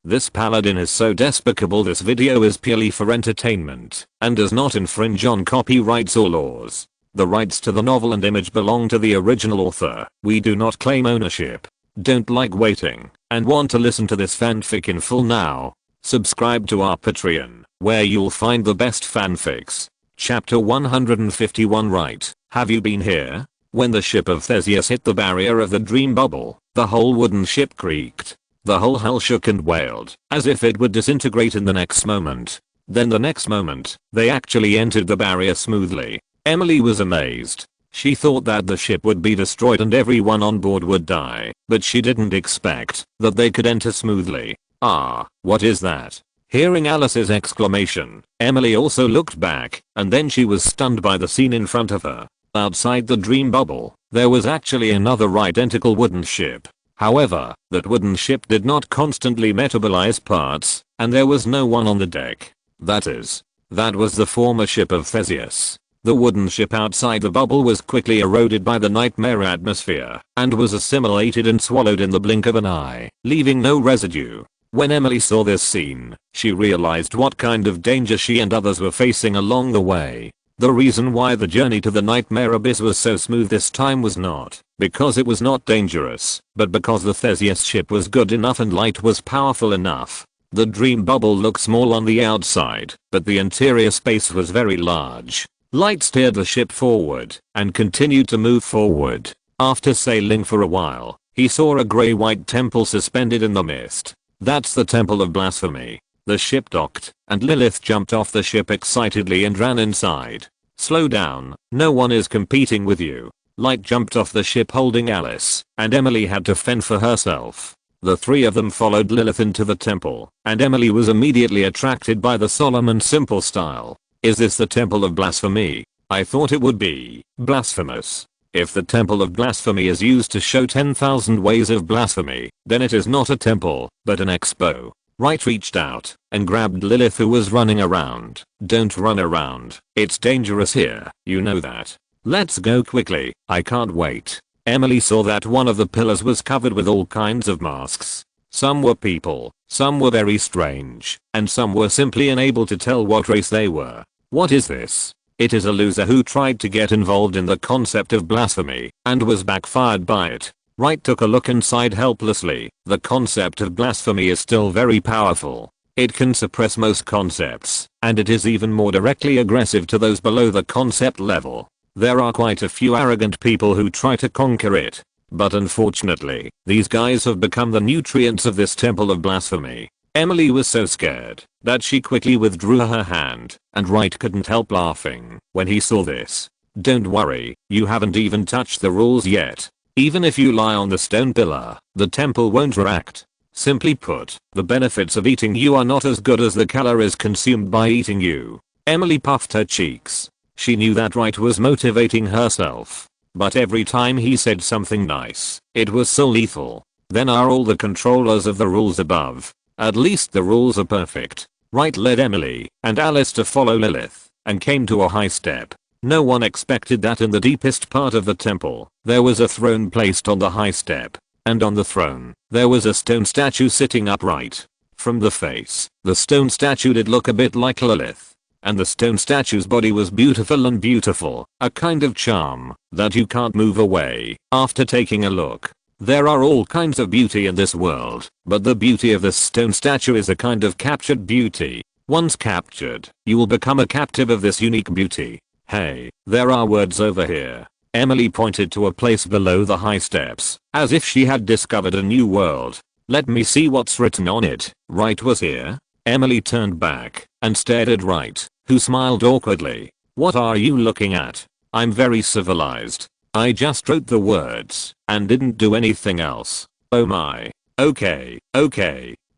This paladin is so despicable. This video is purely for entertainment and does not infringe on copyrights or laws. The rights to the novel and image belong to the original author. We do not claim ownership. Don't like waiting and want to listen to this fanfic in full now? Subscribe to our Patreon, where you'll find the best fanfics. Chapter 151. Right, have you been here? When the ship of Theseus hit the barrier of the dream bubble, the whole wooden ship creaked. The whole hull shook and wailed, as if it would disintegrate in the next moment. Then the next moment, they actually entered the barrier smoothly. Emily was amazed. She thought that the ship would be destroyed and everyone on board would die, but she didn't expect that they could enter smoothly. Ah, what is that? Hearing Alice's exclamation, Emily also looked back, and then she was stunned by the scene in front of her. Outside the dream bubble, there was actually another identical wooden ship. However, that wooden ship did not constantly metabolize parts, and there was no one on the deck. That was the former ship of Theseus. The wooden ship outside the bubble was quickly eroded by the nightmare atmosphere, and was assimilated and swallowed in the blink of an eye, leaving no residue. When Emily saw this scene, she realized what kind of danger she and others were facing along the way. The reason why the journey to the nightmare abyss was so smooth this time was not because it was not dangerous, but because the Theseus ship was good enough and light was powerful enough. The dream bubble looked small on the outside, but the interior space was very large. Light steered the ship forward and continued to move forward. After sailing for a while, he saw a grey-white temple suspended in the mist. That's the Temple of Blasphemy. The ship docked, and Lilith jumped off the ship excitedly and ran inside. Slow down, no one is competing with you. Light jumped off the ship holding Alice, and Emily had to fend for herself. The three of them followed Lilith into the temple, and Emily was immediately attracted by the solemn and simple style. Is this the Temple of Blasphemy? I thought it would be blasphemous. If the Temple of Blasphemy is used to show 10,000 ways of blasphemy, then it is not a temple, but an expo. Wright reached out and grabbed Lilith, who was running around. Don't run around. It's dangerous here, you know that. Let's go quickly, I can't wait. Emily saw that one of the pillars was covered with all kinds of masks. Some were people, some were very strange, and some were simply unable to tell what race they were. What is this? It is a loser who tried to get involved in the concept of blasphemy and was backfired by it. Wright took a look inside helplessly. The concept of blasphemy is still very powerful. It can suppress most concepts, and it is even more directly aggressive to those below the concept level. There are quite a few arrogant people who try to conquer it. But unfortunately, these guys have become the nutrients of this Temple of Blasphemy. Emily was so scared that she quickly withdrew her hand, and Wright couldn't help laughing when he saw this. Don't worry, you haven't even touched the rules yet. Even if you lie on the stone pillar, the temple won't react. Simply put, the benefits of eating you are not as good as the calories consumed by eating you. Emily puffed her cheeks. She knew that Wright was motivating herself. But every time he said something nice, it was so lethal. Then are all the controllers of the rules above? At least the rules are perfect. Wright led Emily and Alice to follow Lilith and came to a high step. No one expected that in the deepest part of the temple, there was a throne placed on the high step, and on the throne, there was a stone statue sitting upright. From the face, the stone statue did look a bit like Lilith, and the stone statue's body was beautiful, a kind of charm that you can't move away. After taking a look, there are all kinds of beauty in this world, but the beauty of this stone statue is a kind of captured beauty. Once captured, you will become a captive of this unique beauty. Hey, there are words over here. Emily pointed to a place below the high steps, as if she had discovered a new world. Let me see what's written on it. Wright was here? Emily turned back and stared at Wright, who smiled awkwardly. What are you looking at? I'm very civilized. I just wrote the words and didn't do anything else. Oh my. Okay.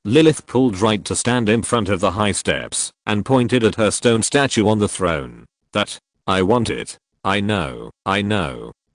Lilith pulled Wright to stand in front of the high steps and pointed at her stone statue on the throne. That. I want it. I know.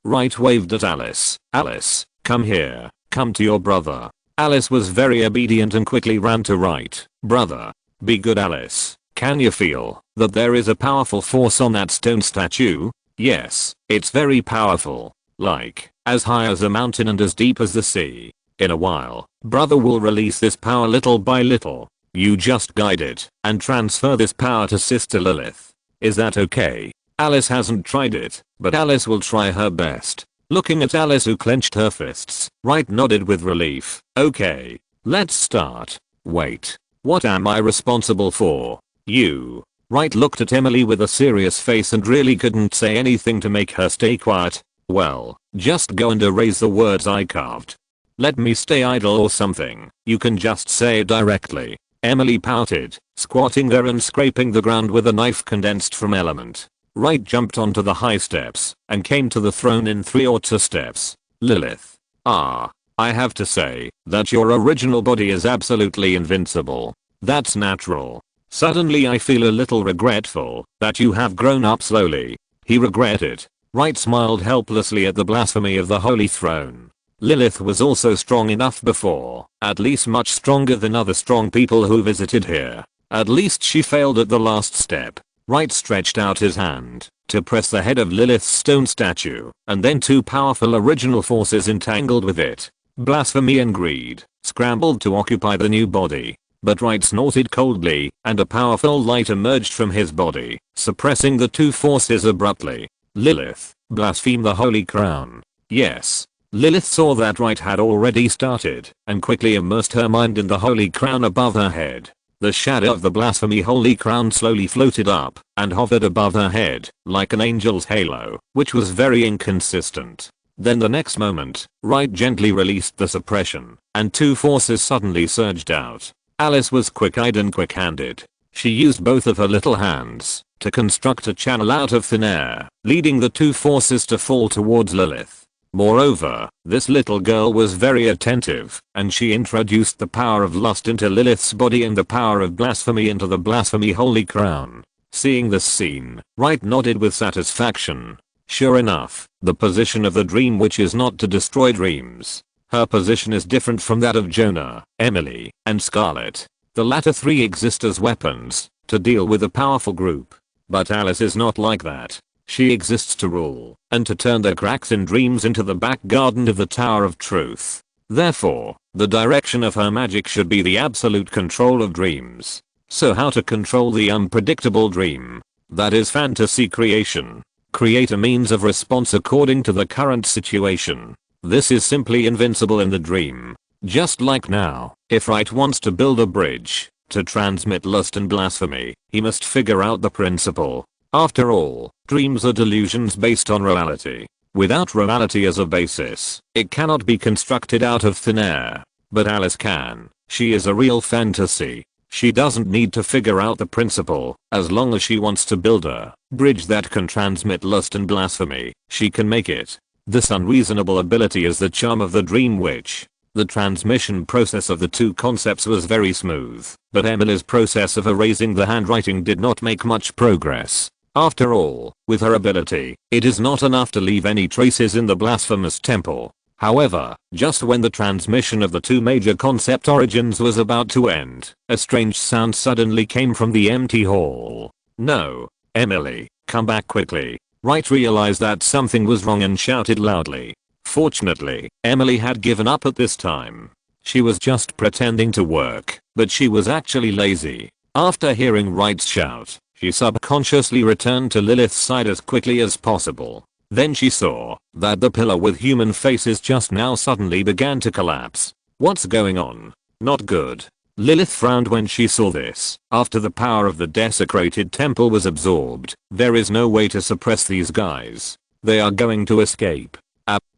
Wright waved at Alice. Alice, come here. Come to your brother. Alice was very obedient and quickly ran to Wright. Brother. Be good, Alice. Can you feel that there is a powerful force on that stone statue? Yes, it's very powerful. Like, as high as a mountain and as deep as the sea. In a while, brother will release this power little by little. You just guide it and transfer this power to sister Lilith. Is that okay? Alice hasn't tried it, but Alice will try her best. Looking at Alice, who clenched her fists, Wright nodded with relief. Okay, let's start. Wait, what am I responsible for? You. Wright looked at Emily with a serious face and really couldn't say anything to make her stay quiet. Well, just go and erase the words I carved. Let me stay idle or something. You can just say it directly. Emily pouted, squatting there and scraping the ground with a knife condensed from element. Wright jumped onto the high steps and came to the throne in 3 or 2 steps. Lilith. I have to say that your original body is absolutely invincible. That's natural. Suddenly I feel a little regretful that you have grown up slowly. He regretted. Wright smiled helplessly at the blasphemy of the Holy Throne. Lilith was also strong enough before, at least much stronger than other strong people who visited here. At least she failed at the last step. Wright stretched out his hand to press the head of Lilith's stone statue, and then 2 powerful original forces entangled with it, blasphemy and greed, scrambled to occupy the new body. But Wright snorted coldly, and a powerful light emerged from his body, suppressing the 2 forces abruptly. Lilith, blaspheme the Holy Crown. Yes. Lilith saw that Wright had already started and quickly immersed her mind in the Holy Crown above her head. The shadow of the blasphemy Holy Crown slowly floated up and hovered above her head like an angel's halo, which was very inconsistent. Then the next moment, Wright gently released the suppression, and 2 forces suddenly surged out. Alice was quick-eyed and quick-handed. She used both of her little hands to construct a channel out of thin air, leading the 2 forces to fall towards Lilith. Moreover, this little girl was very attentive, and she introduced the power of lust into Lilith's body and the power of blasphemy into the blasphemy Holy Crown. Seeing this scene, Wright nodded with satisfaction. Sure enough, the position of the dream witch is not to destroy dreams. Her position is different from that of Jonah, Emily, and Scarlet. The latter 3 exist as weapons to deal with a powerful group. But Alice is not like that. She exists to rule and to turn the cracks in dreams into the back garden of the Tower of Truth. Therefore, the direction of her magic should be the absolute control of dreams. So how to control the unpredictable dream? That is fantasy creation. Create a means of response according to the current situation. This is simply invincible in the dream. Just like now, if Wright wants to build a bridge to transmit lust and blasphemy, he must figure out the principle. After all, dreams are delusions based on reality. Without reality as a basis, it cannot be constructed out of thin air. But Alice can. She is a real fantasy. She doesn't need to figure out the principle. As long as she wants to build a bridge that can transmit lust and blasphemy, she can make it. This unreasonable ability is the charm of the Dream Witch. The transmission process of the 2 concepts was very smooth, but Emily's process of erasing the handwriting did not make much progress. After all, with her ability, it is not enough to leave any traces in the blasphemous temple. However, just when the transmission of the 2 major concept origins was about to end, a strange sound suddenly came from the empty hall. No. Emily, come back quickly. Wright realized that something was wrong and shouted loudly. Fortunately, Emily had given up at this time. She was just pretending to work, but she was actually lazy. After hearing Wright's shout, she subconsciously returned to Lilith's side as quickly as possible. Then she saw that the pillar with human faces just now suddenly began to collapse. What's going on? Not good. Lilith frowned when she saw this. After the power of the desecrated temple was absorbed, there is no way to suppress these guys. They are going to escape.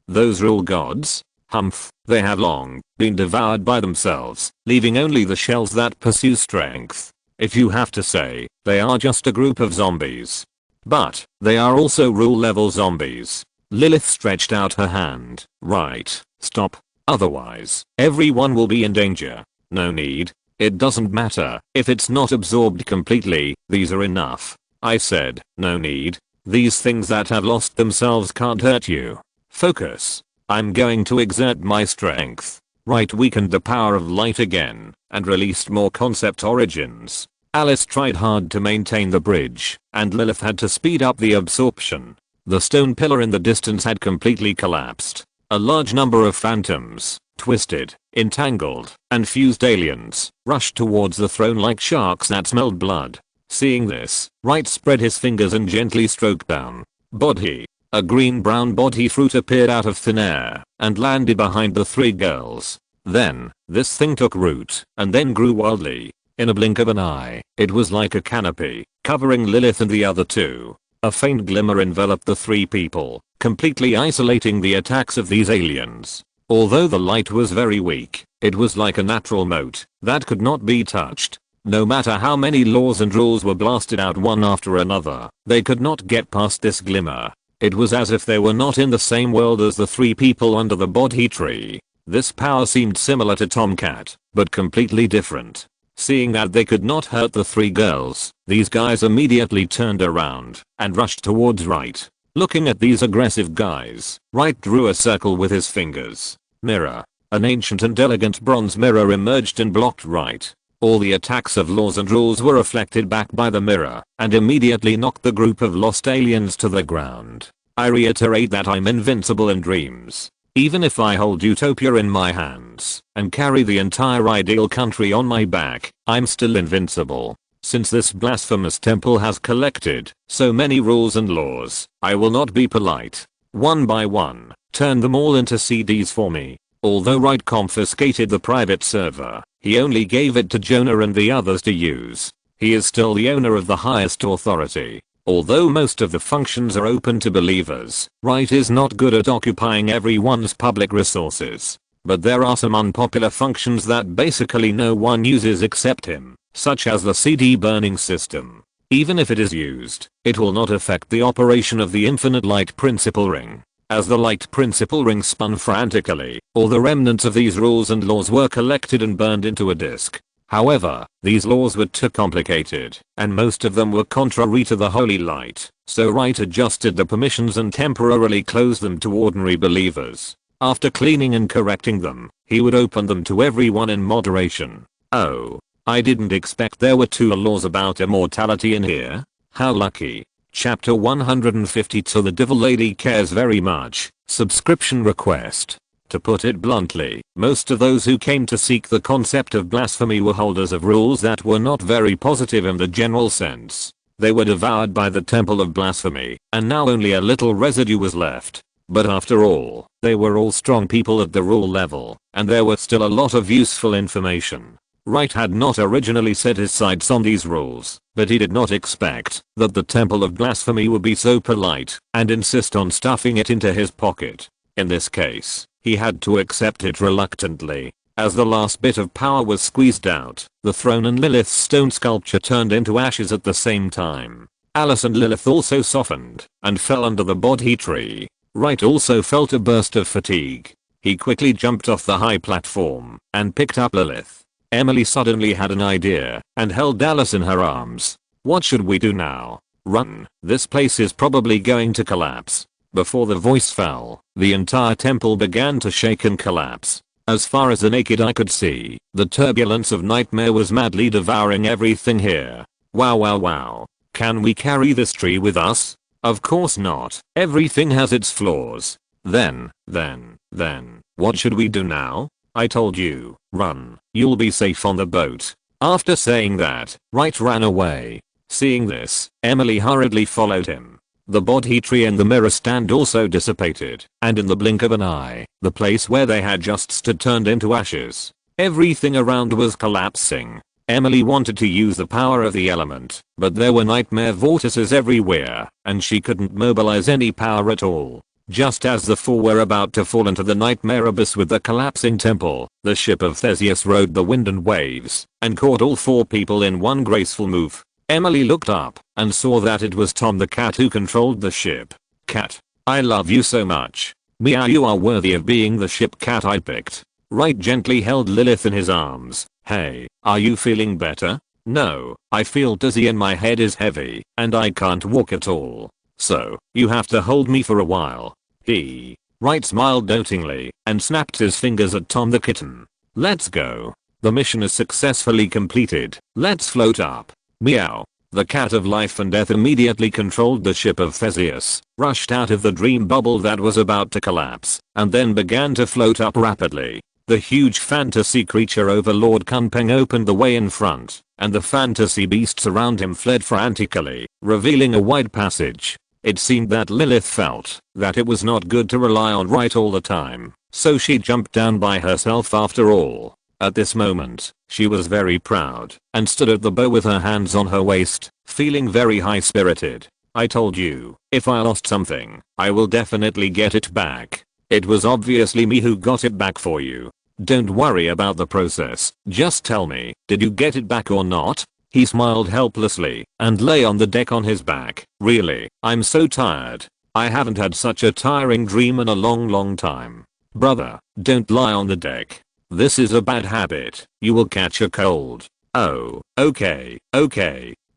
Those rule gods? Humph, they have long been devoured by themselves, leaving only the shells that pursue strength. If you have to say, they are just a group of zombies. But, they are also rule level zombies. Lilith stretched out her hand. Right, stop. Otherwise, everyone will be in danger. No need. It doesn't matter if it's not absorbed completely, these are enough. I said, no need. These things that have lost themselves can't hurt you. Focus. I'm going to exert my strength. Wright weakened the power of light again and released more concept origins. Alice tried hard to maintain the bridge, and Lilith had to speed up the absorption. The stone pillar in the distance had completely collapsed. A large number of phantoms, twisted, entangled, and fused aliens, rushed towards the throne like sharks that smelled blood. Seeing this, Wright spread his fingers and gently stroked down. Body. A green-brown body fruit appeared out of thin air and landed behind the three girls. Then, this thing took root and then grew wildly. In a blink of an eye, it was like a canopy, covering Lilith and the other two. A faint glimmer enveloped the three people, completely isolating the attacks of these aliens. Although the light was very weak, it was like a natural moat that could not be touched. No matter how many laws and rules were blasted out one after another, they could not get past this glimmer. It was as if they were not in the same world as the three people under the body tree. This power seemed similar to Tomcat, but completely different. Seeing that they could not hurt the three girls, these guys immediately turned around and rushed towards Wright. Looking at these aggressive guys, Wright drew a circle with his fingers. Mirror. An ancient and elegant bronze mirror emerged and blocked Wright. All the attacks of laws and rules were reflected back by the mirror and immediately knocked the group of lost aliens to the ground. I reiterate that I'm invincible in dreams. Even if I hold Utopia in my hands and carry the entire ideal country on my back, I'm still invincible. Since this blasphemous temple has collected so many rules and laws, I will not be polite. One by one, turn them all into CDs for me. Although Wright confiscated the private server, he only gave it to Jonah and the others to use. He is still the owner of the highest authority. Although most of the functions are open to believers, Wright is not good at occupying everyone's public resources. But there are some unpopular functions that basically no one uses except him, such as the CD burning system. Even if it is used, it will not affect the operation of the infinite light principle ring. As the light principle ring spun frantically, all the remnants of these rules and laws were collected and burned into a disk. However, these laws were too complicated, and most of them were contrary to the holy light, so Wright adjusted the permissions and temporarily closed them to ordinary believers. After cleaning and correcting them, he would open them to everyone in moderation. Oh, I didn't expect there were 2 laws about immortality in here. How lucky. Chapter 152. The Devil Lady cares very much. Subscription request. To put it bluntly, most of those who came to seek the concept of blasphemy were holders of rules that were not very positive in the general sense. They were devoured by the temple of blasphemy, and now only a little residue was left. But after all, they were all strong people at the rule level, and there was still a lot of useful information. Wright had not originally set his sights on these rules, but he did not expect that the temple of blasphemy would be so polite and insist on stuffing it into his pocket. In this case, he had to accept it reluctantly. As the last bit of power was squeezed out, the throne and Lilith's stone sculpture turned into ashes at the same time. Alice and Lilith also softened and fell under the body tree. Wright also felt a burst of fatigue. He quickly jumped off the high platform and picked up Lilith. Emily suddenly had an idea and held Alice in her arms. What should we do now? Run. This place is probably going to collapse. Before the voice fell, the entire temple began to shake and collapse. As far as the naked eye could see, the turbulence of nightmare was madly devouring everything here. Wow. Can we carry this tree with us? Of course not. Everything has its flaws. Then, what should we do now? I told you, run. You'll be safe on the boat. After saying that, Wright ran away. Seeing this, Emily hurriedly followed him. The body tree and the mirror stand also dissipated, and in the blink of an eye, the place where they had just stood turned into ashes. Everything around was collapsing. Emily wanted to use the power of the element, but there were nightmare vortices everywhere, and she couldn't mobilize any power at all. Just as the 4 were about to fall into the nightmare abyss with the collapsing temple, the ship of Theseus rode the wind and waves, and caught all 4 people in one graceful move. Emily looked up and saw that it was Tom the cat who controlled the ship. Cat, I love you so much. Meow, you are worthy of being the ship cat I picked. Wright gently held Lilith in his arms. Hey, are you feeling better? No, I feel dizzy and my head is heavy, and I can't walk at all. So, you have to hold me for a while. Wright smiled dotingly and snapped his fingers at Tom the kitten. Let's go. The mission is successfully completed. Let's float up. Meow. The cat of life and death immediately controlled the ship of Theseus, rushed out of the dream bubble that was about to collapse, and then began to float up rapidly. The huge fantasy creature overlord Kunpeng opened the way in front, and the fantasy beasts around him fled frantically, revealing a wide passage. It seemed that Lilith felt that it was not good to rely on Wright all the time, so she jumped down by herself after all. At this moment, she was very proud and stood at the bow with her hands on her waist, feeling very high-spirited. I told you, if I lost something, I will definitely get it back. It was obviously me who got it back for you. Don't worry about the process, just tell me, did you get it back or not? He smiled helplessly and lay on the deck on his back. Really, I'm so tired. I haven't had such a tiring dream in a long time. Brother, don't lie on the deck. This is a bad habit. You will catch a cold. Oh, okay.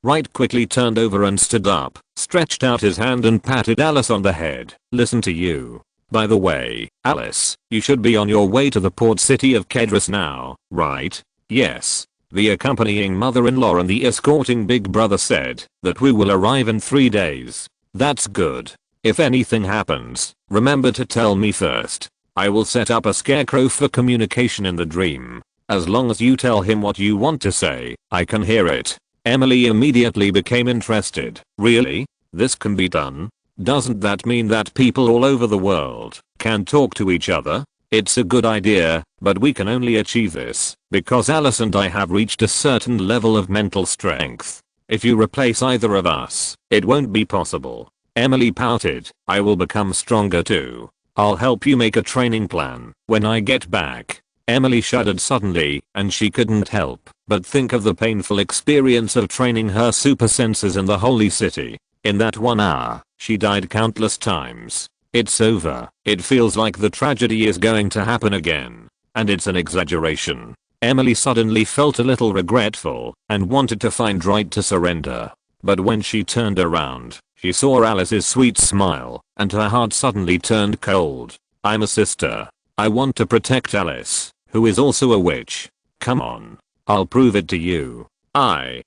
Wright quickly turned over and stood up, stretched out his hand and patted Alice on the head. Listen to you. By the way, Alice, you should be on your way to the port city of Kedrus now, right? Yes. The accompanying mother-in-law and the escorting big brother said that we will arrive in 3 days. That's good. If anything happens, remember to tell me first. I will set up a scarecrow for communication in the dream. As long as you tell him what you want to say, I can hear it. Emily immediately became interested. Really? This can be done? Doesn't that mean that people all over the world can talk to each other? It's a good idea, but we can only achieve this because Alice and I have reached a certain level of mental strength. If you replace either of us, it won't be possible. Emily pouted. I will become stronger too. I'll help you make a training plan when I get back. Emily shuddered suddenly, and she couldn't help but think of the painful experience of training her super senses in the holy city. In that 1 hour, she died countless times. It's over. It feels like the tragedy is going to happen again. And it's an exaggeration. Emily suddenly felt a little regretful and wanted to find Wright to surrender. But when she turned around, she saw Alice's sweet smile, and her heart suddenly turned cold. I'm a sister. I want to protect Alice, who is also a witch. Come on. I'll prove it to you.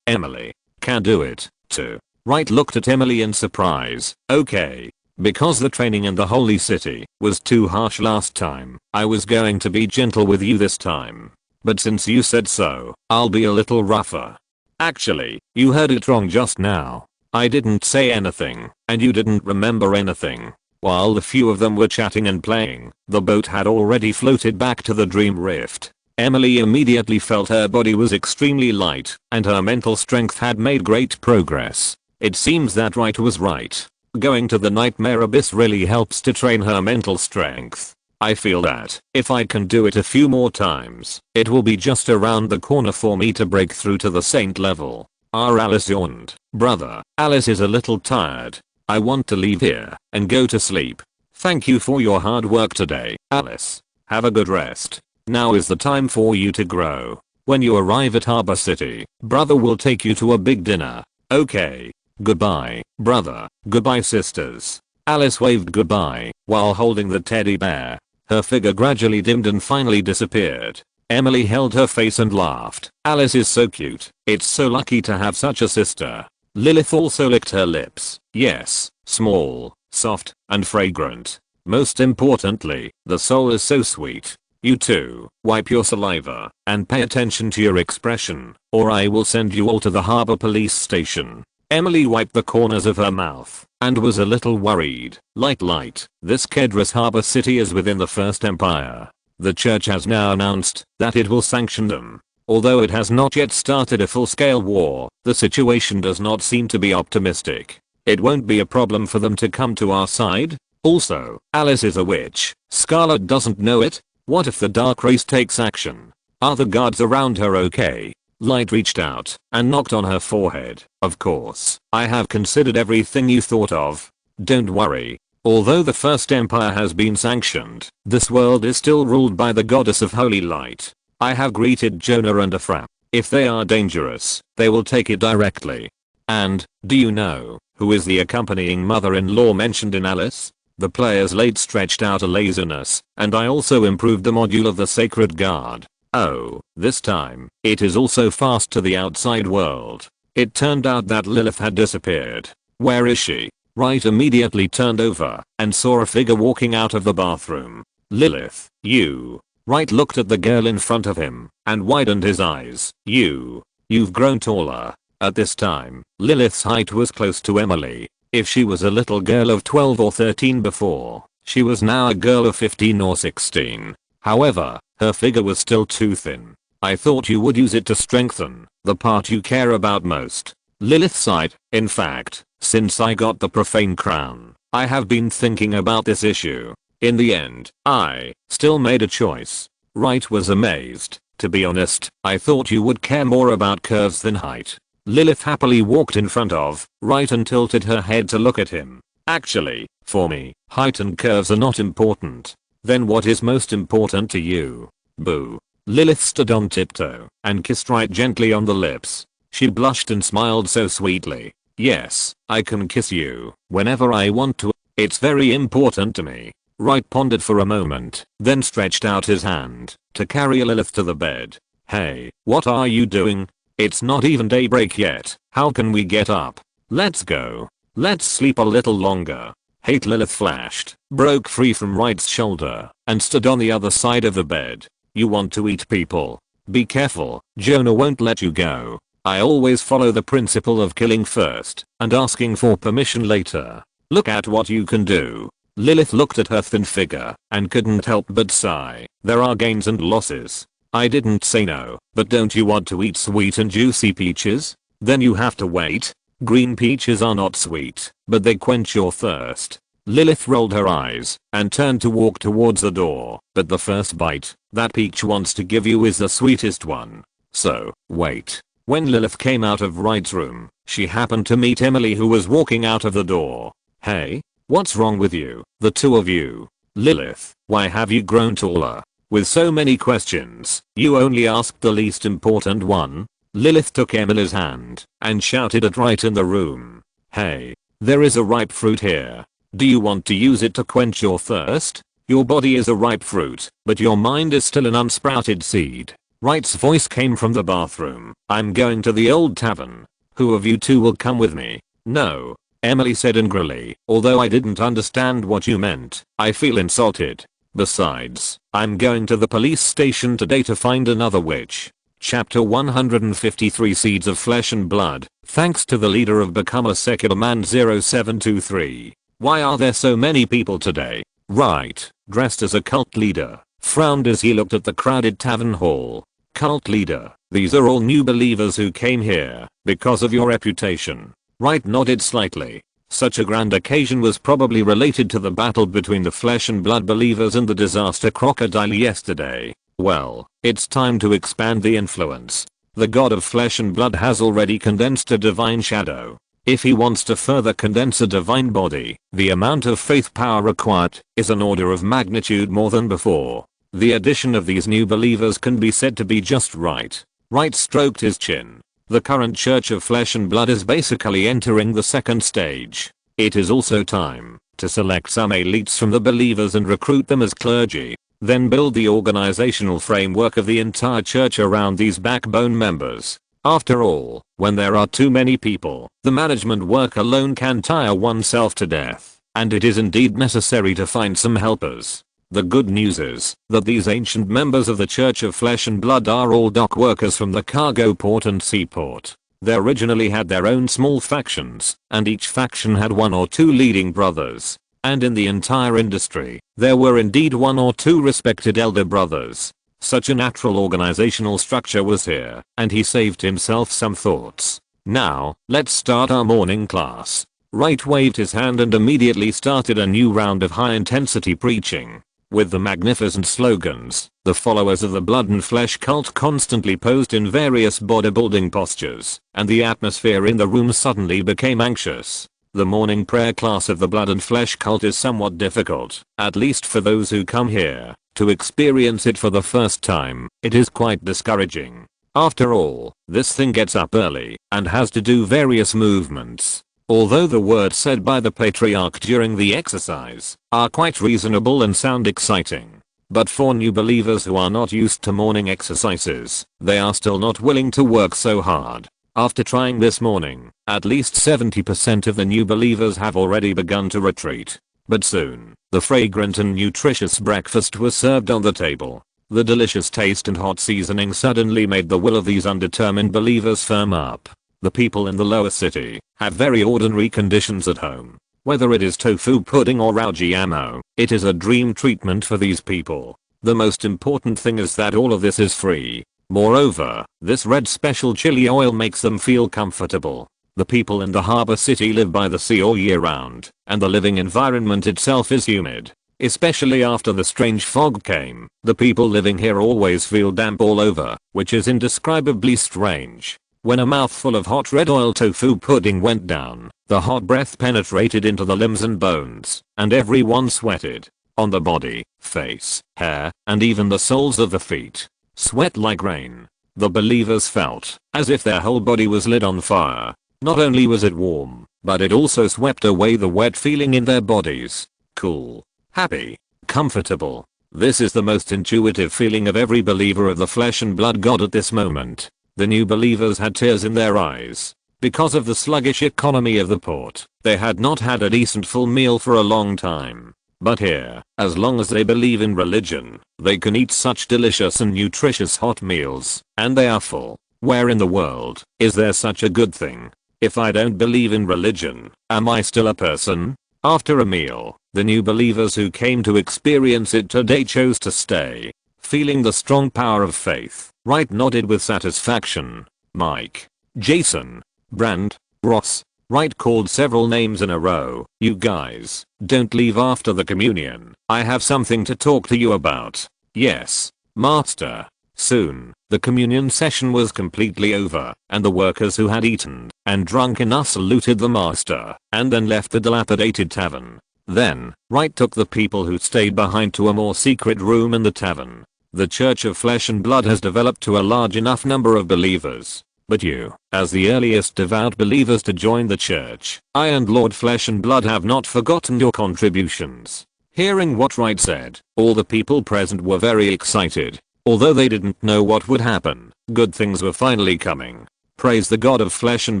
Emily, can do it, too. Wright looked at Emily in surprise. Okay. Because the training in the holy city was too harsh last time, I was going to be gentle with you this time. But since you said so, I'll be a little rougher. Actually, you heard it wrong just now. I didn't say anything, and you didn't remember anything. While the few of them were chatting and playing, the boat had already floated back to the dream rift. Emily immediately felt her body was extremely light, and her mental strength had made great progress. It seems that Wright was right. Going to the nightmare abyss really helps to train her mental strength. I feel that if I can do it a few more times, it will be just around the corner for me to break through to the saint level. Alice yawned. Brother, Alice is a little tired. I want to leave here and go to sleep. Thank you for your hard work today, Alice. Have a good rest. Now is the time for you to grow. When you arrive at Harbor City, brother will take you to a big dinner. Okay. Goodbye, brother. Goodbye, sisters. Alice waved goodbye while holding the teddy bear. Her figure gradually dimmed and finally disappeared. Emily held her face and laughed. Alice is so cute. It's so lucky to have such a sister. Lilith also licked her lips. Yes, small, soft, and fragrant. Most importantly, the soul is so sweet. You too, wipe your saliva and pay attention to your expression, or I will send you all to the harbor police station. Emily wiped the corners of her mouth and was a little worried. Light. This Kedrus harbor city is within the First Empire. The church has now announced that it will sanction them. Although it has not yet started a full-scale war, the situation does not seem to be optimistic. It won't be a problem for them to come to our side. Also, Alice is a witch. Scarlet doesn't know it. What if the dark race takes action? Are the guards around her okay? Light reached out and knocked on her forehead. Of course, I have considered everything you thought of. Don't worry. Although the First Empire has been sanctioned, this world is still ruled by the goddess of holy light. I have greeted Jonah and Ephraim. If they are dangerous, they will take it directly. And, do you know who is the accompanying mother-in-law mentioned in Alice? The players late stretched out a laziness, and I also improved the module of the Sacred Guard. Oh, this time, it is also fast to the outside world. It turned out that Lilith had disappeared. Where is she? Wright immediately turned over and saw a figure walking out of the bathroom. Lilith, you. Wright looked at the girl in front of him and widened his eyes. You've grown taller. At this time, Lilith's height was close to Emily. If she was a little girl of 12 or 13 before, she was now a girl of 15 or 16. However, her figure was still too thin. I thought you would use it to strengthen the part you care about most. Lilith sighed. In fact, since I got the profane crown, I have been thinking about this issue. In the end, I still made a choice. Wright was amazed. To be honest, I thought you would care more about curves than height. Lilith happily walked in front of Wright and tilted her head to look at him. Actually, for me, height and curves are not important. Then what is most important to you? Boo. Lilith stood on tiptoe and kissed Wright gently on the lips. She blushed and smiled so sweetly. Yes, I can kiss you whenever I want to. It's very important to me. Wright pondered for a moment, then stretched out his hand to carry Lilith to the bed. Hey, what are you doing? It's not even daybreak yet. How can we get up? Let's go. Let's sleep a little longer. Hate. Lilith flashed, broke free from Wright's shoulder, and stood on the other side of the bed. You want to eat people? Be careful, Jonah won't let you go. I always follow the principle of killing first and asking for permission later. Look at what you can do. Lilith looked at her thin figure and couldn't help but sigh. There are gains and losses. I didn't say no, but don't you want to eat sweet and juicy peaches? Then you have to wait. Green peaches are not sweet, but they quench your thirst. Lilith rolled her eyes and turned to walk towards the door, but the first bite that peach wants to give you is the sweetest one. So, wait. When Lilith came out of Wright's room, she happened to meet Emily, who was walking out of the door. Hey, what's wrong with you, the two of you? Lilith, why have you grown taller? With so many questions, you only asked the least important one. Lilith took Emily's hand and shouted at Wright in the room. Hey, there is a ripe fruit here. Do you want to use it to quench your thirst? Your body is a ripe fruit, but your mind is still an unsprouted seed. Wright's voice came from the bathroom. I'm going to the old tavern. Who of you two will come with me? No, Emily said angrily. Although I didn't understand what you meant, I feel insulted. Besides, I'm going to the police station today to find another witch. Chapter 153 Seeds of Flesh and Blood. Thanks to the leader of Become a Secular Man 0723. Why are there so many people today? Wright, dressed as a cult leader, frowned as he looked at the crowded tavern hall. Cult leader, these are all new believers who came here because of your reputation. Wright nodded slightly. Such a grand occasion was probably related to the battle between the flesh and blood believers and the disaster crocodile yesterday. Well, it's time to expand the influence. The god of flesh and blood has already condensed a divine shadow. If he wants to further condense a divine body, the amount of faith power required is an order of magnitude more than before. The addition of these new believers can be said to be just right. Wright stroked his chin. The current Church of Flesh and Blood is basically entering the second stage. It is also time to select some elites from the believers and recruit them as clergy. Then build the organizational framework of the entire church around these backbone members. After all, when there are too many people, the management work alone can tire oneself to death, and it is indeed necessary to find some helpers. The good news is that these ancient members of the Church of Flesh and Blood are all dock workers from the cargo port and seaport. They originally had their own small factions, and each faction had one or two leading brothers. And in the entire industry, there were indeed one or two respected elder brothers. Such a natural organizational structure was here, and he saved himself some thoughts. Now, let's start our morning class. Wright waved his hand and immediately started a new round of high-intensity preaching. With the magnificent slogans, the followers of the blood and flesh cult constantly posed in various bodybuilding postures, and the atmosphere in the room suddenly became anxious. The morning prayer class of the blood and flesh cult is somewhat difficult, at least for those who come here. To experience it for the first time, it is quite discouraging. After all, this thing gets up early and has to do various movements. Although the words said by the patriarch during the exercise are quite reasonable and sound exciting. But for new believers who are not used to morning exercises, they are still not willing to work so hard. After trying this morning, at least 70% of the new believers have already begun to retreat. But soon, the fragrant and nutritious breakfast was served on the table. The delicious taste and hot seasoning suddenly made the will of these undetermined believers firm up. The people in the lower city have very ordinary conditions at home. Whether it is tofu pudding or rauji ammo, it is a dream treatment for these people. The most important thing is that all of this is free. Moreover, this red special chili oil makes them feel comfortable. The people in the harbor city live by the sea all year round, and the living environment itself is humid. Especially after the strange fog came, the people living here always feel damp all over, which is indescribably strange. When a mouthful of hot red oil tofu pudding went down, the hot breath penetrated into the limbs and bones, and everyone sweated. On the body, face, hair, and even the soles of the feet. Sweat like rain. The believers felt as if their whole body was lit on fire. Not only was it warm, but it also swept away the wet feeling in their bodies. Cool. Happy. Comfortable. This is the most intuitive feeling of every believer of the flesh and blood God at this moment. The new believers had tears in their eyes. Because of the sluggish economy of the port, they had not had a decent full meal for a long time. But here, as long as they believe in religion, they can eat such delicious and nutritious hot meals, and they are full. Where in the world is there such a good thing? If I don't believe in religion, am I still a person? After a meal, the new believers who came to experience it today chose to stay. Feeling the strong power of faith, Wright nodded with satisfaction. Mike, Jason, Brand, Ross. Wright called several names in a row. You guys, don't leave after the communion. I have something to talk to you about. Yes, Master. Soon, the communion session was completely over, and the workers who had eaten and drunk enough saluted the master, and then left the dilapidated tavern. Then, Wright took the people who stayed behind to a more secret room in the tavern. The Church of Flesh and Blood has developed to a large enough number of believers. But you, as the earliest devout believers to join the church, I and Lord Flesh and Blood have not forgotten your contributions. Hearing what Wright said, all the people present were very excited. Although they didn't know what would happen, good things were finally coming. Praise the God of Flesh and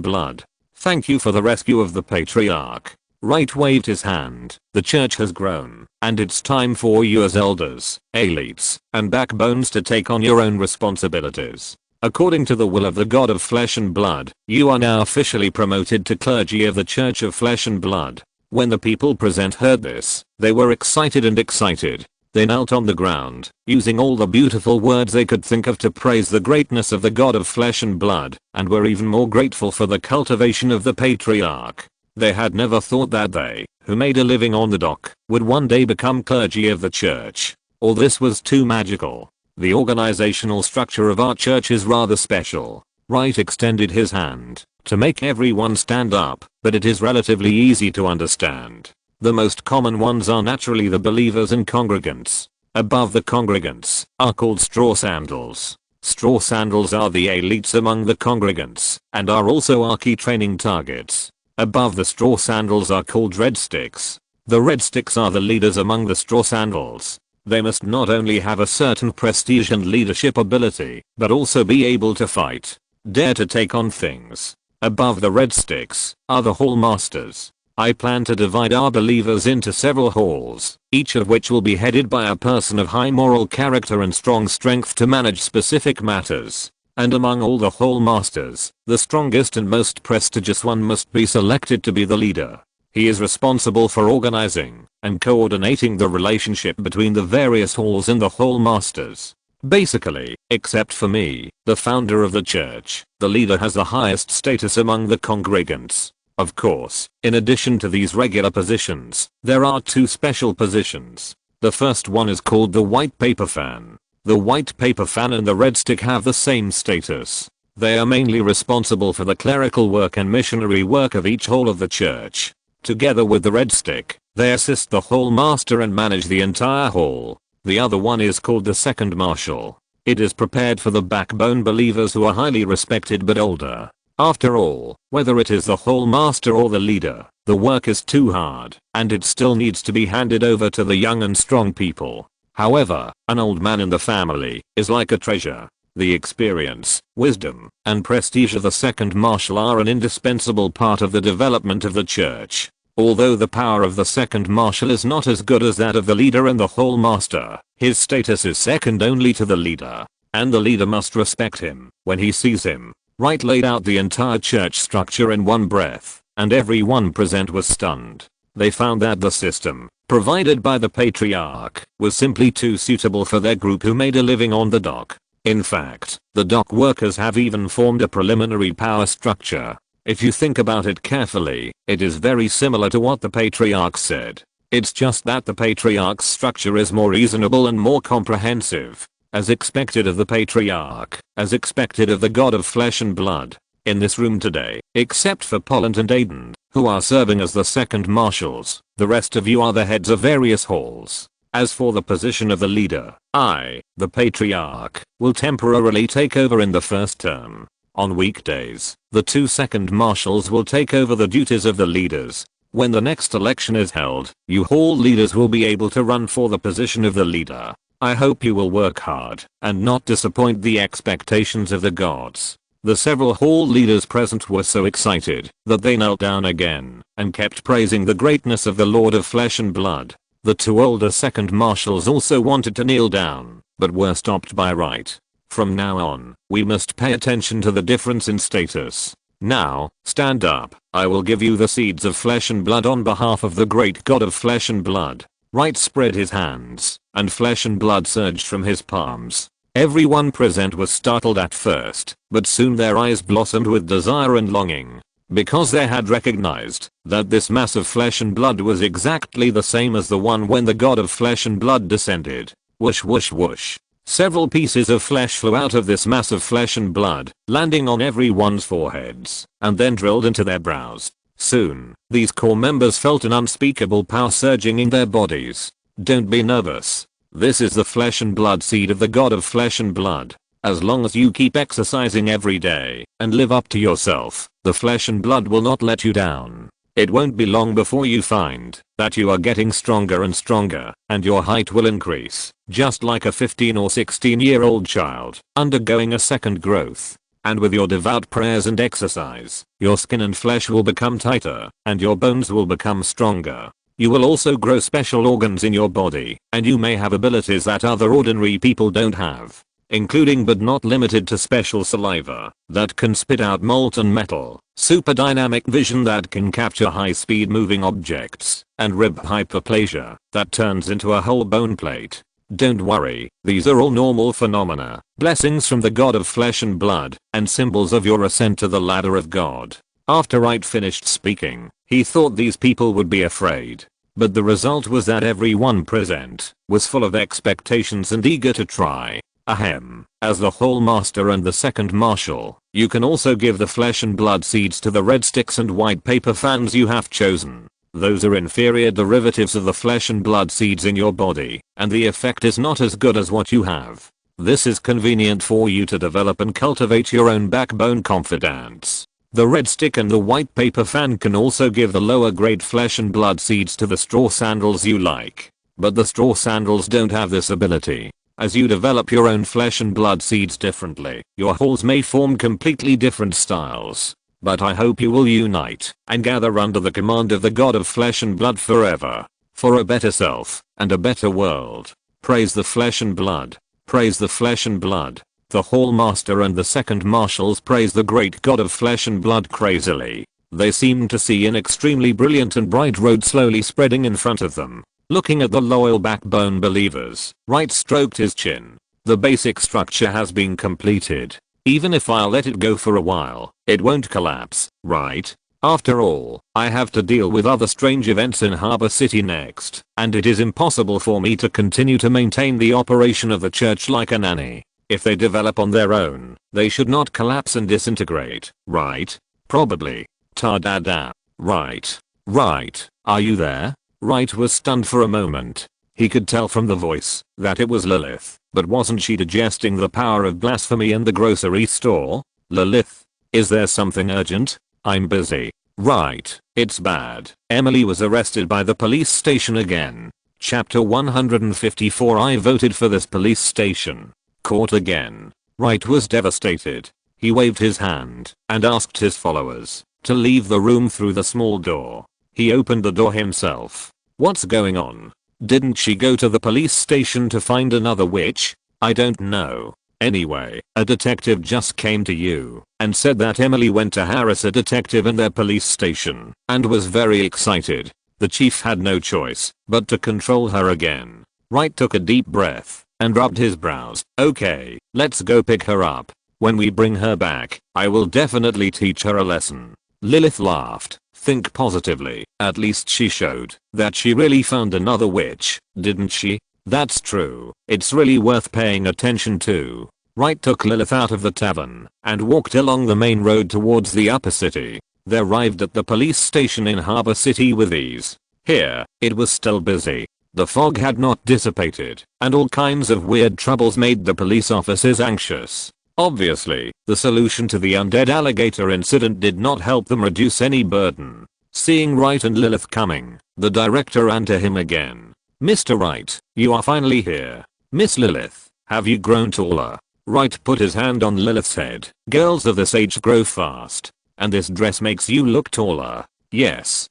Blood. Thank you for the rescue of the Patriarch. Wright waved his hand. The church has grown, and it's time for you as elders, elites, and backbones to take on your own responsibilities. According to the will of the God of Flesh and Blood, you are now officially promoted to clergy of the Church of Flesh and Blood. When the people present heard this, they were excited and excited. They knelt on the ground, using all the beautiful words they could think of to praise the greatness of the God of Flesh and Blood, and were even more grateful for the cultivation of the Patriarch. They had never thought that they, who made a living on the dock, would one day become clergy of the church. All this was too magical. The organizational structure of our church is rather special. Wright extended his hand to make everyone stand up, but it is relatively easy to understand. The most common ones are naturally the believers and congregants. Above the congregants are called straw sandals. Straw sandals are the elites among the congregants and are also our key training targets. Above the straw sandals are called red sticks. The red sticks are the leaders among the straw sandals. They must not only have a certain prestige and leadership ability, but also be able to fight, dare to take on things. Above the red sticks are the hall masters. I plan to divide our believers into several halls, each of which will be headed by a person of high moral character and strong strength to manage specific matters. And among all the hall masters, the strongest and most prestigious one must be selected to be the leader. He is responsible for organizing and coordinating the relationship between the various halls and the hall masters. Basically, except for me, the founder of the church, the leader has the highest status among the congregants. Of course, in addition to these regular positions, there are two special positions. The first one is called the white paper fan. The white paper fan and the red stick have the same status. They are mainly responsible for the clerical work and missionary work of each hall of the church. Together with the red stick, they assist the hall master and manage the entire hall. The other one is called the second marshal. It is prepared for the backbone believers who are highly respected but older. After all, whether it is the hall master or the leader, the work is too hard, and it still needs to be handed over to the young and strong people. However, an old man in the family is like a treasure. The experience, wisdom, and prestige of the second marshal are an indispensable part of the development of the church. Although the power of the second marshal is not as good as that of the leader and the whole master, his status is second only to the leader, and the leader must respect him when he sees him. Wright laid out the entire church structure in one breath, and everyone present was stunned. They found that the system, provided by the patriarch, was simply too suitable for their group who made a living on the dock. In fact, the dock workers have even formed a preliminary power structure. If you think about it carefully, it is very similar to what the patriarch said. It's just that the patriarch's structure is more reasonable and more comprehensive. As expected of the patriarch, as expected of the god of flesh and blood. In this room today, except for Polland and Aiden, who are serving as the second marshals, the rest of you are the heads of various halls. As for the position of the leader, I, the patriarch, will temporarily take over in the first term. On weekdays, the two second marshals will take over the duties of the leaders. When the next election is held, you hall leaders will be able to run for the position of the leader. I hope you will work hard and not disappoint the expectations of the gods. The several hall leaders present were so excited that they knelt down again and kept praising the greatness of the Lord of Flesh and Blood. The two older second marshals also wanted to kneel down, but were stopped by Wright. From now on, we must pay attention to the difference in status. Now, stand up. I will give you the seeds of flesh and blood on behalf of the great god of flesh and blood. Wright spread his hands, and flesh and blood surged from his palms. Everyone present was startled at first, but soon their eyes blossomed with desire and longing. Because they had recognized that this mass of flesh and blood was exactly the same as the one when the god of flesh and blood descended. Whoosh whoosh whoosh. Several pieces of flesh flew out of this mass of flesh and blood, landing on everyone's foreheads, and then drilled into their brows. Soon, these core members felt an unspeakable power surging in their bodies. Don't be nervous. This is the flesh and blood seed of the god of flesh and blood. As long as you keep exercising every day and live up to yourself, the flesh and blood will not let you down. It won't be long before you find that you are getting stronger and stronger, and your height will increase, just like a 15 or 16-year-old child undergoing a second growth. And with your devout prayers and exercise, your skin and flesh will become tighter, and your bones will become stronger. You will also grow special organs in your body, and you may have abilities that other ordinary people don't have, including but not limited to special saliva that can spit out molten metal, super dynamic vision that can capture high-speed moving objects, and rib hyperplasia that turns into a whole bone plate. Don't worry, these are all normal phenomena, blessings from the god of flesh and blood, and symbols of your ascent to the ladder of God. After Wright finished speaking, he thought these people would be afraid. But the result was that everyone present was full of expectations and eager to try. Ahem. As the hall master and the second marshal, you can also give the flesh and blood seeds to the red sticks and white paper fans you have chosen. Those are inferior derivatives of the flesh and blood seeds in your body, and the effect is not as good as what you have. This is convenient for you to develop and cultivate your own backbone confidence. The red stick and the white paper fan can also give the lower grade flesh and blood seeds to the straw sandals you like. But the straw sandals don't have this ability. As you develop your own flesh and blood seeds differently, your halls may form completely different styles. But I hope you will unite and gather under the command of the god of flesh and blood forever. For a better self and a better world. Praise the flesh and blood. Praise the flesh and blood. The hall master and the second marshals praise the great god of flesh and blood crazily. They seemed to see an extremely brilliant and bright road slowly spreading in front of them. Looking at the loyal backbone believers, Wright stroked his chin. The basic structure has been completed. Even if I'll let it go for a while, it won't collapse, right? After all, I have to deal with other strange events in Harbor City next, and it is impossible for me to continue to maintain the operation of the church like a nanny. If they develop on their own, they should not collapse and disintegrate, right? Probably. Ta-da-da. Right. Right. Are you there? Wright was stunned for a moment. He could tell from the voice that it was Lilith, but wasn't she digesting the power of blasphemy in the grocery store? Lilith? Is there something urgent? I'm busy. Right. It's bad. Emily was arrested by the police station again. Chapter 154. I voted for this police station. Caught again. Wright was devastated. He waved his hand and asked his followers to leave the room through the small door. He opened the door himself. What's going on? Didn't she go to the police station to find another witch? I don't know. Anyway, a detective just came to you and said that Emily went to harass a detective in their police station and was very excited. The chief had no choice but to control her again. Wright took a deep breath and rubbed his brows. Okay, let's go pick her up. When we bring her back, I will definitely teach her a lesson. Lilith laughed. Think positively. At least she showed that she really found another witch, didn't she? That's true. It's really worth paying attention to. Wright took Lilith out of the tavern and walked along the main road towards the upper city. They arrived at the police station in Harbor City with ease. Here, it was still busy. The fog had not dissipated, and all kinds of weird troubles made the police officers anxious. Obviously, the solution to the undead alligator incident did not help them reduce any burden. Seeing Wright and Lilith coming, the director ran to him again. Mr. Wright, you are finally here. Miss Lilith, have you grown taller? Wright put his hand on Lilith's head. Girls of this age grow fast, and this dress makes you look taller. Yes,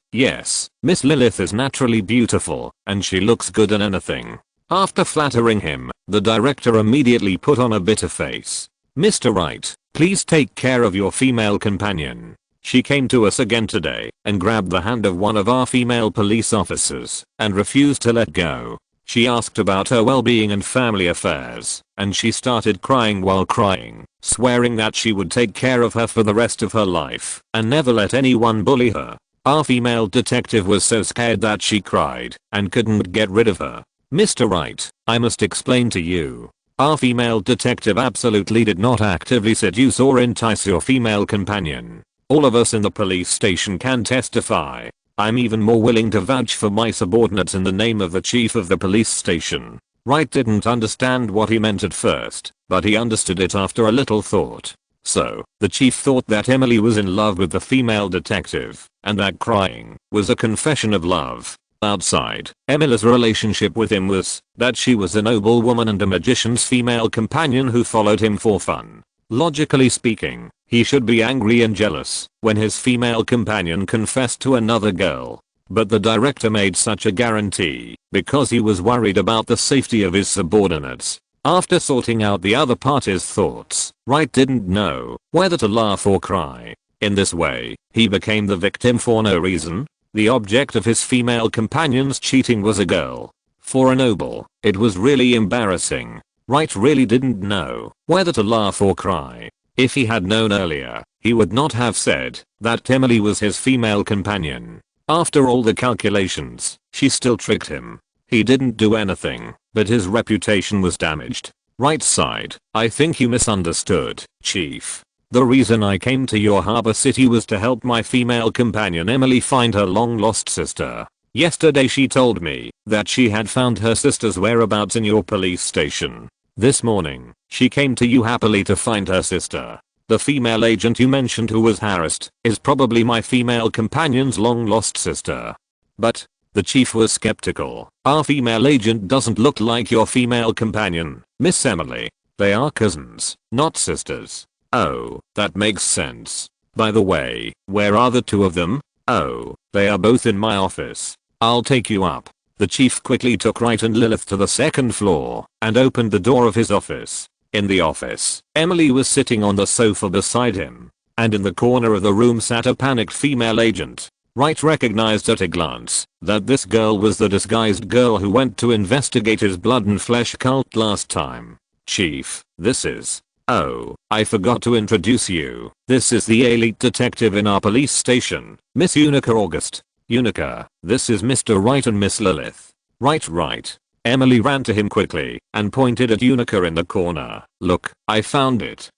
Miss Lilith is naturally beautiful, and she looks good in anything. After flattering him, the director immediately put on a bitter face. Mr. Wright, please take care of your female companion. She came to us again today and grabbed the hand of one of our female police officers and refused to let go. She asked about her well-being and family affairs, and she started crying while crying, swearing that she would take care of her for the rest of her life and never let anyone bully her. Our female detective was so scared that she cried and couldn't get rid of her. Mr. Wright, I must explain to you. Our female detective absolutely did not actively seduce or entice your female companion. All of us in the police station can testify. I'm even more willing to vouch for my subordinates in the name of the chief of the police station. Wright didn't understand what he meant at first, but he understood it after a little thought. So, the chief thought that Emily was in love with the female detective, and that crying was a confession of love. Outside, Emily's relationship with him was that she was a noble woman and a magician's female companion who followed him for fun. Logically speaking, he should be angry and jealous when his female companion confessed to another girl. But the director made such a guarantee because he was worried about the safety of his subordinates. After sorting out the other party's thoughts, Wright didn't know whether to laugh or cry. In this way, he became the victim for no reason. The object of his female companion's cheating was a girl. For a noble, it was really embarrassing. Wright really didn't know whether to laugh or cry. If he had known earlier, he would not have said that Emily was his female companion. After all the calculations, she still tricked him. He didn't do anything, but his reputation was damaged. Wright sighed. I think you misunderstood, Chief. The reason I came to your harbor city was to help my female companion Emily find her long-lost sister. Yesterday she told me that she had found her sister's whereabouts in your police station. This morning, she came to you happily to find her sister. The female agent you mentioned who was harassed is probably my female companion's long-lost sister. But, the chief was skeptical. Our female agent doesn't look like your female companion, Miss Emily. They are cousins, not sisters. Oh, that makes sense. By the way, where are the two of them? Oh, they are both in my office. I'll take you up. The chief quickly took Wright and Lilith to the second floor and opened the door of his office. In the office, Emily was sitting on the sofa beside him, and in the corner of the room sat a panicked female agent. Wright recognized at a glance that this girl was the disguised girl who went to investigate his blood and flesh cult last time. Chief, this is... Oh, I forgot to introduce you. This is the elite detective in our police station, Miss Unica August. Unica, this is Mr. Wright and Miss Lilith. Right. Emily ran to him quickly and pointed at Unica in the corner. Look, I found it.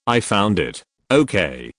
Okay,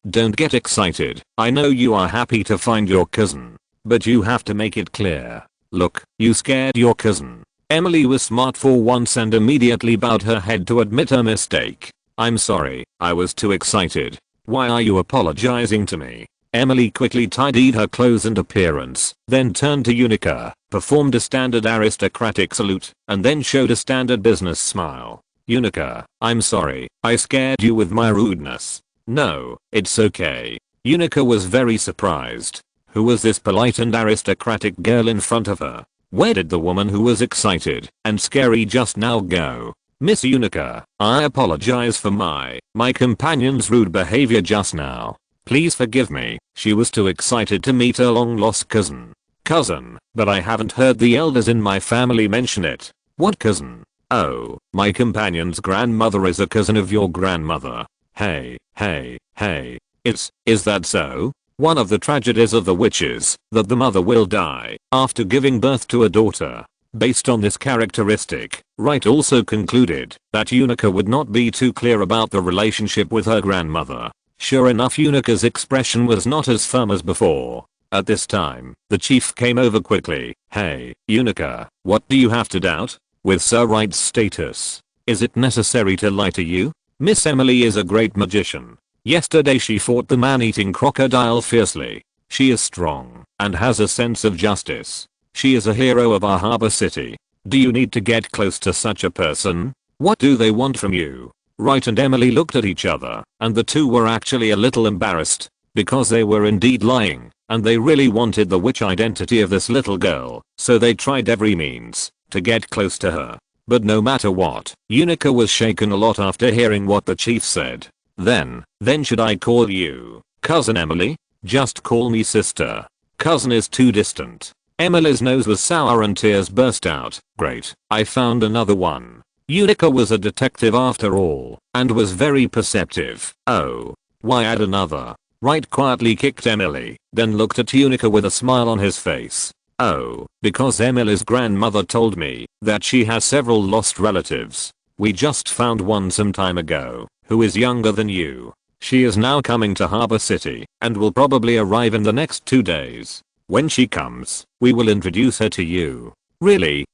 don't get excited. I know you are happy to find your cousin, but you have to make it clear. Look, you scared your cousin. Emily was smart for once and immediately bowed her head to admit her mistake. I'm sorry, I was too excited. Why are you apologizing to me? Emily quickly tidied her clothes and appearance, then turned to Unica, performed a standard aristocratic salute, and then showed a standard business smile. Unica, I'm sorry, I scared you with my rudeness. No, it's okay. Unica was very surprised. Who was this polite and aristocratic girl in front of her? Where did the woman who was excited and scary just now go? Miss Unica, I apologize for my companion's rude behavior just now. Please forgive me, she was too excited to meet her long lost cousin. Cousin, but I haven't heard the elders in my family mention it. What cousin? Oh, my companion's grandmother is a cousin of your grandmother. Hey. Is that so? One of the tragedies of the witches, that the mother will die after giving birth to a daughter. Based on this characteristic, Wright also concluded that Unica would not be too clear about the relationship with her grandmother. Sure enough, Unica's expression was not as firm as before. At this time, the chief came over quickly. Hey, Unica, what do you have to doubt? With Sir Wright's status, is it necessary to lie to you? Miss Emily is a great magician. Yesterday she fought the man-eating crocodile fiercely. She is strong and has a sense of justice. She is a hero of our harbor city. Do you need to get close to such a person? What do they want from you? Wright and Emily looked at each other, and the two were actually a little embarrassed, because they were indeed lying, and they really wanted the witch identity of this little girl, so they tried every means to get close to her. But no matter what, Unica was shaken a lot after hearing what the chief said. Then should I call you Cousin Emily? Just call me sister. Cousin is too distant. Emily's nose was sour and tears burst out. Great, I found another one. Unica was a detective after all, and was very perceptive. Oh, why add another? Wright quietly kicked Emily, then looked at Unica with a smile on his face. Oh, because Emily's grandmother told me that she has several lost relatives. We just found one some time ago, who is younger than you. She is now coming to Harbor City, and will probably arrive in the next 2 days. When she comes, we will introduce her to you. Really?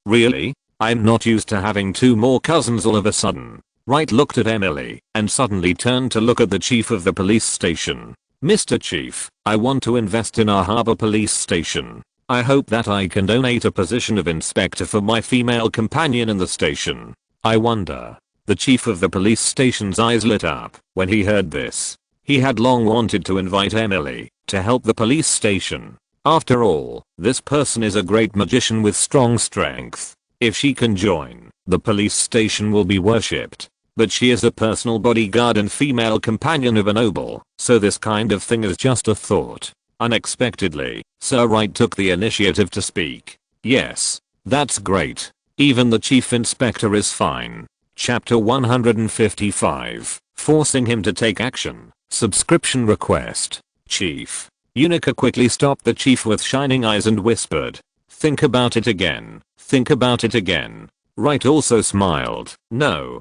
I'm not used to having 2 more cousins all of a sudden. Wright looked at Emily, and suddenly turned to look at the chief of the police station. Mr. Chief, I want to invest in our harbor police station. I hope that I can donate a position of inspector for my female companion in the station. I wonder. The chief of the police station's eyes lit up when he heard this. He had long wanted to invite Emily to help the police station. After all, this person is a great magician with strong strength. If she can join, the police station will be worshipped. But she is a personal bodyguard and female companion of a noble, so this kind of thing is just a thought. Unexpectedly, Sir Wright took the initiative to speak. Yes, that's great. Even the chief inspector is fine. Chapter 155. Forcing him to take action. Subscription request. Chief. Unica quickly stopped the chief with shining eyes and whispered. Think about it again. Think about it again. Wright also smiled. No.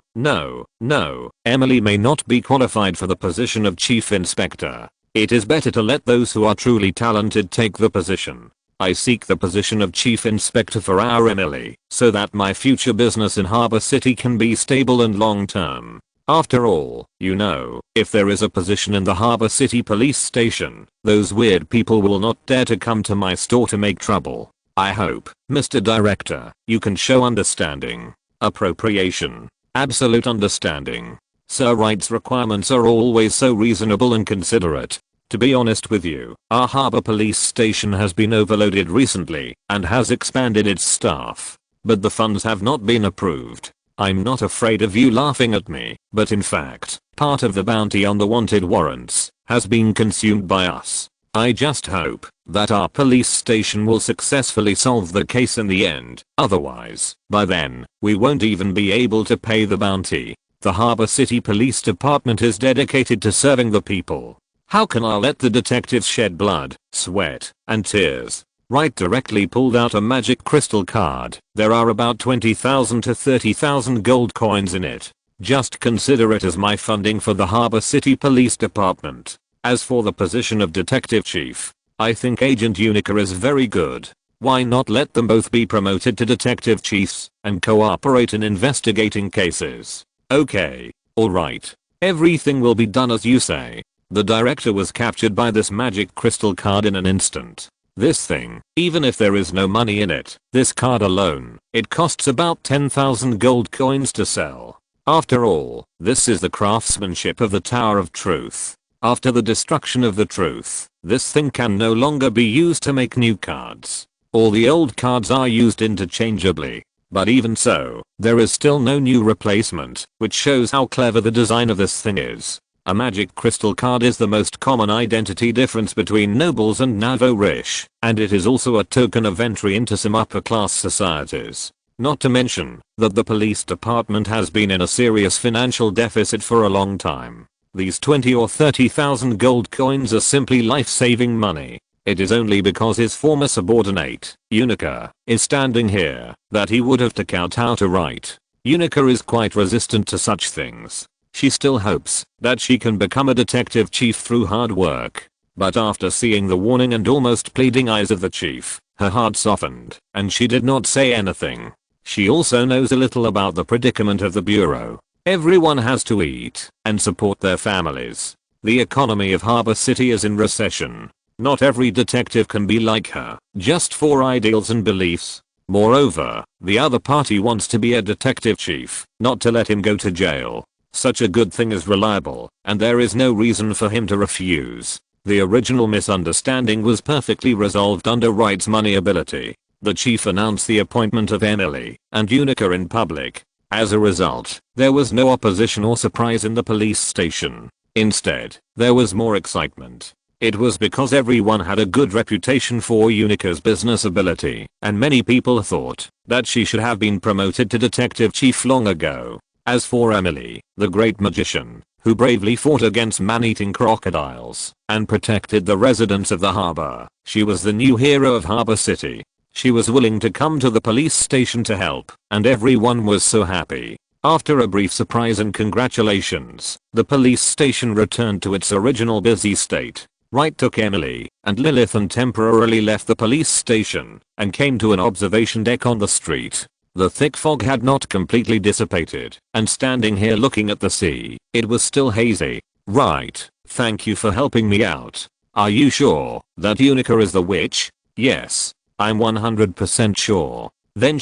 Emily may not be qualified for the position of chief inspector. It is better to let those who are truly talented take the position. I seek the position of chief inspector for our Emily, so that my future business in Harbor City can be stable and long term. After all, you know, if there is a position in the Harbor City police station, those weird people will not dare to come to my store to make trouble. I hope, Mr. Director, you can show understanding. Appropriation. Absolute understanding. Sir Wright's requirements are always so reasonable and considerate. To be honest with you, our harbor police station has been overloaded recently and has expanded its staff. But the funds have not been approved. I'm not afraid of you laughing at me, but in fact, part of the bounty on the wanted warrants has been consumed by us. I just hope that our police station will successfully solve the case in the end. Otherwise, by then, we won't even be able to pay the bounty. The Harbor City Police Department is dedicated to serving the people. How can I let the detectives shed blood, sweat, and tears? Wright directly pulled out a magic crystal card. There are about 20,000 to 30,000 gold coins in it. Just consider it as my funding for the Harbor City Police Department. As for the position of detective chief, I think Agent Unica is very good. Why not let them both be promoted to detective chiefs and cooperate in investigating cases? Okay, alright. Everything will be done as you say. The director was captured by this magic crystal card in an instant. This thing, even if there is no money in it, this card alone, it costs about 10,000 gold coins to sell. After all, this is the craftsmanship of the Tower of Truth. After the destruction of the truth, this thing can no longer be used to make new cards. All the old cards are used interchangeably. But even so, there is still no new replacement, which shows how clever the design of this thing is. A magic crystal card is the most common identity difference between nobles and nouveau-riche, and it is also a token of entry into some upper class societies. Not to mention that the police department has been in a serious financial deficit for a long time. These 20 or 30,000 gold coins are simply life-saving money. It is only because his former subordinate, Unica, is standing here that he would have to kowtow to Wright. Unica is quite resistant to such things. She still hopes that she can become a detective chief through hard work. But after seeing the warning and almost pleading eyes of the chief, her heart softened, and she did not say anything. She also knows a little about the predicament of the bureau. Everyone has to eat and support their families. The economy of Harbor City is in recession. Not every detective can be like her, just for ideals and beliefs. Moreover, the other party wants to be a detective chief, not to let him go to jail. Such a good thing is reliable, and there is no reason for him to refuse. The original misunderstanding was perfectly resolved under Wright's money ability. The chief announced the appointment of Emily and Unica in public. As a result, there was no opposition or surprise in the police station. Instead, there was more excitement. It was because everyone had a good reputation for Unica's business ability, and many people thought that she should have been promoted to detective chief long ago. As for Emily, the great magician, who bravely fought against man-eating crocodiles and protected the residents of the harbor, she was the new hero of Harbor City. She was willing to come to the police station to help, and everyone was so happy. After a brief surprise and congratulations, the police station returned to its original busy state. Wright took Emily and Lilith and temporarily left the police station and came to an observation deck on the street. The thick fog had not completely dissipated, and standing here looking at the sea, it was still hazy. Right, thank you for helping me out. Are you sure that Unica is the witch? Yes, I'm 100% sure. Then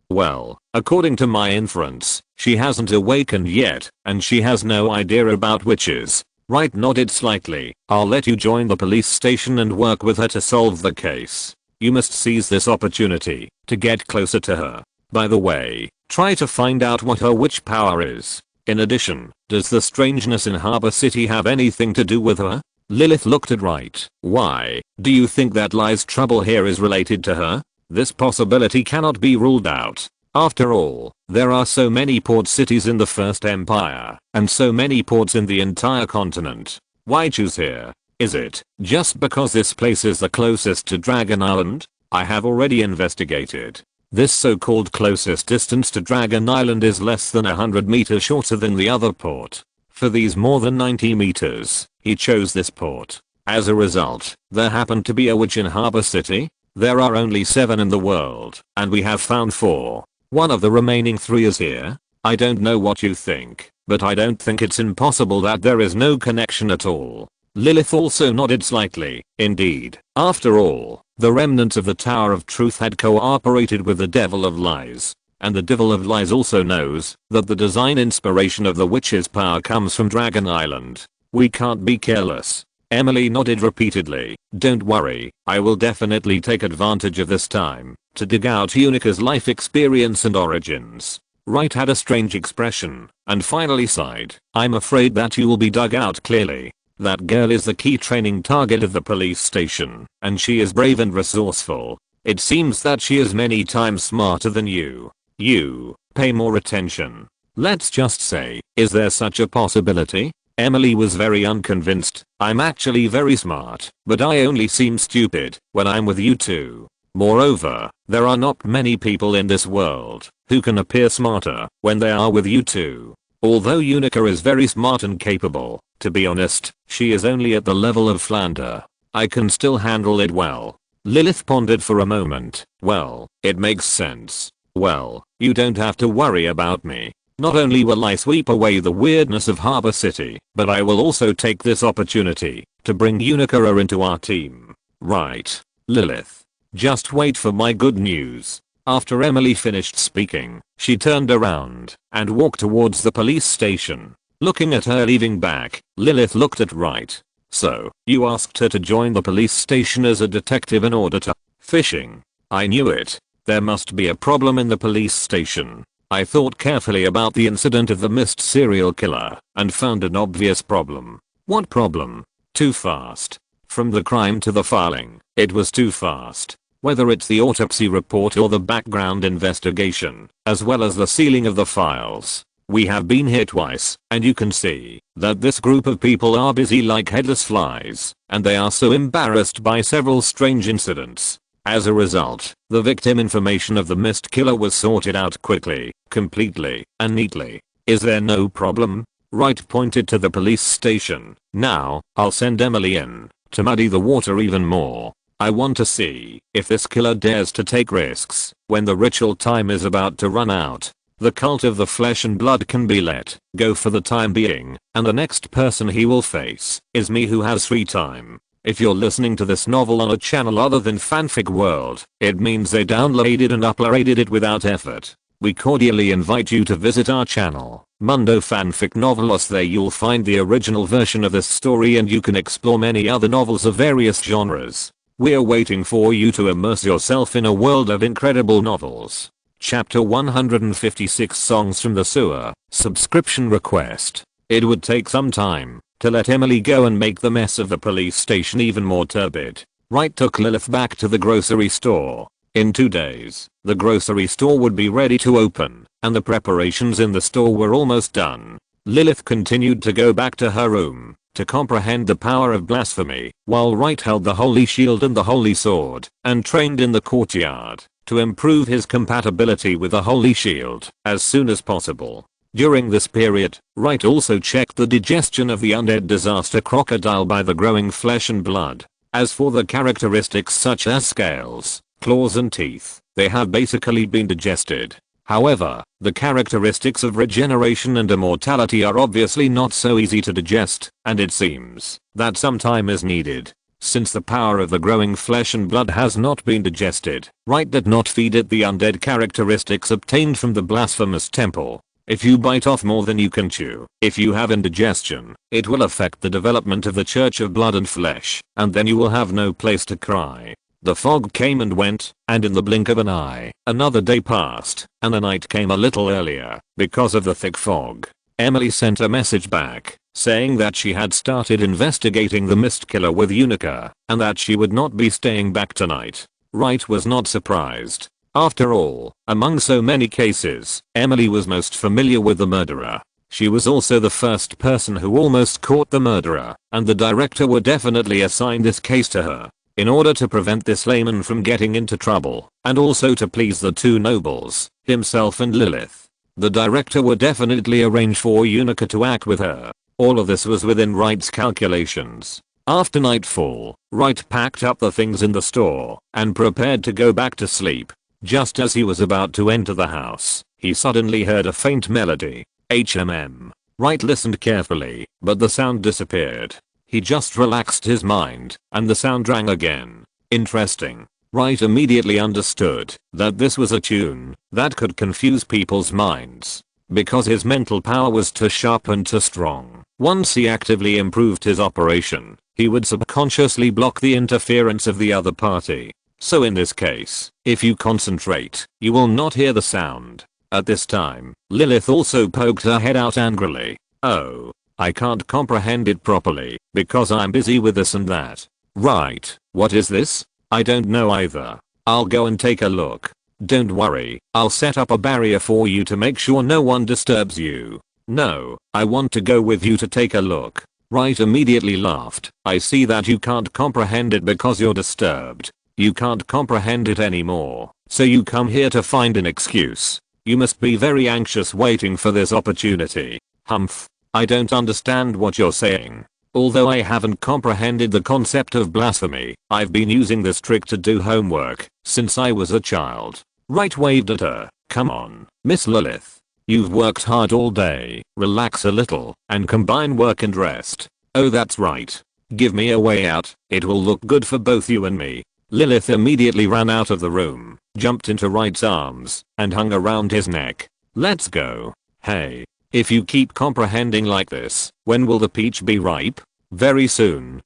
well, according to my inference, she hasn't awakened yet, and she has no idea about witches. Wright nodded slightly. I'll let you join the police station and work with her to solve the case. You must seize this opportunity to get closer to her. By the way, try to find out what her witch power is. In addition, does the strangeness in Harbor City have anything to do with her? Lilith looked at Wright. Why, do you think that Lies' trouble here is related to her? This possibility cannot be ruled out. After all, there are so many port cities in the First Empire, and so many ports in the entire continent. Why choose here? Is it just because this place is the closest to Dragon Island? I have already investigated. This so-called closest distance to Dragon Island is less than 100 meters shorter than the other port. For these more than 90 meters, he chose this port. As a result, there happened to be a witch in Harbor City. There are only 7 in the world, and we have found 4. One of the remaining 3 is here. I don't know what you think, but I don't think it's impossible that there is no connection at all. Lilith also nodded slightly. Indeed, after all, the remnants of the Tower of Truth had cooperated with the Devil of Lies. And the Devil of Lies also knows that the design inspiration of the witch's power comes from Dragon Island. We can't be careless. Emily nodded repeatedly. Don't worry, I will definitely take advantage of this time to dig out Unica's life experience and origins. Wright had a strange expression and finally sighed. I'm afraid that you will be dug out clearly. That girl is the key training target of the police station, and she is brave and resourceful. It seems that she is many times smarter than you. You, pay more attention. Let's just say, is there such a possibility? Emily was very unconvinced. I'm actually very smart, but I only seem stupid when I'm with you two. Moreover, there are not many people in this world who can appear smarter when they are with you two. Although Unica is very smart and capable, to be honest, she is only at the level of Flander. I can still handle it well. Lilith pondered for a moment. Well, it makes sense. Well, you don't have to worry about me. Not only will I sweep away the weirdness of Harbor City, but I will also take this opportunity to bring Unica into our team. Right, Lilith. Just wait for my good news. After Emily finished speaking, she turned around and walked towards the police station. Looking at her leaving back, Lilith looked at Wright. So, you asked her to join the police station as a detective in order to fishing. I knew it. There must be a problem in the police station. I thought carefully about the incident of the missed serial killer and found an obvious problem. What problem? Too fast. From the crime to the filing, it was too fast. Whether it's the autopsy report or the background investigation, as well as the sealing of the files. We have been here twice, and you can see that this group of people are busy like headless flies, and they are so embarrassed by several strange incidents. As a result, the victim information of the missed killer was sorted out quickly, completely, and neatly. Is there no problem? Wright pointed to the police station. Now, I'll send Emily in to muddy the water even more. I want to see if this killer dares to take risks when the ritual time is about to run out. The cult of the flesh and blood can be let go for the time being, and the next person he will face is me, who has free time. If you're listening to this novel on a channel other than Fanfic World, it means they downloaded and uploaded it without effort. We cordially invite you to visit our channel, Mundo Fanfic Novelos. There you'll find the original version of this story, and you can explore many other novels of various genres. We're waiting for you to immerse yourself in a world of incredible novels. Chapter 156, Songs from the Sewer. Subscription request. It would take some time to let Emily go and make the mess of the police station even more turbid. Wright took Lilith back to the grocery store. In 2 days, the grocery store would be ready to open, and the preparations in the store were almost done. Lilith continued to go back to her room to comprehend the power of blasphemy, while Wright held the holy shield and the holy sword, and trained in the courtyard to improve his compatibility with the holy shield as soon as possible. During this period, Wright also checked the digestion of the undead disaster crocodile by the growing flesh and blood. As for the characteristics such as scales, claws and teeth, they have basically been digested. However, the characteristics of regeneration and immortality are obviously not so easy to digest, and it seems that some time is needed. Since the power of the growing flesh and blood has not been digested, Wright did not feed it the undead characteristics obtained from the Blasphemer's temple. If you bite off more than you can chew, if you have indigestion, it will affect the development of the Church of Blood and Flesh, and then you will have no place to cry. The fog came and went, and in the blink of an eye, another day passed, and the night came a little earlier, because of the thick fog. Emily sent a message back, saying that she had started investigating the missed killer with Unica, and that she would not be staying back tonight. Wright was not surprised. After all, among so many cases, Emily was most familiar with the murderer. She was also the first person who almost caught the murderer, and the director would definitely assign this case to her. In order to prevent this layman from getting into trouble, and also to please the two nobles, himself and Lilith, the director would definitely arrange for Unica to act with her. All of this was within Wright's calculations. After nightfall, Wright packed up the things in the store and prepared to go back to sleep. Just as he was about to enter the house, he suddenly heard a faint melody. HMM. Wright listened carefully, but the sound disappeared. He just relaxed his mind, and the sound rang again. Interesting. Wright immediately understood that this was a tune that could confuse people's minds, because his mental power was too sharp and too strong. Once he actively improved his operation, he would subconsciously block the interference of the other party. So in this case, if you concentrate, you will not hear the sound. At this time, Lilith also poked her head out angrily. Oh. I can't comprehend it properly, because I'm busy with this and that. Right, what is this? I don't know either. I'll go and take a look. Don't worry, I'll set up a barrier for you to make sure no one disturbs you. No, I want to go with you to take a look. Wright immediately laughed. I see that you can't comprehend it because you're disturbed. You can't comprehend it anymore, so you come here to find an excuse. You must be very anxious waiting for this opportunity. Humph. I don't understand what you're saying. Although I haven't comprehended the concept of blasphemy, I've been using this trick to do homework since I was a child. Wright waved at her. Come on, Miss Lilith. You've worked hard all day. Relax a little and combine work and rest. Oh, that's right. Give me a way out. It will look good for both you and me. Lilith immediately ran out of the room, jumped into Wright's arms, and hung around his neck. Let's go. Hey. If you keep comprehending like this, when will the peach be ripe? Very soon,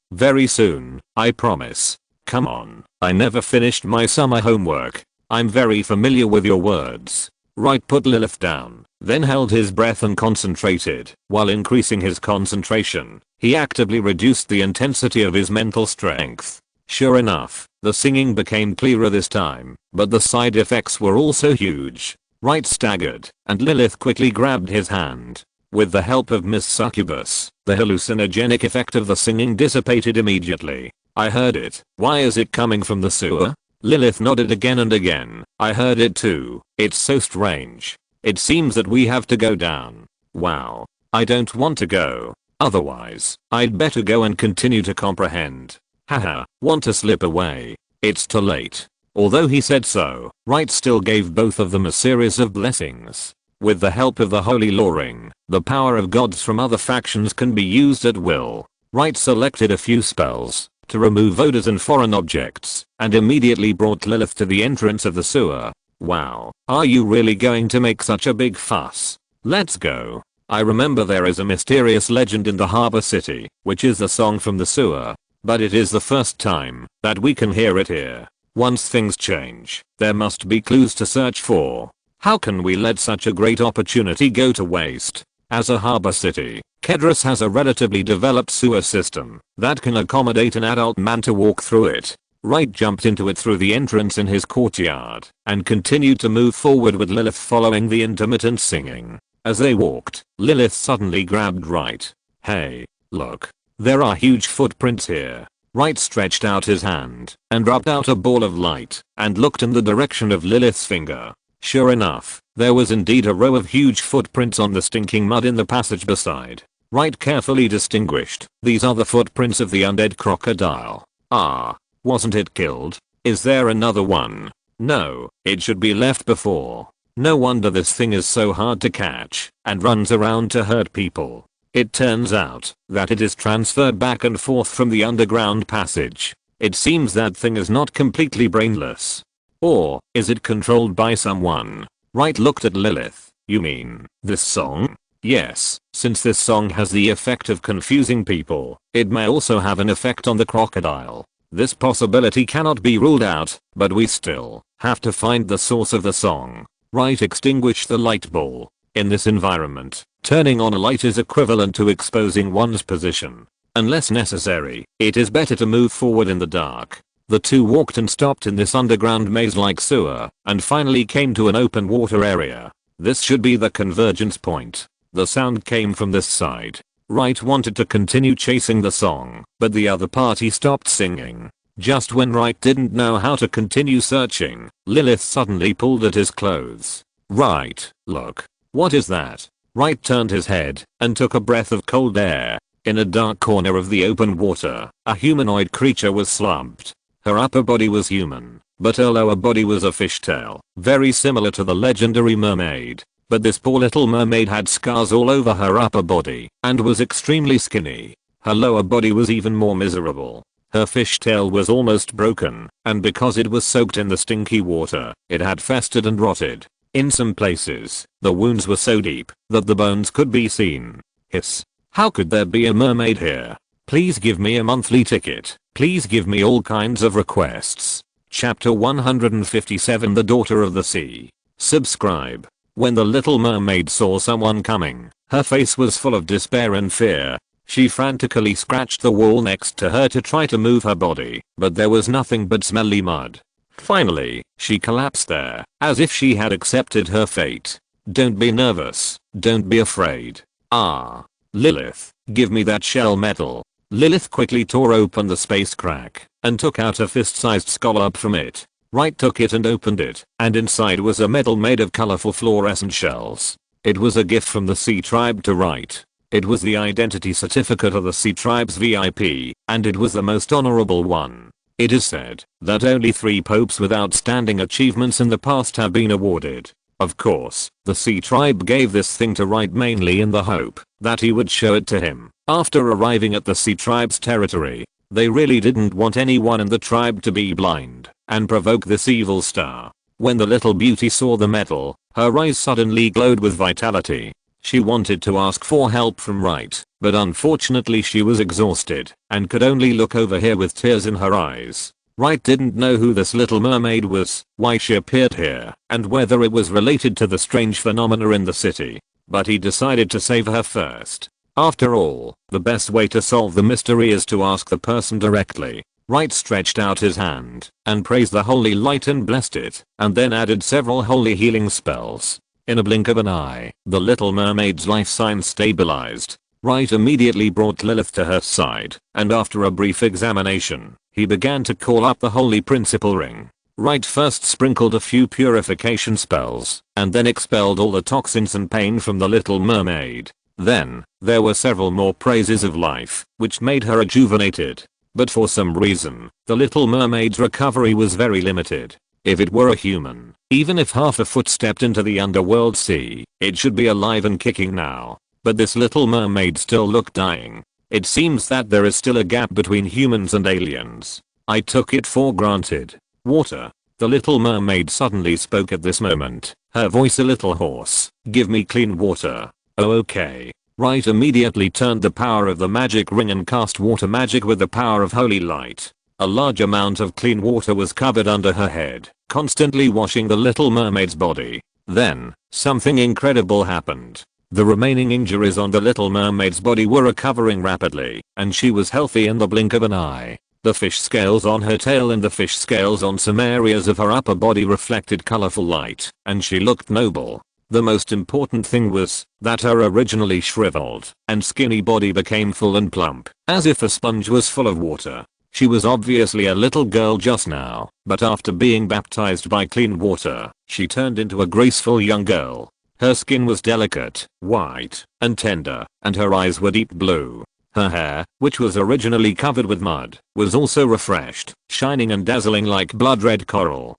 I promise. Come on, I never finished my summer homework. I'm very familiar with your words. Wright put Lilith down, then held his breath and concentrated. While increasing his concentration, he actively reduced the intensity of his mental strength. Sure enough, the singing became clearer this time, but the side effects were also huge. Wright staggered, and Lilith quickly grabbed his hand. With the help of Miss Succubus, the hallucinogenic effect of the singing dissipated immediately. I heard it. Why is it coming from the sewer? Lilith nodded again and again. I heard it too. It's so strange. It seems that we have to go down. Wow. I don't want to go. Otherwise, I'd better go and continue to comprehend. Haha, want to slip away. It's too late. Although he said so, Wright still gave both of them a series of blessings. With the help of the Holy Law Ring, the power of gods from other factions can be used at will. Wright selected a few spells to remove odors and foreign objects, and immediately brought Lilith to the entrance of the sewer. Wow, are you really going to make such a big fuss? Let's go. I remember there is a mysterious legend in the harbor city, which is the song from the sewer, but it is the first time that we can hear it here. Once things change, there must be clues to search for. How can we let such a great opportunity go to waste? As a harbor city, Kedros has a relatively developed sewer system that can accommodate an adult man to walk through it. Wright jumped into it through the entrance in his courtyard and continued to move forward with Lilith following the intermittent singing. As they walked, Lilith suddenly grabbed Wright. Hey, look. There are huge footprints here. Wright stretched out his hand and rubbed out a ball of light and looked in the direction of Lilith's finger. Sure enough, there was indeed a row of huge footprints on the stinking mud in the passage beside. Wright carefully distinguished. These are the footprints of the undead crocodile. Ah, wasn't it killed? Is there another one? No, it should be left before. No wonder this thing is so hard to catch and runs around to hurt people. It turns out that it is transferred back and forth from the underground passage. It seems that thing is not completely brainless. Or, is it controlled by someone? Wright looked at Lilith. You mean, this song? Yes, since this song has the effect of confusing people, it may also have an effect on the crocodile. This possibility cannot be ruled out, but we still have to find the source of the song. Wright extinguished the light ball. In this environment, turning on a light is equivalent to exposing one's position. Unless necessary, it is better to move forward in the dark. The two walked and stopped in this underground maze-like sewer, and finally came to an open water area. This should be the convergence point. The sound came from this side. Wright wanted to continue chasing the song, but the other party stopped singing. Just when Wright didn't know how to continue searching, Lilith suddenly pulled at his clothes. Wright, look. What is that? Wright turned his head and took a breath of cold air. In a dark corner of the open water, a humanoid creature was slumped. Her upper body was human, but her lower body was a fishtail, very similar to the legendary mermaid. But this poor little mermaid had scars all over her upper body and was extremely skinny. Her lower body was even more miserable. Her fishtail was almost broken, and because it was soaked in the stinky water, it had festered and rotted. In some places, the wounds were so deep that the bones could be seen. Hiss. How could there be a mermaid here? Please give me a monthly ticket. Please give me all kinds of requests. Chapter 157 The Daughter of the Sea. Subscribe. When the little mermaid saw someone coming, her face was full of despair and fear. She frantically scratched the wall next to her to try to move her body, but there was nothing but smelly mud. Finally, she collapsed there, as if she had accepted her fate. Don't be nervous. Don't be afraid. Ah. Lilith, give me that shell metal. Lilith quickly tore open the space crack and took out a fist-sized scallop from it. Wright took it and opened it, and inside was a medal made of colorful fluorescent shells. It was a gift from the Sea Tribe to Wright. It was the identity certificate of the Sea Tribe's VIP, and it was the most honorable one. It is said that only 3 popes with outstanding achievements in the past have been awarded. Of course, the Sea Tribe gave this thing to Wright mainly in the hope that he would show it to him after arriving at the Sea Tribe's territory. They really didn't want anyone in the tribe to be blind and provoke this evil star. When the little beauty saw the medal, her eyes suddenly glowed with vitality. She wanted to ask for help from Wright, but unfortunately she was exhausted and could only look over here with tears in her eyes. Wright didn't know who this little mermaid was, why she appeared here, and whether it was related to the strange phenomena in the city. But he decided to save her first. After all, the best way to solve the mystery is to ask the person directly. Wright stretched out his hand and praised the holy light and blessed it, and then added several holy healing spells. In a blink of an eye, the little mermaid's life sign stabilized. Wright immediately brought Lilith to her side, and after a brief examination, he began to call up the holy principle ring. Wright first sprinkled a few purification spells, and then expelled all the toxins and pain from the little mermaid. Then, there were several more praises of life, which made her rejuvenated. But for some reason, the little mermaid's recovery was very limited. If it were a human, even if half a foot stepped into the underworld sea, it should be alive and kicking now. But this little mermaid still looked dying. It seems that there is still a gap between humans and aliens. I took it for granted. Water. The little mermaid suddenly spoke at this moment, her voice a little hoarse. Give me clean water. Oh, okay. Wright immediately turned the power of the magic ring and cast water magic with the power of holy light. A large amount of clean water was covered under her head, constantly washing the little mermaid's body. Then, something incredible happened. The remaining injuries on the little mermaid's body were recovering rapidly, and she was healthy in the blink of an eye. The fish scales on her tail and the fish scales on some areas of her upper body reflected colorful light, and she looked noble. The most important thing was that her originally shriveled and skinny body became full and plump, as if a sponge was full of water. She was obviously a little girl just now, but after being baptized by clean water, she turned into a graceful young girl. Her skin was delicate, white, and tender, and her eyes were deep blue. Her hair, which was originally covered with mud, was also refreshed, shining and dazzling like blood red coral.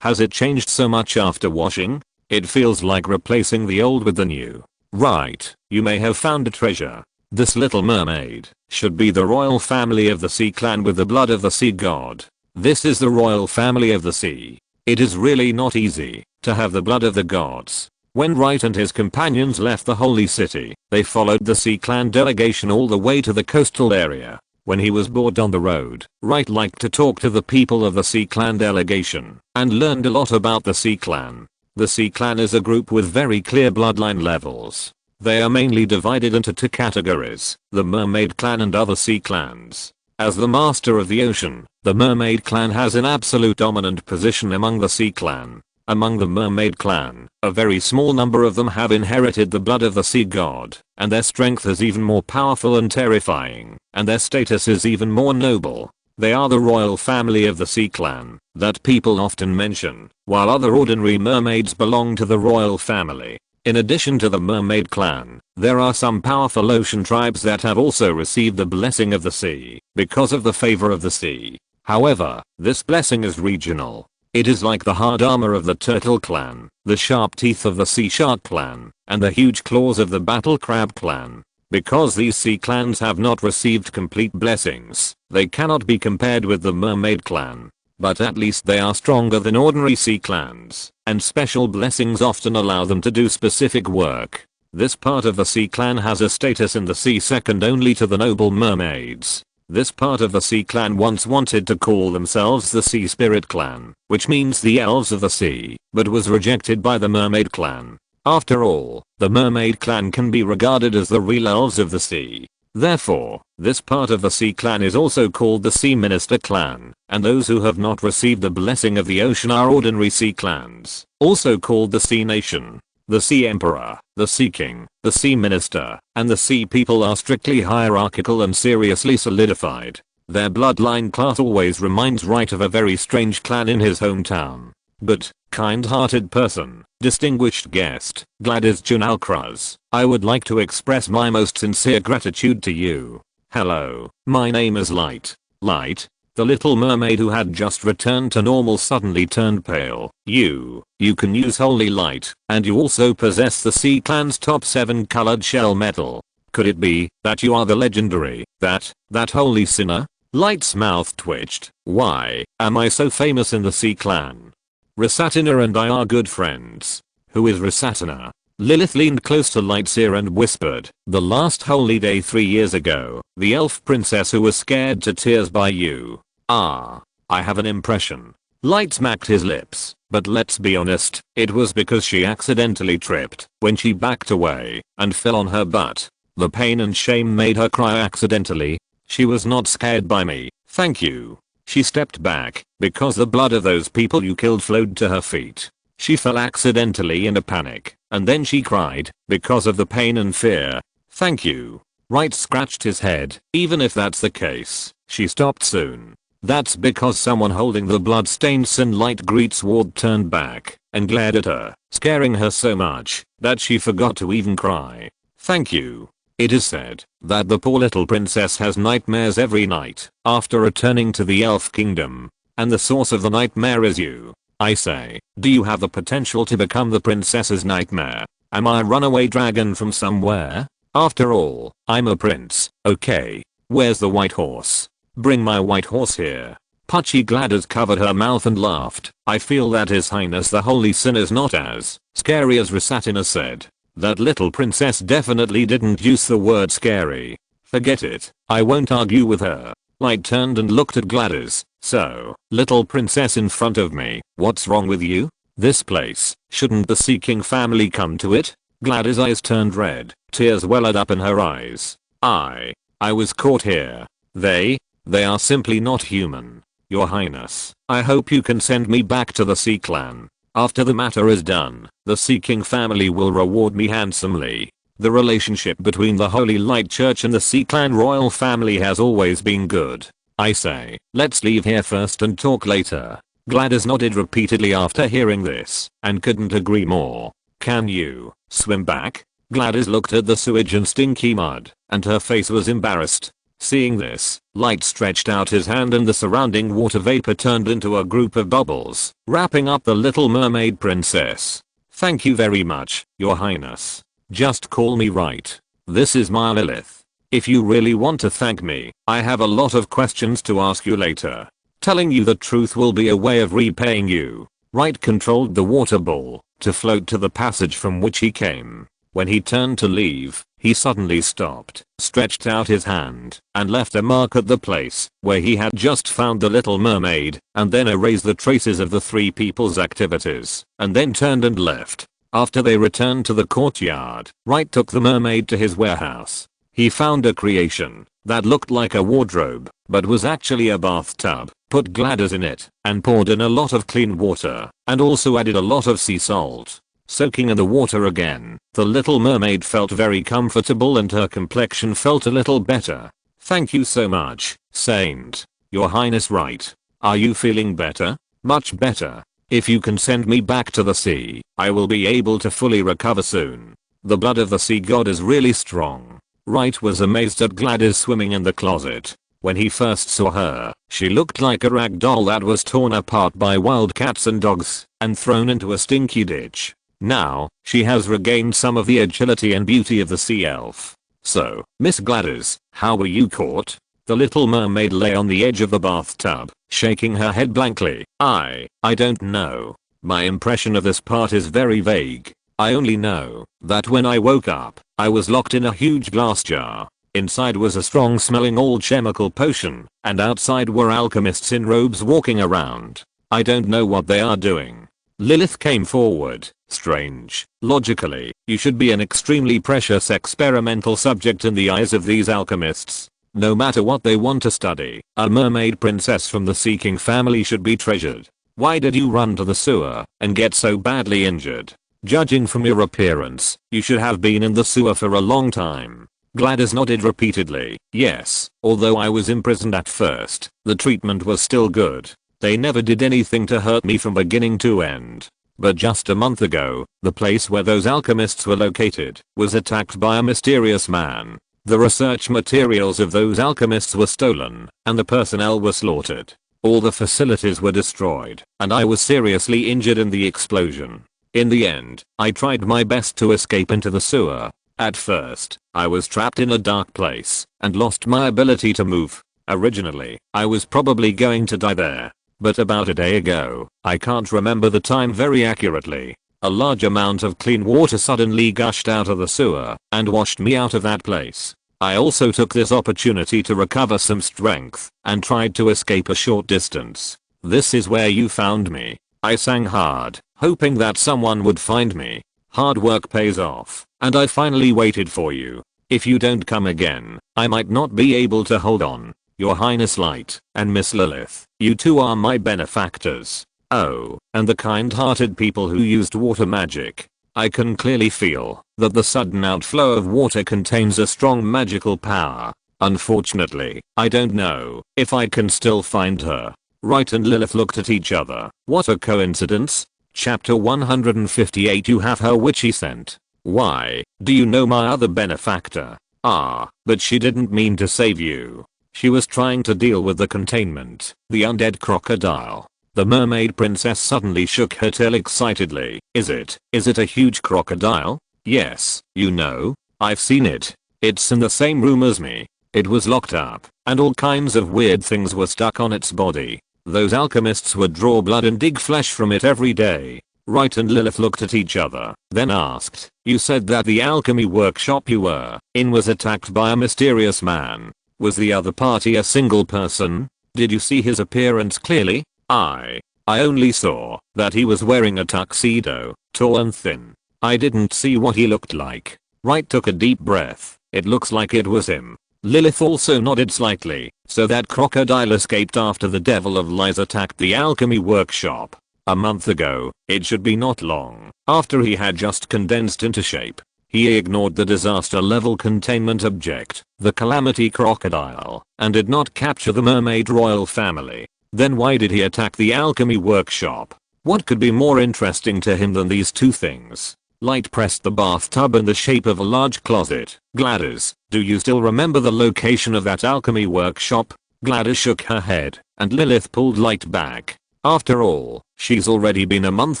Has it changed so much after washing? It feels like replacing the old with the new. Right, you may have found a treasure. This little mermaid should be the royal family of the sea clan with the blood of the sea god. This is the royal family of the sea. It is really not easy to have the blood of the gods. When Wright and his companions left the holy city, they followed the sea clan delegation all the way to the coastal area. When he was bored on the road, Wright liked to talk to the people of the sea clan delegation and learned a lot about the sea clan. The sea clan is a group with very clear bloodline levels. They are mainly divided into two categories, the mermaid clan and other sea clans. As the master of the ocean, the mermaid clan has an absolute dominant position among the sea clan. Among the mermaid clan, a very small number of them have inherited the blood of the sea god, and their strength is even more powerful and terrifying, and their status is even more noble. They are the royal family of the sea clan that people often mention, while other ordinary mermaids belong to the royal family. In addition to the mermaid clan, there are some powerful ocean tribes that have also received the blessing of the sea because of the favor of the sea. However, this blessing is regional. It is like the hard armor of the turtle clan, the sharp teeth of the sea shark clan, and the huge claws of the battle crab clan. Because these sea clans have not received complete blessings, they cannot be compared with the mermaid clan. But at least they are stronger than ordinary sea clans, and special blessings often allow them to do specific work. This part of the sea clan has a status in the sea second only to the noble mermaids. This part of the sea clan once wanted to call themselves the Sea Spirit clan, which means the elves of the sea, but was rejected by the mermaid clan. After all, the mermaid clan can be regarded as the real elves of the sea. Therefore, this part of the sea clan is also called the Sea Minister clan, and those who have not received the blessing of the ocean are ordinary sea clans, also called the Sea Nation. The Sea Emperor, the Sea King, the Sea Minister, and the Sea People are strictly hierarchical and seriously solidified. Their bloodline class always reminds Wright of a very strange clan in his hometown. But, kind-hearted person, distinguished guest, Gladys Junalkraz, I would like to express my most sincere gratitude to you. Hello, my name is Light. Light? The little mermaid who had just returned to normal suddenly turned pale. You can use holy light, and you also possess the Sea Clan's top 7 colored shell medal. Could it be that you are the legendary, that holy sinner? Light's mouth twitched. Why am I so famous in the C clan? Rasatina and I are good friends. Who is Rasatina? Lilith leaned close to Light's ear and whispered, the last holy day 3 years ago, the elf princess who was scared to tears by you. Ah, I have an impression. Light smacked his lips, but let's be honest, it was because she accidentally tripped when she backed away and fell on her butt. The pain and shame made her cry accidentally. She was not scared by me, thank you. She stepped back because the blood of those people you killed flowed to her feet. She fell accidentally in a panic, and then she cried because of the pain and fear. Thank you. Wright scratched his head. Even if that's the case, she stopped soon. That's because someone holding the blood-stained Sunlight Great sword turned back and glared at her, scaring her so much that she forgot to even cry. Thank you. It is said that the poor little princess has nightmares every night after returning to the elf kingdom, and the source of the nightmare is you. I say, do you have the potential to become the princess's nightmare? Am I a runaway dragon from somewhere? After all, I'm a prince, okay? Where's the white horse? Bring my white horse here. Putchy Gladys covered her mouth and laughed. I feel that His Highness the Holy Sin is not as scary as Rasatina said. That little princess definitely didn't use the word scary. Forget it, I won't argue with her. Light turned and looked at Gladys. So, little princess in front of me, what's wrong with you? This place, shouldn't the Seeking family come to it? Gladys' eyes turned red, tears welled up in her eyes. I was caught here. They are simply not human. Your Highness, I hope you can send me back to the Sea Clan. After the matter is done, the Seeking family will reward me handsomely. The relationship between the Holy Light Church and the Sea Clan royal family has always been good. I say, let's leave here first and talk later. Gladys nodded repeatedly after hearing this, and couldn't agree more. Can you swim back? Gladys looked at the sewage and stinky mud, and her face was embarrassed. Seeing this, Light stretched out his hand and the surrounding water vapor turned into a group of bubbles, wrapping up the little mermaid princess. Thank you very much, Your Highness. Just call me Wright. This is my Lilith. If you really want to thank me, I have a lot of questions to ask you later. Telling you the truth will be a way of repaying you. Wright controlled the water ball to float to the passage from which he came. When he turned to leave, he suddenly stopped, stretched out his hand, and left a mark at the place where he had just found the little mermaid, and then erased the traces of the three people's activities, and then turned and left. After they returned to the courtyard, Wright took the mermaid to his warehouse. He found a creation that looked like a wardrobe, but was actually a bathtub, put Gladys in it, and poured in a lot of clean water, and also added a lot of sea salt. Soaking in the water again, the little mermaid felt very comfortable and her complexion felt a little better. Thank you so much, Saint. Your Highness Wright. Are you feeling better? Much better. If you can send me back to the sea, I will be able to fully recover soon. The blood of the sea god is really strong. Wright was amazed at Gladys swimming in the closet. When he first saw her, she looked like a rag doll that was torn apart by wild cats and dogs and thrown into a stinky ditch. Now, she has regained some of the agility and beauty of the sea elf. So, Miss Gladys, how were you caught? The little mermaid lay on the edge of the bathtub, shaking her head blankly. I don't know. My impression of this part is very vague. I only know that when I woke up, I was locked in a huge glass jar. Inside was a strong smelling old chemical potion, and outside were alchemists in robes walking around. I don't know what they are doing. Lilith came forward. Strange. Logically, you should be an extremely precious experimental subject in the eyes of these alchemists. No matter what they want to study, a mermaid princess from the Seeking family should be treasured. Why did you run to the sewer and get so badly injured? Judging from your appearance, you should have been in the sewer for a long time. Gladys nodded repeatedly. Yes, although I was imprisoned at first, the treatment was still good. They never did anything to hurt me from beginning to end. But just a month ago, the place where those alchemists were located was attacked by a mysterious man. The research materials of those alchemists were stolen, and the personnel were slaughtered. All the facilities were destroyed, and I was seriously injured in the explosion. In the end, I tried my best to escape into the sewer. At first, I was trapped in a dark place, and lost my ability to move. Originally, I was probably going to die there. But about a day ago, I can't remember the time very accurately, a large amount of clean water suddenly gushed out of the sewer and washed me out of that place. I also took this opportunity to recover some strength and tried to escape a short distance. This is where you found me. I sang hard, hoping that someone would find me. Hard work pays off, and I finally waited for you. If you don't come again, I might not be able to hold on. Your Highness Light and Miss Lilith, you two are my benefactors. Oh, and the kind-hearted people who used water magic. I can clearly feel that the sudden outflow of water contains a strong magical power. Unfortunately, I don't know if I can still find her. Wright and Lilith looked at each other. What a coincidence. Chapter 158. You have her witchy scent. Why, do you know my other benefactor? Ah, but she didn't mean to save you. She was trying to deal with the containment, the undead crocodile. The mermaid princess suddenly shook her tail excitedly. Is it a huge crocodile? Yes, you know, I've seen it. It's in the same room as me. It was locked up, and all kinds of weird things were stuck on its body. Those alchemists would draw blood and dig flesh from it every day. Wright and Lilith looked at each other, then asked, you said that the alchemy workshop you were in was attacked by a mysterious man. Was the other party a single person? Did you see his appearance clearly? I only saw that he was wearing a tuxedo, tall and thin. I didn't see what he looked like. Wright took a deep breath. It looks like it was him. Lilith also nodded slightly. So that crocodile escaped after the Devil of Lies attacked the alchemy workshop. A month ago, it should be not long, after he had just condensed into shape. He ignored the disaster level containment object, the Calamity Crocodile, and did not capture the Mermaid Royal family. Then why did he attack the alchemy workshop? What could be more interesting to him than these two things? Light pressed the bathtub in the shape of a large closet. Gladys, do you still remember the location of that alchemy workshop? Gladys shook her head, and Lilith pulled Light back. After all, she's already been a month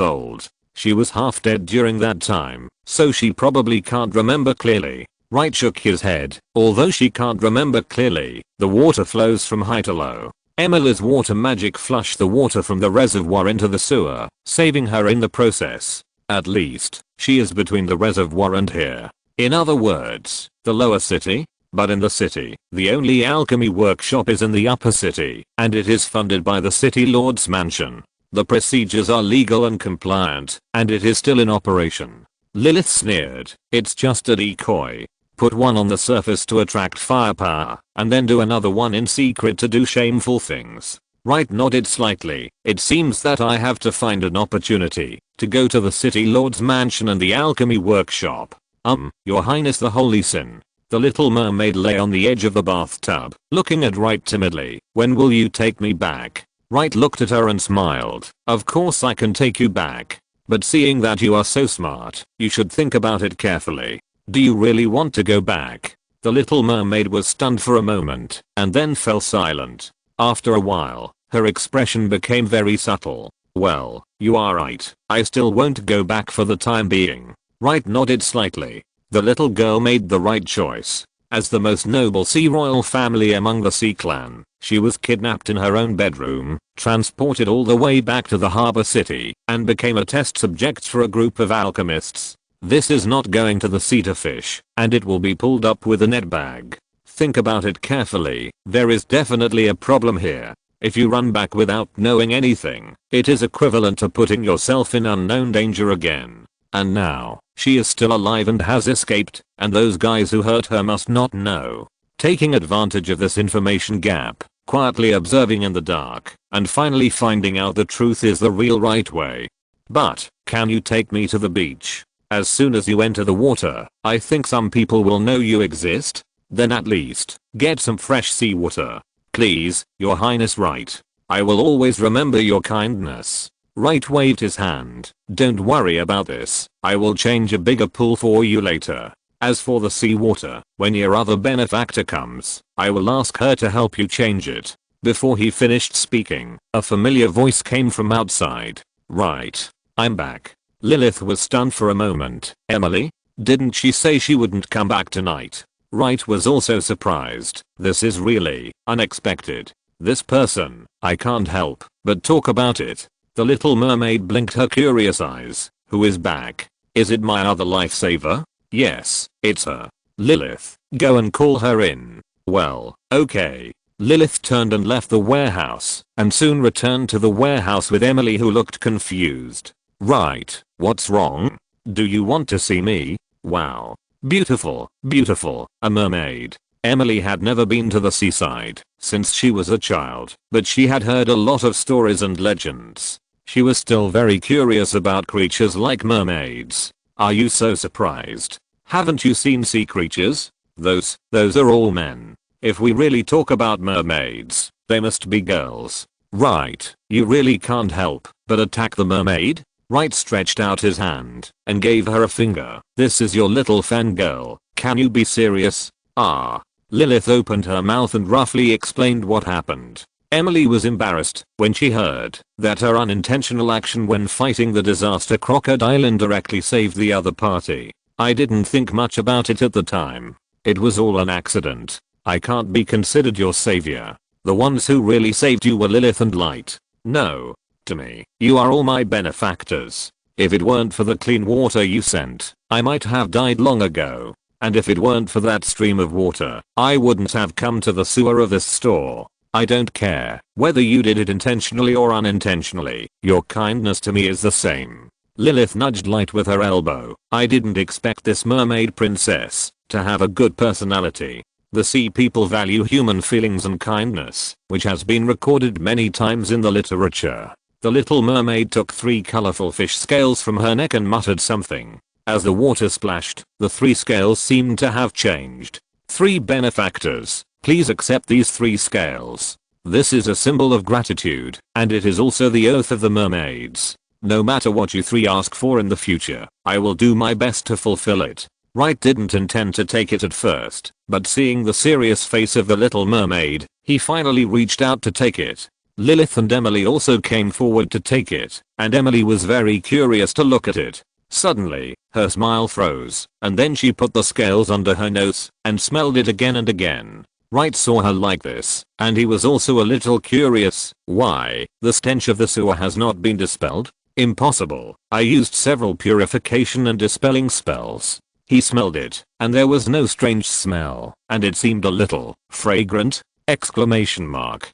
old. She was half dead during that time, so she probably can't remember clearly. Wright shook his head. Although she can't remember clearly, the water flows from high to low. Emily's water magic flushed the water from the reservoir into the sewer, saving her in the process. At least, she is between the reservoir and here. In other words, the lower city? But in the city, the only alchemy workshop is in the upper city, and it is funded by the city lord's mansion. The procedures are legal and compliant, and it is still in operation. Lilith sneered. It's just a decoy. Put one on the surface to attract firepower, and then do another one in secret to do shameful things. Wright nodded slightly. It seems that I have to find an opportunity to go to the city lord's mansion and the alchemy workshop. Your Highness the Holy Sin. The little mermaid lay on the edge of the bathtub, looking at Wright timidly. When will you take me back? Wright looked at her and smiled. Of course I can take you back. But seeing that you are so smart, you should think about it carefully. Do you really want to go back? The little mermaid was stunned for a moment, and then fell silent. After a while, her expression became very subtle. Well, you are right. I still won't go back for the time being. Wright nodded slightly. The little girl made the right choice. As the most noble sea royal family among the Sea Clan, she was kidnapped in her own bedroom, transported all the way back to the harbor city, and became a test subject for a group of alchemists. This is not going to the sea to fish, and it will be pulled up with a net bag. Think about it carefully. There is definitely a problem here. If you run back without knowing anything, it is equivalent to putting yourself in unknown danger again. And now, she is still alive and has escaped, and those guys who hurt her must not know. Taking advantage of this information gap, quietly observing in the dark, and finally finding out the truth is the real right way. But, can you take me to the beach? As soon as you enter the water, I think some people will know you exist. Then at least, get some fresh seawater. Please, Your Highness Wright. I will always remember your kindness. Wright waved his hand. Don't worry about this. I will change a bigger pool for you later. As for the seawater, when your other benefactor comes, I will ask her to help you change it. Before he finished speaking, a familiar voice came from outside. Right. I'm back. Lilith was stunned for a moment. Emily? Didn't she say she wouldn't come back tonight? Wright was also surprised. This is really unexpected. This person, I can't help but talk about it. The Little Mermaid blinked her curious eyes. Who is back? Is it my other lifesaver? Yes, it's her. Lilith, go and call her in. Well, okay. Lilith turned and left the warehouse, and soon returned to the warehouse with Emily, who looked confused. Right, what's wrong? Do you want to see me? Wow. Beautiful, beautiful, a mermaid. Emily had never been to the seaside since she was a child, but she had heard a lot of stories and legends. She was still very curious about creatures like mermaids. Are you so surprised? Haven't you seen sea creatures? Those are all men. If we really talk about mermaids, they must be girls. Right, you really can't help but attack the mermaid? Wright stretched out his hand and gave her a finger. This is your little fangirl. Can you be serious? Ah. Lilith opened her mouth and roughly explained what happened. Emily was embarrassed when she heard that her unintentional action when fighting the disaster crocodile indirectly saved the other party. I didn't think much about it at the time. It was all an accident. I can't be considered your savior. The ones who really saved you were Lilith and Light. No. To me, you are all my benefactors. If it weren't for the clean water you sent, I might have died long ago. And if it weren't for that stream of water, I wouldn't have come to the sewer of this store. I don't care whether you did it intentionally or unintentionally, your kindness to me is the same. Lilith nudged Light with her elbow. I didn't expect this mermaid princess to have a good personality. The sea people value human feelings and kindness, which has been recorded many times in the literature. The Little Mermaid took 3 colorful fish scales from her neck and muttered something. As the water splashed, the 3 scales seemed to have changed. 3 benefactors, please accept these 3 scales. This is a symbol of gratitude, and it is also the oath of the mermaids. No matter what you 3 ask for in the future, I will do my best to fulfill it. Wright didn't intend to take it at first, but seeing the serious face of the Little Mermaid, he finally reached out to take it. Lilith and Emily also came forward to take it, and Emily was very curious to look at it. Suddenly, her smile froze, and then she put the scales under her nose and smelled it again and again. Wright saw her like this, and he was also a little curious. Why, the stench of the sewer has not been dispelled? Impossible. I used several purification and dispelling spells. He smelled it, and there was no strange smell, and it seemed a little fragrant! Exclamation mark.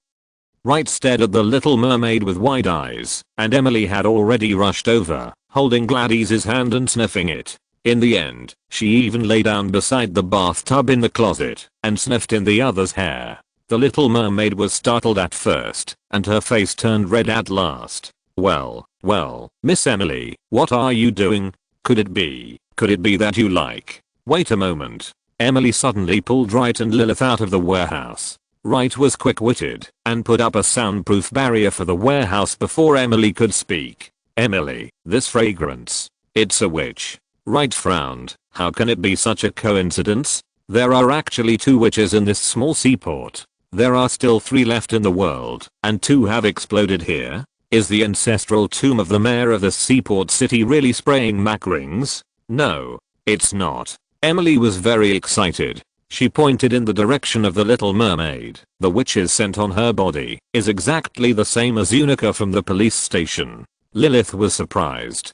Wright stared at the Little Mermaid with wide eyes, and Emily had already rushed over, holding Gladys's hand and sniffing it. In the end, she even lay down beside the bathtub in the closet and sniffed in the other's hair. The Little Mermaid was startled at first, and her face turned red at last. Well, Miss Emily, what are you doing? Could it be that you like? Wait a moment. Emily suddenly pulled Wright and Lilith out of the warehouse. Wright was quick-witted and put up a soundproof barrier for the warehouse before Emily could speak. Emily, this fragrance. It's a witch. Wright frowned. How can it be such a coincidence? There are actually 2 witches in this small seaport. There are still 3 left in the world, and 2 have exploded here. Is the ancestral tomb of the mayor of this seaport city really spraying Mac rings? No, it's not. Emily was very excited. She pointed in the direction of the Little Mermaid. The witch's scent on her body is exactly the same as Unica from the police station. Lilith was surprised.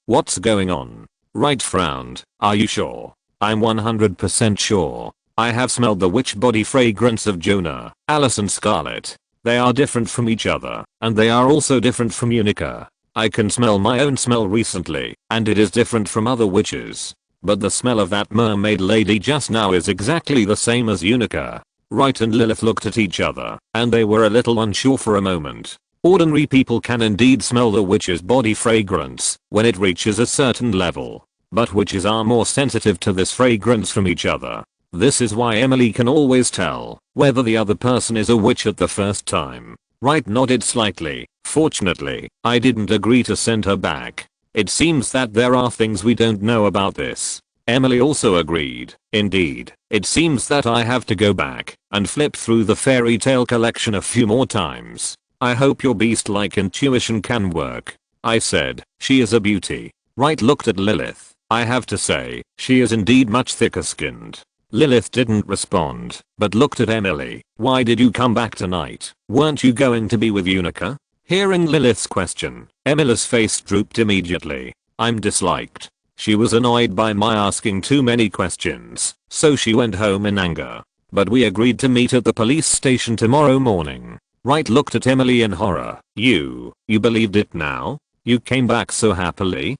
What's going on? Wright frowned. Are you sure? I'm 100% sure. I have smelled the witch body fragrance of Jonah, Alice and Scarlet. They are different from each other, and they are also different from Unica. I can smell my own smell recently, and it is different from other witches. But the smell of that mermaid lady just now is exactly the same as Unica. Wright and Lilith looked at each other, and they were a little unsure for a moment. Ordinary people can indeed smell the witch's body fragrance when it reaches a certain level. But witches are more sensitive to this fragrance from each other. This is why Emily can always tell whether the other person is a witch at the first time. Wright nodded slightly. Fortunately, I didn't agree to send her back. It seems that there are things we don't know about this. Emily also agreed. Indeed, it seems that I have to go back and flip through the fairy tale collection a few more times. I hope your beast-like intuition can work. I said, she is a beauty. Wright looked at Lilith. I have to say, she is indeed much thicker skinned. Lilith didn't respond, but looked at Emily. Why did you come back tonight? Weren't you going to be with Unica? Hearing Lilith's question, Emily's face drooped immediately. I'm disliked. She was annoyed by my asking too many questions, so she went home in anger. But we agreed to meet at the police station tomorrow morning. Wright looked at Emily in horror. You believed it now? You came back so happily?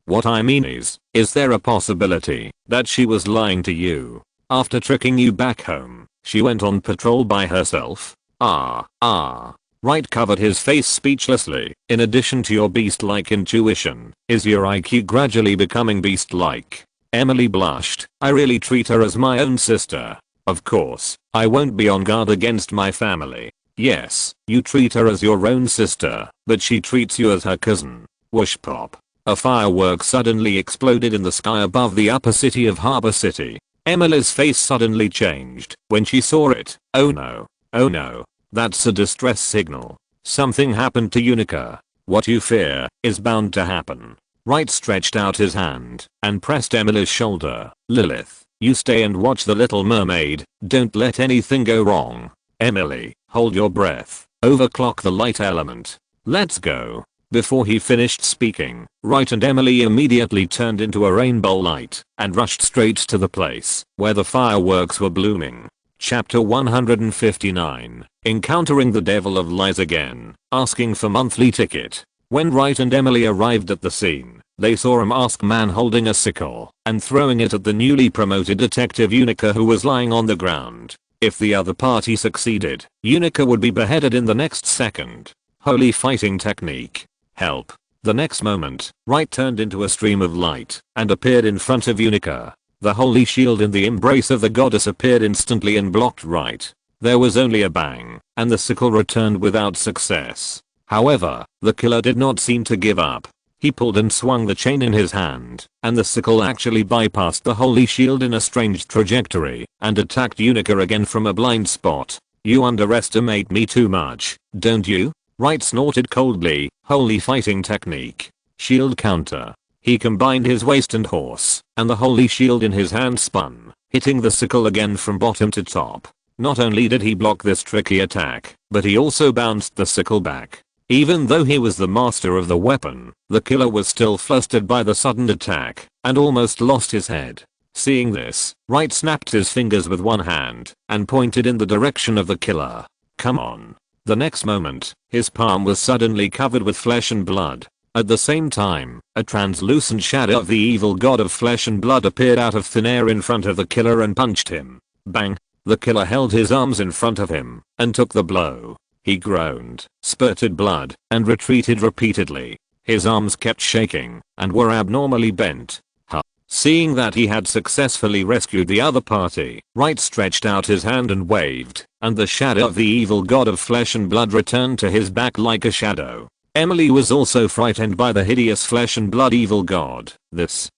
What I mean is there a possibility that she was lying to you? After tricking you back home, she went on patrol by herself? Wright covered his face speechlessly. In addition to your beast-like intuition, is your IQ gradually becoming beast-like? Emily blushed. I really treat her as my own sister. Of course, I won't be on guard against my family. Yes, you treat her as your own sister, but she treats you as her cousin. Whoosh pop. A firework suddenly exploded in the sky above the upper city of Harbor City. Emily's face suddenly changed when she saw it. Oh no. Oh no. That's a distress signal. Something happened to Unica. What you fear is bound to happen. Wright stretched out his hand and pressed Emily's shoulder. Lilith, you stay and watch The Little Mermaid. Don't let anything go wrong. Emily, hold your breath. Overclock the light element. Let's go. Before he finished speaking, Wright and Emily immediately turned into a rainbow light and rushed straight to the place where the fireworks were blooming. Chapter 159. Encountering the Devil of Lies again, asking for monthly ticket. When Wright and Emily arrived at the scene, they saw a masked man holding a sickle and throwing it at the newly promoted detective Unica, who was lying on the ground. If the other party succeeded, Unica would be beheaded in the next second. Holy fighting technique. Help. The next moment, Wright turned into a stream of light and appeared in front of Unica. The holy shield in the embrace of the goddess appeared instantly and blocked Wright. There was only a bang, and the sickle returned without success. However, the killer did not seem to give up. He pulled and swung the chain in his hand, and the sickle actually bypassed the holy shield in a strange trajectory and attacked Unica again from a blind spot. You underestimate me too much, don't you? Wright snorted coldly. Holy fighting technique. Shield counter. He combined his waist and horse, and the holy shield in his hand spun, hitting the sickle again from bottom to top. Not only did he block this tricky attack, but he also bounced the sickle back. Even though he was the master of the weapon, the killer was still flustered by the sudden attack and almost lost his head. Seeing this, Wright snapped his fingers with one hand and pointed in the direction of the killer. Come on. The next moment, his palm was suddenly covered with flesh and blood. At the same time, a translucent shadow of the evil god of flesh and blood appeared out of thin air in front of the killer and punched him. Bang! The killer held his arms in front of him and took the blow. He groaned, spurted blood, and retreated repeatedly. His arms kept shaking and were abnormally bent. Seeing that he had successfully rescued the other party, Wright stretched out his hand and waved, and the shadow of the evil god of flesh and blood returned to his back like a shadow. Emily was also frightened by the hideous flesh and blood evil god.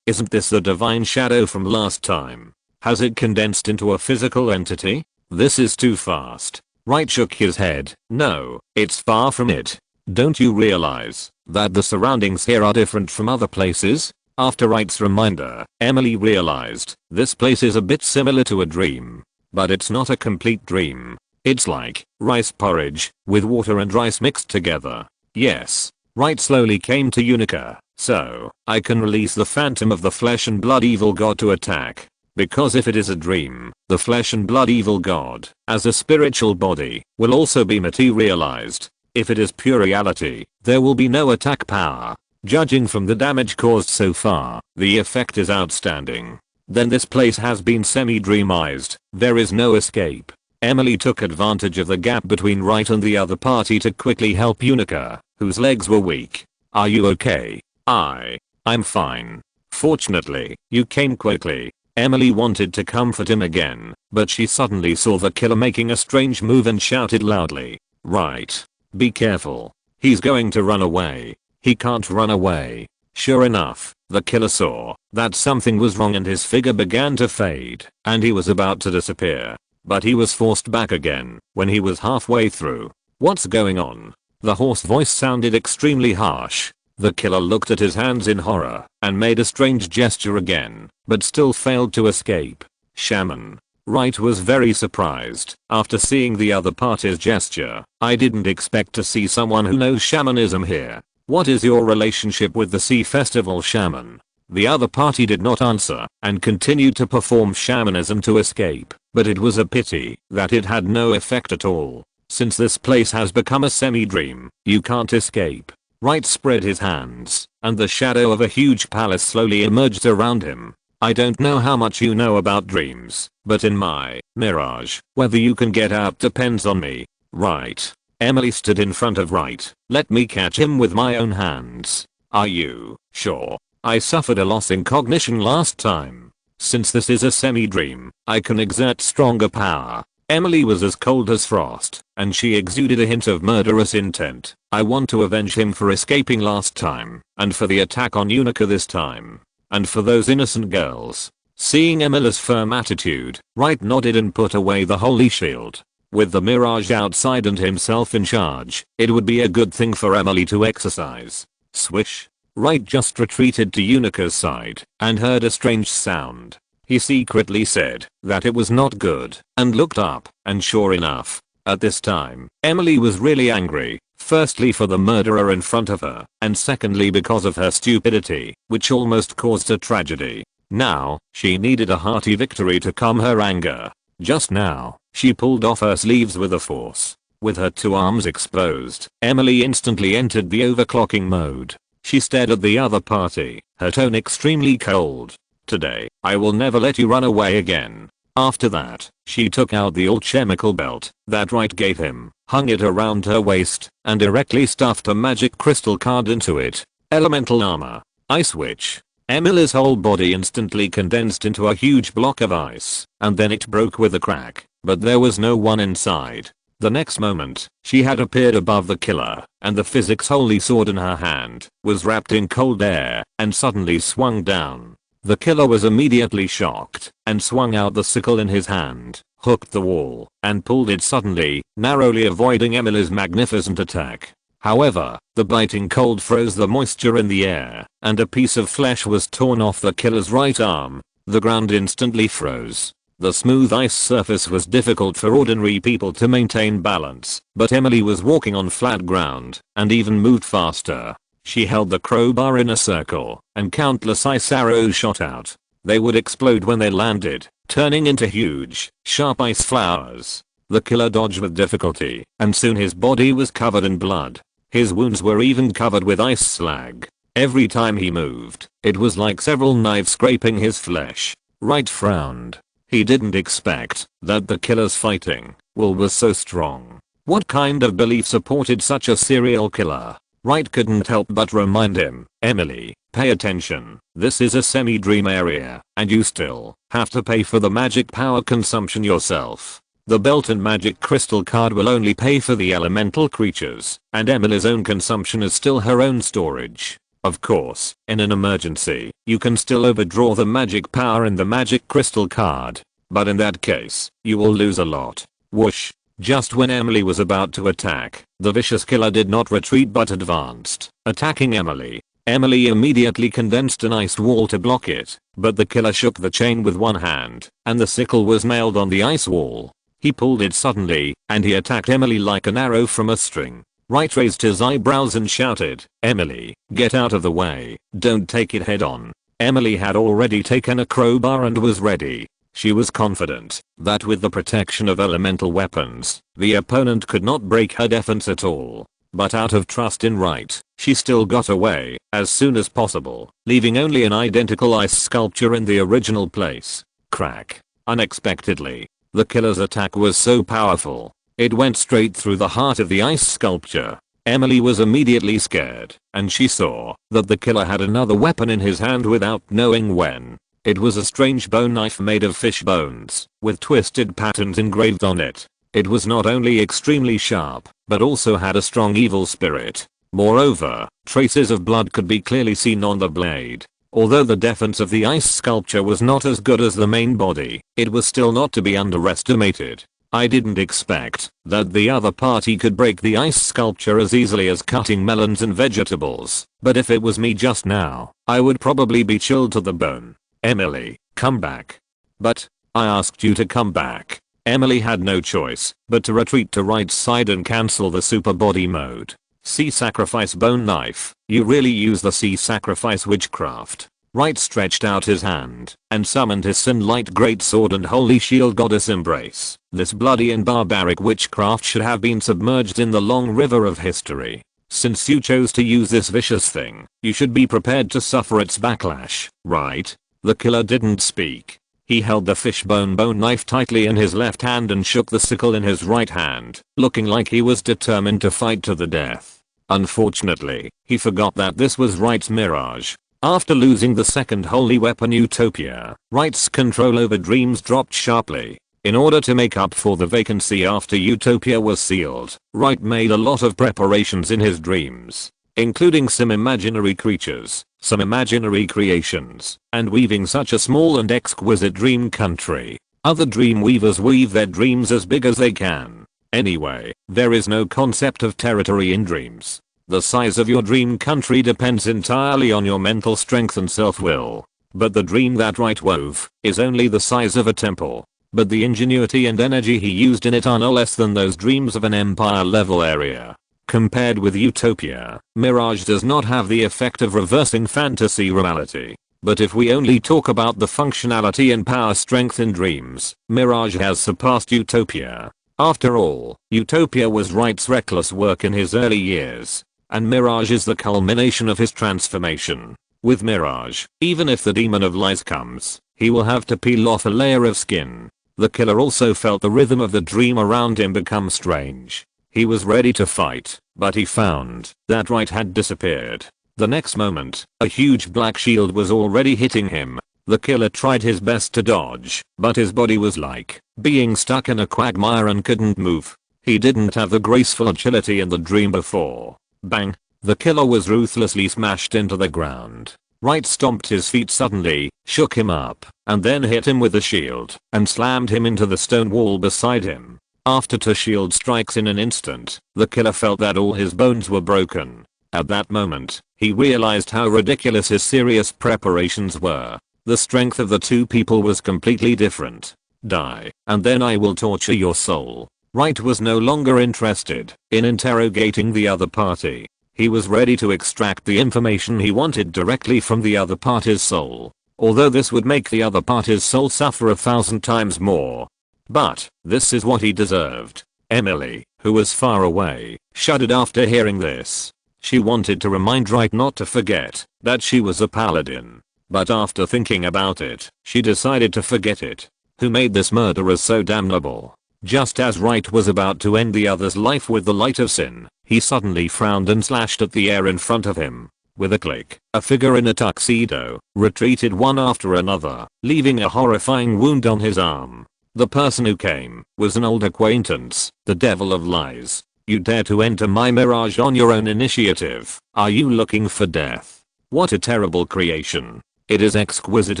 Isn't this the divine shadow from last time? Has it condensed into a physical entity? This is too fast. Wright shook his head. No, it's far from it. Don't you realize that the surroundings here are different from other places? After Wright's reminder, Emily realized this place is a bit similar to a dream. But it's not a complete dream. It's like rice porridge with water and rice mixed together. Yes. Wright slowly came to Unica. So, I can release the phantom of the flesh and blood evil god to attack. Because if it is a dream, the flesh and blood evil god, as a spiritual body, will also be materialized. If it is pure reality, there will be no attack power. Judging from the damage caused so far, the effect is outstanding. Then this place has been semi-dreamized. There is no escape. Emily took advantage of the gap between Wright and the other party to quickly help Unica, whose legs were weak. Are you okay? I'm fine. Fortunately, you came quickly. Emily wanted to comfort him again, but she suddenly saw the killer making a strange move and shouted loudly. Wright, be careful. He's going to run away. He can't run away. Sure enough, the killer saw that something was wrong and his figure began to fade, and he was about to disappear. But he was forced back again when he was halfway through. What's going on? The hoarse voice sounded extremely harsh. The killer looked at his hands in horror and made a strange gesture again, but still failed to escape. Shaman. Wright was very surprised after seeing the other party's gesture. I didn't expect to see someone who knows shamanism here. What is your relationship with the Sea Festival shaman? The other party did not answer and continued to perform shamanism to escape, but it was a pity that it had no effect at all. Since this place has become a semi-dream, you can't escape. Wright spread his hands, and the shadow of a huge palace slowly emerged around him. I don't know how much you know about dreams, but in my mirage, whether you can get out depends on me. Right. Emily stood in front of Wright. Let me catch him with my own hands. Are you sure? I suffered a loss in cognition last time. Since this is a semi-dream, I can exert stronger power. Emily was as cold as frost, and she exuded a hint of murderous intent. I want to avenge him for escaping last time, and for the attack on Unica this time. And for those innocent girls. Seeing Emily's firm attitude, Wright nodded and put away the holy shield. With the mirage outside and himself in charge, it would be a good thing for Emily to exercise. Swish. Wright just retreated to Unica's side and heard a strange sound. He secretly said that it was not good and looked up, and sure enough, at this time, Emily was really angry. Firstly for the murderer in front of her, and secondly because of her stupidity, which almost caused a tragedy. Now, she needed a hearty victory to calm her anger. Just now, she pulled off her sleeves with a force. With her two arms exposed, Emily instantly entered the overclocking mode. She stared at the other party, her tone extremely cold. Today, I will never let you run away again. After that, she took out the alchemical belt that Wright gave him, hung it around her waist, and directly stuffed a magic crystal card into it. Elemental armor. Ice witch. Emily's whole body instantly condensed into a huge block of ice, and then it broke with a crack, but there was no one inside. The next moment, she had appeared above the killer, and the physics holy sword in her hand was wrapped in cold air and suddenly swung down. The killer was immediately shocked and swung out the sickle in his hand, hooked the wall, and pulled it suddenly, narrowly avoiding Emily's magnificent attack. However, the biting cold froze the moisture in the air, and a piece of flesh was torn off the killer's right arm. The ground instantly froze. The smooth ice surface was difficult for ordinary people to maintain balance, but Emily was walking on flat ground, and even moved faster. She held the crowbar in a circle, and countless ice arrows shot out. They would explode when they landed, turning into huge, sharp ice flowers. The killer dodged with difficulty, and soon his body was covered in blood. His wounds were even covered with ice slag. Every time he moved, it was like several knives scraping his flesh. Wright frowned. He didn't expect that the killer's fighting will was so strong. What kind of belief supported such a serial killer? Wright couldn't help but remind him, Emily, pay attention. This is a semi-dream area, and you still have to pay for the magic power consumption yourself. The belt and magic crystal card will only pay for the elemental creatures, and Emily's own consumption is still her own storage. Of course, in an emergency, you can still overdraw the magic power in the magic crystal card. But in that case, you will lose a lot. Whoosh. Just when Emily was about to attack, the vicious killer did not retreat but advanced, attacking Emily. Emily immediately condensed an ice wall to block it, but the killer shook the chain with one hand, and the sickle was nailed on the ice wall. He pulled it suddenly, and he attacked Emily like an arrow from a string. Wright raised his eyebrows and shouted, Emily, get out of the way, don't take it head on. Emily had already taken a crowbar and was ready. She was confident that with the protection of elemental weapons, the opponent could not break her defense at all. But out of trust in Wright, she still got away as soon as possible, leaving only an identical ice sculpture in the original place. Crack. Unexpectedly, the killer's attack was so powerful, it went straight through the heart of the ice sculpture. Emily was immediately scared, and she saw that the killer had another weapon in his hand without knowing when. It was a strange bone knife made of fish bones, with twisted patterns engraved on it. It was not only extremely sharp, but also had a strong evil spirit. Moreover, traces of blood could be clearly seen on the blade. Although the defense of the ice sculpture was not as good as the main body, it was still not to be underestimated. I didn't expect that the other party could break the ice sculpture as easily as cutting melons and vegetables, but if it was me just now, I would probably be chilled to the bone. Emily, come back. But I asked you to come back. Emily had no choice but to retreat to Wright's side and cancel the super body mode. See sacrifice bone knife. You really use the sea sacrifice witchcraft. Wright stretched out his hand and summoned his Synlight greatsword and holy shield goddess embrace. This bloody and barbaric witchcraft should have been submerged in the long river of history. Since you chose to use this vicious thing, you should be prepared to suffer its backlash, right? The killer didn't speak. He held the fishbone bone knife tightly in his left hand and shook the sickle in his right hand, looking like he was determined to fight to the death. Unfortunately, he forgot that this was Wright's mirage. After losing the second holy weapon Utopia, Wright's control over dreams dropped sharply. In order to make up for the vacancy after Utopia was sealed, Wright made a lot of preparations in his dreams, including some imaginary creatures, some imaginary creations, and weaving such a small and exquisite dream country. Other dream weavers weave their dreams as big as they can. Anyway, there is no concept of territory in dreams. The size of your dream country depends entirely on your mental strength and self-will. But the dream that Wright wove is only the size of a temple. But the ingenuity and energy he used in it are no less than those dreams of an empire-level area. Compared with Utopia, Mirage does not have the effect of reversing fantasy reality. But if we only talk about the functionality and power strength in dreams, Mirage has surpassed Utopia. After all, Utopia was Wright's reckless work in his early years. And Mirage is the culmination of his transformation. With Mirage, even if the demon of lies comes, he will have to peel off a layer of skin. The killer also felt the rhythm of the dream around him become strange. He was ready to fight, but he found that Wright had disappeared. The next moment, a huge black shield was already hitting him. The killer tried his best to dodge, but his body was like being stuck in a quagmire and couldn't move. He didn't have the graceful agility in the dream before. Bang! The killer was ruthlessly smashed into the ground. Wright stomped his feet suddenly, shook him up, and then hit him with the shield, and slammed him into the stone wall beside him. After two shield strikes in an instant, the killer felt that all his bones were broken. At that moment, he realized how ridiculous his serious preparations were. The strength of the two people was completely different. Die, and then I will torture your soul. Wright was no longer interested in interrogating the other party. He was ready to extract the information he wanted directly from the other party's soul. Although this would make the other party's soul suffer 1,000 times more. But, this is what he deserved. Emily, who was far away, shuddered after hearing this. She wanted to remind Wright not to forget that she was a paladin. But after thinking about it, she decided to forget it. Who made this murderer so damnable? Just as Wright was about to end the other's life with the light of sin, he suddenly frowned and slashed at the air in front of him. With a click, a figure in a tuxedo retreated one after another, leaving a horrifying wound on his arm. The person who came was an old acquaintance, the Devil of Lies. You dare to enter my mirage on your own initiative. Are you looking for death? What a terrible creation. It is exquisite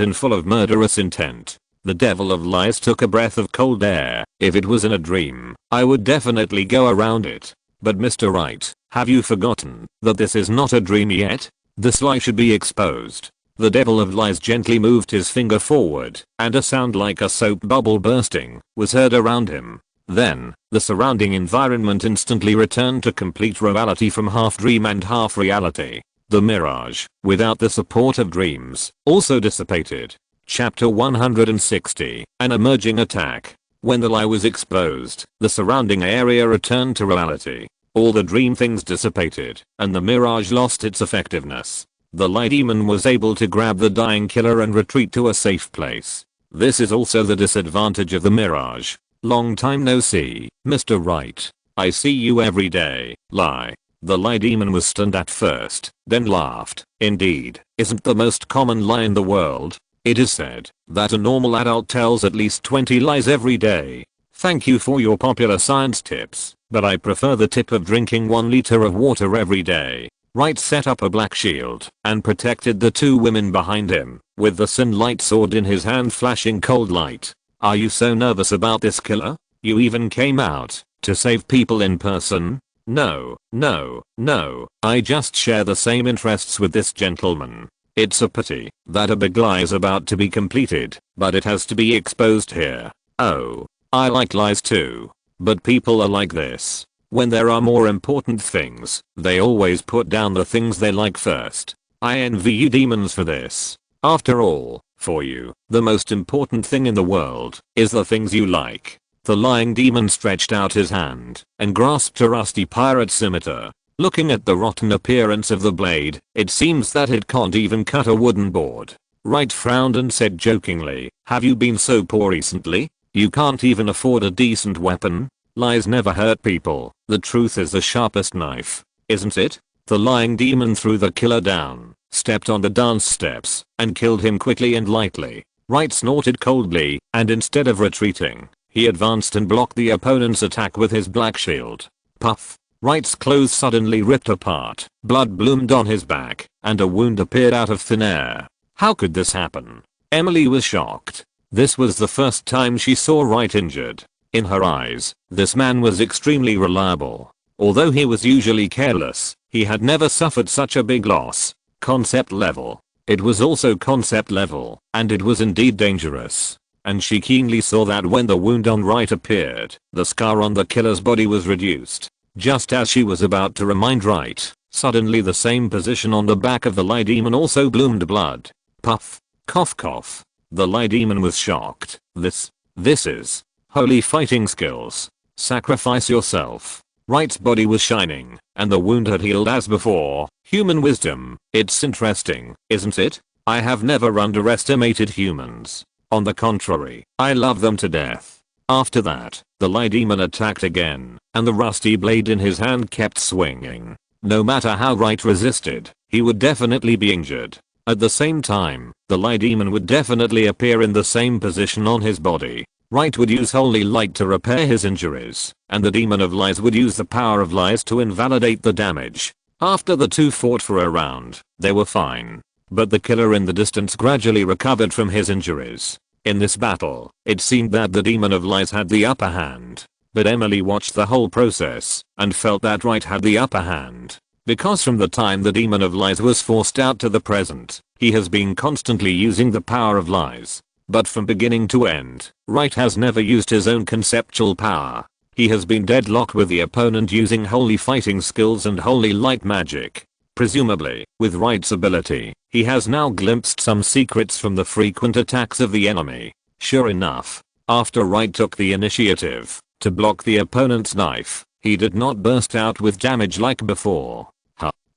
and full of murderous intent. The Devil of Lies took a breath of cold air. If it was in a dream, I would definitely go around it. But Mr. Wright, have you forgotten that this is not a dream yet? This lie should be exposed. The Devil of Lies gently moved his finger forward, and a sound like a soap bubble bursting was heard around him. Then, the surrounding environment instantly returned to complete reality from half dream and half reality. The mirage, without the support of dreams, also dissipated. Chapter 160, An Emerging Attack. When the lie was exposed, the surrounding area returned to reality. All the dream things dissipated, and the mirage lost its effectiveness. The lie demon was able to grab the dying killer and retreat to a safe place. This is also the disadvantage of the mirage. Long time no see, Mr. Wright. I see you every day. Lie. The lie demon was stunned at first, then laughed. Indeed, isn't the most common lie in the world? It is said that a normal adult tells at least 20 lies every day. Thank you for your popular science tips, but I prefer the tip of drinking 1 liter of water every day. Wright set up a black shield and protected the two women behind him, with the Synlight sword in his hand flashing cold light. Are you so nervous about this killer? You even came out to save people in person? No, I just share the same interests with this gentleman. It's a pity that a big lie is about to be completed, but it has to be exposed here. Oh, I like lies too. But people are like this. When there are more important things, they always put down the things they like first. I envy you demons for this. After all, for you, the most important thing in the world is the things you like. The lying demon stretched out his hand and grasped a rusty pirate scimitar. Looking at the rotten appearance of the blade, it seems that it can't even cut a wooden board. Wright frowned and said jokingly, "Have you been so poor recently? You can't even afford a decent weapon?" Lies never hurt people. The truth is the sharpest knife, isn't it? The lying demon threw the killer down, stepped on the dance steps, and killed him quickly and lightly. Wright snorted coldly, and instead of retreating, he advanced and blocked the opponent's attack with his black shield. Puff. Wright's clothes suddenly ripped apart, blood bloomed on his back, and a wound appeared out of thin air. How could this happen? Emily was shocked. This was the first time she saw Wright injured. In her eyes, this man was extremely reliable. Although he was usually careless, he had never suffered such a big loss. Concept level. It was also concept level, and it was indeed dangerous. And she keenly saw that when the wound on Wright appeared, the scar on the killer's body was reduced. Just as she was about to remind Wright, suddenly the same position on the back of the lie demon also bloomed blood. Puff. Cough cough. The lie demon was shocked. This is holy fighting skills. Sacrifice yourself. Wright's body was shining, and the wound had healed as before. Human wisdom. It's interesting, isn't it? I have never underestimated humans. On the contrary, I love them to death. After that, the lie demon attacked again, and the rusty blade in his hand kept swinging. No matter how Wright resisted, he would definitely be injured. At the same time, the lie demon would definitely appear in the same position on his body. Wright would use holy light to repair his injuries, and the demon of lies would use the power of lies to invalidate the damage. After the two fought for a round, they were fine. But the killer in the distance gradually recovered from his injuries. In this battle, it seemed that the demon of lies had the upper hand. But Emily watched the whole process and felt that Wright had the upper hand. Because from the time the demon of lies was forced out to the present, he has been constantly using the power of lies. But from beginning to end, Wright has never used his own conceptual power. He has been deadlocked with the opponent using holy fighting skills and holy light magic. Presumably, with Wright's ability, he has now glimpsed some secrets from the frequent attacks of the enemy. Sure enough, after Wright took the initiative to block the opponent's knife, he did not burst out with damage like before.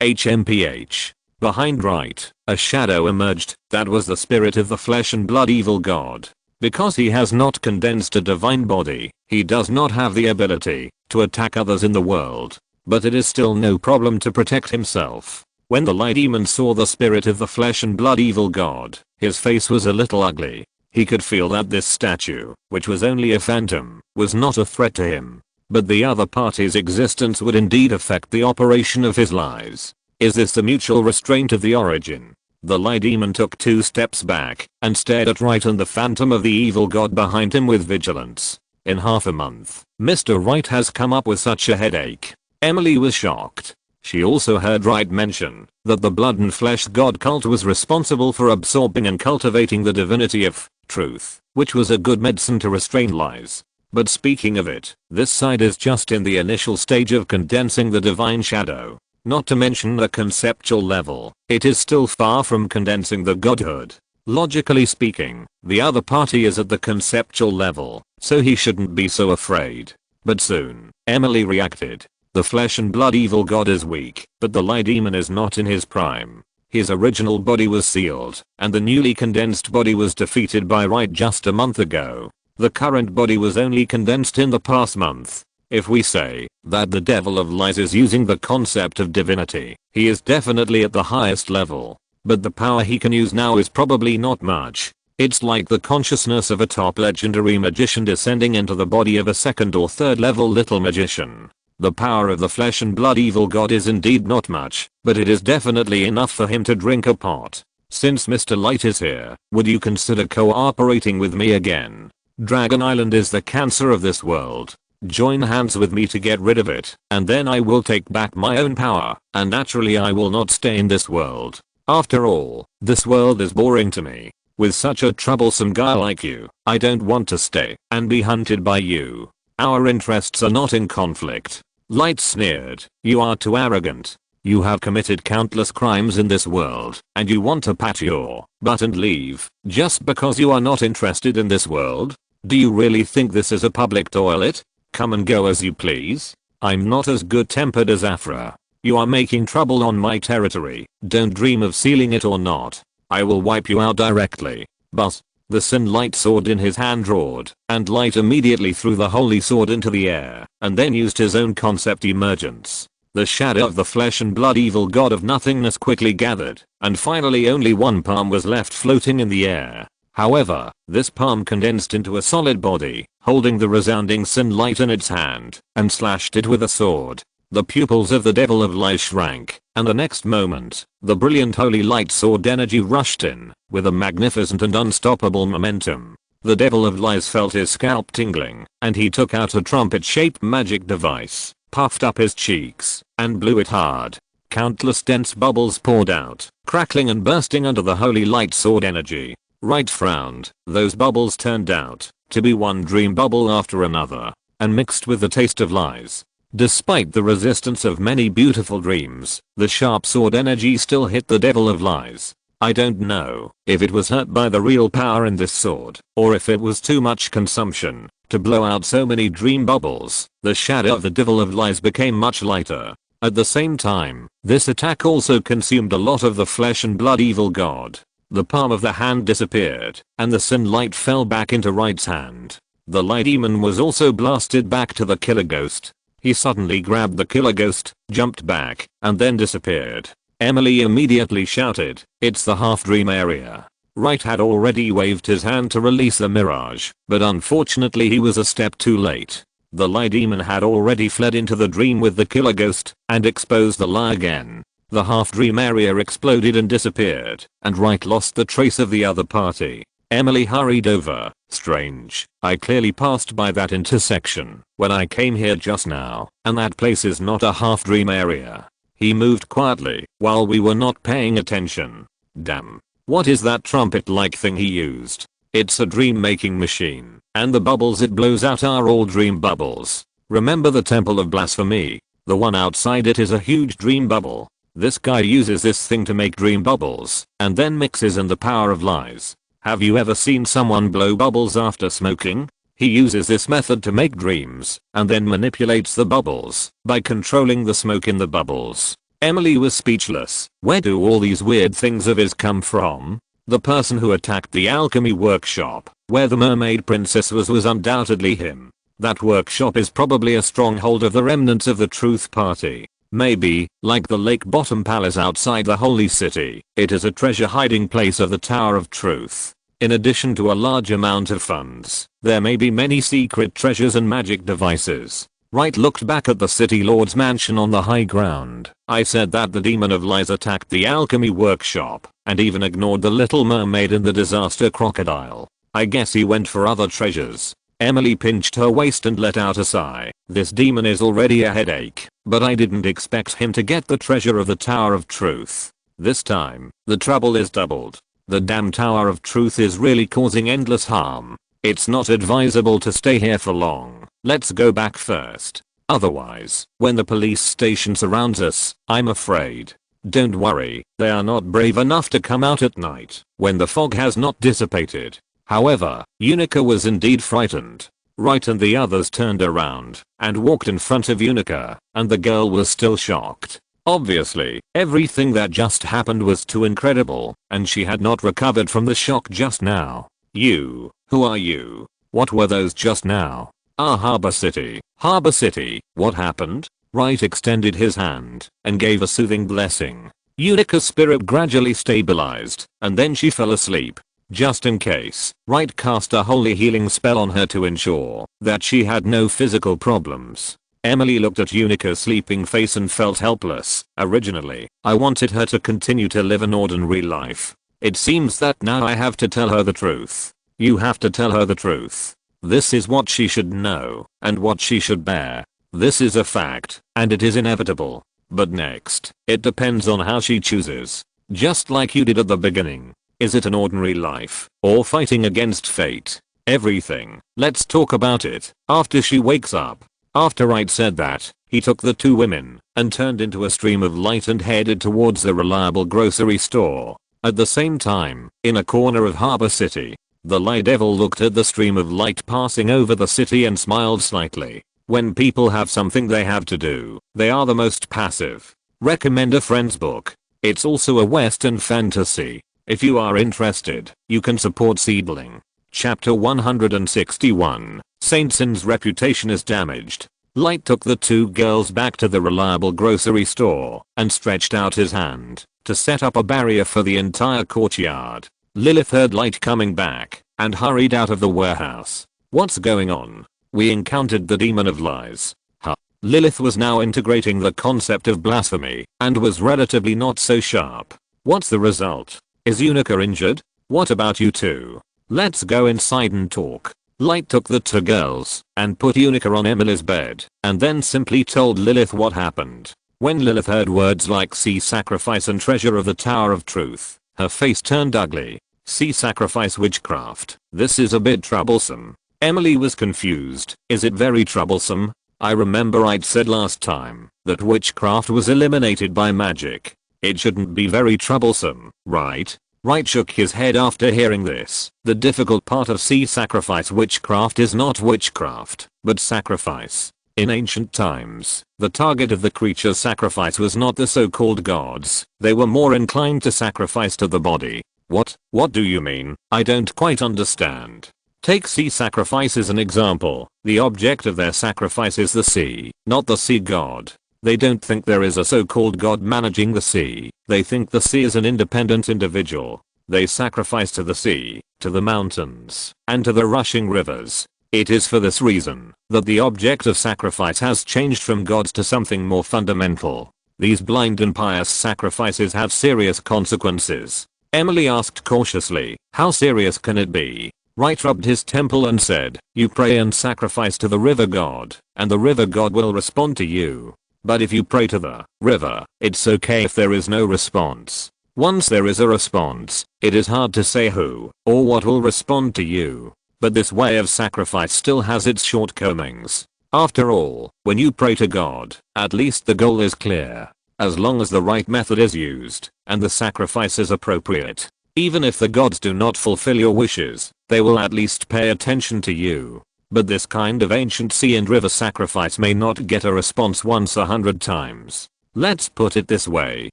HMPH. Behind Wright, a shadow emerged. That was the spirit of the flesh and blood evil god. Because he has not condensed a divine body, he does not have the ability to attack others in the world. But it is still no problem to protect himself. When the lie demon saw the spirit of the flesh and blood evil god, his face was a little ugly. He could feel that this statue, which was only a phantom, was not a threat to him. But the other party's existence would indeed affect the operation of his lies. Is this the mutual restraint of the origin? The lie demon took 2 steps back and stared at Wright and the phantom of the evil god behind him with vigilance. In half a month, Mr. Wright has come up with such a headache. Emily was shocked. She also heard Wright mention that the blood and flesh god cult was responsible for absorbing and cultivating the divinity of truth, which was a good medicine to restrain lies. But speaking of it, this side is just in the initial stage of condensing the divine shadow. Not to mention the conceptual level, it is still far from condensing the godhood. Logically speaking, the other party is at the conceptual level, so he shouldn't be so afraid. But soon, Emily reacted. The flesh and blood evil god is weak, but the lie demon is not in his prime. His original body was sealed, and the newly condensed body was defeated by Wright just a month ago. The current body was only condensed in the past month. If we say that the devil of lies is using the concept of divinity, he is definitely at the highest level. But the power he can use now is probably not much. It's like the consciousness of a top legendary magician descending into the body of a 2nd or 3rd level little magician. The power of the flesh and blood evil god is indeed not much, but it is definitely enough for him to drink a pot. Since Mr. Light is here, would you consider cooperating with me again? Dragon Island is the cancer of this world. Join hands with me to get rid of it, and then I will take back my own power, and naturally I will not stay in this world. After all, this world is boring to me. With such a troublesome guy like you, I don't want to stay and be hunted by you. Our interests are not in conflict. Light sneered. You are too arrogant. You have committed countless crimes in this world, and you want to pat your butt and leave, just because you are not interested in this world? Do you really think this is a public toilet? Come and go as you please? I'm not as good-tempered as Afra. You are making trouble on my territory. Don't dream of sealing it or not. I will wipe you out directly. But the Sin Light sword in his hand roared, and Light immediately threw the holy sword into the air, and then used his own concept emergence. The shadow of the flesh and blood evil god of nothingness quickly gathered, and finally only one palm was left floating in the air. However, this palm condensed into a solid body, holding the resounding Sin Light in its hand, and slashed it with a sword. The pupils of the Devil of Lies shrank, and the next moment, the brilliant holy light sword energy rushed in, with a magnificent and unstoppable momentum. The Devil of Lies felt his scalp tingling, and he took out a trumpet-shaped magic device, puffed up his cheeks, and blew it hard. Countless dense bubbles poured out, crackling and bursting under the holy light sword energy. Wright frowned. Those bubbles turned out to be one dream bubble after another, and mixed with the taste of lies. Despite the resistance of many beautiful dreams, the sharp sword energy still hit the Devil of Lies. I don't know if it was hurt by the real power in this sword, or if it was too much consumption to blow out so many dream bubbles. The shadow of the Devil of Lies became much lighter. At the same time, this attack also consumed a lot of the flesh and blood evil god. The palm of the hand disappeared, and the Sin Light fell back into Wright's hand. The light demon was also blasted back to the killer ghost. He suddenly grabbed the killer ghost, jumped back, and then disappeared. Emily immediately shouted, "It's the half-dream area." Wright had already waved his hand to release the mirage, but unfortunately he was a step too late. The lie demon had already fled into the dream with the killer ghost, and exposed the lie again. The half-dream area exploded and disappeared, and Wright lost the trace of the other party. Emily hurried over. Strange. I clearly passed by that intersection when I came here just now, and that place is not a half-dream area. He moved quietly while we were not paying attention. Damn. What is that trumpet-like thing he used? It's a dream-making machine, and the bubbles it blows out are all dream bubbles. Remember the Temple of Blasphemy? The one outside it is a huge dream bubble. This guy uses this thing to make dream bubbles, and then mixes in the power of lies. Have you ever seen someone blow bubbles after smoking? He uses this method to make dreams, and then manipulates the bubbles by controlling the smoke in the bubbles. Emily was speechless. Where do all these weird things of his come from? The person who attacked the alchemy workshop, where the mermaid princess was undoubtedly him. That workshop is probably a stronghold of the remnants of the Truth Party. Maybe, like the Lake Bottom Palace outside the Holy City, it is a treasure hiding place of the Tower of Truth. In addition to a large amount of funds, there may be many secret treasures and magic devices. Wright looked back at the City Lord's mansion on the high ground. I said that the Demon of Lies attacked the alchemy workshop, and even ignored the Little Mermaid and the disaster crocodile. I guess he went for other treasures. Emily pinched her waist and let out a sigh. This demon is already a headache, but I didn't expect him to get the treasure of the Tower of Truth. This time, the trouble is doubled. The damn Tower of Truth is really causing endless harm. It's not advisable to stay here for long. Let's go back first. Otherwise, when the police station surrounds us, I'm afraid. Don't worry, they are not brave enough to come out at night, when the fog has not dissipated. However, Unica was indeed frightened. Wright and the others turned around and walked in front of Unica, and the girl was still shocked. Obviously, everything that just happened was too incredible, and she had not recovered from the shock just now. You, who are you? What were those just now? Ah, Harbor City. Harbor City, what happened? Wright extended his hand and gave a soothing blessing. Unica's spirit gradually stabilized, and then she fell asleep. Just in case, Wright cast a holy healing spell on her to ensure that she had no physical problems. Emily looked at Unica's sleeping face and felt helpless. Originally, I wanted her to continue to live an ordinary life. It seems that now I have to tell her the truth. You have to tell her the truth. This is what she should know, and what she should bear. This is a fact, and it is inevitable. But next, it depends on how she chooses. Just like you did at the beginning. Is it an ordinary life, or fighting against fate? Everything. Let's talk about it. After she wakes up. After Wright said that, he took the two women, and turned into a stream of light and headed towards the reliable grocery store. At the same time, in a corner of Harbor City, the Lie Devil looked at the stream of light passing over the city and smiled slightly. When people have something they have to do, they are the most passive. Recommend a friend's book. It's also a Western fantasy. If you are interested, you can support Seedling. Chapter 161. Saint Sin's reputation is damaged. Light took the two girls back to the reliable grocery store and stretched out his hand to set up a barrier for the entire courtyard. Lilith heard Light coming back and hurried out of the warehouse. What's going on? We encountered the demon of lies. Huh. Lilith was now integrating the concept of blasphemy and was relatively not so sharp. What's the result? Is Unica injured? What about you two? Let's go inside and talk. Light took the two girls and put Unica on Emily's bed and then simply told Lilith what happened. When Lilith heard words like see sacrifice and treasure of the Tower of Truth, her face turned ugly. See sacrifice witchcraft. This is a bit troublesome. Emily was confused. Is it very troublesome? I remember I'd said last time that witchcraft was eliminated by magic. It shouldn't be very troublesome, right? Wright shook his head after hearing this. The difficult part of see sacrifice witchcraft is not witchcraft, but sacrifice. In ancient times, the target of the creature's sacrifice was not the so-called gods. They were more inclined to sacrifice to the body. What do you mean? I don't quite understand. Take sea sacrifice as an example. The object of their sacrifice is the sea, not the sea god. They don't think there is a so-called god managing the sea. They think the sea is an independent individual. They sacrifice to the sea, to the mountains, and to the rushing rivers. It is for this reason that the object of sacrifice has changed from gods to something more fundamental. These blind and pious sacrifices have serious consequences. Emily asked cautiously, how serious can it be? Wright rubbed his temple and said, you pray and sacrifice to the river god, and the river god will respond to you. But if you pray to the river, it's okay if there is no response. Once there is a response, it is hard to say who or what will respond to you. But this way of sacrifice still has its shortcomings. After all, when you pray to God, at least the goal is clear. As long as the right method is used, and the sacrifice is appropriate. Even if the gods do not fulfill your wishes, they will at least pay attention to you. But this kind of ancient sea and river sacrifice may not get a response once 100 times. Let's put it this way,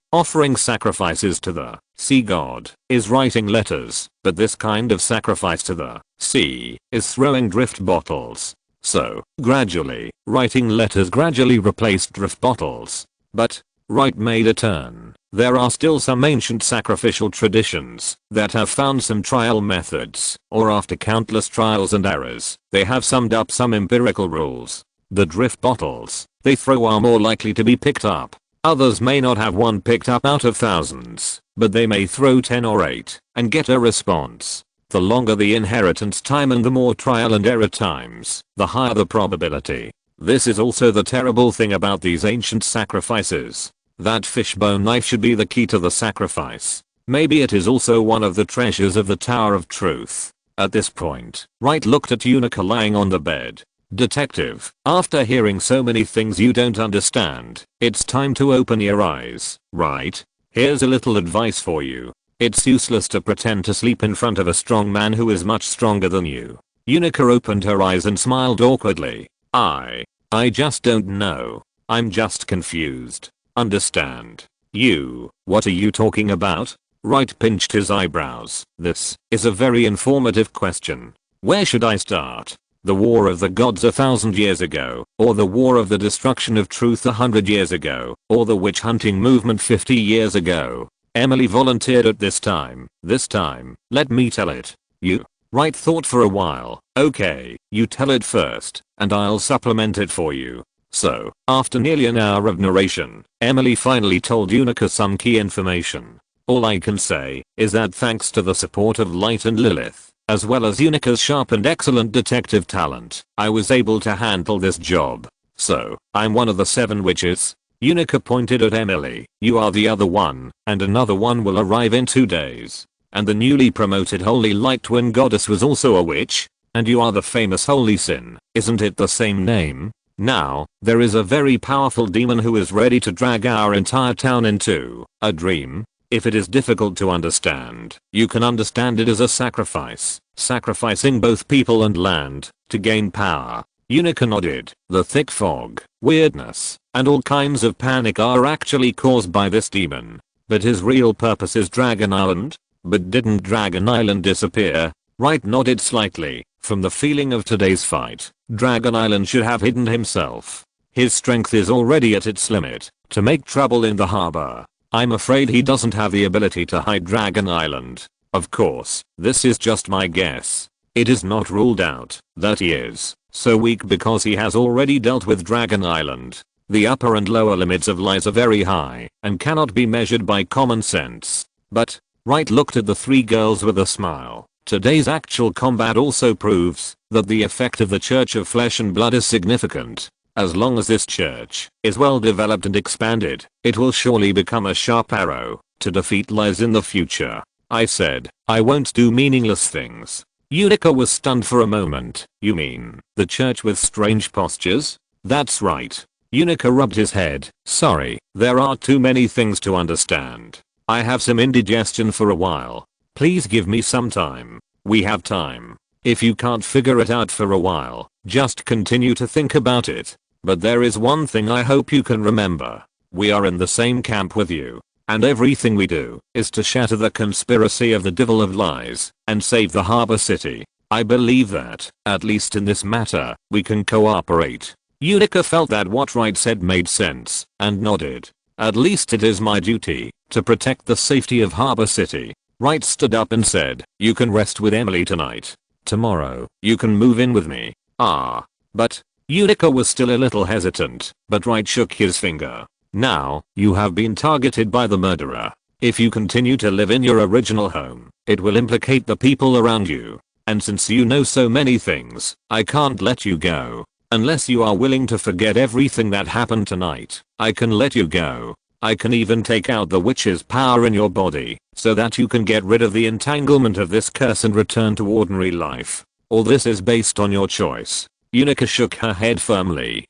offering sacrifices to the sea god is writing letters, but this kind of sacrifice to the sea is throwing drift bottles. So, gradually, writing letters gradually replaced drift bottles. But, Wright made a turn. There are still some ancient sacrificial traditions that have found some trial methods, or after countless trials and errors, they have summed up some empirical rules. The drift bottles they throw are more likely to be picked up. Others may not have one picked up out of thousands, but they may throw 10 or 8 and get a response. The longer the inheritance time and the more trial and error times, the higher the probability. This is also the terrible thing about these ancient sacrifices. That fishbone knife should be the key to the sacrifice. Maybe it is also one of the treasures of the Tower of Truth. At this point, Wright looked at Unica lying on the bed. Detective, after hearing so many things you don't understand, it's time to open your eyes, right? Here's a little advice for you. It's useless to pretend to sleep in front of a strong man who is much stronger than you. Unica opened her eyes and smiled awkwardly. I just don't know. I'm just confused. Understand. You, what are you talking about? Wright pinched his eyebrows. This is a very informative question. Where should I start? The War of the Gods 1,000 years ago, or the War of the Destruction of Truth 100 years ago, or the witch hunting movement 50 years ago? Emily volunteered at this time. This time, let me tell it. You. Wright thought for a while. Okay, you tell it first, and I'll supplement it for you. So, after nearly an hour of narration, Emily finally told Unica some key information. All I can say is that thanks to the support of Light and Lilith, as well as Unica's sharp and excellent detective talent, I was able to handle this job. So, I'm one of the 7 witches. Unica pointed at Emily. You are the other one, and another one will arrive in 2 days. And the newly promoted Holy Light Twin Goddess was also a witch. And you are the famous Holy Sin, isn't it the same name? Now, there is a very powerful demon who is ready to drag our entire town into a dream. If it is difficult to understand, you can understand it as a sacrifice, sacrificing both people and land to gain power. Unica nodded. The thick fog, weirdness, and all kinds of panic are actually caused by this demon. But his real purpose is Dragon Island? But didn't Dragon Island disappear? Wright nodded slightly. From the feeling of today's fight, Dragon Island should have hidden himself. His strength is already at its limit to make trouble in the harbor. I'm afraid he doesn't have the ability to hide Dragon Island. Of course, this is just my guess. It is not ruled out that he is so weak because he has already dealt with Dragon Island. The upper and lower limits of lies are very high and cannot be measured by common sense. But, Wright looked at the 3 girls with a smile. Today's actual combat also proves that the effect of the Church of Flesh and Blood is significant. As long as this church is well developed and expanded, it will surely become a sharp arrow to defeat lies in the future. I said, I won't do meaningless things. Unica was stunned for a moment. You mean, the church with strange postures? That's right. Unica rubbed his head. Sorry, there are too many things to understand. I have some indigestion for a while. Please give me some time. We have time. If you can't figure it out for a while, just continue to think about it. But there is one thing I hope you can remember. We are in the same camp with you. And everything we do is to shatter the conspiracy of the Devil of Lies and save the harbor city. I believe that, at least in this matter, we can cooperate. Unica felt that what Wright said made sense and nodded. At least it is my duty to protect the safety of harbor city. Wright stood up and said, you can rest with Emily tonight. Tomorrow, you can move in with me. But, Unica was still a little hesitant, but Wright shook his finger. Now, you have been targeted by the murderer. If you continue to live in your original home, it will implicate the people around you. And since you know so many things, I can't let you go. Unless you are willing to forget everything that happened tonight, I can let you go. I can even take out the witch's power in your body, so that you can get rid of the entanglement of this curse and return to ordinary life. All this is based on your choice. Unica shook her head firmly.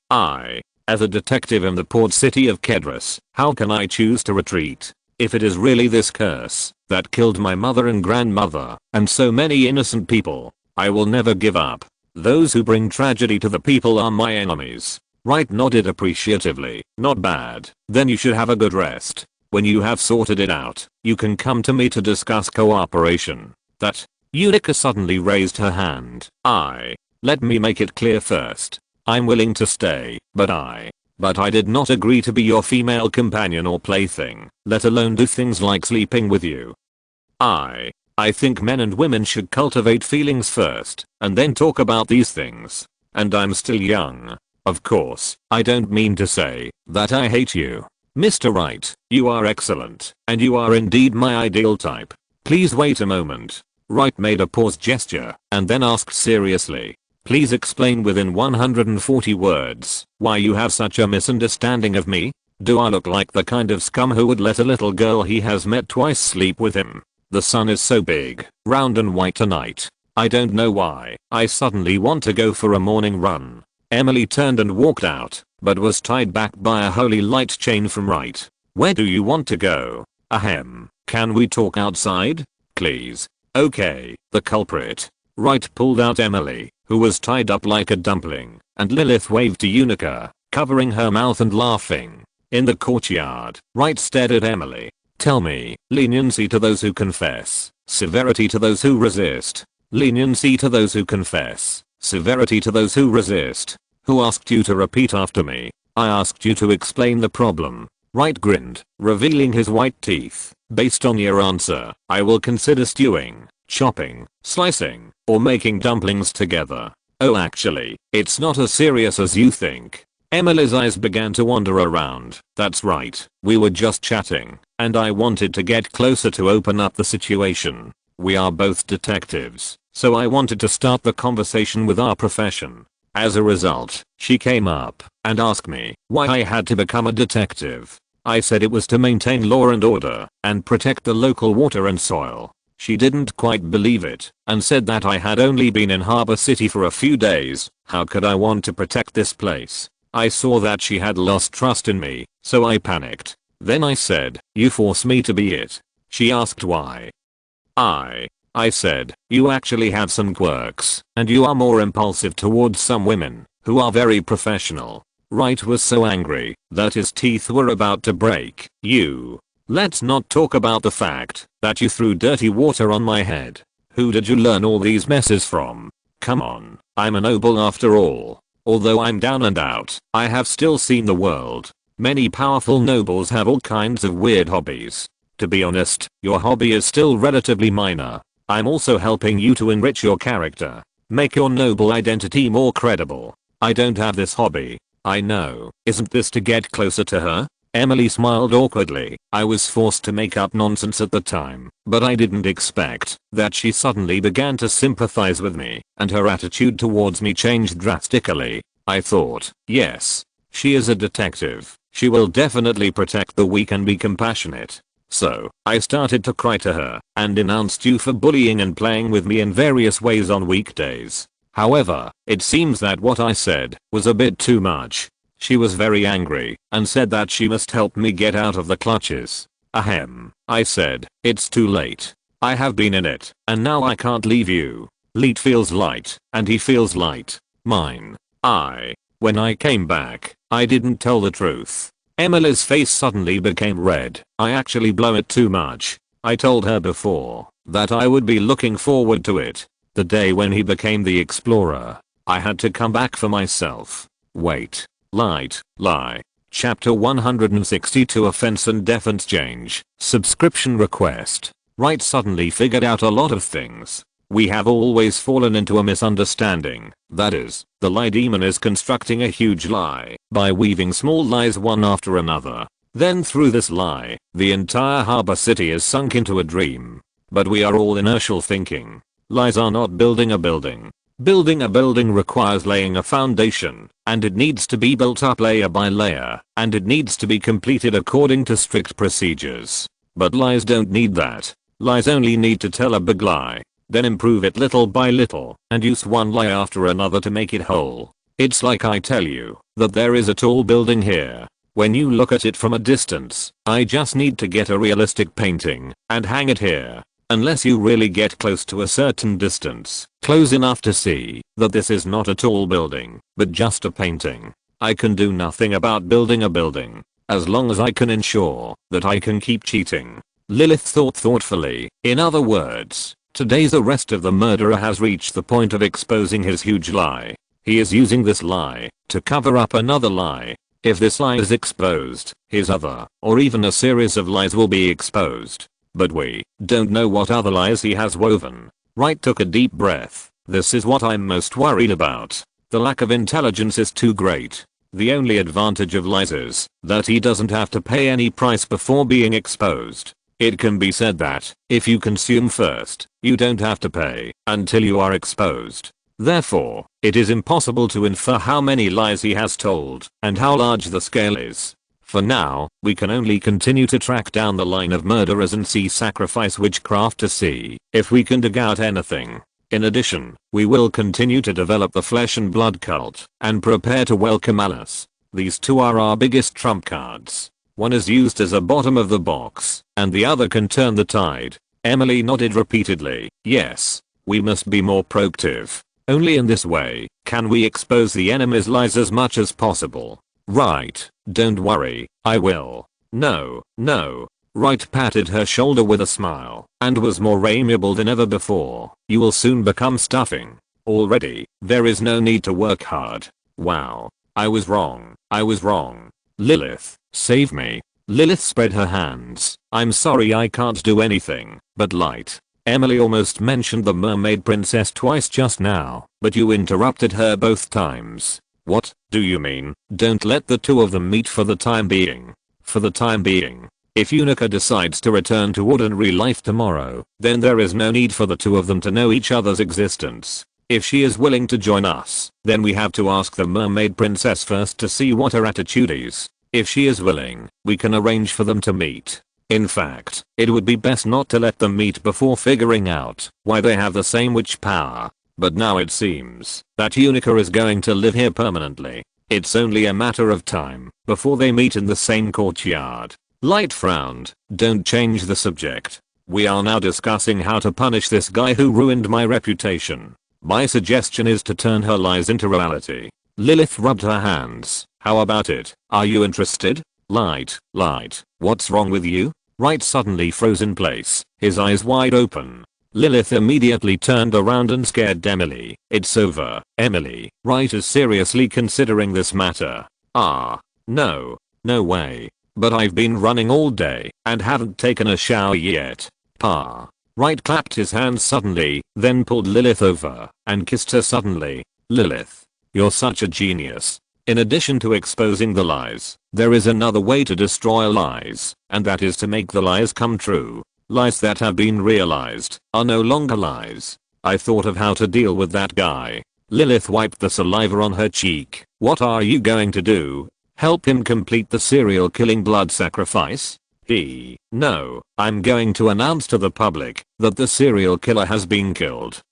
As a detective in the port city of Kedros, how can I choose to retreat? If it is really this curse that killed my mother and grandmother, and so many innocent people, I will never give up. Those who bring tragedy to the people are my enemies. Wright nodded appreciatively. Not bad. Then you should have a good rest. When you have sorted it out, you can come to me to discuss cooperation. That. Unica suddenly raised her hand. Let me make it clear first. I'm willing to stay, but I did not agree to be your female companion or plaything, let alone do things like sleeping with you. I think men and women should cultivate feelings first, and then talk about these things. And I'm still young. Of course, I don't mean to say that I hate you. Mr. Wright, you are excellent, and you are indeed my ideal type. Please wait a moment. Wright made a pause gesture, and then asked seriously. Please explain within 140 words why you have such a misunderstanding of me. Do I look like the kind of scum who would let a little girl he has met twice sleep with him? The sun is so big, round and white tonight. I don't know why. I suddenly want to go for a morning run. Emily turned and walked out, but was tied back by a holy light chain from Wright. Where do you want to go? Ahem. Can we talk outside? Please. Okay. The culprit. Wright pulled out Emily, who was tied up like a dumpling, and Lilith waved to Unica, covering her mouth and laughing. In the courtyard, Wright stared at Emily. Tell me, leniency to those who confess, severity to those who resist. Leniency to those who confess, severity to those who resist. Who asked you to repeat after me? I asked you to explain the problem. Wright grinned, revealing his white teeth. Based on your answer, I will consider stewing, chopping, slicing, or making dumplings together. Oh, actually, it's not as serious as you think. Emily's eyes began to wander around. That's right, we were just chatting, and I wanted to get closer to open up the situation. We are both detectives, so I wanted to start the conversation with our profession. As a result, she came up and asked me why I had to become a detective. I said it was to maintain law and order and protect the local water and soil. She didn't quite believe it and said that I had only been in Harbor City for a few days. How could I want to protect this place? I saw that she had lost trust in me, so I panicked. Then I said, "You force me to be it." She asked why. I said, "You actually have some quirks, and you are more impulsive towards some women, who are very professional." Wright was so angry that his teeth were about to break. Let's not talk about the fact that you threw dirty water on my head. Who did you learn all these messes from? Come on, I'm a noble after all. Although I'm down and out, I have still seen the world. Many powerful nobles have all kinds of weird hobbies. To be honest, your hobby is still relatively minor. I'm also helping you to enrich your character. Make your noble identity more credible. I don't have this hobby. I know. Isn't this to get closer to her? Emily smiled awkwardly. I was forced to make up nonsense at the time, but I didn't expect that she suddenly began to sympathize with me, and her attitude towards me changed drastically. I thought, yes, she is a detective. She will definitely protect the weak and be compassionate. So, I started to cry to her and denounced you for bullying and playing with me in various ways on weekdays. However, it seems that what I said was a bit too much. She was very angry and said that she must help me get out of the clutches. Ahem. I said, "It's too late. I have been in it, and now I can't leave you." Leet feels light, and he feels light. Mine. When I came back, I didn't tell the truth. Emily's face suddenly became red. I actually blow it too much. I told her before that I would be looking forward to it. The day when he became the explorer. I had to come back for myself. Wait. Lie. Chapter 162 Offense and Defense Change. Subscription request. Wright suddenly figured out a lot of things. We have always fallen into a misunderstanding. That is, the lie demon is constructing a huge lie by weaving small lies one after another. Then through this lie, the entire harbor city is sunk into a dream. But we are all inertial thinking. Lies are not building a building. Building a building requires laying a foundation, and it needs to be built up layer by layer, and it needs to be completed according to strict procedures. But lies don't need that. Lies only need to tell a big lie, then improve it little by little, and use one lie after another to make it whole. It's like I tell you that there is a tall building here. When you look at it from a distance, I just need to get a realistic painting and hang it here. Unless you really get close to a certain distance, close enough to see that this is not a tall building, but just a painting. I can do nothing about building a building, as long as I can ensure that I can keep cheating. Lilith thought thoughtfully. In other words, today's arrest of the murderer has reached the point of exposing his huge lie. He is using this lie to cover up another lie. If this lie is exposed, his other, or even a series of lies will be exposed. But we don't know what other lies he has woven. Wright took a deep breath. This is what I'm most worried about. The lack of intelligence is too great. The only advantage of lies is that he doesn't have to pay any price before being exposed. It can be said that if you consume first, you don't have to pay until you are exposed. Therefore, it is impossible to infer how many lies he has told and how large the scale is. For now, we can only continue to track down the line of murderers and see sacrifice witchcraft to see if we can dig out anything. In addition, we will continue to develop the flesh and blood cult and prepare to welcome Alice. These two are our biggest trump cards. One is used as a bottom of the box, and the other can turn the tide. Emily nodded repeatedly. Yes, we must be more proactive. Only in this way can we expose the enemy's lies as much as possible. Right, don't worry, I will. No. Wright patted her shoulder with a smile and was more amiable than ever before. You will soon become stuffing. Already, there is no need to work hard. Wow. I was wrong. Lilith, save me. Lilith spread her hands. I'm sorry I can't do anything, but light. Emily almost mentioned the mermaid princess twice just now, but you interrupted her both times. What do you mean? Don't let the two of them meet for the time being. For the time being. If Unica decides to return to ordinary life tomorrow, then there is no need for the two of them to know each other's existence. If she is willing to join us, then we have to ask the mermaid princess first to see what her attitude is. If she is willing, we can arrange for them to meet. In fact, it would be best not to let them meet before figuring out why they have the same witch power. But now it seems that Unica is going to live here permanently. It's only a matter of time before they meet in the same courtyard. Light frowned. Don't change the subject. We are now discussing how to punish this guy who ruined my reputation. My suggestion is to turn her lies into reality. Lilith rubbed her hands. How about it? Are you interested? Light, what's wrong with you? Wright suddenly froze in place, his eyes wide open. Lilith immediately turned around and scared Emily. It's over, Emily. Wright is seriously considering this matter. No way. But I've been running all day and haven't taken a shower yet. Pa. Wright clapped his hands suddenly, then pulled Lilith over and kissed her suddenly. Lilith, you're such a genius. In addition to exposing the lies, there is another way to destroy lies, and that is to make the lies come true. Lies that have been realized are no longer lies. I thought of how to deal with that guy. Lilith wiped the saliva on her cheek. What are you going to do? Help him complete the serial killing blood sacrifice? No, I'm going to announce to the public that the serial killer has been killed.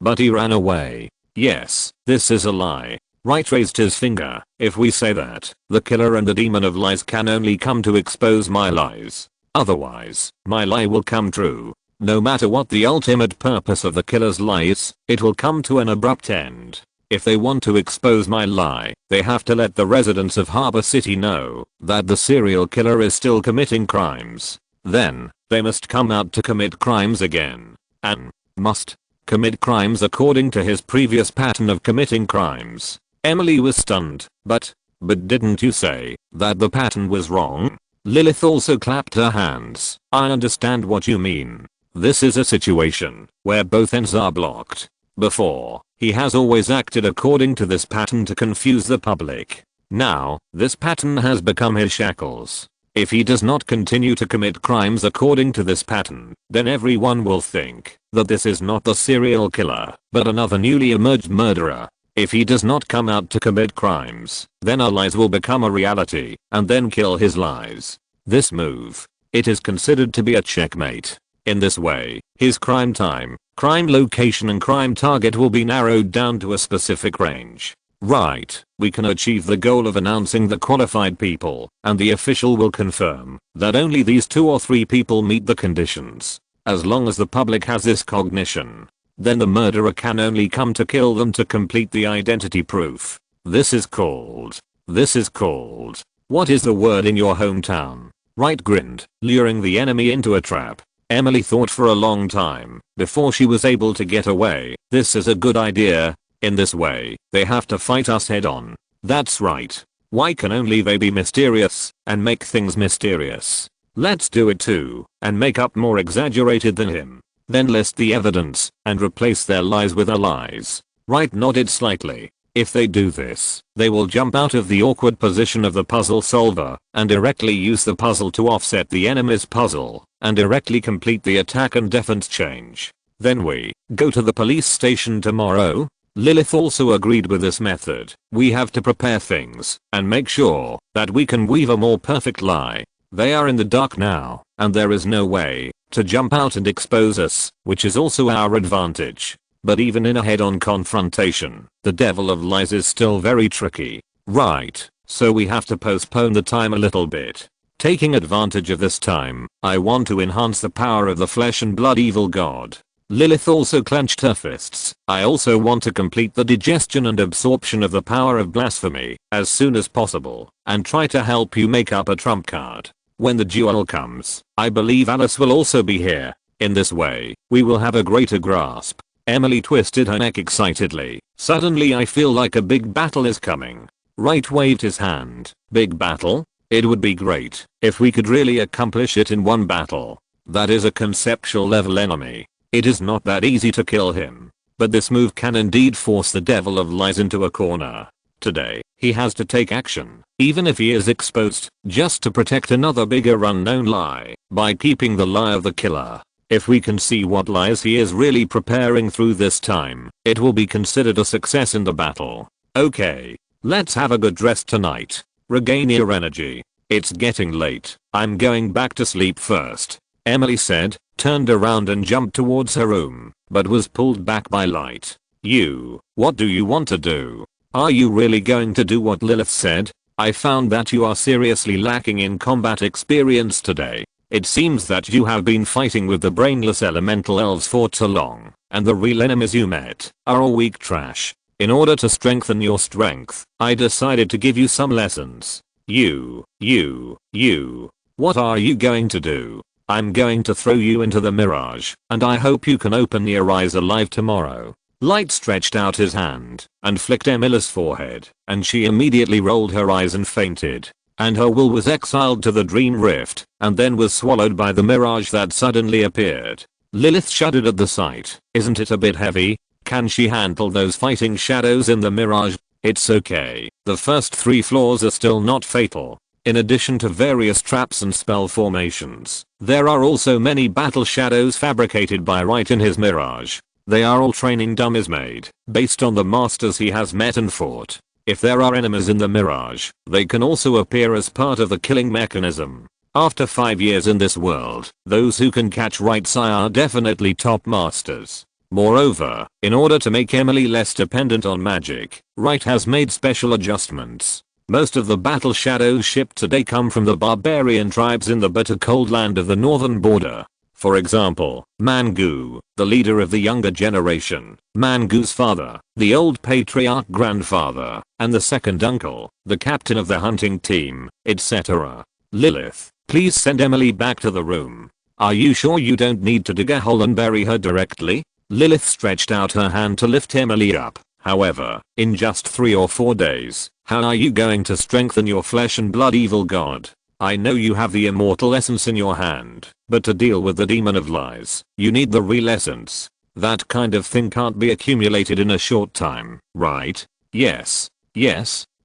But he ran away. Yes, this is a lie. Wright raised his finger. If we say that, the killer and the demon of lies can only come to expose my lies. Otherwise, my lie will come true. No matter what the ultimate purpose of the killer's lie is, it will come to an abrupt end. If they want to expose my lie, they have to let the residents of Harbor City know that the serial killer is still committing crimes. Then, they must come out to commit crimes again. And must commit crimes according to his previous pattern of committing crimes. Emily was stunned. But didn't you say that the pattern was wrong? Lilith also clapped her hands. I understand what you mean. This is a situation where both ends are blocked. Before, he has always acted according to this pattern to confuse the public. Now, this pattern has become his shackles. If he does not continue to commit crimes according to this pattern, then everyone will think that this is not the serial killer, but another newly emerged murderer. If he does not come out to commit crimes, then our lies will become a reality, and then kill his lies. This move, it is considered to be a checkmate. In this way, his crime time, crime location and crime target will be narrowed down to a specific range. Right, we can achieve the goal of announcing the qualified people, and the official will confirm that only these 2 or 3 people meet the conditions. As long as the public has this cognition, then the murderer can only come to kill them to complete the identity proof. This is called. What is the word in your hometown? Wright grinned, luring the enemy into a trap. Emily thought for a long time before she was able to get away. This is a good idea. In this way, they have to fight us head on. That's right. Why can only they be mysterious and make things mysterious? Let's do it too, and make up more exaggerated than him. Then list the evidence and replace their lies with our lies. Wright nodded slightly. If they do this, they will jump out of the awkward position of the puzzle solver and directly use the puzzle to offset the enemy's puzzle and directly complete the attack and defense change. Then we go to the police station tomorrow. Lilith also agreed with this method. We have to prepare things and make sure that we can weave a more perfect lie. They are in the dark now, and there is no way to jump out and expose us, which is also our advantage. But even in a head-on confrontation, the devil of lies is still very tricky. Right, so we have to postpone the time a little bit. Taking advantage of this time, I want to enhance the power of the flesh and blood evil god. Lilith also clenched her fists. I also want to complete the digestion and absorption of the power of blasphemy as soon as possible, and try to help you make up a trump card. When the duel comes, I believe Alice will also be here. In this way, we will have a greater grasp. Emily twisted her neck excitedly. Suddenly I feel like a big battle is coming. Wright waved his hand. Big battle? It would be great if we could really accomplish it in one battle. That is a conceptual level enemy. It is not that easy to kill him. But this move can indeed force the devil of lies into a corner. Today, he has to take action, even if he is exposed, just to protect another bigger unknown lie, by keeping the lie of the killer. If we can see what lies he is really preparing through this time, it will be considered a success in the battle. Okay. Let's have a good rest tonight. Regain your energy. It's getting late. I'm going back to sleep first. Emily said, turned around and jumped towards her room, but was pulled back by Light. What do you want to do? Are you really going to do what Lilith said? I found that you are seriously lacking in combat experience today. It seems that you have been fighting with the brainless elemental elves for too long, and the real enemies you met are all weak trash. In order to strengthen your strength, I decided to give you some lessons. What are you going to do? I'm going to throw you into the mirage, and I hope you can open your eyes alive tomorrow. Light stretched out his hand and flicked Emily's forehead, and she immediately rolled her eyes and fainted. And her will was exiled to the dream rift, and then was swallowed by the mirage that suddenly appeared. Lilith shuddered at the sight. Isn't it a bit heavy? Can she handle those fighting shadows in the mirage? It's okay. The first 3 floors are still not fatal. In addition to various traps and spell formations, there are also many battle shadows fabricated by Wright in his mirage. They are all training dummies made, based on the masters he has met and fought. If there are enemies in the mirage, they can also appear as part of the killing mechanism. After 5 years in this world, those who can catch Wright's eye are definitely top masters. Moreover, in order to make Emily less dependent on magic, Wright has made special adjustments. Most of the battle shadows shipped today come from the barbarian tribes in the bitter cold land of the northern border. For example, Mangu, the leader of the younger generation, Mangu's father, the old patriarch grandfather, and the second uncle, the captain of the hunting team, etc. Lilith, please send Emily back to the room. Are you sure you don't need to dig a hole and bury her directly? Lilith stretched out her hand to lift Emily up. However, in just 3 or 4 days, how are you going to strengthen your flesh and blood, evil god? I know you have the immortal essence in your hand, but to deal with the demon of lies, you need the real essence. That kind of thing can't be accumulated in a short time, right? Yes.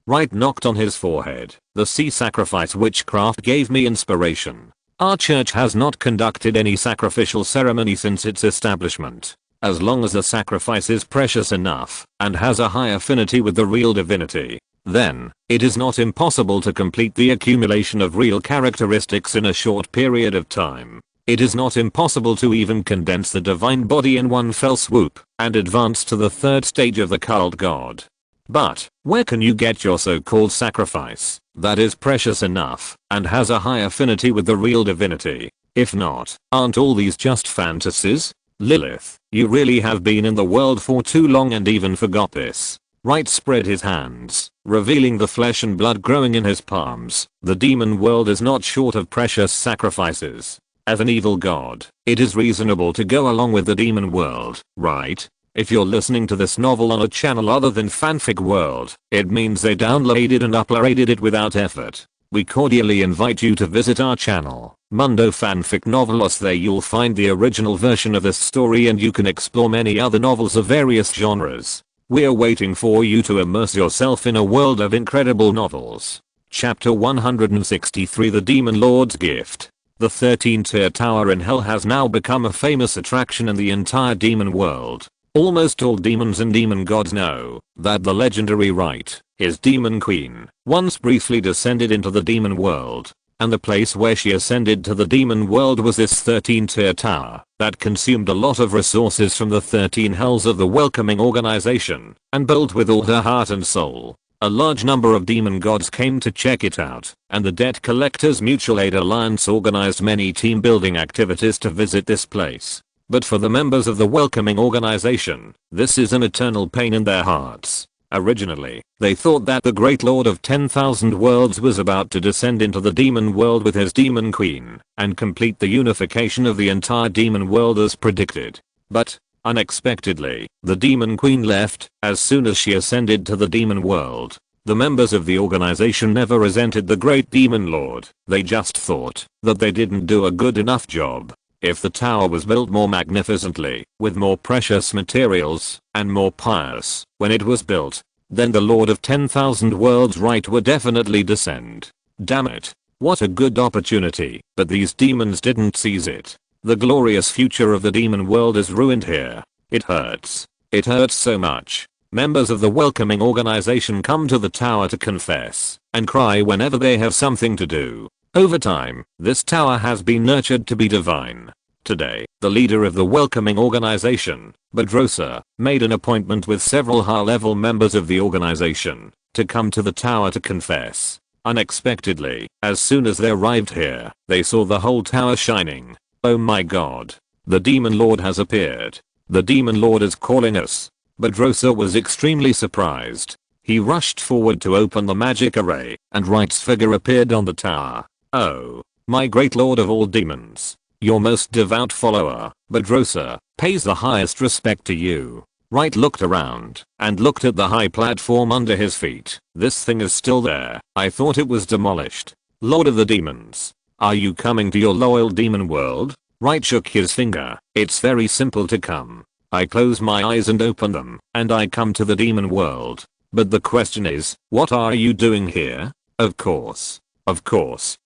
Wright knocked on his forehead. The sea sacrifice witchcraft gave me inspiration. Our church has not conducted any sacrificial ceremony since its establishment. As long as the sacrifice is precious enough and has a high affinity with the real divinity, then it is not impossible to complete the accumulation of real characteristics in a short period of time. It is not impossible to even condense the divine body in one fell swoop and advance to the 3rd stage of the cult god. But where can you get your so-called sacrifice that is precious enough and has a high affinity with the real divinity? If not, aren't all these just fantasies? Lilith, you really have been in the world for too long and even forgot this. Wright spread his hands, revealing the flesh and blood growing in his palms. The demon world is not short of precious sacrifices. As an evil god, it is reasonable to go along with the demon world, right? If you're listening to this novel on a channel other than Fanfic World, it means they downloaded and uploaded it without effort. We cordially invite you to visit our channel, Mundo Fanfic Novelos. There you'll find the original version of this story and you can explore many other novels of various genres. We're waiting for you to immerse yourself in a world of incredible novels. Chapter 163, The Demon Lord's Gift. The 13-tier tower in hell has now become a famous attraction in the entire demon world. Almost all demons and demon gods know that the legendary Wright, his demon queen, once briefly descended into the demon world, and the place where she ascended to the demon world was this 13-tier tower that consumed a lot of resources from the 13 hells of the welcoming organization and built with all her heart and soul. A large number of demon gods came to check it out, and the Debt Collectors Mutual Aid Alliance organized many team building activities to visit this place. But for the members of the welcoming organization, this is an eternal pain in their hearts. Originally, they thought that the great lord of 10,000 worlds was about to descend into the demon world with his demon queen and complete the unification of the entire demon world as predicted. But, unexpectedly, the demon queen left as soon as she ascended to the demon world. The members of the organization never resented the great demon lord, they just thought that they didn't do a good enough job. If the tower was built more magnificently, with more precious materials, and more pious, when it was built, then the Lord of 10,000 Worlds Wright would definitely descend. Damn it. What a good opportunity, but these demons didn't seize it. The glorious future of the demon world is ruined here. It hurts. It hurts so much. Members of the welcoming organization come to the tower to confess and cry whenever they have something to do. Over time, this tower has been nurtured to be divine. Today, the leader of the welcoming organization, Badrosa, made an appointment with several high-level members of the organization to come to the tower to confess. Unexpectedly, as soon as they arrived here, they saw the whole tower shining. Oh my god. The demon lord has appeared. The demon lord is calling us. Badrosa was extremely surprised. He rushed forward to open the magic array, and Wright's figure appeared on the tower. Oh, my great lord of all demons. Your most devout follower, Badrosa, pays the highest respect to you. Wright looked around and looked at the high platform under his feet. This thing is still there. I thought it was demolished. Lord of the demons. Are you coming to your loyal demon world? Wright shook his finger. It's very simple to come. I close my eyes and open them, and I come to the demon world. But the question is, what are you doing here? Of course,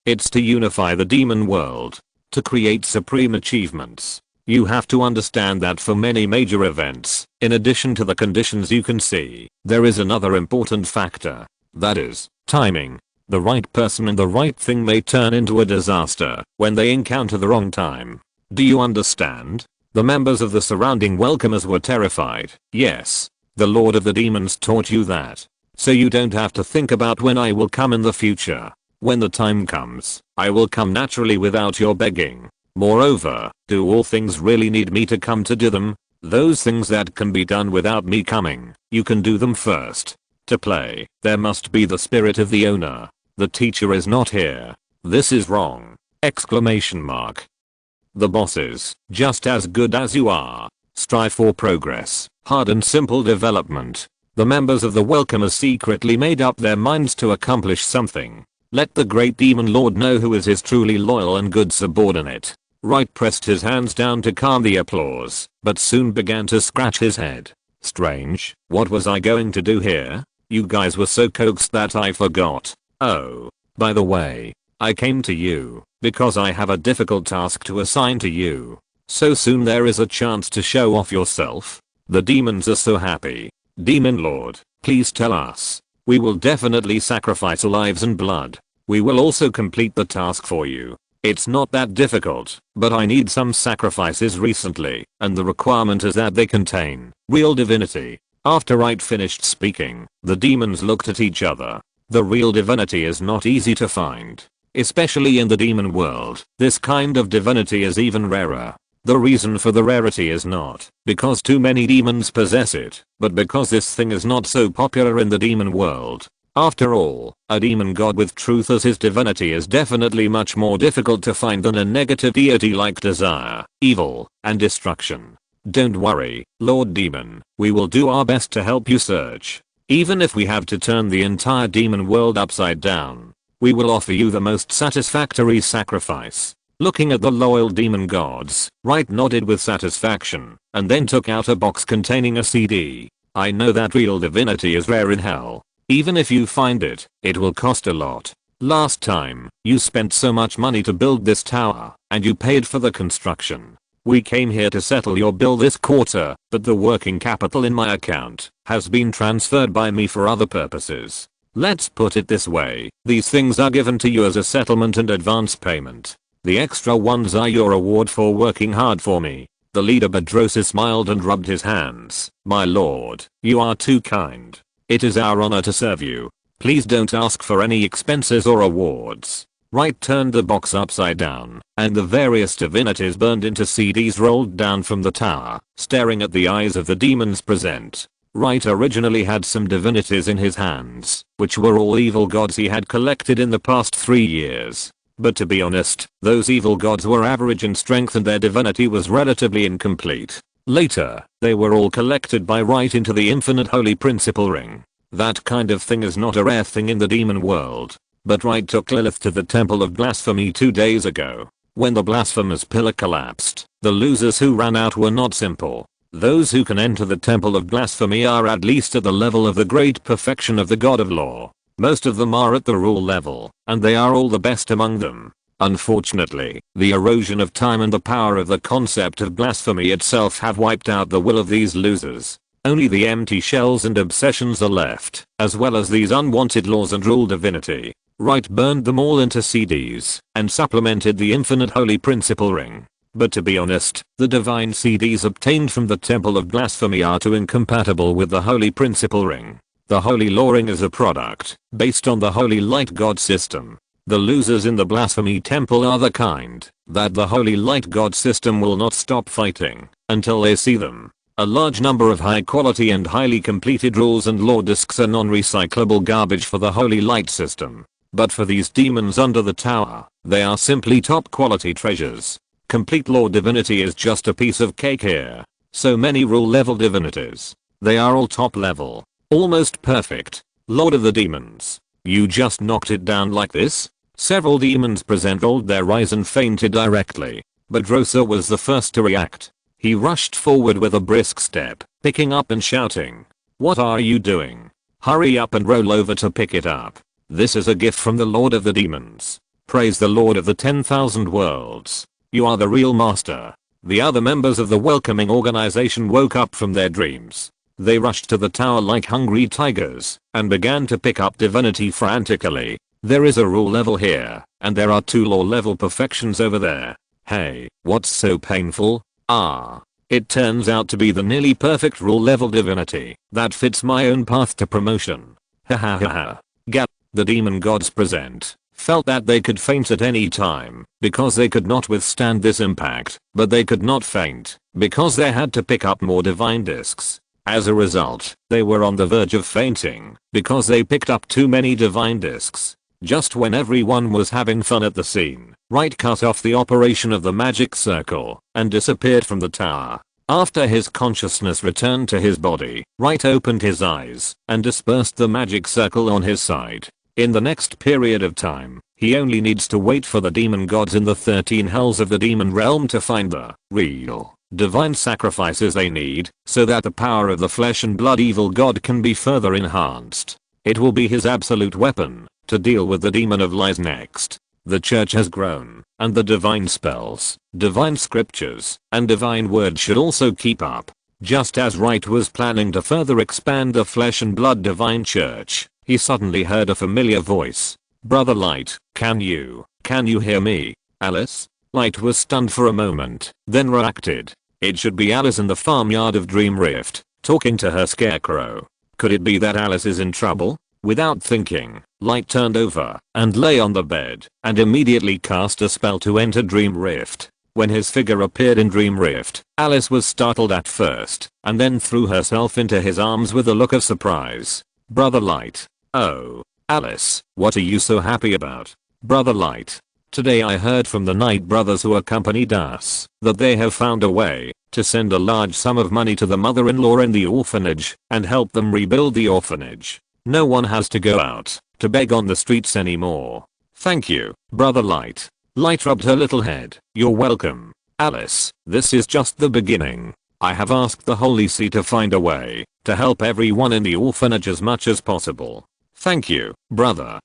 it's to unify the demon world. To create supreme achievements. You have to understand that for many major events, in addition to the conditions you can see, there is another important factor. That is, timing. The right person and the right thing may turn into a disaster when they encounter the wrong time. Do you understand? The members of the surrounding welcomers were terrified. Yes. The Lord of the Demons taught you that. So you don't have to think about when I will come in the future. When the time comes, I will come naturally without your begging. Moreover, do all things really need me to come to do them? Those things that can be done without me coming, you can do them first. To play, there must be the spirit of the owner. The teacher is not here. This is wrong! Exclamation mark. The boss is just as good as you are. Strive for progress, hard and simple development. The members of the welcomers secretly made up their minds to accomplish something. Let the great demon lord know who is his truly loyal and good subordinate. Wright pressed his hands down to calm the applause, but soon began to scratch his head. Strange, what was I going to do here? You guys were so coaxed that I forgot. Oh, by the way, I came to you because I have a difficult task to assign to you. So soon there is a chance to show off yourself? The demons are so happy. Demon Lord, please tell us. We will definitely sacrifice lives and blood. We will also complete the task for you. It's not that difficult, but I need some sacrifices recently, and the requirement is that they contain real divinity. After Wright finished speaking, the demons looked at each other. The real divinity is not easy to find. Especially in the demon world, this kind of divinity is even rarer. The reason for the rarity is not because too many demons possess it, but because this thing is not so popular in the demon world. After all, a demon god with truth as his divinity is definitely much more difficult to find than a negative deity like desire, evil, and destruction. Don't worry, Lord Demon, we will do our best to help you search. Even if we have to turn the entire demon world upside down, we will offer you the most satisfactory sacrifice. Looking at the loyal demon gods, Wright nodded with satisfaction, and then took out a box containing a CD. I know that real divinity is rare in hell. Even if you find it, it will cost a lot. Last time, you spent so much money to build this tower, and you paid for the construction. We came here to settle your bill this quarter, but the working capital in my account has been transferred by me for other purposes. Let's put it this way, these things are given to you as a settlement and advance payment. The extra ones are your reward for working hard for me. The leader Badrosa smiled and rubbed his hands. My lord, you are too kind. It is our honor to serve you. Please don't ask for any expenses or awards. Wright turned the box upside down, and the various divinities burned into CDs rolled down from the tower, staring at the eyes of the demons present. Wright originally had some divinities in his hands, which were all evil gods he had collected in the past 3 years. But to be honest, those evil gods were average in strength and their divinity was relatively incomplete. Later, they were all collected by Wright into the infinite holy principle ring. That kind of thing is not a rare thing in the demon world. But Wright took Lilith to the temple of blasphemy 2 days ago. When the blasphemer's pillar collapsed, the losers who ran out were not simple. Those who can enter the temple of blasphemy are at least at the level of the great perfection of the god of law. Most of them are at the rule level, and they are all the best among them. Unfortunately, the erosion of time and the power of the concept of blasphemy itself have wiped out the will of these losers. Only the empty shells and obsessions are left, as well as these unwanted laws and rule divinity. Wright burned them all into CDs and supplemented the infinite holy principle ring. But to be honest, the divine CDs obtained from the Temple of Blasphemy are too incompatible with the holy principle ring. The holy law ring is a product based on the holy light god system. The losers in the blasphemy temple are the kind that the holy light god system will not stop fighting until they see them. A large number of high quality and highly completed rules and law discs are non-recyclable garbage for the holy light system. But for these demons under the tower, they are simply top quality treasures. Complete law divinity is just a piece of cake here. So many rule level divinities. They are all top level. Almost perfect. Lord of the demons. You just knocked it down like this? Several demons rolled their eyes and fainted directly. But Drosa was the first to react. He rushed forward with a brisk step, picking up and shouting. What are you doing? Hurry up and roll over to pick it up. This is a gift from the Lord of the demons. Praise the Lord of the 10,000 worlds. You are the real master. The other members of the welcoming organization woke up from their dreams. They rushed to the tower like hungry tigers and began to pick up divinity frantically. There is a rule level here, and there are 2 law level perfections over there. Hey, what's so painful? It turns out to be the nearly perfect rule level divinity that fits my own path to promotion. Ha ha ha ha. Gap. The demon gods present felt that they could faint at any time because they could not withstand this impact, but they could not faint because they had to pick up more divine discs. As a result, they were on the verge of fainting because they picked up too many divine discs. Just when everyone was having fun at the scene, Wright cut off the operation of the magic circle and disappeared from the tower. After his consciousness returned to his body, Wright opened his eyes and dispersed the magic circle on his side. In the next period of time, he only needs to wait for the demon gods in the 13 hells of the demon realm to find the real divine sacrifices they need so that the power of the flesh and blood evil god can be further enhanced. It will be his absolute weapon to deal with the demon of lies next. The church has grown, and the divine spells, divine scriptures, and divine words should also keep up. Just as Wright was planning to further expand the flesh and blood divine church, he suddenly heard a familiar voice. Brother Light, can you hear me? Alice? Light was stunned for a moment, then reacted. It should be Alice in the farmyard of Dream Rift, talking to her scarecrow. Could it be that Alice is in trouble? Without thinking, Light turned over and lay on the bed and immediately cast a spell to enter Dream Rift. When his figure appeared in Dream Rift, Alice was startled at first and then threw herself into his arms with a look of surprise. Brother Light. Oh, Alice, what are you so happy about? Brother Light. Today I heard from the Knight brothers who accompanied us that they have found a way to send a large sum of money to the mother-in-law in the orphanage and help them rebuild the orphanage. No one has to go out to beg on the streets anymore. Thank you, Brother Light. Light rubbed her little head. You're welcome. Alice, this is just the beginning. I have asked the Holy See to find a way to help everyone in the orphanage as much as possible. Thank you, brother.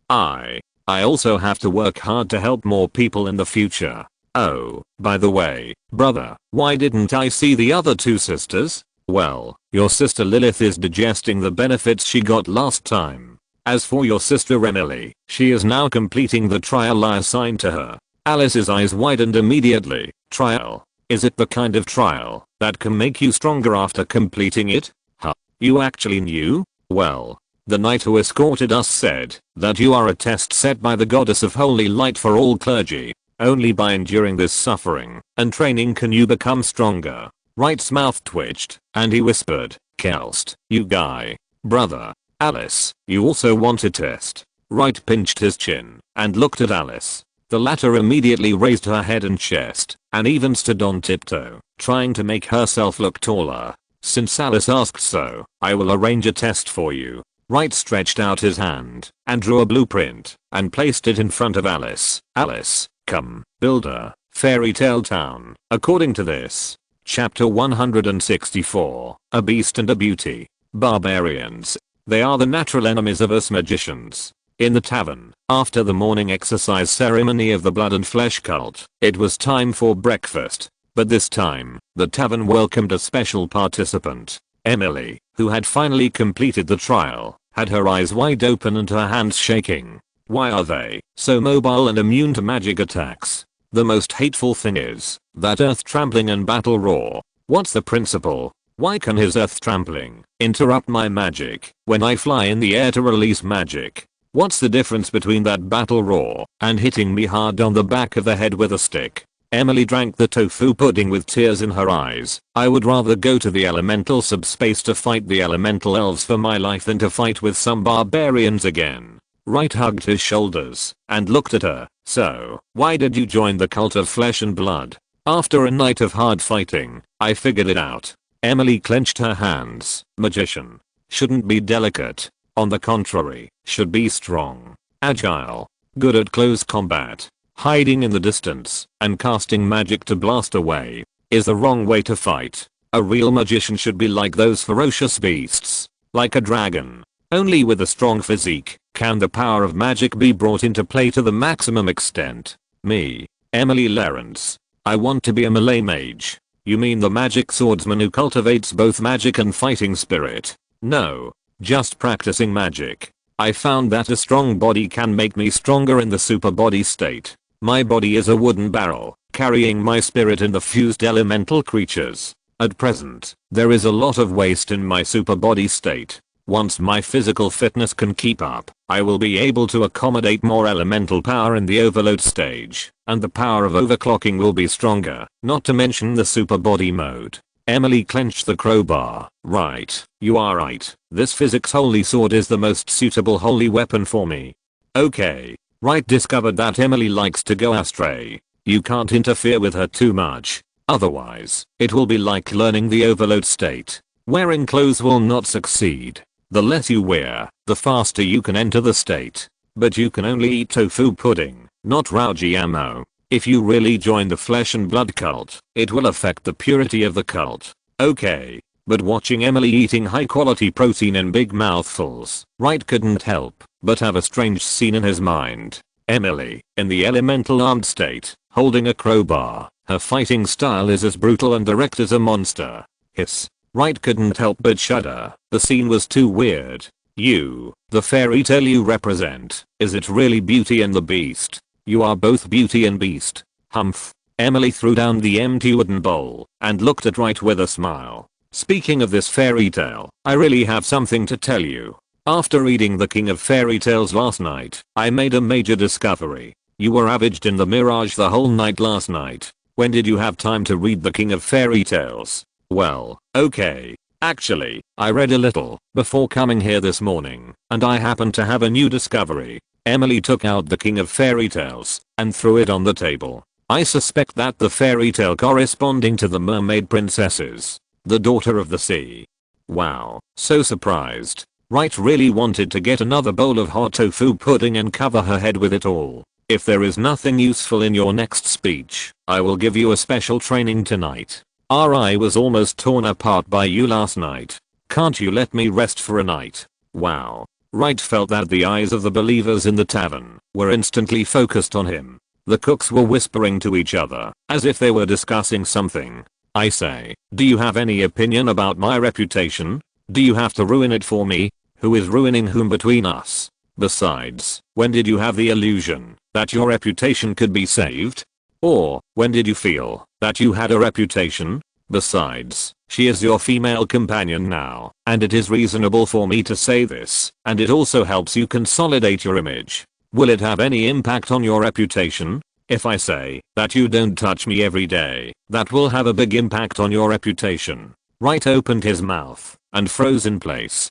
I also have to work hard to help more people in the future. Oh, by the way, brother, why didn't I see the other 2 sisters? Well, your sister Lilith is digesting the benefits she got last time. As for your sister Emily, she is now completing the trial I assigned to her. Alice's eyes widened immediately. Trial? Is it the kind of trial that can make you stronger after completing it? Huh? You actually knew? Well, the knight who escorted us said that you are a test set by the goddess of holy light for all clergy. Only by enduring this suffering and training can you become stronger. Wright's mouth twitched, and he whispered, Kelst, you guy. Brother. Alice, you also want a test. Wright pinched his chin and looked at Alice. The latter immediately raised her head and chest, and even stood on tiptoe, trying to make herself look taller. Since Alice asked so, I will arrange a test for you. Wright stretched out his hand and drew a blueprint and placed it in front of Alice. Alice, come, builder, fairy tale town. According to this, chapter 164, a beast and a beauty. Barbarians. They are the natural enemies of us magicians. In the tavern, after the morning exercise ceremony of the blood and flesh cult, it was time for breakfast. But this time, the tavern welcomed a special participant. Emily, who had finally completed the trial, had her eyes wide open and her hands shaking. Why are they so mobile and immune to magic attacks? The most hateful thing is that earth trampling and battle roar. What's the principle? Why can his earth trampling interrupt my magic when I fly in the air to release magic? What's the difference between that battle roar and hitting me hard on the back of the head with a stick? Emily drank the tofu pudding with tears in her eyes. I would rather go to the elemental subspace to fight the elemental elves for my life than to fight with some barbarians again. Wright hugged his shoulders and looked at her. So, why did you join the cult of flesh and blood? After a night of hard fighting, I figured it out. Emily clenched her hands. Magician shouldn't be delicate. On the contrary, should be strong, agile, good at close combat. Hiding in the distance and casting magic to blast away is the wrong way to fight. A real magician should be like those ferocious beasts, like a dragon. Only with a strong physique can the power of magic be brought into play to the maximum extent. Me, Emily Lawrence. I want to be a melee mage. You mean the magic swordsman who cultivates both magic and fighting spirit? No. Just practicing magic. I found that a strong body can make me stronger in the super body state. My body is a wooden barrel, carrying my spirit in the fused elemental creatures. At present, there is a lot of waste in my super body state. Once my physical fitness can keep up, I will be able to accommodate more elemental power in the overload stage, and the power of overclocking will be stronger, not to mention the super body mode. Emily clenched the crowbar. Right, you are right. This physics holy sword is the most suitable holy weapon for me. Okay. Wright discovered that Emily likes to go astray. You can't interfere with her too much. Otherwise, it will be like learning the overload state. Wearing clothes will not succeed. The less you wear, the faster you can enter the state. But you can only eat tofu pudding, not Rauji ammo. If you really join the flesh and blood cult, it will affect the purity of the cult. Okay. But watching Emily eating high quality protein in big mouthfuls, Wright couldn't help but have a strange scene in his mind. Emily, in the elemental armed state, holding a crowbar. Her fighting style is as brutal and direct as a monster. Hiss. Wright couldn't help but shudder. The scene was too weird. You, the fairy tale you represent, is it really Beauty and the Beast? You are both Beauty and Beast. Humph. Emily threw down the empty wooden bowl and looked at Wright with a smile. Speaking of this fairy tale, I really have something to tell you. After reading The King of Fairy Tales last night, I made a major discovery. You were ravaged in the mirage the whole night last night. When did you have time to read The King of Fairy Tales? Well, okay. Actually, I read a little before coming here this morning, and I happened to have a new discovery. Emily took out The King of Fairy Tales and threw it on the table. I suspect that the fairy tale corresponding to the mermaid princesses, the daughter of the sea. Wow, so surprised. Wright really wanted to get another bowl of hot tofu pudding and cover her head with it all. If there is nothing useful in your next speech, I will give you a special training tonight. I was almost torn apart by you last night. Can't you let me rest for a night? Wow. Wright felt that the eyes of the believers in the tavern were instantly focused on him. The cooks were whispering to each other, as if they were discussing something. I say, do you have any opinion about my reputation? Do you have to ruin it for me? Who is ruining whom between us? Besides, when did you have the illusion that your reputation could be saved? Or, when did you feel that you had a reputation? Besides, she is your female companion now, and it is reasonable for me to say this, and it also helps you consolidate your image. Will it have any impact on your reputation? If I say that you don't touch me every day, that will have a big impact on your reputation. Wright opened his mouth and froze in place.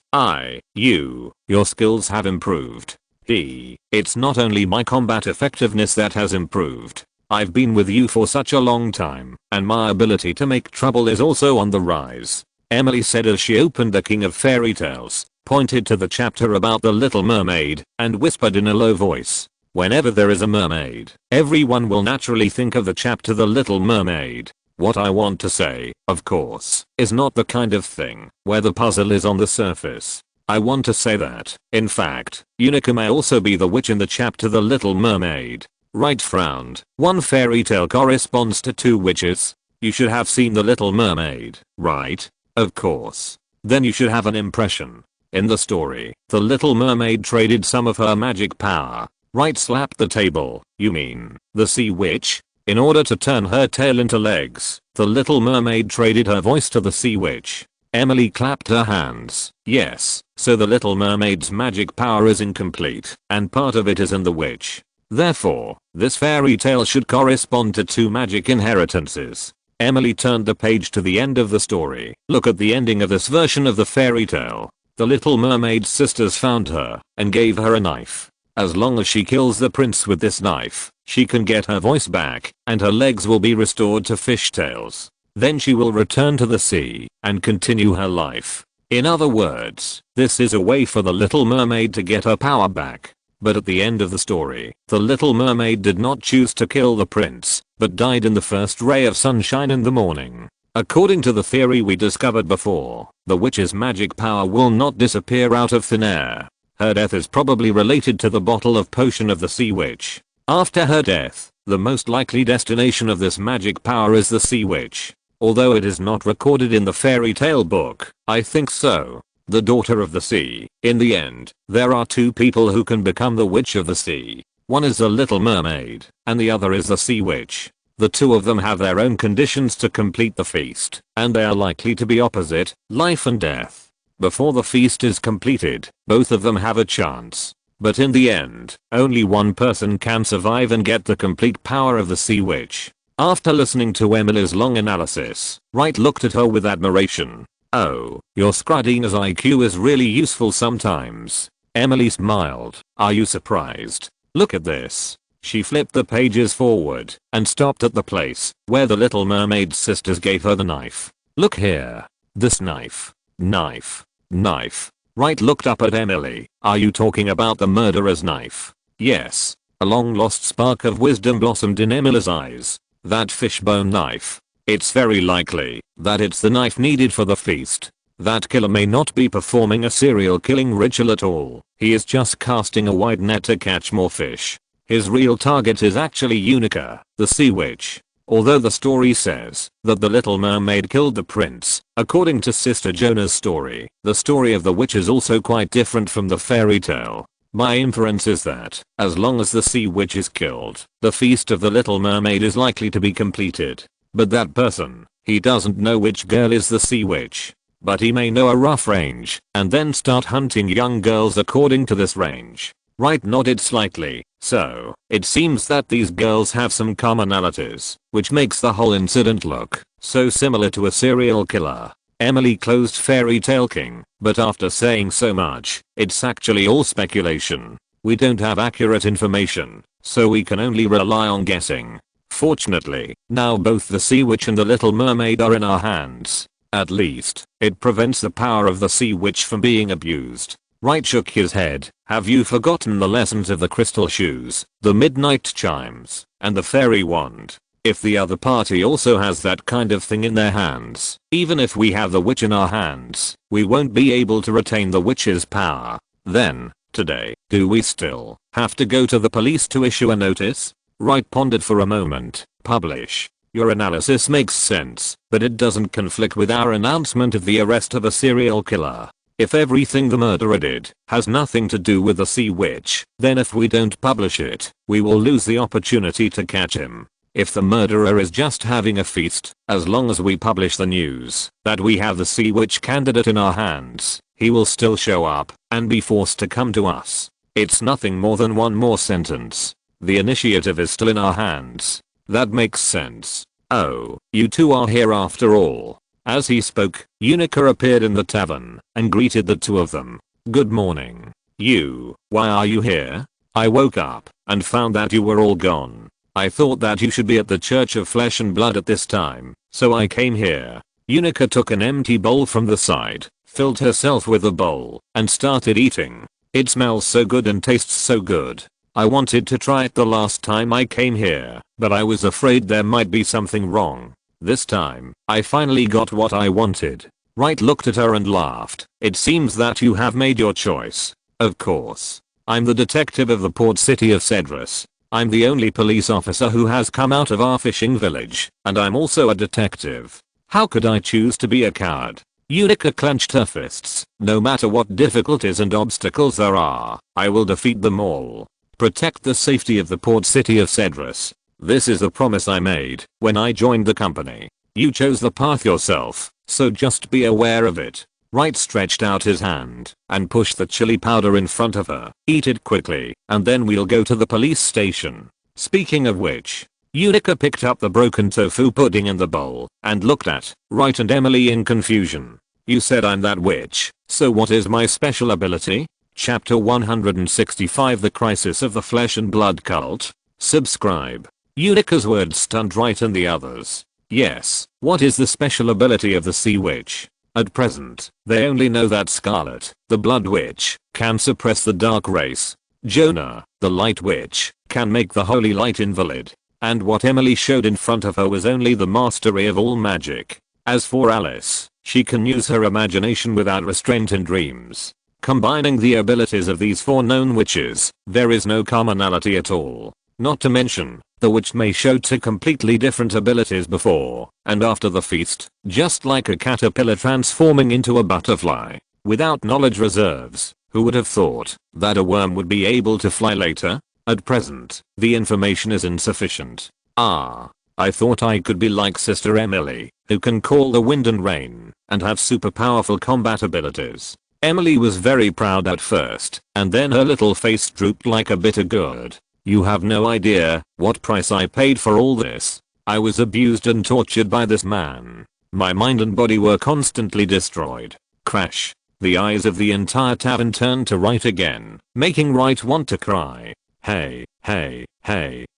Your skills have improved. It's not only my combat effectiveness that has improved. I've been with you for such a long time, and my ability to make trouble is also on the rise. Emily said as she opened The King of Fairy Tales, pointed to the chapter about the Little Mermaid, and whispered in a low voice. Whenever there is a mermaid, everyone will naturally think of the chapter The Little Mermaid. What I want to say, of course, is not the kind of thing where the puzzle is on the surface. I want to say that, in fact, Unica may also be the witch in the chapter The Little Mermaid. Wright frowned. One fairy tale corresponds to two witches. You should have seen The Little Mermaid, right? Of course. Then you should have an impression. In the story, the Little Mermaid traded some of her magic power. Wright slapped the table. You mean, the sea witch? In order to turn her tail into legs, the Little Mermaid traded her voice to the sea witch. Emily clapped her hands. Yes, so the Little Mermaid's magic power is incomplete, and part of it is in the witch. Therefore, this fairy tale should correspond to two magic inheritances. Emily turned the page to the end of the story. Look at the ending of this version of the fairy tale. The Little Mermaid's sisters found her and gave her a knife. As long as she kills the prince with this knife, she can get her voice back and her legs will be restored to fishtails. Then she will return to the sea and continue her life. In other words, this is a way for the Little Mermaid to get her power back. But at the end of the story, the Little Mermaid did not choose to kill the prince, but died in the first ray of sunshine in the morning. According to the theory we discovered before, the witch's magic power will not disappear out of thin air. Her death is probably related to the bottle of potion of the sea witch. After her death, the most likely destination of this magic power is the sea witch. Although it is not recorded in the fairy tale book, I think so. The daughter of the sea. In the end, there are two people who can become the witch of the sea. One is the Little Mermaid, and the other is the sea witch. The two of them have their own conditions to complete the feast, and they are likely to be opposite, life and death. Before the feast is completed, both of them have a chance. But in the end, only one person can survive and get the complete power of the sea witch. After listening to Emily's long analysis, Wright looked at her with admiration. Oh, your Scrudina's IQ is really useful sometimes. Emily smiled. Are you surprised? Look at this. She flipped the pages forward and stopped at the place where the Little Mermaid's sisters gave her the knife. Look here. This knife. Knife. Knife. Wright looked up at Emily. Are you talking about the murderer's knife? Yes. A long lost spark of wisdom blossomed in Emily's eyes. That fishbone knife. It's very likely that it's the knife needed for the feast. That killer may not be performing a serial killing ritual at all. He is just casting a wide net to catch more fish. His real target is actually Unica, the sea witch. Although the story says that the Little Mermaid killed the prince, according to Sister Jonah's story, the story of the witch is also quite different from the fairy tale. My inference is that, as long as the sea witch is killed, the feast of the Little Mermaid is likely to be completed. But that person, he doesn't know which girl is the sea witch. But he may know a rough range, and then start hunting young girls according to this range. Wright nodded slightly. So, it seems that these girls have some commonalities, which makes the whole incident look so similar to a serial killer. Emily closed Fairy Tale King, but after saying so much, it's actually all speculation. We don't have accurate information, so we can only rely on guessing. Fortunately, now both the Sea Witch and the Little Mermaid are in our hands. At least, it prevents the power of the Sea Witch from being abused. Wright shook his head. Have you forgotten the lessons of the crystal shoes, the midnight chimes, and the fairy wand? If the other party also has that kind of thing in their hands, even if we have the witch in our hands, we won't be able to retain the witch's power. Then, today, do we still have to go to the police to issue a notice? Wright pondered for a moment. Publish. Your analysis makes sense, but it doesn't conflict with our announcement of the arrest of a serial killer. If everything the murderer did has nothing to do with the Sea Witch, then if we don't publish it, we will lose the opportunity to catch him. If the murderer is just having a feast, as long as we publish the news that we have the Sea Witch candidate in our hands, he will still show up and be forced to come to us. It's nothing more than one more sentence. The initiative is still in our hands. That makes sense. Oh, you two are here after all. As he spoke, Unica appeared in the tavern and greeted the two of them. Good morning. Why are you here? I woke up and found that you were all gone. I thought that you should be at the Church of Flesh and Blood at this time, so I came here. Unica took an empty bowl from the side, filled herself with the bowl, and started eating. It smells so good and tastes so good. I wanted to try it the last time I came here, but I was afraid there might be something wrong. This time, I finally got what I wanted. Wright looked at her and laughed. It seems that you have made your choice. Of course. I'm the detective of the port city of Cedrus. I'm the only police officer who has come out of our fishing village, and I'm also a detective. How could I choose to be a coward? Unica clenched her fists. No matter what difficulties and obstacles there are, I will defeat them all. Protect the safety of the port city of Cedrus. This is the promise I made when I joined the company. You chose the path yourself, so just be aware of it. Wright stretched out his hand and pushed the chili powder in front of her. Eat it quickly, and then we'll go to the police station. Speaking of which, Unica picked up the broken tofu pudding in the bowl and looked at Wright and Emily in confusion. You said I'm that witch, so what is my special ability? Chapter 165 The Crisis of the Flesh and Blood Cult. Subscribe. Unica's words stunned Wright and the others. Yes, what is the special ability of the Sea Witch? At present, they only know that Scarlet, the Blood Witch, can suppress the Dark Race. Jonah, the Light Witch, can make the Holy Light invalid. And what Emily showed in front of her was only the mastery of all magic. As for Alice, she can use her imagination without restraint in dreams. Combining the abilities of these four known witches, there is no commonality at all. Not to mention, the witch may show two completely different abilities before and after the feast, just like a caterpillar transforming into a butterfly. Without knowledge reserves, who would have thought that a worm would be able to fly later? At present, the information is insufficient. I thought I could be like Sister Emily, who can call the wind and rain, and have super powerful combat abilities. Emily was very proud at first, and then her little face drooped like a bitter gourd. You have no idea what price I paid for all this. I was abused and tortured by this man. My mind and body were constantly destroyed. Crash. The eyes of the entire tavern turned to Wright again, making Wright want to cry. Hey,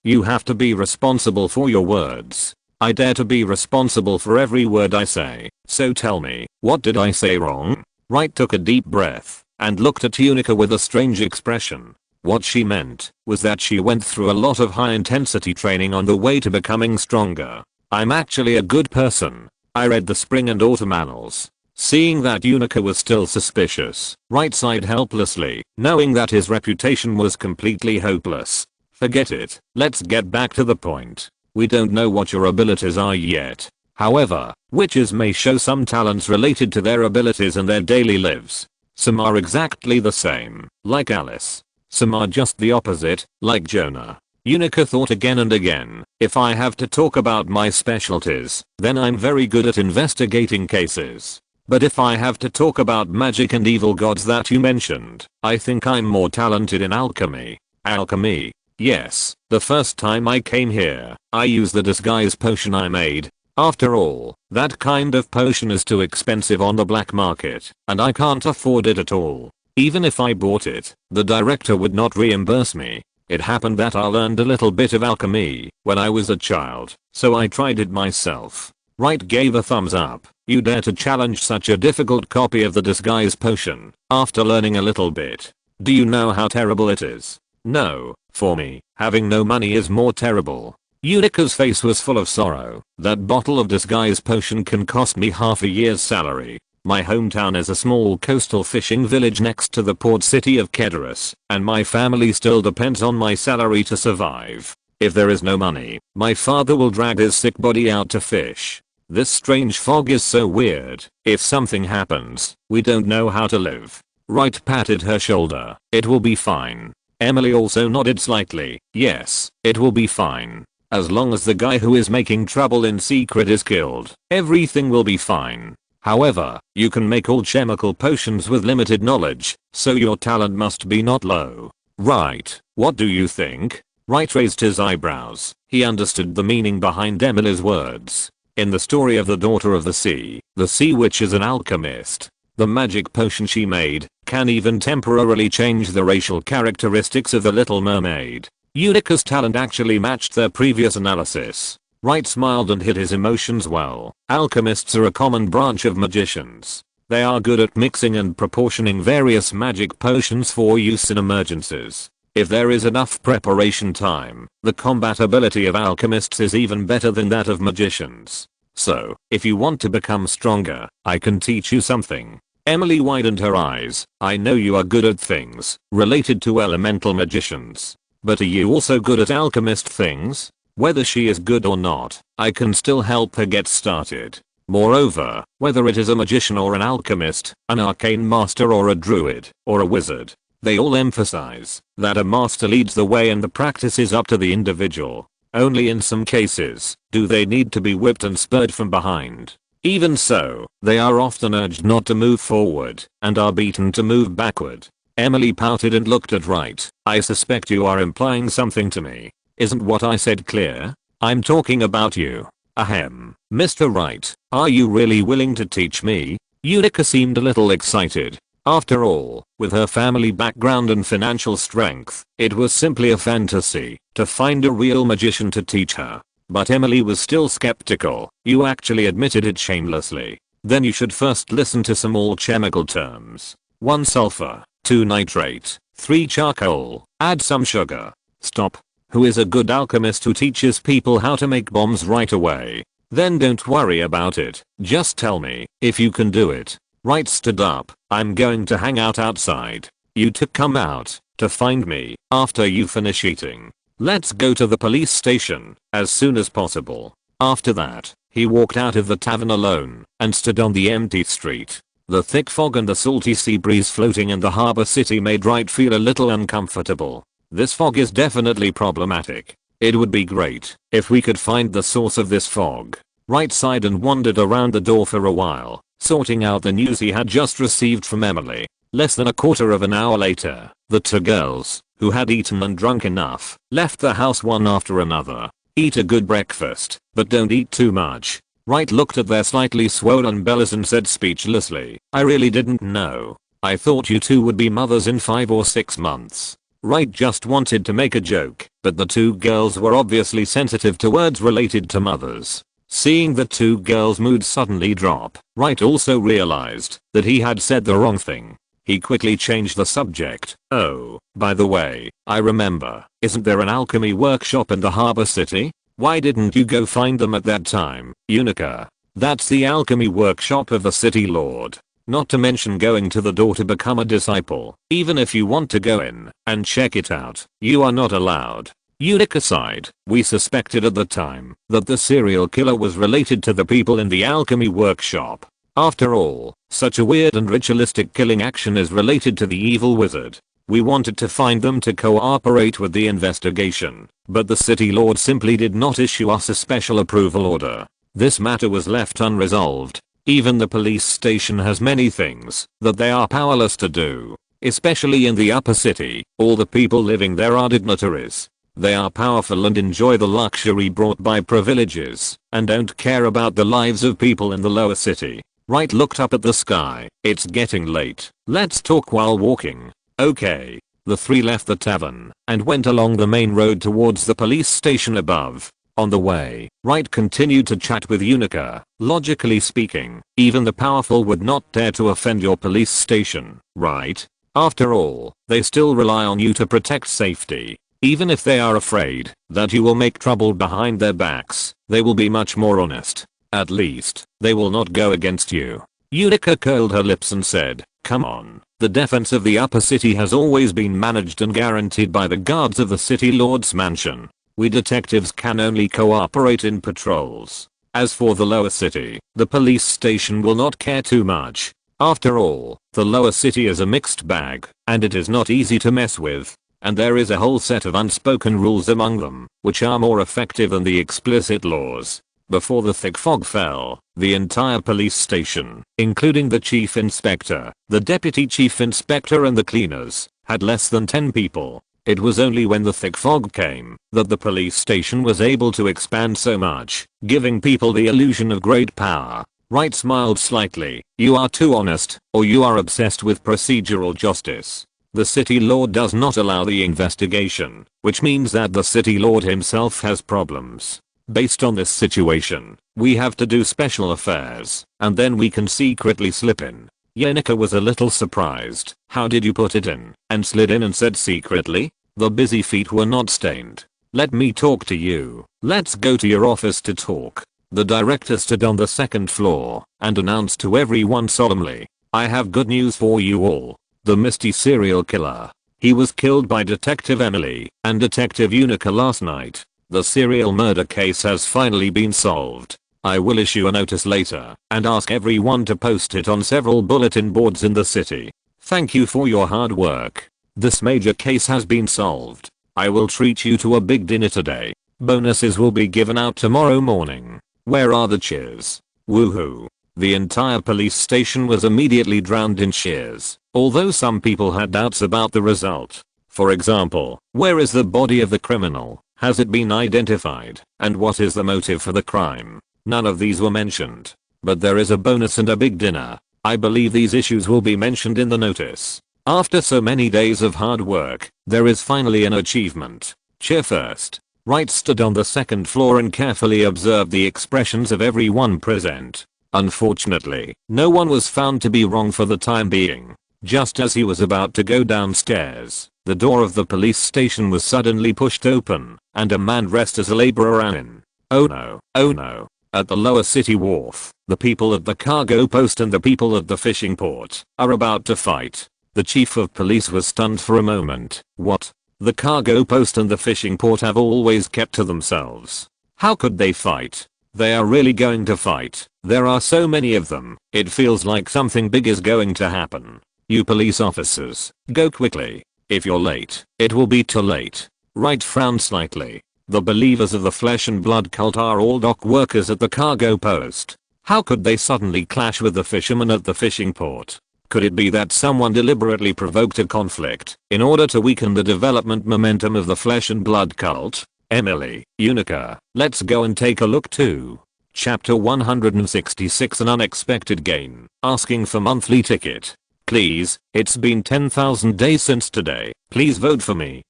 you have to be responsible for your words. I dare to be responsible for every word I say, so tell me, what did I say wrong? Wright took a deep breath and looked at Unica with a strange expression. What she meant was that she went through a lot of high intensity training on the way to becoming stronger. I'm actually a good person. I read the spring and autumn annals. Seeing that Unica was still suspicious, Wright sighed helplessly, knowing that his reputation was completely hopeless. Forget it, let's get back to the point. We don't know what your abilities are yet. However, witches may show some talents related to their abilities in their daily lives. Some are exactly the same, like Alice. Some are just the opposite, like Jonah. Unica thought again and again, if I have to talk about my specialties, then I'm very good at investigating cases. But if I have to talk about magic and evil gods that you mentioned, I think I'm more talented in alchemy. Alchemy? Yes, the first time I came here, I used the disguise potion I made. After all, that kind of potion is too expensive on the black market, and I can't afford it at all. Even if I bought it, the director would not reimburse me. It happened that I learned a little bit of alchemy when I was a child, so I tried it myself. Wright gave a thumbs up. You dare to challenge such a difficult copy of the disguise potion after learning a little bit. Do you know how terrible it is? No, for me, having no money is more terrible. Unica's face was full of sorrow. That bottle of disguise potion can cost me half a year's salary. My hometown is a small coastal fishing village next to the port city of Cedrus, and my family still depends on my salary to survive. If there is no money, my father will drag his sick body out to fish. This strange fog is so weird. If something happens, we don't know how to live. Wright patted her shoulder. It will be fine. Emily also nodded slightly. Yes, it will be fine. As long as the guy who is making trouble in secret is killed, everything will be fine. However, you can make alchemical potions with limited knowledge, so your talent must be not low. Right, what do you think? Wright raised his eyebrows. He understood the meaning behind Emily's words. In the story of the Daughter of the Sea Witch is an alchemist. The magic potion she made can even temporarily change the racial characteristics of the Little Mermaid. Unica's talent actually matched their previous analysis. Wright smiled and hid his emotions well. Alchemists are a common branch of magicians. They are good at mixing and proportioning various magic potions for use in emergencies. If there is enough preparation time, the combat ability of alchemists is even better than that of magicians. So, if you want to become stronger, I can teach you something. Emily widened her eyes. I know you are good at things related to elemental magicians. But are you also good at alchemist things? Whether she is good or not, I can still help her get started. Moreover, whether it is a magician or an alchemist, an arcane master or a druid, or a wizard, they all emphasize that a master leads the way and the practice is up to the individual. Only in some cases do they need to be whipped and spurred from behind. Even so, they are often urged not to move forward and are beaten to move backward. Emily pouted and looked at Wright. I suspect you are implying something to me. Isn't what I said clear? I'm talking about you. Ahem. Mr. Wright, are you really willing to teach me? Unica seemed a little excited. After all, with her family background and financial strength, it was simply a fantasy to find a real magician to teach her. But Emily was still skeptical. You actually admitted it shamelessly. Then you should first listen to some alchemical terms. 1 sulfur, 2 nitrate, 3 charcoal, add some sugar. Stop. Who is a good alchemist who teaches people how to make bombs right away? Then don't worry about it. Just tell me if you can do it. Wright stood up. I'm going to hang out outside. You two come out to find me after you finish eating. Let's go to the police station as soon as possible. After that, he walked out of the tavern alone and stood on the empty street. The thick fog and the salty sea breeze floating in the harbor city made Wright feel a little uncomfortable. This fog is definitely problematic. It would be great if we could find the source of this fog. Wright sighed and wandered around the door for a while, sorting out the news he had just received from Emily. Less than a quarter of an hour later, the two girls, who had eaten and drunk enough, left the house one after another. Eat a good breakfast, but don't eat too much. Wright looked at their slightly swollen bellies and said speechlessly, I really didn't know. I thought you two would be mothers in 5 or 6 months. Wright just wanted to make a joke, but the two girls were obviously sensitive to words related to mothers. Seeing the two girls' moods suddenly drop, Wright also realized that he had said the wrong thing. He quickly changed the subject. Oh, by the way, I remember, isn't there an alchemy workshop in the harbor city? Why didn't you go find them at that time, Unica? That's the alchemy workshop of the city lord. Not to mention going to the door to become a disciple. Even if you want to go in and check it out, you are not allowed. Unica sighed. We suspected at the time that the serial killer was related to the people in the alchemy workshop. After all, such a weird and ritualistic killing action is related to the evil wizard. We wanted to find them to cooperate with the investigation, but the city lord simply did not issue us a special approval order. This matter was left unresolved. Even the police station has many things that they are powerless to do. Especially in the upper city, all the people living there are dignitaries. They are powerful and enjoy the luxury brought by privileges, and don't care about the lives of people in the lower city. Wright looked up at the sky. It's getting late. Let's talk while walking. Okay. The three left the tavern and went along the main road towards the police station above. On the way, Wright continued to chat with Unica. Logically speaking, even the powerful would not dare to offend your police station, right? After all, they still rely on you to protect safety. Even if they are afraid that you will make trouble behind their backs, they will be much more honest. At least, they will not go against you. Unica curled her lips and said, come on. The defense of the upper city has always been managed and guaranteed by the guards of the city lord's mansion. We detectives can only cooperate in patrols. As for the lower city, the police station will not care too much. After all, the lower city is a mixed bag, and it is not easy to mess with. And there is a whole set of unspoken rules among them, which are more effective than the explicit laws. Before the thick fog fell, the entire police station, including the chief inspector, the deputy chief inspector and the cleaners, had less than 10 people. It was only when the thick fog came that the police station was able to expand so much, giving people the illusion of great power. Wright smiled slightly. You are too honest, or you are obsessed with procedural justice. The city lord does not allow the investigation, which means that the city lord himself has problems. Based on this situation, we have to do special affairs, and then we can secretly slip in. Unica was a little surprised. How did you put it in? And slid in and said secretly? The busy feet were not stained. Let me talk to you. Let's go to your office to talk. The director stood on the second floor and announced to everyone solemnly, "I have good news for you all. The Misty serial killer. He was killed by Detective Emily and Detective Unica last night. The serial murder case has finally been solved. I will issue a notice later and ask everyone to post it on several bulletin boards in the city. Thank you for your hard work. This major case has been solved. I will treat you to a big dinner today. Bonuses will be given out tomorrow morning. Where are the cheers? Woohoo." The entire police station was immediately drowned in cheers, although some people had doubts about the result. For example, where is the body of the criminal? Has it been identified? And what is the motive for the crime? None of these were mentioned. But there is a bonus and a big dinner. I believe these issues will be mentioned in the notice. After so many days of hard work, there is finally an achievement. Cheer first. Wright stood on the second floor and carefully observed the expressions of everyone present. Unfortunately, no one was found to be wrong for the time being. Just as he was about to go downstairs, the door of the police station was suddenly pushed open, and a man dressed as a laborer ran in. Oh no, oh no. At the lower city wharf, the people at the cargo post and the people at the fishing port are about to fight. The chief of police was stunned for a moment. What? The cargo post and the fishing port have always kept to themselves. How could they fight? They are really going to fight. There are so many of them. It feels like something big is going to happen. You police officers, go quickly. If you're late, it will be too late. Wright frowned slightly. The believers of the flesh and blood cult are all dock workers at the cargo post. How could they suddenly clash with the fishermen at the fishing port? Could it be that someone deliberately provoked a conflict in order to weaken the development momentum of the flesh and blood cult? Emily, Unica, let's go and take a look too. Chapter 166, An Unexpected Gain. Asking for monthly ticket. Please, it's been 10,000 days since today. Please vote for me.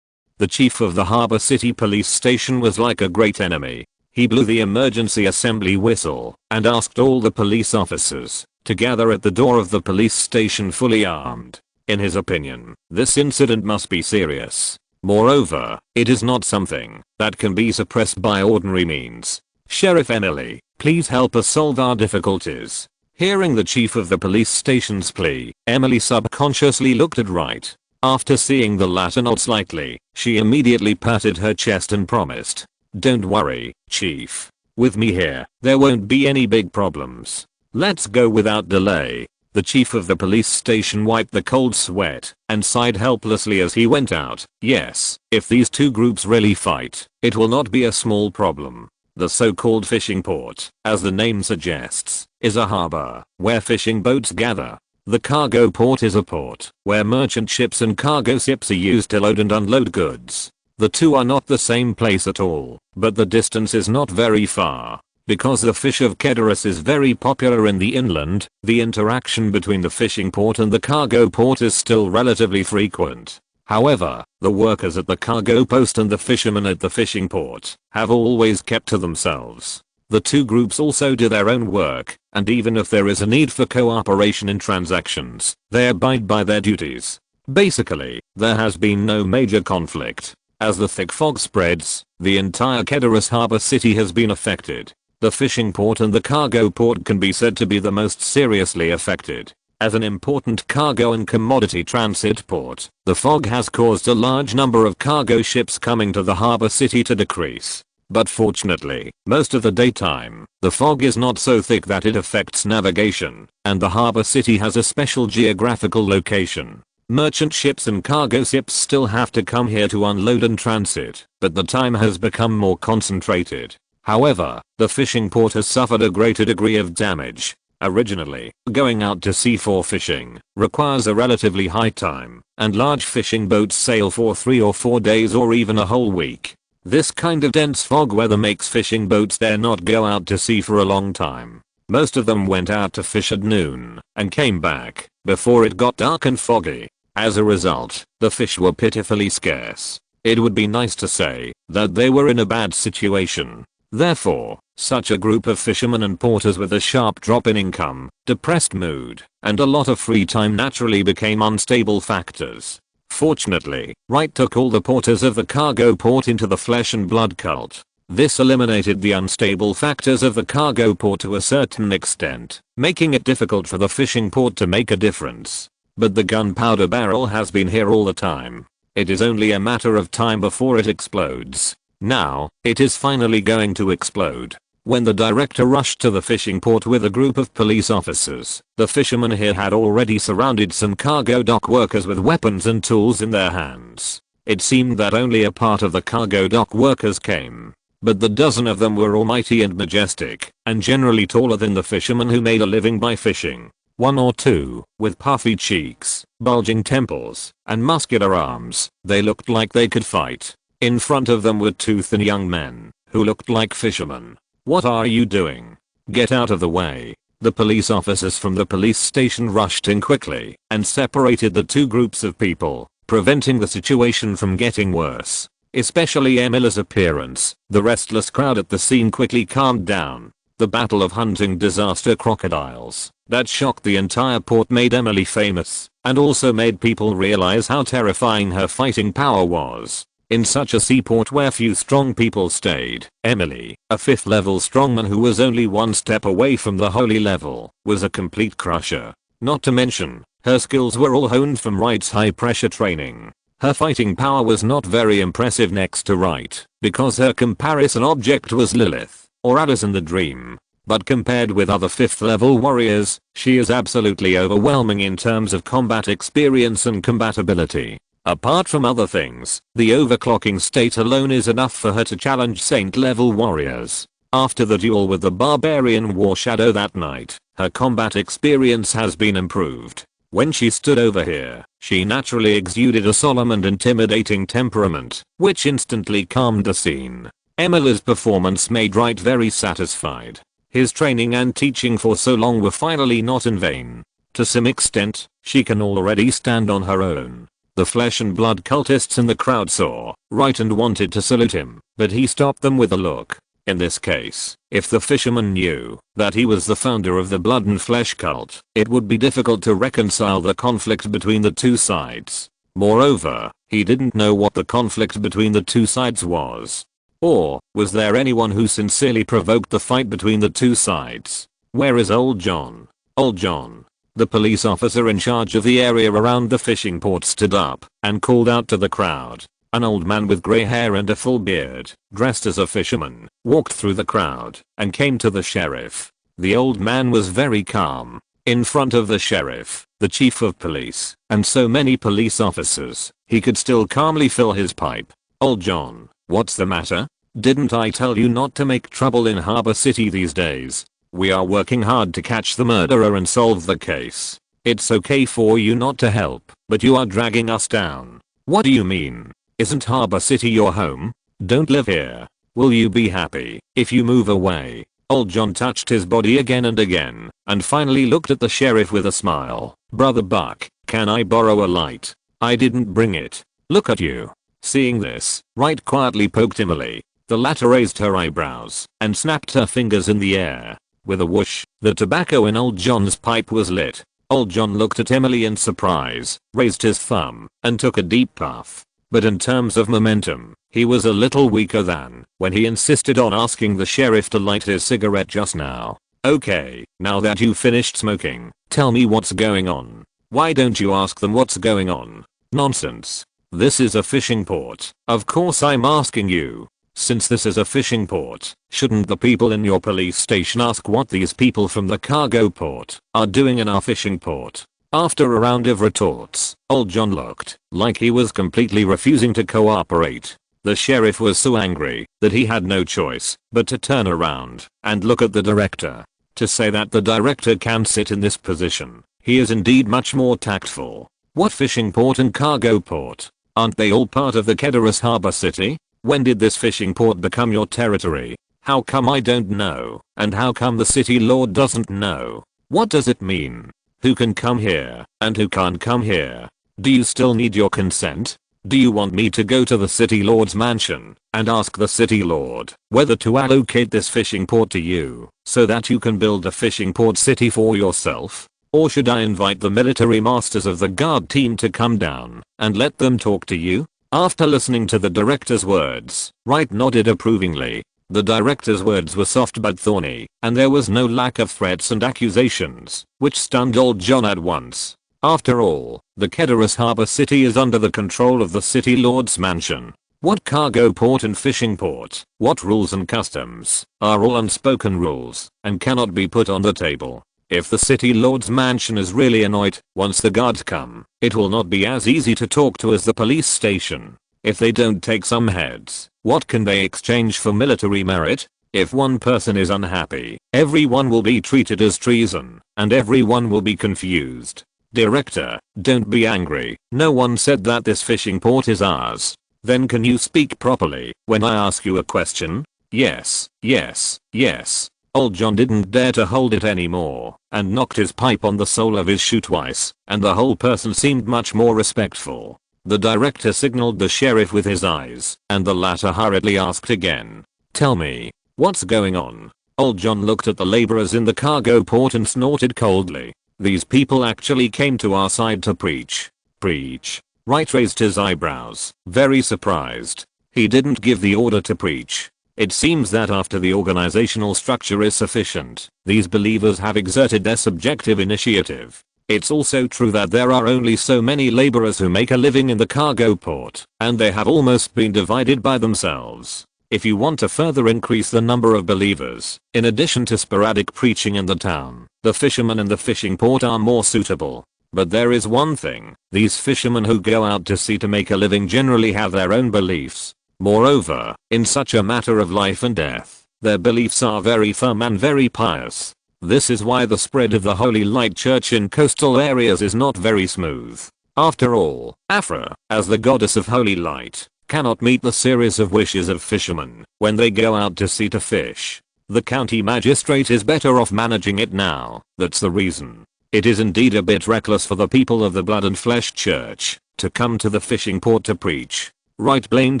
The chief of the Harbor City Police Station was like a great enemy. He blew the emergency assembly whistle and asked all the police officers to gather at the door of the police station fully armed. In his opinion, this incident must be serious. Moreover, it is not something that can be suppressed by ordinary means. Sheriff Emily, please help us solve our difficulties. Hearing the chief of the police station's plea, Emily subconsciously looked at Wright. After seeing the latter nod slightly, she immediately patted her chest and promised, "Don't worry, Chief. With me here, there won't be any big problems. Let's go without delay." The chief of the police station wiped the cold sweat and sighed helplessly as he went out. Yes, if these two groups really fight, it will not be a small problem. The so-called fishing port, as the name suggests, is a harbor where fishing boats gather. The cargo port is a port where merchant ships and cargo ships are used to load and unload goods. The two are not the same place at all, but the distance is not very far. Because the fish of Kedorus is very popular in the inland, the interaction between the fishing port and the cargo port is still relatively frequent. However, the workers at the cargo post and the fishermen at the fishing port have always kept to themselves. The two groups also do their own work, and even if there is a need for cooperation in transactions, they abide by their duties. Basically, there has been no major conflict. As the thick fog spreads, the entire Kedorus harbor city has been affected. The fishing port and the cargo port can be said to be the most seriously affected. As an important cargo and commodity transit port, the fog has caused a large number of cargo ships coming to the harbor city to decrease. But fortunately, most of the daytime, the fog is not so thick that it affects navigation, and the harbor city has a special geographical location. Merchant ships and cargo ships still have to come here to unload and transit, but the time has become more concentrated. However, the fishing port has suffered a greater degree of damage. Originally, going out to sea for fishing requires a relatively high time, and large fishing boats sail for 3 or 4 days or even a whole week. This kind of dense fog weather makes fishing boats dare not go out to sea for a long time. Most of them went out to fish at noon and came back before it got dark and foggy. As a result, the fish were pitifully scarce. It would be nice to say that they were in a bad situation. Therefore, such a group of fishermen and porters with a sharp drop in income, depressed mood, and a lot of free time naturally became unstable factors. Fortunately, Wright took all the porters of the cargo port into the flesh and blood cult. This eliminated the unstable factors of the cargo port to a certain extent, making it difficult for the fishing port to make a difference. But the gunpowder barrel has been here all the time. It is only a matter of time before it explodes. Now, it is finally going to explode. When the director rushed to the fishing port with a group of police officers, the fishermen here had already surrounded some cargo dock workers with weapons and tools in their hands. It seemed that only a part of the cargo dock workers came. But the dozen of them were almighty and majestic, and generally taller than the fishermen who made a living by fishing. One or two, with puffy cheeks, bulging temples, and muscular arms, they looked like they could fight. In front of them were two thin young men, who looked like fishermen. "What are you doing? Get out of the way." The police officers from the police station rushed in quickly, and separated the two groups of people, preventing the situation from getting worse. Especially Emily's appearance, the restless crowd at the scene quickly calmed down. The battle of hunting disaster crocodiles that shocked the entire port made Emily famous, and also made people realize how terrifying her fighting power was. In such a seaport where few strong people stayed, Emily, a 5th level strongman who was only one step away from the holy level, was a complete crusher. Not to mention, her skills were all honed from Wright's high pressure training. Her fighting power was not very impressive next to Wright, because her comparison object was Lilith, or Alice in the Dream. But compared with other 5th level warriors, she is absolutely overwhelming in terms of combat experience and combatability. Apart from other things, the overclocking state alone is enough for her to challenge saint level warriors. After the duel with the barbarian war shadow that night, her combat experience has been improved. When she stood over here, she naturally exuded a solemn and intimidating temperament, which instantly calmed the scene. Emily's performance made Wright very satisfied. His training and teaching for so long were finally not in vain. To some extent, she can already stand on her own. The flesh and blood cultists in the crowd saw Wright and wanted to salute him, but he stopped them with a look. In this case, if the fisherman knew that he was the founder of the blood and flesh cult, it would be difficult to reconcile the conflict between the two sides. Moreover, he didn't know what the conflict between the two sides was. Or, was there anyone who sincerely provoked the fight between the two sides? Where is old John? Old John. The police officer in charge of the area around the fishing port stood up and called out to the crowd. An old man with grey hair and a full beard, dressed as a fisherman, walked through the crowd and came to the sheriff. The old man was very calm. In front of the sheriff, the chief of police, and so many police officers, he could still calmly fill his pipe. "Old John, what's the matter? Didn't I tell you not to make trouble in Harbor City these days? We are working hard to catch the murderer and solve the case. It's okay for you not to help, but you are dragging us down." "What do you mean? Isn't Harbor City your home? Don't live here. Will you be happy if you move away?" Old John touched his body again and finally looked at the sheriff with a smile. "Brother Buck, can I borrow a light? I didn't bring it. Look at you." Seeing this, Wright quietly poked Emily. The latter raised her eyebrows and snapped her fingers in the air. With a whoosh, the tobacco in old John's pipe was lit. Old John looked at Emily in surprise, raised his thumb, and took a deep puff. But in terms of momentum, he was a little weaker than when he insisted on asking the sheriff to light his cigarette just now. "Okay, now that you've finished smoking, tell me what's going on." "Why don't you ask them what's going on?" "Nonsense. This is a fishing port. Of course I'm asking you. Since this is a fishing port, shouldn't the people in your police station ask what these people from the cargo port are doing in our fishing port?" After a round of retorts, old John looked like he was completely refusing to cooperate. The sheriff was so angry that he had no choice but to turn around and look at the director. To say that the director can sit in this position, he is indeed much more tactful. What fishing port and cargo port? Aren't they all part of the Kedaris Harbor City? When did this fishing port become your territory? How come I don't know? And how come the city lord doesn't know? What does it mean? Who can come here and who can't come here? Do you still need your consent? Do you want me to go to the city lord's mansion and ask the city lord whether to allocate this fishing port to you so that you can build a fishing port city for yourself? Or should I invite the military masters of the guard team to come down and let them talk to you? After listening to the director's words, Wright nodded approvingly. The director's words were soft but thorny, and there was no lack of threats and accusations, which stunned old John at once. After all, the Kedorus Harbor City is under the control of the City Lord's mansion. What cargo port and fishing port, what rules and customs, are all unspoken rules, and cannot be put on the table. If the City Lord's mansion is really annoyed, once the guards come, it will not be as easy to talk to as the police station. If they don't take some heads, what can they exchange for military merit? If one person is unhappy, everyone will be treated as treason, and everyone will be confused. Director, don't be angry, no one said that this fishing port is ours. Then can you speak properly when I ask you a question? Yes, yes, yes. Old John didn't dare to hold it anymore, and knocked his pipe on the sole of his shoe twice, and the whole person seemed much more respectful. The director signaled the sheriff with his eyes, and the latter hurriedly asked again. Tell me, what's going on? Old John looked at the laborers in the cargo port and snorted coldly. These people actually came to our side to preach. Preach? Wright raised his eyebrows, very surprised. He didn't give the order to preach. It seems that after the organizational structure is sufficient, these believers have exerted their subjective initiative. It's also true that there are only so many laborers who make a living in the cargo port, and they have almost been divided by themselves. If you want to further increase the number of believers, in addition to sporadic preaching in the town, the fishermen in the fishing port are more suitable. But there is one thing, these fishermen who go out to sea to make a living generally have their own beliefs. Moreover, in such a matter of life and death, their beliefs are very firm and very pious. This is why the spread of the Holy Light Church in coastal areas is not very smooth. After all, Aphra, as the goddess of holy light, cannot meet the series of wishes of fishermen when they go out to sea to fish. The county magistrate is better off managing it now, that's the reason. It is indeed a bit reckless for the people of the Blood and Flesh Church to come to the fishing port to preach. Wright blamed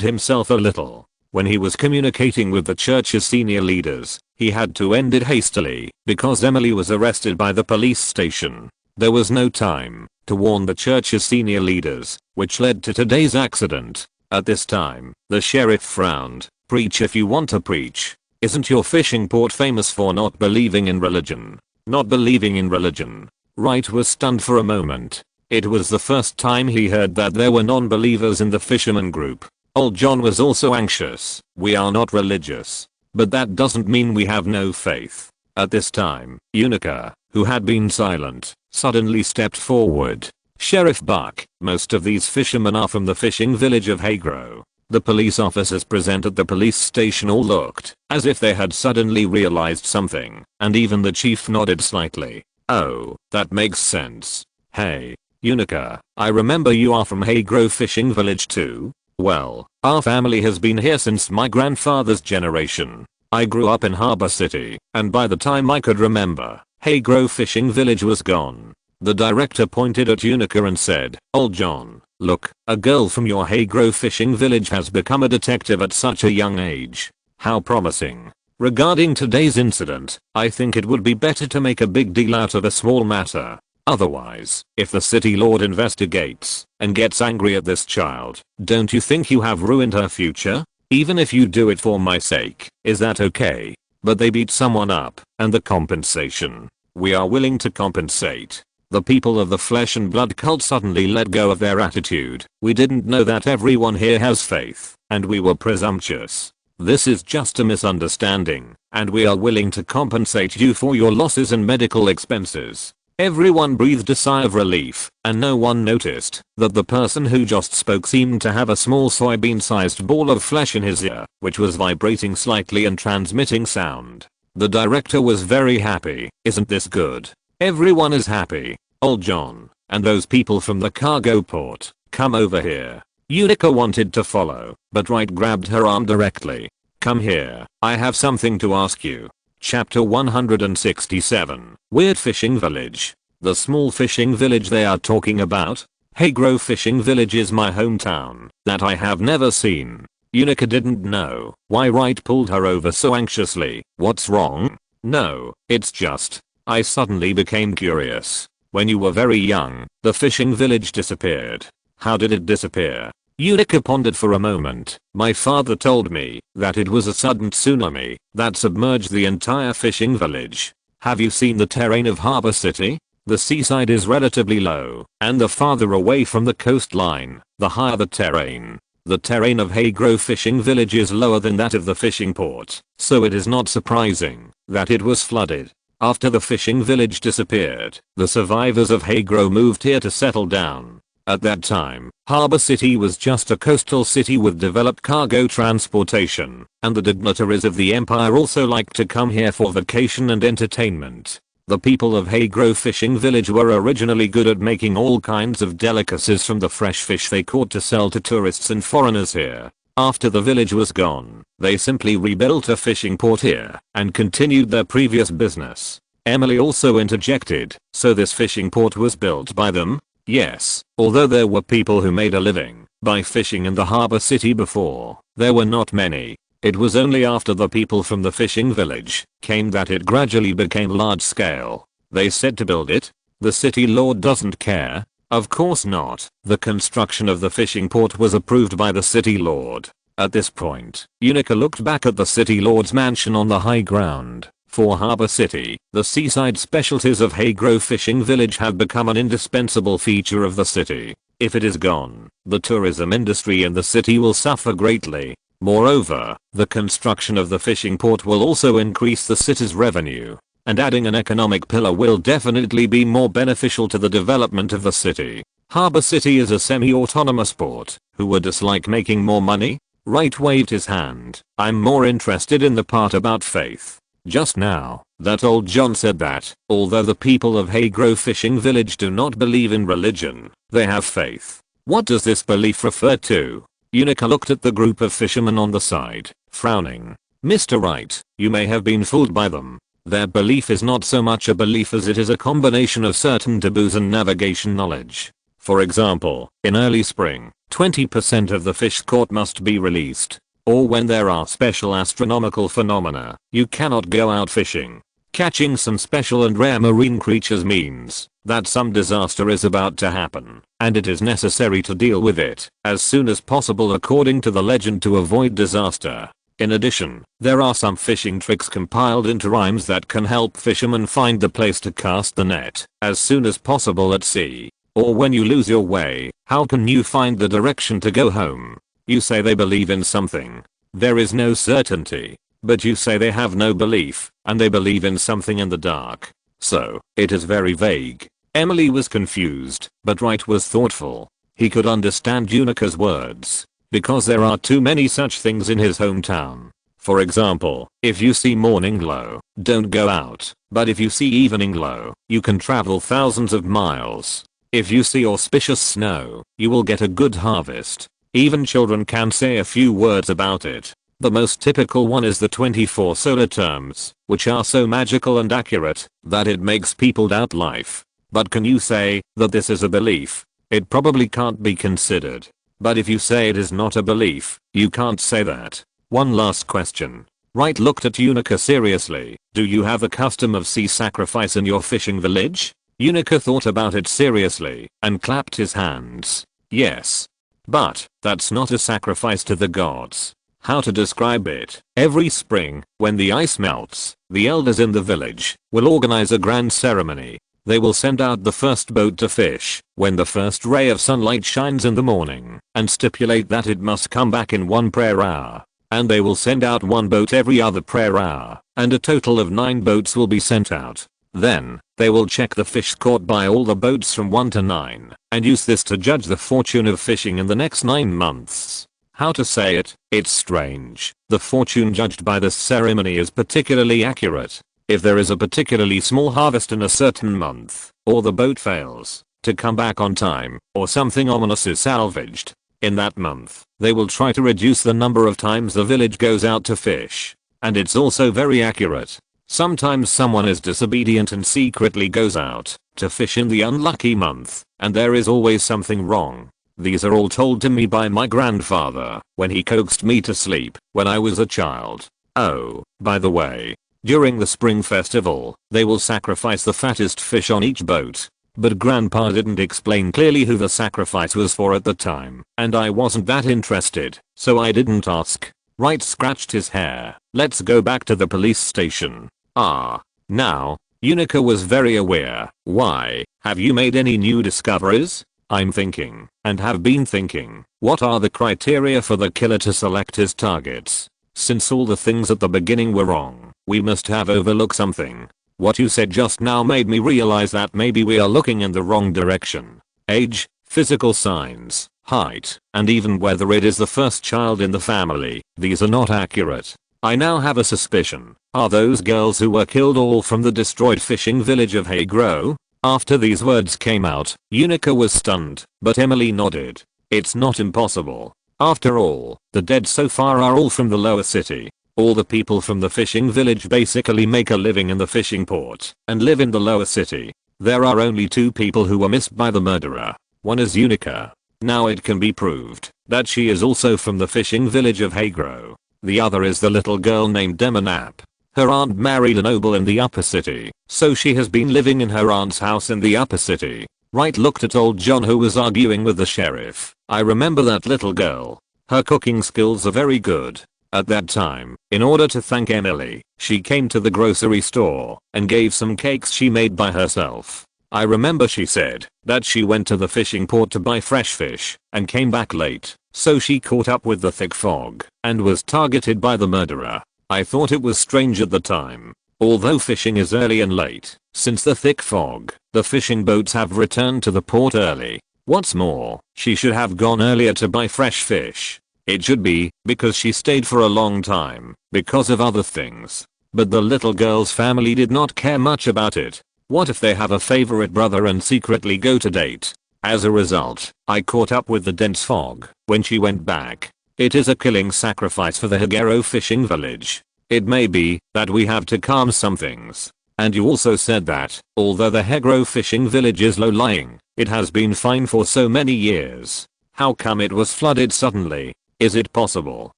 himself a little. When he was communicating with the church's senior leaders, he had to end it hastily because Emily was arrested by the police station. There was no time to warn the church's senior leaders, which led to today's accident. At this time, the sheriff frowned. Preach if you want to preach. Isn't your fishing port famous for not believing in religion? Not believing in religion? Wright was stunned for a moment. It was the first time he heard that there were non-believers in the fisherman group. Old John was also anxious. We are not religious. But that doesn't mean we have no faith. At this time, Unica, who had been silent, suddenly stepped forward. Sheriff Buck, most of these fishermen are from the fishing village of Haygro. The police officers present at the police station all looked as if they had suddenly realized something, and even the chief nodded slightly. Oh, that makes sense. Hey, Unica, I remember you are from Haygro Fishing Village too? Well, our family has been here since my grandfather's generation. I grew up in Harbor City, and by the time I could remember, Haygro Fishing Village was gone. The director pointed at Unica and said, Old John, look, a girl from your Haygro Fishing Village has become a detective at such a young age. How promising. Regarding today's incident, I think it would be better to make a big deal out of a small matter. Otherwise, if the city lord investigates and gets angry at this child, don't you think you have ruined her future? Even if you do it for my sake, is that okay? But they beat someone up, and the compensation. We are willing to compensate. The people of the flesh and blood cult suddenly let go of their attitude. We didn't know that everyone here has faith, and we were presumptuous. This is just a misunderstanding, and we are willing to compensate you for your losses and medical expenses. Everyone breathed a sigh of relief, and no one noticed that the person who just spoke seemed to have a small soybean-sized ball of flesh in his ear, which was vibrating slightly and transmitting sound. The director was very happy. Isn't this good? Everyone is happy. Old John, and those people from the cargo port, come over here. Unica wanted to follow, but Wright grabbed her arm directly. Come here, I have something to ask you. Chapter 167, Weird Fishing Village. The small fishing village they are talking about? Haygro Fishing Village is my hometown, that I have never seen. Unica didn't know why Wright pulled her over so anxiously. What's wrong? No, it's just, I suddenly became curious. When you were very young, the fishing village disappeared. How did it disappear? Unica pondered for a moment. My father told me that it was a sudden tsunami that submerged the entire fishing village. Have you seen the terrain of Harbor City? The seaside is relatively low, and the farther away from the coastline, the higher the terrain. The terrain of Haygrove Fishing Village is lower than that of the fishing port, so it is not surprising that it was flooded. After the fishing village disappeared, the survivors of Haygrove moved here to settle down. At that time, Harbor City was just a coastal city with developed cargo transportation, and the dignitaries of the empire also liked to come here for vacation and entertainment. The people of Haygrove Fishing Village were originally good at making all kinds of delicacies from the fresh fish they caught to sell to tourists and foreigners here. After the village was gone, they simply rebuilt a fishing port here and continued their previous business. Emily also interjected, so this fishing port was built by them? Yes, although there were people who made a living by fishing in the harbor city before, there were not many. It was only after the people from the fishing village came that it gradually became large scale. They said to build it. The city lord doesn't care. Of course not. The construction of the fishing port was approved by the city lord. At this point, Unica looked back at the city lord's mansion on the high ground. For Harbor City, the seaside specialties of Haygrove Fishing Village have become an indispensable feature of the city. If it is gone, the tourism industry in the city will suffer greatly. Moreover, the construction of the fishing port will also increase the city's revenue, and adding an economic pillar will definitely be more beneficial to the development of the city. Harbor City is a semi-autonomous port. Who would dislike making more money? Wright waved his hand. I'm more interested in the part about faith. Just now, that old John said that, although the people of Haygrove Fishing Village do not believe in religion, they have faith. What does this belief refer to? Unica looked at the group of fishermen on the side, frowning. Mr. Wright, you may have been fooled by them. Their belief is not so much a belief as it is a combination of certain taboos and navigation knowledge. For example, in early spring, 20% of the fish caught must be released. Or when there are special astronomical phenomena, you cannot go out fishing. Catching some special and rare marine creatures means that some disaster is about to happen, and it is necessary to deal with it as soon as possible according to the legend to avoid disaster. In addition, there are some fishing tricks compiled into rhymes that can help fishermen find the place to cast the net as soon as possible at sea. Or when you lose your way, how can you find the direction to go home? You say they believe in something. There is no certainty. But you say they have no belief, and they believe in something in the dark. So, it is very vague. Emily was confused, but Wright was thoughtful. He could understand Unica's words, because there are too many such things in his hometown. For example, if you see morning glow, don't go out. But if you see evening glow, you can travel thousands of miles. If you see auspicious snow, you will get a good harvest. Even children can say a few words about it. The most typical one is the 24 solar terms, which are so magical and accurate that it makes people doubt life. But can you say that this is a belief? It probably can't be considered. But if you say it is not a belief, you can't say that. One last question. Wright looked at Unica seriously. Do you have a custom of sea sacrifice in your fishing village? Unica thought about it seriously and clapped his hands. Yes. But that's not a sacrifice to the gods. How to describe it? Every spring, when the ice melts, the elders in the village will organize a grand ceremony. They will send out the first boat to fish when the first ray of sunlight shines in the morning and stipulate that it must come back in one prayer hour. And they will send out one boat every other prayer hour, and a total of 9 boats will be sent out. Then, they will check the fish caught by all the boats from 1 to 9 and use this to judge the fortune of fishing in the next 9 months. How to say it? It's strange. The fortune judged by this ceremony is particularly accurate. If there is a particularly small harvest in a certain month, or the boat fails to come back on time, or something ominous is salvaged in that month, they will try to reduce the number of times the village goes out to fish. And it's also very accurate. Sometimes someone is disobedient and secretly goes out to fish in the unlucky month, and there is always something wrong. These are all told to me by my grandfather when he coaxed me to sleep when I was a child. Oh, by the way, during the spring festival, they will sacrifice the fattest fish on each boat. But grandpa didn't explain clearly who the sacrifice was for at the time, and I wasn't that interested, so I didn't ask. Wright scratched his hair. Let's go back to the police station. Now, Unica was very aware. Why, have you made any new discoveries? I'm thinking, and have been thinking, what are the criteria for the killer to select his targets? Since all the things at the beginning were wrong, we must have overlooked something. What you said just now made me realize that maybe we are looking in the wrong direction. Age, physical signs, height, and even whether it is the first child in the family, these are not accurate. I now have a suspicion. Are those girls who were killed all from the destroyed fishing village of Haygro? After these words came out, Unica was stunned, but Emily nodded. It's not impossible. After all, the dead so far are all from the lower city. All the people from the fishing village basically make a living in the fishing port and live in the lower city. There are only 2 people who were missed by the murderer. One is Unica. Now it can be proved that she is also from the fishing village of Haygro. The other is the little girl named Demonap. Her aunt married a noble in the upper city, so she has been living in her aunt's house in the upper city. Wright looked at old John, who was arguing with the sheriff. I remember that little girl. Her cooking skills are very good. At that time, in order to thank Emily, she came to the grocery store and gave some cakes she made by herself. I remember she said that she went to the fishing port to buy fresh fish and came back late, so she caught up with the thick fog and was targeted by the murderer. I thought it was strange at the time. Although fishing is early and late, since the thick fog, the fishing boats have returned to the port early. What's more, she should have gone earlier to buy fresh fish. It should be because she stayed for a long time because of other things. But the little girl's family did not care much about it. What if they have a favorite brother and secretly go to date? As a result, I caught up with the dense fog when she went back. It is a killing sacrifice for the Hagero fishing village. It may be that we have to calm some things. And you also said that, although the Hagero fishing village is low-lying, it has been fine for so many years. How come it was flooded suddenly? Is it possible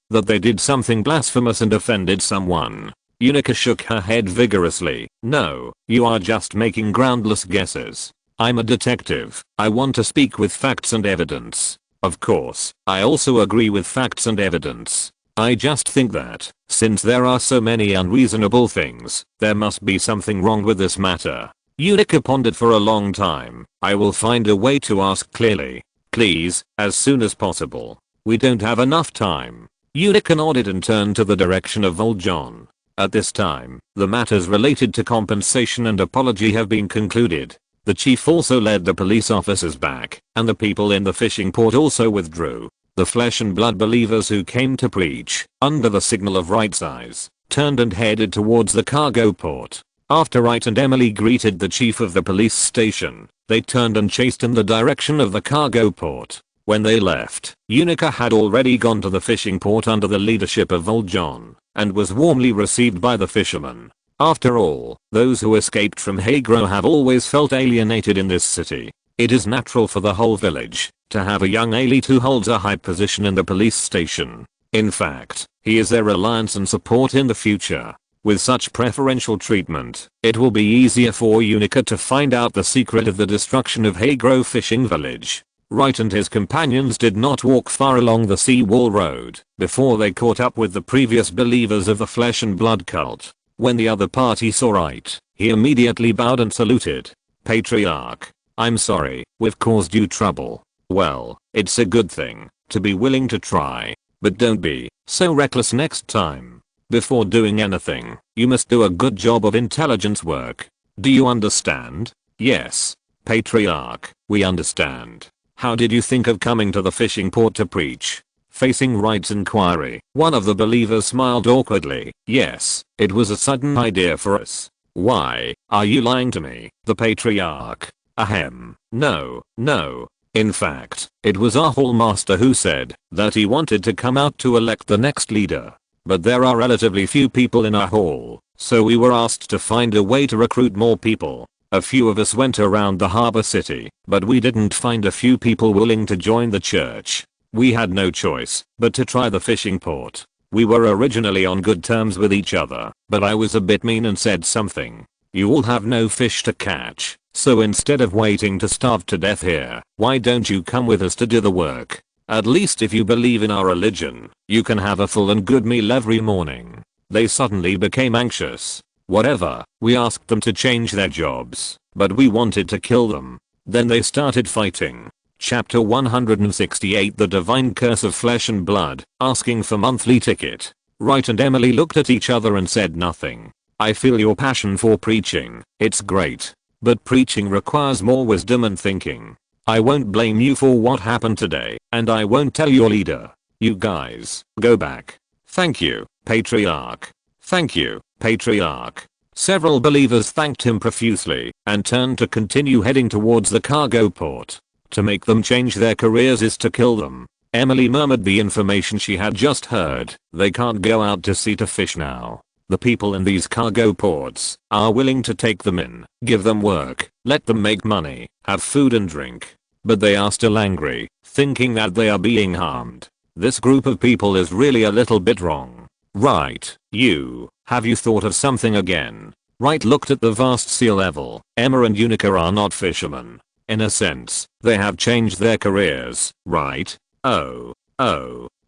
that they did something blasphemous and offended someone? Unica shook her head vigorously. No, you are just making groundless guesses. I'm a detective. I want to speak with facts and evidence. Of course, I also agree with facts and evidence. I just think that, since there are so many unreasonable things, there must be something wrong with this matter. Unica pondered for a long time. I will find a way to ask clearly. Please, as soon as possible. We don't have enough time. Unica nodded and turned to the direction of old John. At this time, the matters related to compensation and apology have been concluded. The chief also led the police officers back, and the people in the fishing port also withdrew. The flesh and blood believers who came to preach, under the signal of Wright's eyes, turned and headed towards the cargo port. After Wright and Emily greeted the chief of the police station, they turned and chased in the direction of the cargo port. When they left, Unica had already gone to the fishing port under the leadership of old John, and was warmly received by the fishermen. After all, those who escaped from Haygro have always felt alienated in this city. It is natural for the whole village to have a young elite who holds a high position in the police station. In fact, he is their reliance and support in the future. With such preferential treatment, it will be easier for Unica to find out the secret of the destruction of Haygro fishing village. Wright and his companions did not walk far along the seawall road before they caught up with the previous believers of the flesh and blood cult. When the other party saw Wright, he immediately bowed and saluted. Patriarch, I'm sorry, we've caused you trouble. Well, it's a good thing to be willing to try, but don't be so reckless next time. Before doing anything, you must do a good job of intelligence work. Do you understand? Yes, Patriarch, we understand. How did you think of coming to the fishing port to preach? Facing Wright's inquiry, one of the believers smiled awkwardly. Yes, it was a sudden idea for us. Why, are you lying to me? The Patriarch. Ahem. No. In fact, it was our hall master who said that he wanted to come out to elect the next leader. But there are relatively few people in our hall, so we were asked to find a way to recruit more people. A few of us went around the harbor city, but we didn't find a few people willing to join the church. We had no choice but to try the fishing port. We were originally on good terms with each other, but I was a bit mean and said something. You all have no fish to catch, so instead of waiting to starve to death here, why don't you come with us to do the work? At least if you believe in our religion, you can have a full and good meal every morning. They suddenly became anxious. Whatever, we asked them to change their jobs, but we wanted to kill them. Then they started fighting. Chapter 168 The Divine Curse of Flesh and Blood, asking for monthly ticket. Wright and Emily looked at each other and said nothing. I feel your passion for preaching, it's great. But preaching requires more wisdom and thinking. I won't blame you for what happened today, and I won't tell your leader. You guys, go back. Thank you, Patriarch. Thank you, Patriarch. Several believers thanked him profusely and turned to continue heading towards the cargo port. To make them change their careers is to kill them. Emily murmured the information she had just heard. They can't go out to sea to fish now. The people in these cargo ports are willing to take them in, give them work, let them make money, have food and drink. But they are still angry, thinking that they are being harmed. This group of people is really a little bit wrong. Right, have you thought of something again? Wright looked at the vast sea level. Emma and Unica are not fishermen. In a sense, they have changed their careers, right? Oh.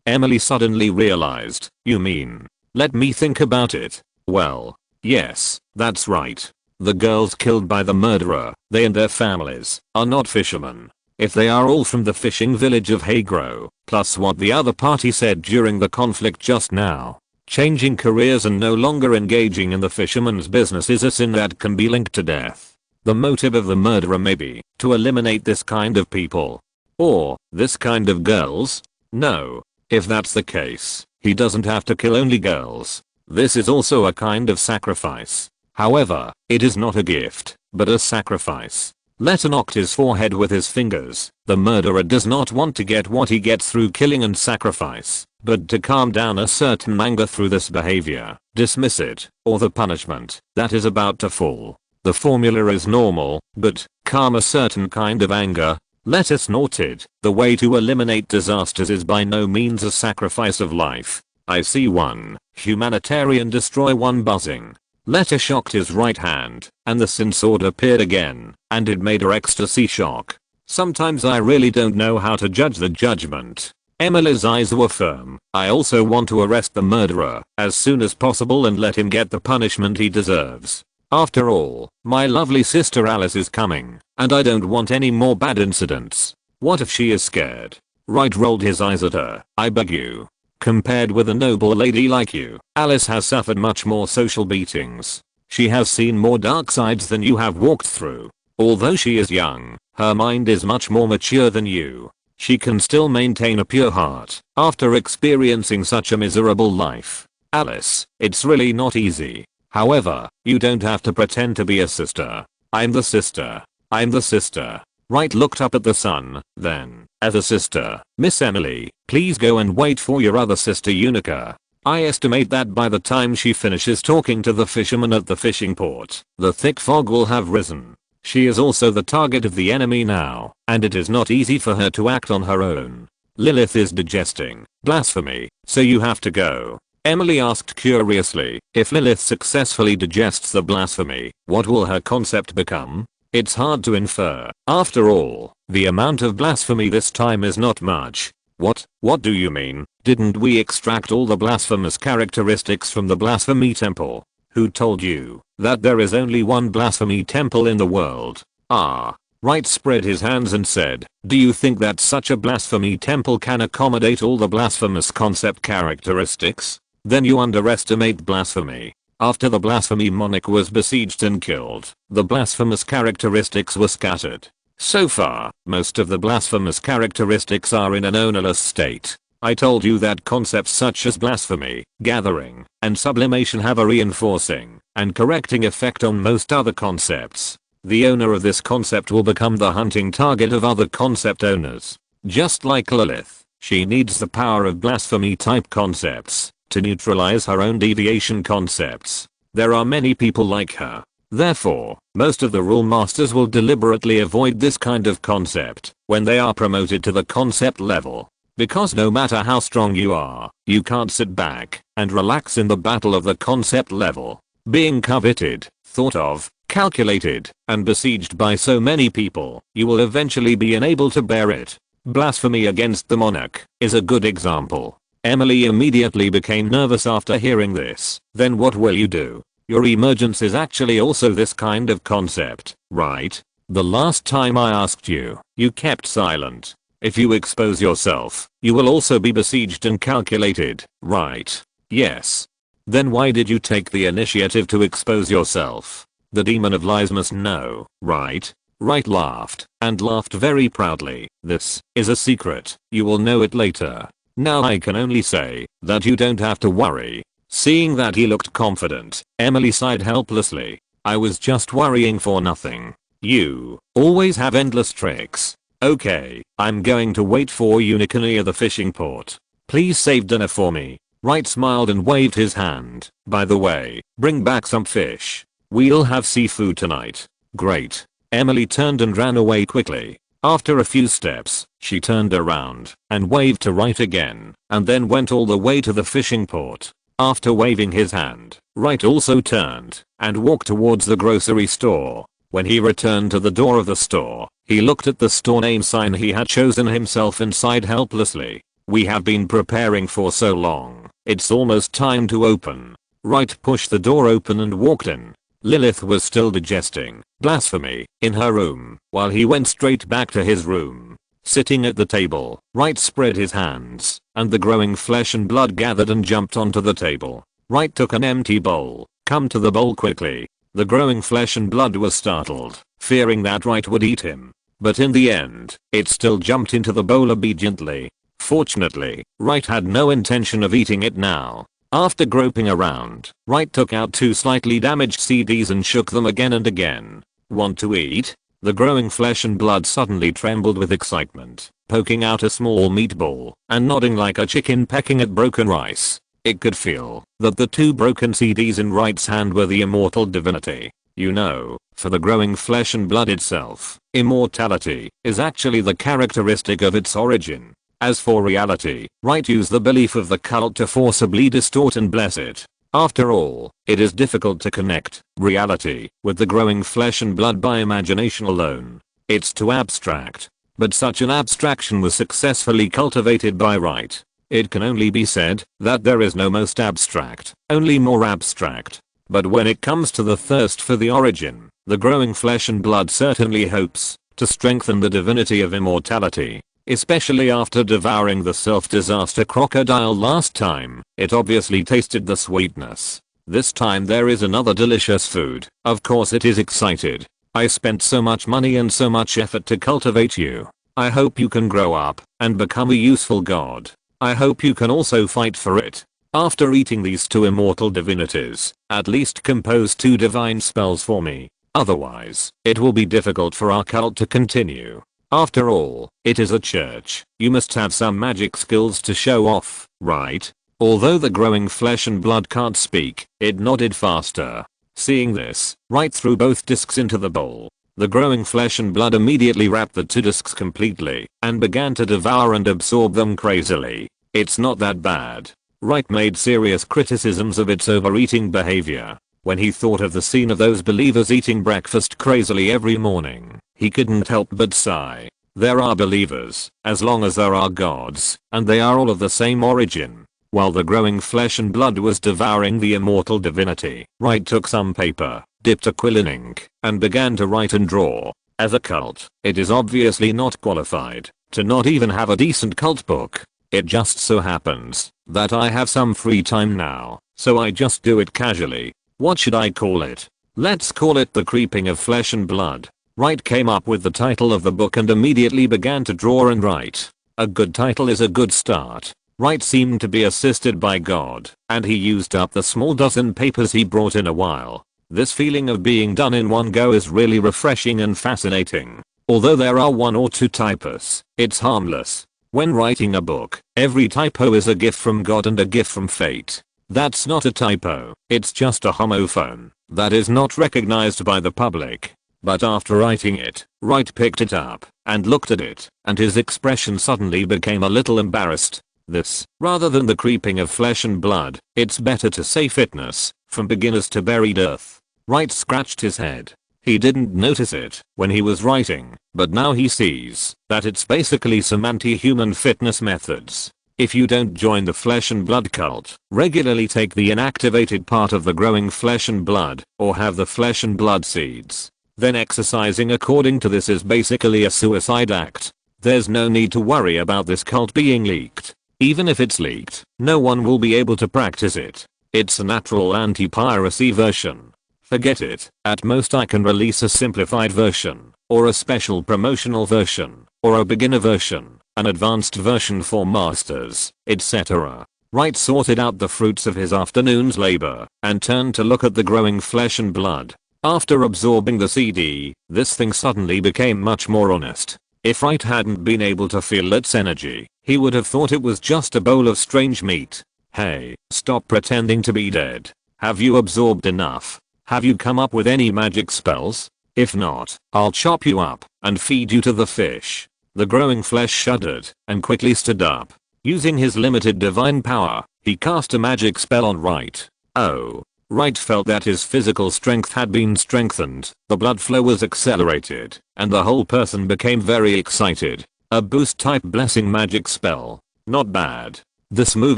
Emily suddenly realized, you mean? Let me think about it. Well, yes, that's right. The girls killed by the murderer, they and their families, are not fishermen. If they are all from the fishing village of Hagro, plus what the other party said during the conflict just now, changing careers and no longer engaging in the fisherman's business is a sin that can be linked to death. The motive of the murderer may be to eliminate this kind of people. Or, this kind of girls? No. If that's the case, he doesn't have to kill only girls. This is also a kind of sacrifice. However, it is not a gift, but a sacrifice. Letha knocked his forehead with his fingers. The murderer does not want to get what he gets through killing and sacrifice, but to calm down a certain anger through this behavior, dismiss it, or the punishment that is about to fall. The formula is normal, but calm a certain kind of anger. Letha snorted. The way to eliminate disasters is by no means a sacrifice of life. I see one. Humanitarian destroy one buzzing. Letha shocked his right hand, and the sin sword appeared again, and it made her ecstasy shock. Sometimes I really don't know how to judge the judgment. Emily's eyes were firm. I also want to arrest the murderer as soon as possible and let him get the punishment he deserves. After all, my lovely sister Alice is coming, and I don't want any more bad incidents. What if she is scared? Wright rolled his eyes at her. I beg you. Compared with a noble lady like you, Alice has suffered much more social beatings. She has seen more dark sides than you have walked through. Although she is young, her mind is much more mature than you. She can still maintain a pure heart after experiencing such a miserable life. Alice, it's really not easy. However, you don't have to pretend to be a sister. I'm the sister. I'm the sister. Wright looked up at the sun, then, as a sister, Miss Emily, please go and wait for your other sister Unica. I estimate that by the time she finishes talking to the fisherman at the fishing port, the thick fog will have risen. She is also the target of the enemy now, and it is not easy for her to act on her own. Lilith is digesting blasphemy, so you have to go. Emily asked curiously, if Lilith successfully digests the blasphemy, what will her concept become? It's hard to infer. After all, the amount of blasphemy this time is not much. What do you mean? Didn't we extract all the blasphemous characteristics from the blasphemy temple? Who told you that there is only one blasphemy temple in the world? Wright spread his hands and said, do you think that such a blasphemy temple can accommodate all the blasphemous concept characteristics? Then you underestimate blasphemy. After the blasphemy monarch was besieged and killed, the blasphemous characteristics were scattered. So far, most of the blasphemous characteristics are in an ownerless state. I told you that concepts such as blasphemy, gathering, and sublimation have a reinforcing and correcting effect on most other concepts. The owner of this concept will become the hunting target of other concept owners. Just like Lilith, she needs the power of blasphemy type concepts to neutralize her own deviation concepts. There are many people like her. Therefore, most of the rule masters will deliberately avoid this kind of concept when they are promoted to the concept level. Because no matter how strong you are, you can't sit back and relax in the battle of the concept level. Being coveted, thought of, calculated, and besieged by so many people, you will eventually be unable to bear it. Blasphemy against the monarch is a good example. Emily immediately became nervous after hearing this. Then what will you do? Your emergence is actually also this kind of concept, right? The last time I asked you, you kept silent. If you expose yourself, you will also be besieged and calculated, right? Yes. Then why did you take the initiative to expose yourself? The demon of lies must know, right? Wright laughed, and laughed very proudly. This is a secret. You will know it later. Now I can only say that you don't have to worry. Seeing that he looked confident, Emily sighed helplessly. I was just worrying for nothing. You always have endless tricks. Okay, I'm going to wait for you near the fishing port. Please save dinner for me. Wright smiled and waved his hand. By the way, bring back some fish. We'll have seafood tonight. Great. Emily turned and ran away quickly. After a few steps, she turned around and waved to Wright again, and then went all the way to the fishing port. After waving his hand, Wright also turned and walked towards the grocery store. When he returned to the door of the store, he looked at the store name sign he had chosen himself and sighed helplessly. We have been preparing for so long, it's almost time to open. Wright pushed the door open and walked in. Lilith was still digesting blasphemy in her room while he went straight back to his room. Sitting at the table, Wright spread his hands, and the growing flesh and blood gathered and jumped onto the table. Wright took an empty bowl. Come to the bowl quickly. The growing flesh and blood was startled, fearing that Wright would eat him. But in the end, it still jumped into the bowl obediently. Fortunately, Wright had no intention of eating it now. After groping around, Wright took out 2 slightly damaged CDs and shook them again and again. Want to eat? The growing flesh and blood suddenly trembled with excitement, poking out a small meatball and nodding like a chicken pecking at broken rice. It could feel that the 2 broken CDs in Wright's hand were the immortal divinity. You know, for the growing flesh and blood itself, immortality is actually the characteristic of its origin. As for reality, Wright used the belief of the cult to forcibly distort and bless it. After all, it is difficult to connect reality with the growing flesh and blood by imagination alone. It's too abstract. But such an abstraction was successfully cultivated by Wright. It can only be said that there is no most abstract, only more abstract. But when it comes to the thirst for the origin, the growing flesh and blood certainly hopes to strengthen the divinity of immortality. Especially after devouring the self-disaster crocodile last time, it obviously tasted the sweetness. This time there is another delicious food. Of course it is excited. I spent so much money and so much effort to cultivate you. I hope you can grow up and become a useful god. I hope you can also fight for it. After eating these 2 immortal divinities, at least compose 2 divine spells for me. Otherwise, it will be difficult for our cult to continue. After all, it is a church. You must have some magic skills to show off, right? Although the growing flesh and blood can't speak, it nodded faster. Seeing this, Wright threw both discs into the bowl. The growing flesh and blood immediately wrapped the 2 discs completely and began to devour and absorb them crazily. It's not that bad. Wright made serious criticisms of its overeating behavior. When he thought of the scene of those believers eating breakfast crazily every morning, he couldn't help but sigh. There are believers, as long as there are gods, and they are all of the same origin. While the growing flesh and blood was devouring the immortal divinity, Wright took some paper, dipped a quill in ink, and began to write and draw. As a cult, it is obviously not qualified to not even have a decent cult book. It just so happens that I have some free time now, so I just do it casually. What should I call it? Let's call it The Creeping of Flesh and Blood. Wright came up with the title of the book and immediately began to draw and write. A good title is a good start. Wright seemed to be assisted by God, and he used up the small dozen papers he brought in a while. This feeling of being done in one go is really refreshing and fascinating. Although there are 1 or 2 typos, it's harmless. When writing a book, every typo is a gift from God and a gift from fate. That's not a typo, it's just a homophone that is not recognized by the public. But after writing it, Wright picked it up and looked at it, and his expression suddenly became a little embarrassed. This, rather than the creeping of flesh and blood, it's better to say fitness, from beginners to buried earth. Wright scratched his head. He didn't notice it when he was writing, but now he sees that it's basically some anti-human fitness methods. If you don't join the flesh and blood cult, regularly take the inactivated part of the growing flesh and blood, or have the flesh and blood seeds, then exercising according to this is basically a suicide act. There's no need to worry about this cult being leaked. Even if it's leaked, no one will be able to practice it. It's a natural anti-piracy version. Forget it. At most I can release a simplified version, or a special promotional version, or a beginner version, an advanced version for masters, etc. Wright sorted out the fruits of his afternoon's labor, and turned to look at the growing flesh and blood. After absorbing the CD, this thing suddenly became much more honest. If Wright hadn't been able to feel its energy, he would have thought it was just a bowl of strange meat. Hey, stop pretending to be dead. Have you absorbed enough? Have you come up with any magic spells? If not, I'll chop you up and feed you to the fish. The growing flesh shuddered and quickly stood up. Using his limited divine power, he cast a magic spell on Wright. Oh. Wright felt that his physical strength had been strengthened, the blood flow was accelerated, and the whole person became very excited. A boost type blessing magic spell. Not bad. This move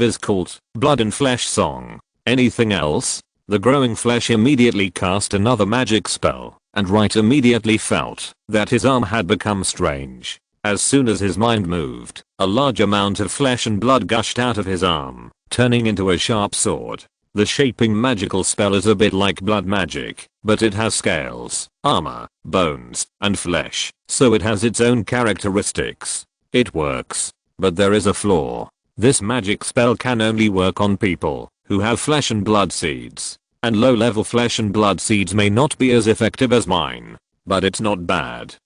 is called Blood and Flesh Song. Anything else? The growing flesh immediately cast another magic spell, and Wright immediately felt that his arm had become strange. As soon as his mind moved, a large amount of flesh and blood gushed out of his arm, turning into a sharp sword. The shaping magical spell is a bit like blood magic, but it has scales, armor, bones, and flesh, so it has its own characteristics. It works, but there is a flaw. This magic spell can only work on people who have flesh and blood seeds, and low-level flesh and blood seeds may not be as effective as mine, but it's not bad.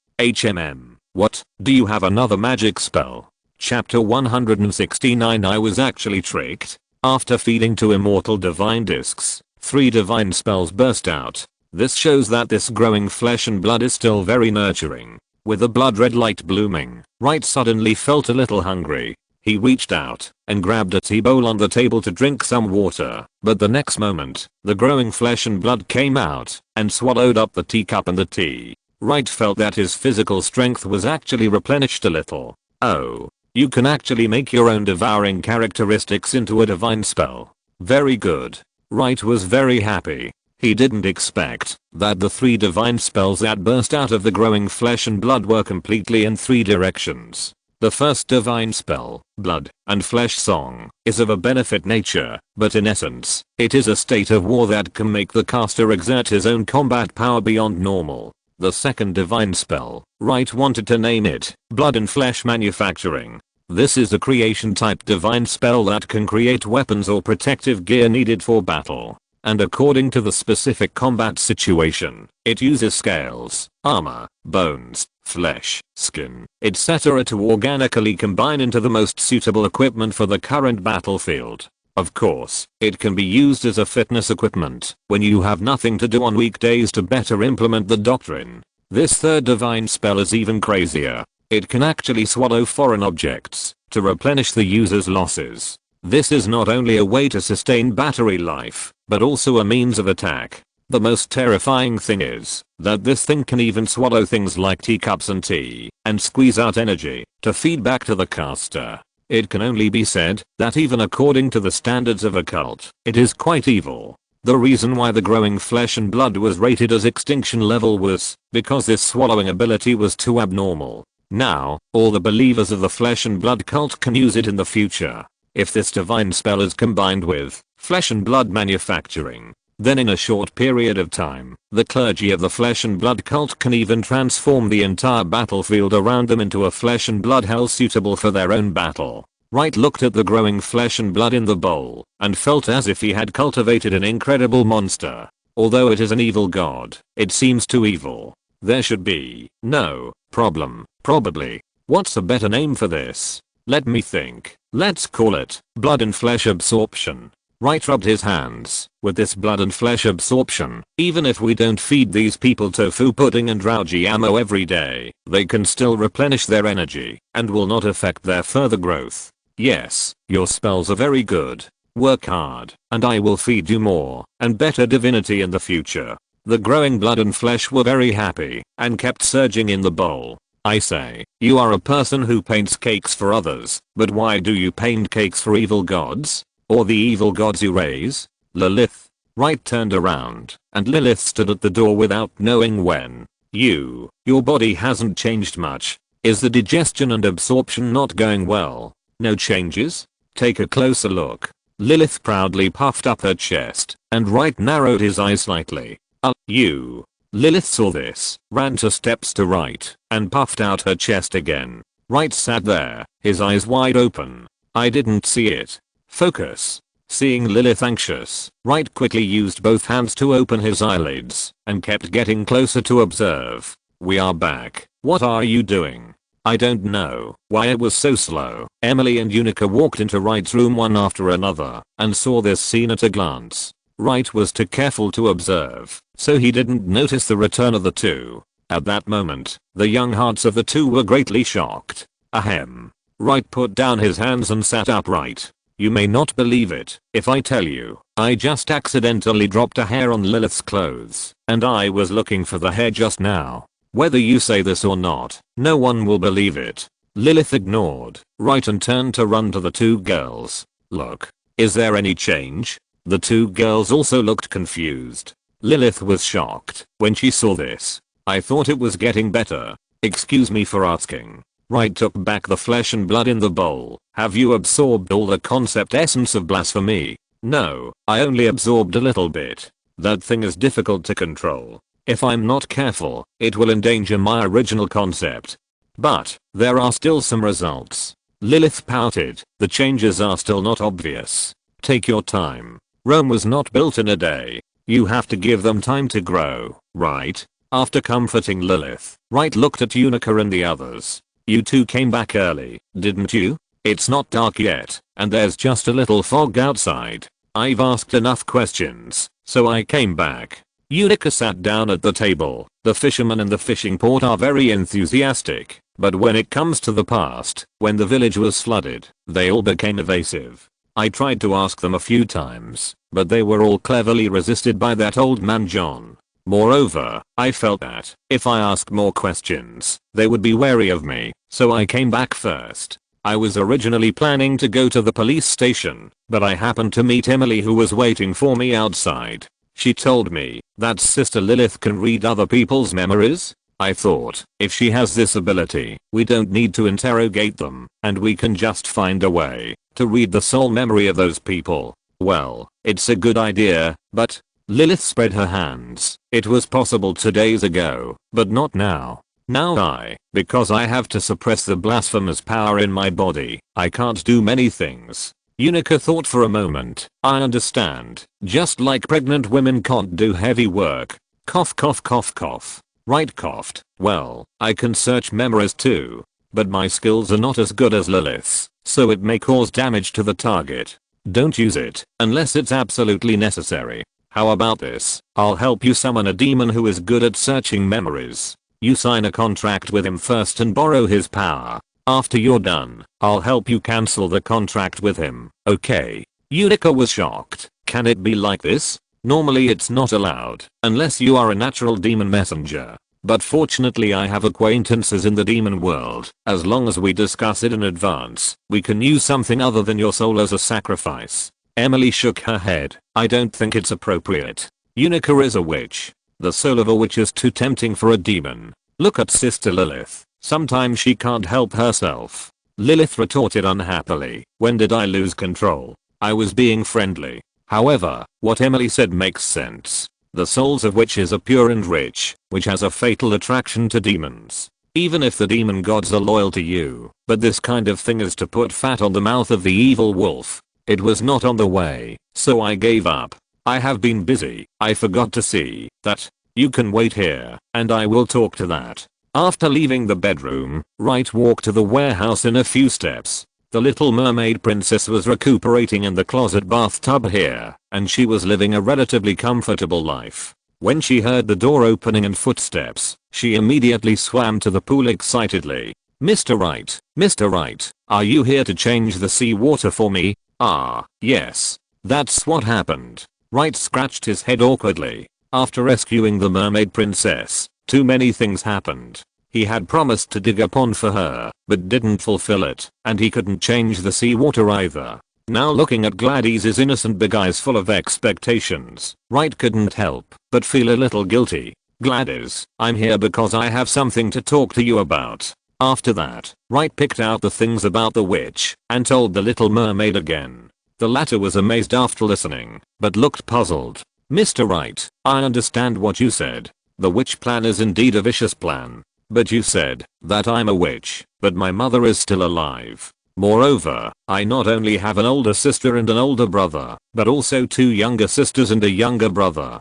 What, do you have another magic spell? Chapter 169. I was actually tricked. After feeding 2 immortal divine discs, 3 divine spells burst out. This shows that this growing flesh and blood is still very nurturing. With the blood red light blooming, Wright suddenly felt a little hungry. He reached out and grabbed a tea bowl on the table to drink some water, but the next moment, the growing flesh and blood came out and swallowed up the teacup and the tea. Wright felt that his physical strength was actually replenished a little. Oh. You can actually make your own devouring characteristics into a divine spell. Very good. Wright was very happy. He didn't expect that the 3 divine spells that burst out of the growing flesh and blood were completely in 3 directions. The first divine spell, Blood and Flesh Song, is of a benefit nature, but in essence, it is a state of war that can make the caster exert his own combat power beyond normal. The second divine spell, Wright wanted to name it Blood and Flesh Manufacturing. This is a creation type divine spell that can create weapons or protective gear needed for battle. And according to the specific combat situation, it uses scales, armor, bones, flesh, skin, etc. to organically combine into the most suitable equipment for the current battlefield. Of course, it can be used as a fitness equipment when you have nothing to do on weekdays to better implement the doctrine. This third divine spell is even crazier. It can actually swallow foreign objects to replenish the user's losses. This is not only a way to sustain battery life, but also a means of attack. The most terrifying thing is that this thing can even swallow things like teacups and tea and squeeze out energy to feed back to the caster. It can only be said that even according to the standards of a cult, it is quite evil. The reason why the growing flesh and blood was rated as extinction level was because this swallowing ability was too abnormal. Now, all the believers of the flesh and blood cult can use it in the future. If this divine spell is combined with flesh and blood manufacturing, then in a short period of time, the clergy of the flesh and blood cult can even transform the entire battlefield around them into a flesh and blood hell suitable for their own battle. Wright looked at the growing flesh and blood in the bowl and felt as if he had cultivated an incredible monster. Although it is an evil god, it seems too evil. There should be no problem, probably. What's a better name for this? Let me think. Let's call it blood and flesh absorption. Wright rubbed his hands. With this blood and flesh absorption, even if we don't feed these people tofu pudding and rauji ammo every day, they can still replenish their energy and will not affect their further growth. Yes, your spells are very good. Work hard, and I will feed you more and better divinity in the future. The growing blood and flesh were very happy and kept surging in the bowl. I say, you are a person who paints cakes for others, but why do you paint cakes for evil gods? Or the evil gods you raise? Lilith. Wright turned around, and Lilith stood at the door without knowing when. Your body hasn't changed much. Is the digestion and absorption not going well? No changes? Take a closer look. Lilith proudly puffed up her chest, and Wright narrowed his eyes slightly. You. Lilith saw this, ran 2 steps to Wright, and puffed out her chest again. Wright sat there, his eyes wide open. I didn't see it. Focus. Seeing Lilith anxious, Wright quickly used both hands to open his eyelids, and kept getting closer to observe. We are back. What are you doing? I don't know why it was so slow. Emily and Unica walked into Wright's room one after another, and saw this scene at a glance. Wright was too careful to observe, so he didn't notice the return of the two. At that moment, the young hearts of the two were greatly shocked. Ahem. Wright put down his hands and sat upright. You may not believe it if I tell you, I just accidentally dropped a hair on Lilith's clothes, and I was looking for the hair just now. Whether you say this or not, no one will believe it. Lilith ignored Wright and turned to run to the two girls. Look, is there any change? The two girls also looked confused. Lilith was shocked when she saw this. I thought it was getting better. Excuse me for asking. Wright took back the flesh and blood in the bowl. Have you absorbed all the concept essence of blasphemy? No, I only absorbed a little bit. That thing is difficult to control. If I'm not careful, it will endanger my original concept. But, there are still some results. Lilith pouted, the changes are still not obvious. Take your time. Rome was not built in a day. You have to give them time to grow, right? After comforting Lilith, Wright looked at Unica and the others. You two came back early, didn't you? It's not dark yet, and there's just a little fog outside. I've asked enough questions, so I came back. Unica sat down at the table. The fishermen in the fishing port are very enthusiastic, but when it comes to the past, when the village was flooded, they all became evasive. I tried to ask them a few times, but they were all cleverly resisted by that old man John. Moreover, I felt that, if I asked more questions, they would be wary of me, so I came back first. I was originally planning to go to the police station, but I happened to meet Emily who was waiting for me outside. She told me that Sister Lilith can read other people's memories. I thought, if she has this ability, we don't need to interrogate them, and we can just find a way to read the soul memory of those people. Well, it's a good idea, but Lilith spread her hands. It was possible 2 days ago, but not now. Now because I have to suppress the blasphemer's power in my body, I can't do many things. Unica thought for a moment. I understand. Just like pregnant women can't do heavy work. Cough cough cough cough. Wright coughed. Well, I can search memories too. But my skills are not as good as Lilith's, so it may cause damage to the target. Don't use it, unless it's absolutely necessary. How about this? I'll help you summon a demon who is good at searching memories. You sign a contract with him first and borrow his power. After you're done, I'll help you cancel the contract with him. Okay. Unica was shocked. Can it be like this? Normally it's not allowed, unless you are a natural demon messenger. But fortunately I have acquaintances in the demon world. As long as we discuss it in advance, we can use something other than your soul as a sacrifice. Emily shook her head. I don't think it's appropriate. Unica is a witch. The soul of a witch is too tempting for a demon. Look at Sister Lilith. Sometimes she can't help herself. Lilith retorted unhappily. When did I lose control? I was being friendly. However, what Emily said makes sense. The souls of witches are pure and rich, which has a fatal attraction to demons. Even if the demon gods are loyal to you, but this kind of thing is to put fat on the mouth of the evil wolf. It was not on the way, so I gave up. I have been busy. I forgot to see that. You can wait here, and I will talk to that. After leaving the bedroom, Wright walked to the warehouse in a few steps. The Little Mermaid princess was recuperating in the closet bathtub here, and she was living a relatively comfortable life. When she heard the door opening and footsteps, she immediately swam to the pool excitedly. Mr. Wright, are you here to change the seawater for me? Ah, yes. That's what happened. Wright scratched his head awkwardly. After rescuing the mermaid princess, too many things happened. He had promised to dig a pond for her, but didn't fulfill it, and he couldn't change the seawater either. Now looking at Gladys's innocent big eyes full of expectations, Wright couldn't help but feel a little guilty. Gladys, I'm here because I have something to talk to you about. After that, Wright picked out the things about the witch and told the little mermaid again. The latter was amazed after listening, but looked puzzled. Mr. Wright, I understand what you said. The witch plan is indeed a vicious plan. But you said that I'm a witch, but my mother is still alive. Moreover, I not only have an older sister and an older brother, but also 2 younger sisters and a younger brother.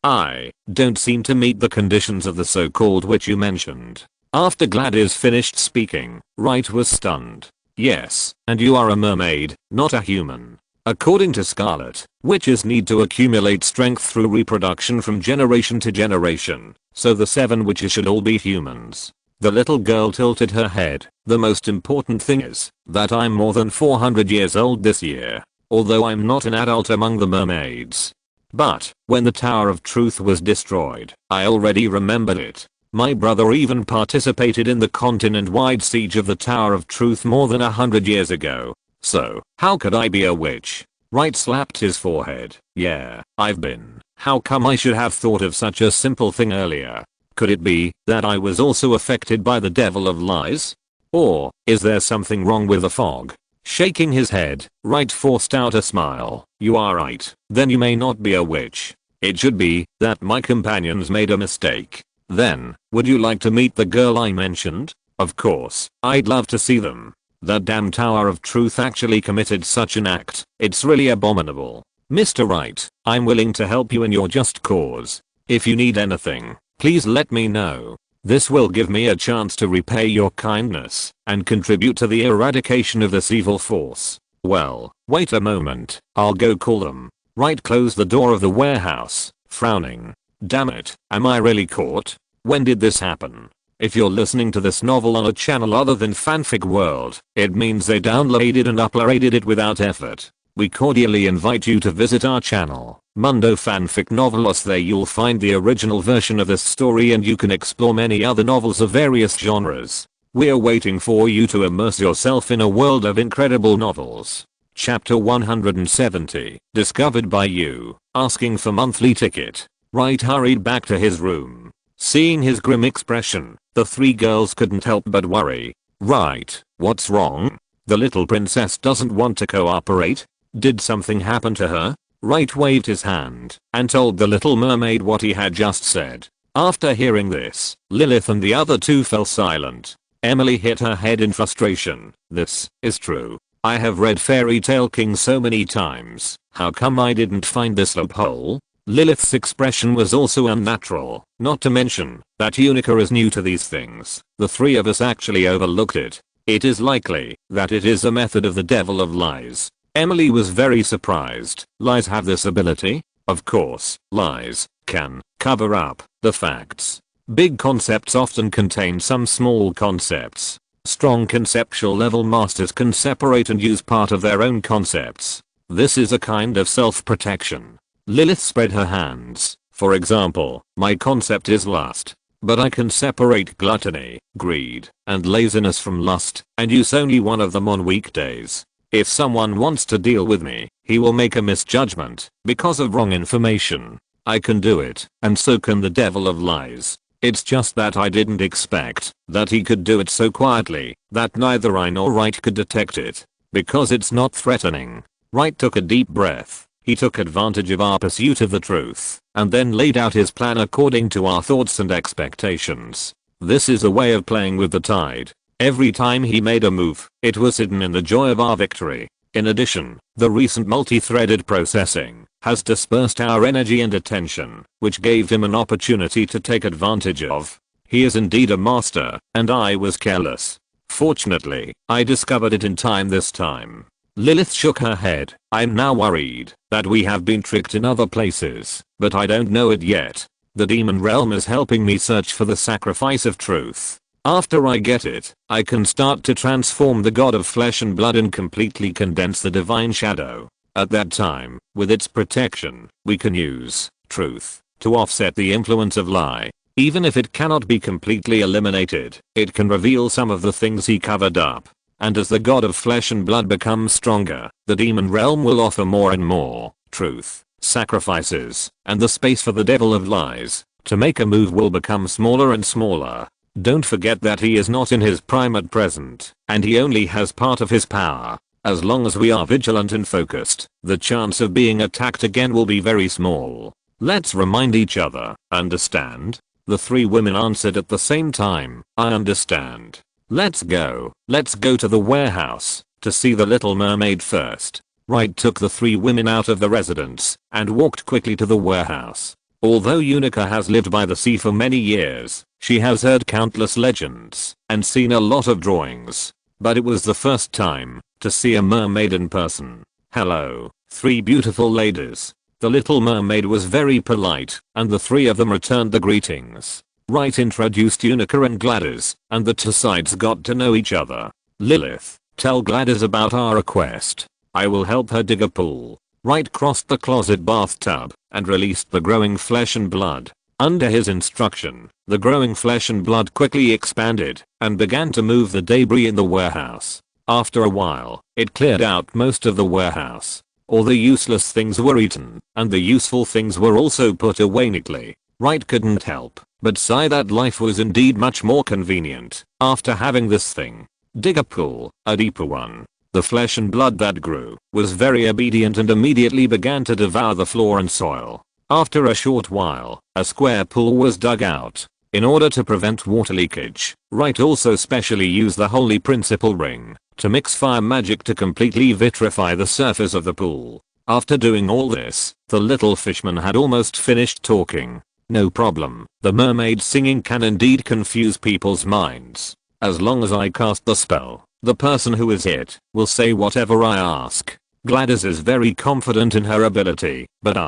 I don't seem to meet the conditions of the so-called witch you mentioned. After Gladys finished speaking, Wright was stunned. Yes, and you are a mermaid, not a human. According to Scarlet, witches need to accumulate strength through reproduction from generation to generation, so the 7 witches should all be humans. The little girl tilted her head. The most important thing is that I'm more than 400 years old this year, although I'm not an adult among the mermaids. But when the Tower of Truth was destroyed, I already remembered it. My brother even participated in the continent-wide siege of the Tower of Truth more than 100 years ago. So, how could I be a witch? Wright slapped his forehead. Yeah, I've been. How come I should have thought of such a simple thing earlier? Could it be that I was also affected by the devil of lies? Or is there something wrong with the fog? Shaking his head, Wright forced out a smile. You are right. Then you may not be a witch. It should be that my companions made a mistake. Then, would you like to meet the girl I mentioned? Of course, I'd love to see them. That damn Tower of Truth actually committed such an act. It's really abominable. Mr. Wright, I'm willing to help you in your just cause. If you need anything, please let me know. This will give me a chance to repay your kindness and contribute to the eradication of this evil force. Well, wait a moment, I'll go call them. Wright closed the door of the warehouse, frowning. Damn it, am I really caught? When did this happen? If you're listening to this novel on a channel other than Fanfic World, it means they downloaded and uploaded it without effort. We cordially invite you to visit our channel, Mundo Fanfic Novelos. There you'll find the original version of this story and you can explore many other novels of various genres. We're waiting for you to immerse yourself in a world of incredible novels. Chapter 170, discovered by you, asking for monthly ticket. Wright hurried back to his room. Seeing his grim expression, the 3 girls couldn't help but worry. Wright, what's wrong? The little princess doesn't want to cooperate? Did something happen to her? Wright waved his hand and told the little mermaid what he had just said. After hearing this, Lilith and the other 2 fell silent. Emily hit her head in frustration. This is true. I have read Fairy Tale King so many times. How come I didn't find this loophole? Lilith's expression was also unnatural, not to mention that Unica is new to these things. The 3 of us actually overlooked it. It is likely that it is a method of the devil of lies. Emily was very surprised. Lies have this ability? Of course, lies can cover up the facts. Big concepts often contain some small concepts. Strong conceptual level masters can separate and use part of their own concepts. This is a kind of self-protection. Lilith spread her hands. For example, my concept is lust. But I can separate gluttony, greed, and laziness from lust, and use only one of them on weekdays. If someone wants to deal with me, he will make a misjudgment because of wrong information. I can do it, and so can the devil of lies. It's just that I didn't expect that he could do it so quietly that neither I nor Wright could detect it. Because it's not threatening. Wright took a deep breath. He took advantage of our pursuit of the truth, and then laid out his plan according to our thoughts and expectations. This is a way of playing with the tide. Every time he made a move, it was hidden in the joy of our victory. In addition, the recent multi-threaded processing has dispersed our energy and attention, which gave him an opportunity to take advantage of. He is indeed a master, and I was careless. Fortunately, I discovered it in time this time. Lilith shook her head. I'm now worried that we have been tricked in other places, but I don't know it yet. The demon realm is helping me search for the sacrifice of truth. After I get it, I can start to transform the god of flesh and blood and completely condense the divine shadow. At that time, with its protection, we can use truth to offset the influence of lie. Even if it cannot be completely eliminated, it can reveal some of the things he covered up. And as the god of flesh and blood becomes stronger, the demon realm will offer more and more truth, sacrifices, and the space for the devil of lies to make a move will become smaller and smaller. Don't forget that he is not in his prime at present, and he only has part of his power. As long as we are vigilant and focused, the chance of being attacked again will be very small. Let's remind each other. Understand? The three women answered at the same time. I understand. Let's go to the warehouse to see the Little Mermaid first. Wright took the three women out of the residence and walked quickly to the warehouse. Although Unica has lived by the sea for many years, she has heard countless legends and seen a lot of drawings. But it was the first time to see a mermaid in person. Hello, three beautiful ladies. The Little Mermaid was very polite, and the three of them returned the greetings. Wright introduced Unica and Gladys, and the two sides got to know each other. Lilith, tell Gladys about our request. I will help her dig a pool. Wright crossed the closet bathtub and released the growing flesh and blood. Under his instruction, the growing flesh and blood quickly expanded and began to move the debris in the warehouse. After a while, it cleared out most of the warehouse. All the useless things were eaten, and the useful things were also put away neatly. Wright couldn't help but sigh that life was indeed much more convenient after having this thing. Dig a pool, a deeper one. The flesh and blood that grew was very obedient and immediately began to devour the floor and soil. After a short while, a square pool was dug out. In order to prevent water leakage, Wright also specially used the Holy Principle Ring to mix fire magic to completely vitrify the surface of the pool. After doing all this, the little fishman had almost finished talking. No problem, the mermaid singing can indeed confuse people's minds. As long as I cast the spell, the person who is it will say whatever I ask. Gladys is very confident in her ability, but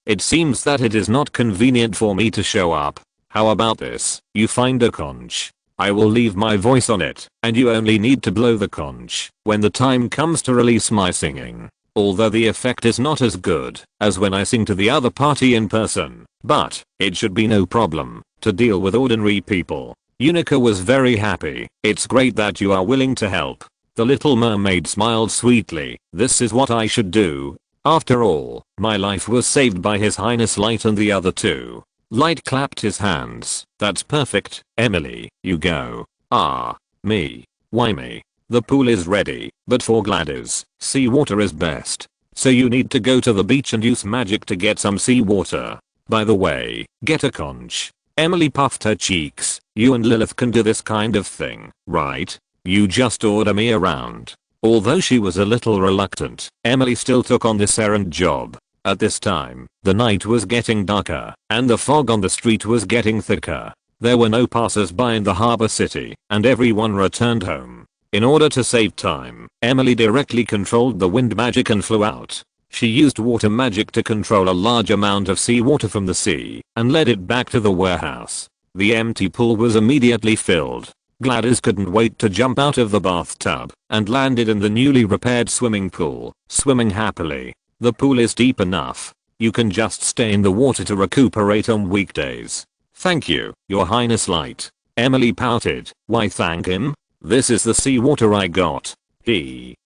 it seems that it is not convenient for me to show up. How about this? You find a conch. I will leave my voice on it, and you only need to blow the conch when the time comes to release my singing. Although the effect is not as good as when I sing to the other party in person, but it should be no problem to deal with ordinary people. Unica was very happy. It's great that you are willing to help. The Little Mermaid smiled sweetly. This is what I should do. After all, my life was saved by His Highness Light and the other two. Light clapped his hands. That's perfect, Emily, you go. Ah, me. Why me? The pool is ready, but for Gladys, seawater is best. So you need to go to the beach and use magic to get some seawater. By the way, get a conch. Emily puffed her cheeks. You and Lilith can do this kind of thing, right? You just order me around. Although she was a little reluctant, Emily still took on this errand job. At this time, the night was getting darker, and the fog on the street was getting thicker. There were no passers-by in the harbor city, and everyone returned home. In order to save time, Emily directly controlled the wind magic and flew out. She used water magic to control a large amount of seawater from the sea, and led it back to the warehouse. The empty pool was immediately filled. Gladys couldn't wait to jump out of the bathtub, and landed in the newly repaired swimming pool, swimming happily. The pool is deep enough. You can just stay in the water to recuperate on weekdays. Thank you, Your Highness Light. Emily pouted. Why thank him? This is the seawater I got.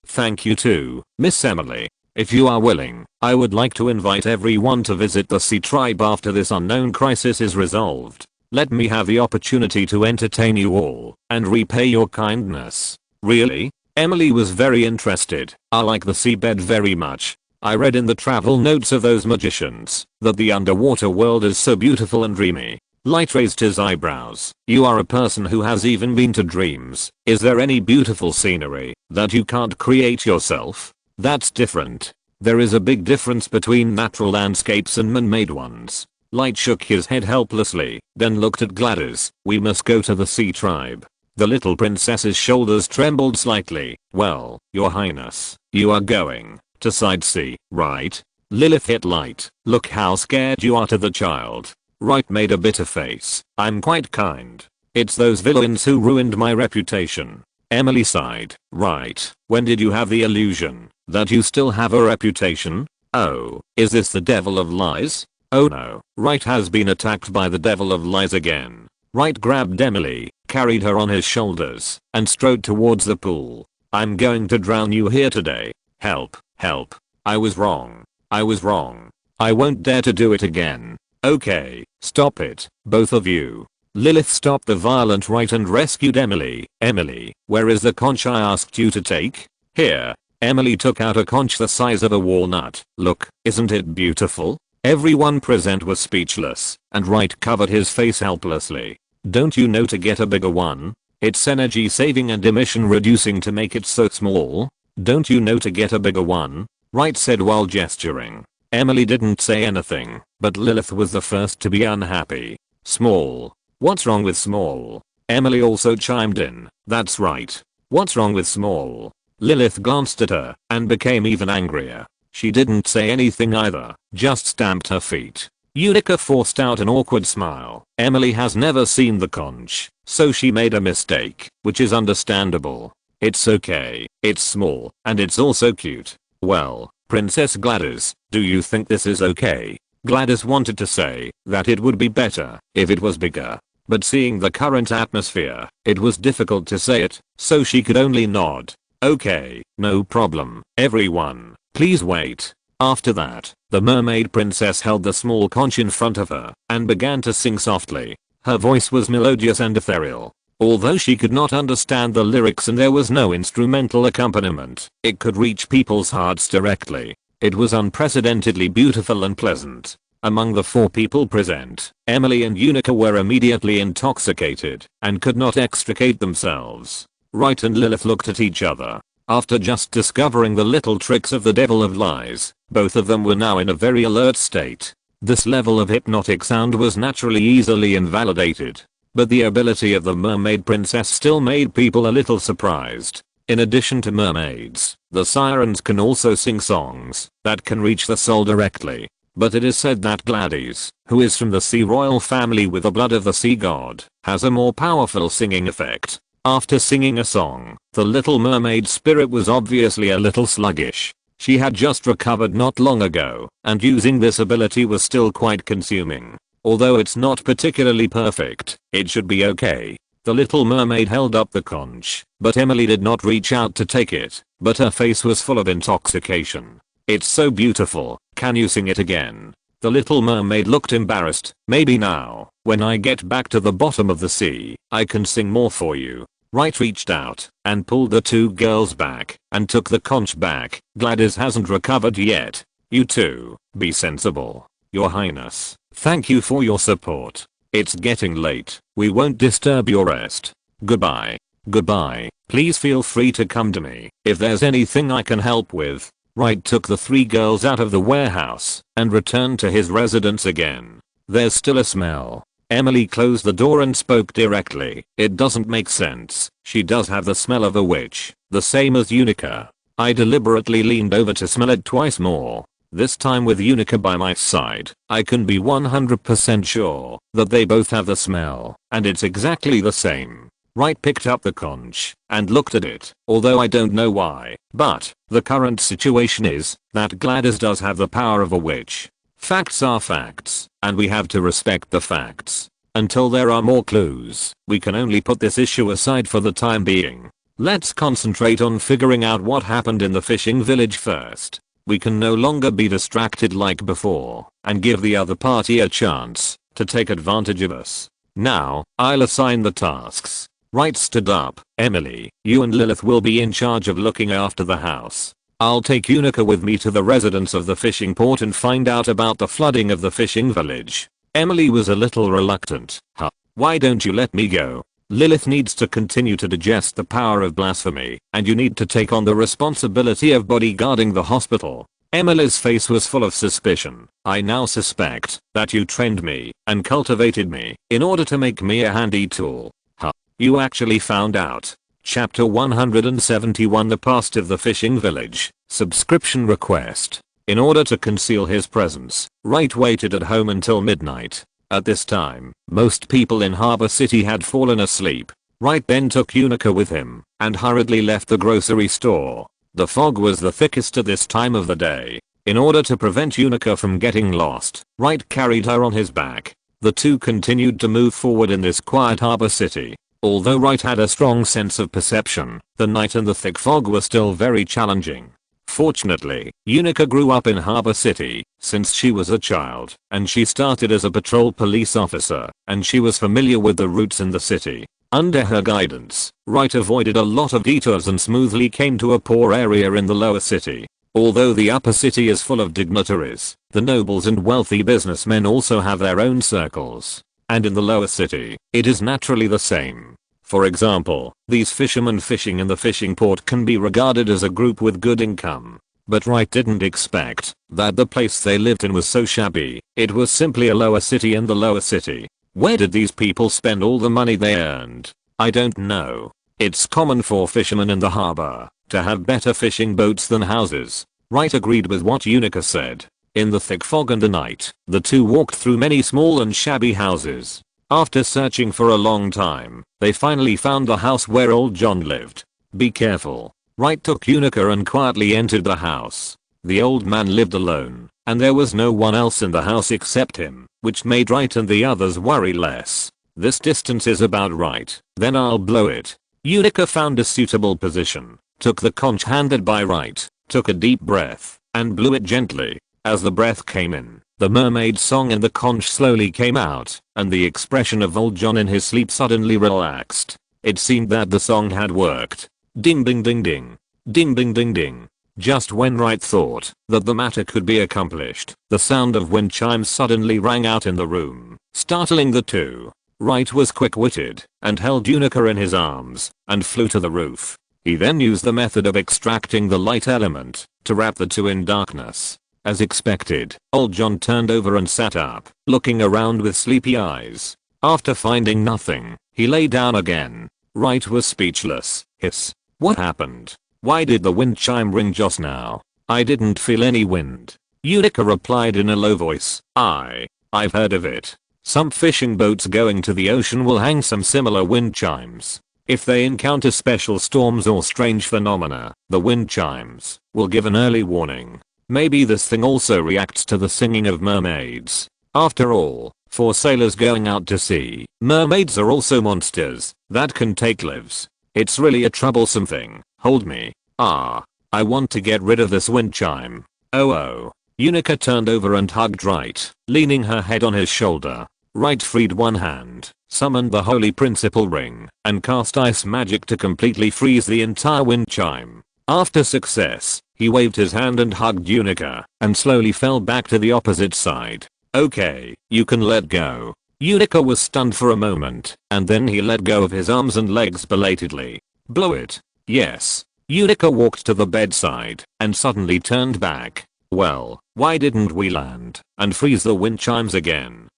Thank you too, Miss Emily. If you are willing, I would like to invite everyone to visit the Sea Tribe after this unknown crisis is resolved. Let me have the opportunity to entertain you all and repay your kindness. Really? Emily was very interested. I like the seabed very much. I read in the travel notes of those magicians that the underwater world is so beautiful and dreamy. Light raised his eyebrows. You are a person who has even been to dreams. Is there any beautiful scenery that you can't create yourself? That's different. There is a big difference between natural landscapes and man-made ones. Light shook his head helplessly, then looked at Gladys. We must go to the Sea Tribe. The little princess's shoulders trembled slightly. Well, Your Highness, you are going to sightsee, right? Lilith hit Light. Look how scared you are to the child. Wright made a bitter face. I'm quite kind. It's those villains who ruined my reputation. Emily sighed. Right, when did you have the illusion that you still have a reputation? Oh, is this the devil of lies? Oh no, Wright has been attacked by the devil of lies again. Wright grabbed Emily, carried her on his shoulders, and strode towards the pool. I'm going to drown you here today. Help, help. I was wrong. I was wrong. I won't dare to do it again. Okay, stop it, both of you. Lilith stopped the violent Wright and rescued Emily. Emily, where is the conch I asked you to take? Here. Emily took out a conch the size of a walnut. Look, isn't it beautiful? Everyone present was speechless, and Wright covered his face helplessly. Don't you know to get a bigger one? It's energy saving and emission reducing to make it so small. Don't you know to get a bigger one? Wright said while gesturing. Emily didn't say anything, but Lilith was the first to be unhappy. Small. What's wrong with small? Emily also chimed in. That's right. What's wrong with small? Lilith glanced at her and became even angrier. She didn't say anything either, just stamped her feet. Unica forced out an awkward smile. Emily has never seen the conch, so she made a mistake, which is understandable. It's okay, it's small, and it's also cute. Well, Princess Gladys, do you think this is okay? Gladys wanted to say that it would be better if it was bigger. But seeing the current atmosphere, it was difficult to say it, so she could only nod. Okay, no problem, everyone, please wait. After that, the mermaid princess held the small conch in front of her and began to sing softly. Her voice was melodious and ethereal. Although she could not understand the lyrics and there was no instrumental accompaniment, it could reach people's hearts directly. It was unprecedentedly beautiful and pleasant. Among the 4 people present, Emily and Unica were immediately intoxicated and could not extricate themselves. Wright and Lilith looked at each other. After just discovering the little tricks of the devil of lies, both of them were now in a very alert state. This level of hypnotic sound was naturally easily invalidated, but the ability of the mermaid princess still made people a little surprised. In addition to mermaids, the sirens can also sing songs that can reach the soul directly. But it is said that Gladys, who is from the sea royal family with the blood of the sea god, has a more powerful singing effect. After singing a song, the little mermaid spirit was obviously a little sluggish. She had just recovered not long ago, and using this ability was still quite consuming. Although it's not particularly perfect, it should be okay. The little mermaid held up the conch, but Emily did not reach out to take it, but her face was full of intoxication. It's so beautiful, can you sing it again? The little mermaid looked embarrassed. Maybe now, when I get back to the bottom of the sea, I can sing more for you. Wright reached out and pulled the 2 girls back and took the conch back. Gladys hasn't recovered yet. You two, be sensible. Your Highness, thank you for your support. It's getting late. We won't disturb your rest. Goodbye. Goodbye. Please feel free to come to me if there's anything I can help with. Wright took the 3 girls out of the warehouse and returned to his residence again. There's still a smell. Emily closed the door and spoke directly. It doesn't make sense. She does have the smell of a witch, the same as Unica. I deliberately leaned over to smell it twice more. This time with Unica by my side, I can be 100% sure that they both have the smell, and it's exactly the same. Wright picked up the conch and looked at it, although I don't know why, but the current situation is that Gladys does have the power of a witch. Facts are facts, and we have to respect the facts. Until there are more clues, we can only put this issue aside for the time being. Let's concentrate on figuring out what happened in the fishing village first. We can no longer be distracted like before and give the other party a chance to take advantage of us. Now, I'll assign the tasks. Wright stood up. Emily, you and Lilith will be in charge of looking after the house. I'll take Unica with me to the residence of the fishing port and find out about the flooding of the fishing village. Emily was a little reluctant. Huh? Why don't you let me go? Lilith needs to continue to digest the power of blasphemy, and you need to take on the responsibility of bodyguarding the hospital. Emily's face was full of suspicion. I now suspect that you trained me and cultivated me in order to make me a handy tool. Huh? You actually found out. Chapter 171 The Past of the Fishing Village. Subscription request. In order to conceal his presence, Wright waited at home until midnight. At this time, most people in Harbor City had fallen asleep. Wright then took Unica with him and hurriedly left the grocery store. The fog was the thickest at this time of the day. In order to prevent Unica from getting lost, Wright carried her on his back. The two continued to move forward in this quiet harbor city. Although Wright had a strong sense of perception, the night and the thick fog were still very challenging. Fortunately, Unica grew up in Harbor City since she was a child, and she started as a patrol police officer, and she was familiar with the routes in the city. Under her guidance, Wright avoided a lot of detours and smoothly came to a poor area in the lower city. Although the upper city is full of dignitaries, the nobles and wealthy businessmen also have their own circles. And in the lower city, it is naturally the same. For example, these fishermen fishing in the fishing port can be regarded as a group with good income. But Wright didn't expect that the place they lived in was so shabby. It was simply a lower city in the lower city. Where did these people spend all the money they earned? I don't know. It's common for fishermen in the harbor to have better fishing boats than houses. Wright agreed with what Unica said. In the thick fog and the night, the two walked through many small and shabby houses. After searching for a long time, they finally found the house where old John lived. Be careful. Wright took Unica and quietly entered the house. The old man lived alone, and there was no one else in the house except him, which made Wright and the others worry less. This distance is about right, then I'll blow it. Unica found a suitable position, took the conch handed by Wright, took a deep breath, and blew it gently. As the breath came in, the mermaid song in the conch slowly came out, and the expression of old John in his sleep suddenly relaxed. It seemed that the song had worked. Ding ding ding ding. Ding ding ding ding. Just when Wright thought that the matter could be accomplished, the sound of wind chimes suddenly rang out in the room, startling the two. Wright was quick-witted and held Unica in his arms and flew to the roof. He then used the method of extracting the light element to wrap the two in darkness. As expected, old John turned over and sat up, looking around with sleepy eyes. After finding nothing, he lay down again. Wright was speechless. Hiss. What happened? Why did the wind chime ring just now? I didn't feel any wind. Unica replied in a low voice. I've heard of it. Some fishing boats going to the ocean will hang some similar wind chimes. If they encounter special storms or strange phenomena, the wind chimes will give an early warning. Maybe this thing also reacts to the singing of mermaids. After all, for sailors going out to sea, mermaids are also monsters that can take lives. It's really a troublesome thing. Hold me. I want to get rid of this wind chime. Oh. Unica turned over and hugged Wright, leaning her head on his shoulder. Wright freed one hand, summoned the holy principle ring, and cast ice magic to completely freeze the entire wind chime. After success, he waved his hand and hugged Unica, and slowly fell back to the opposite side. Okay, you can let go. Unica was stunned for a moment, and then he let go of his arms and legs belatedly. Blow it. Yes. Unica walked to the bedside, and suddenly turned back. Well, why didn't we land and freeze the wind chimes again?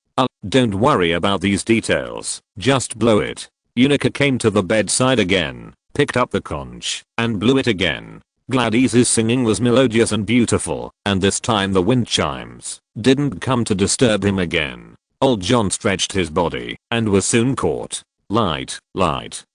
Don't worry about these details, just blow it. Unica came to the bedside again, picked up the conch, and blew it again. Gladys's singing was melodious and beautiful, and this time the wind chimes didn't come to disturb him again. Old John stretched his body, and was soon caught. Light,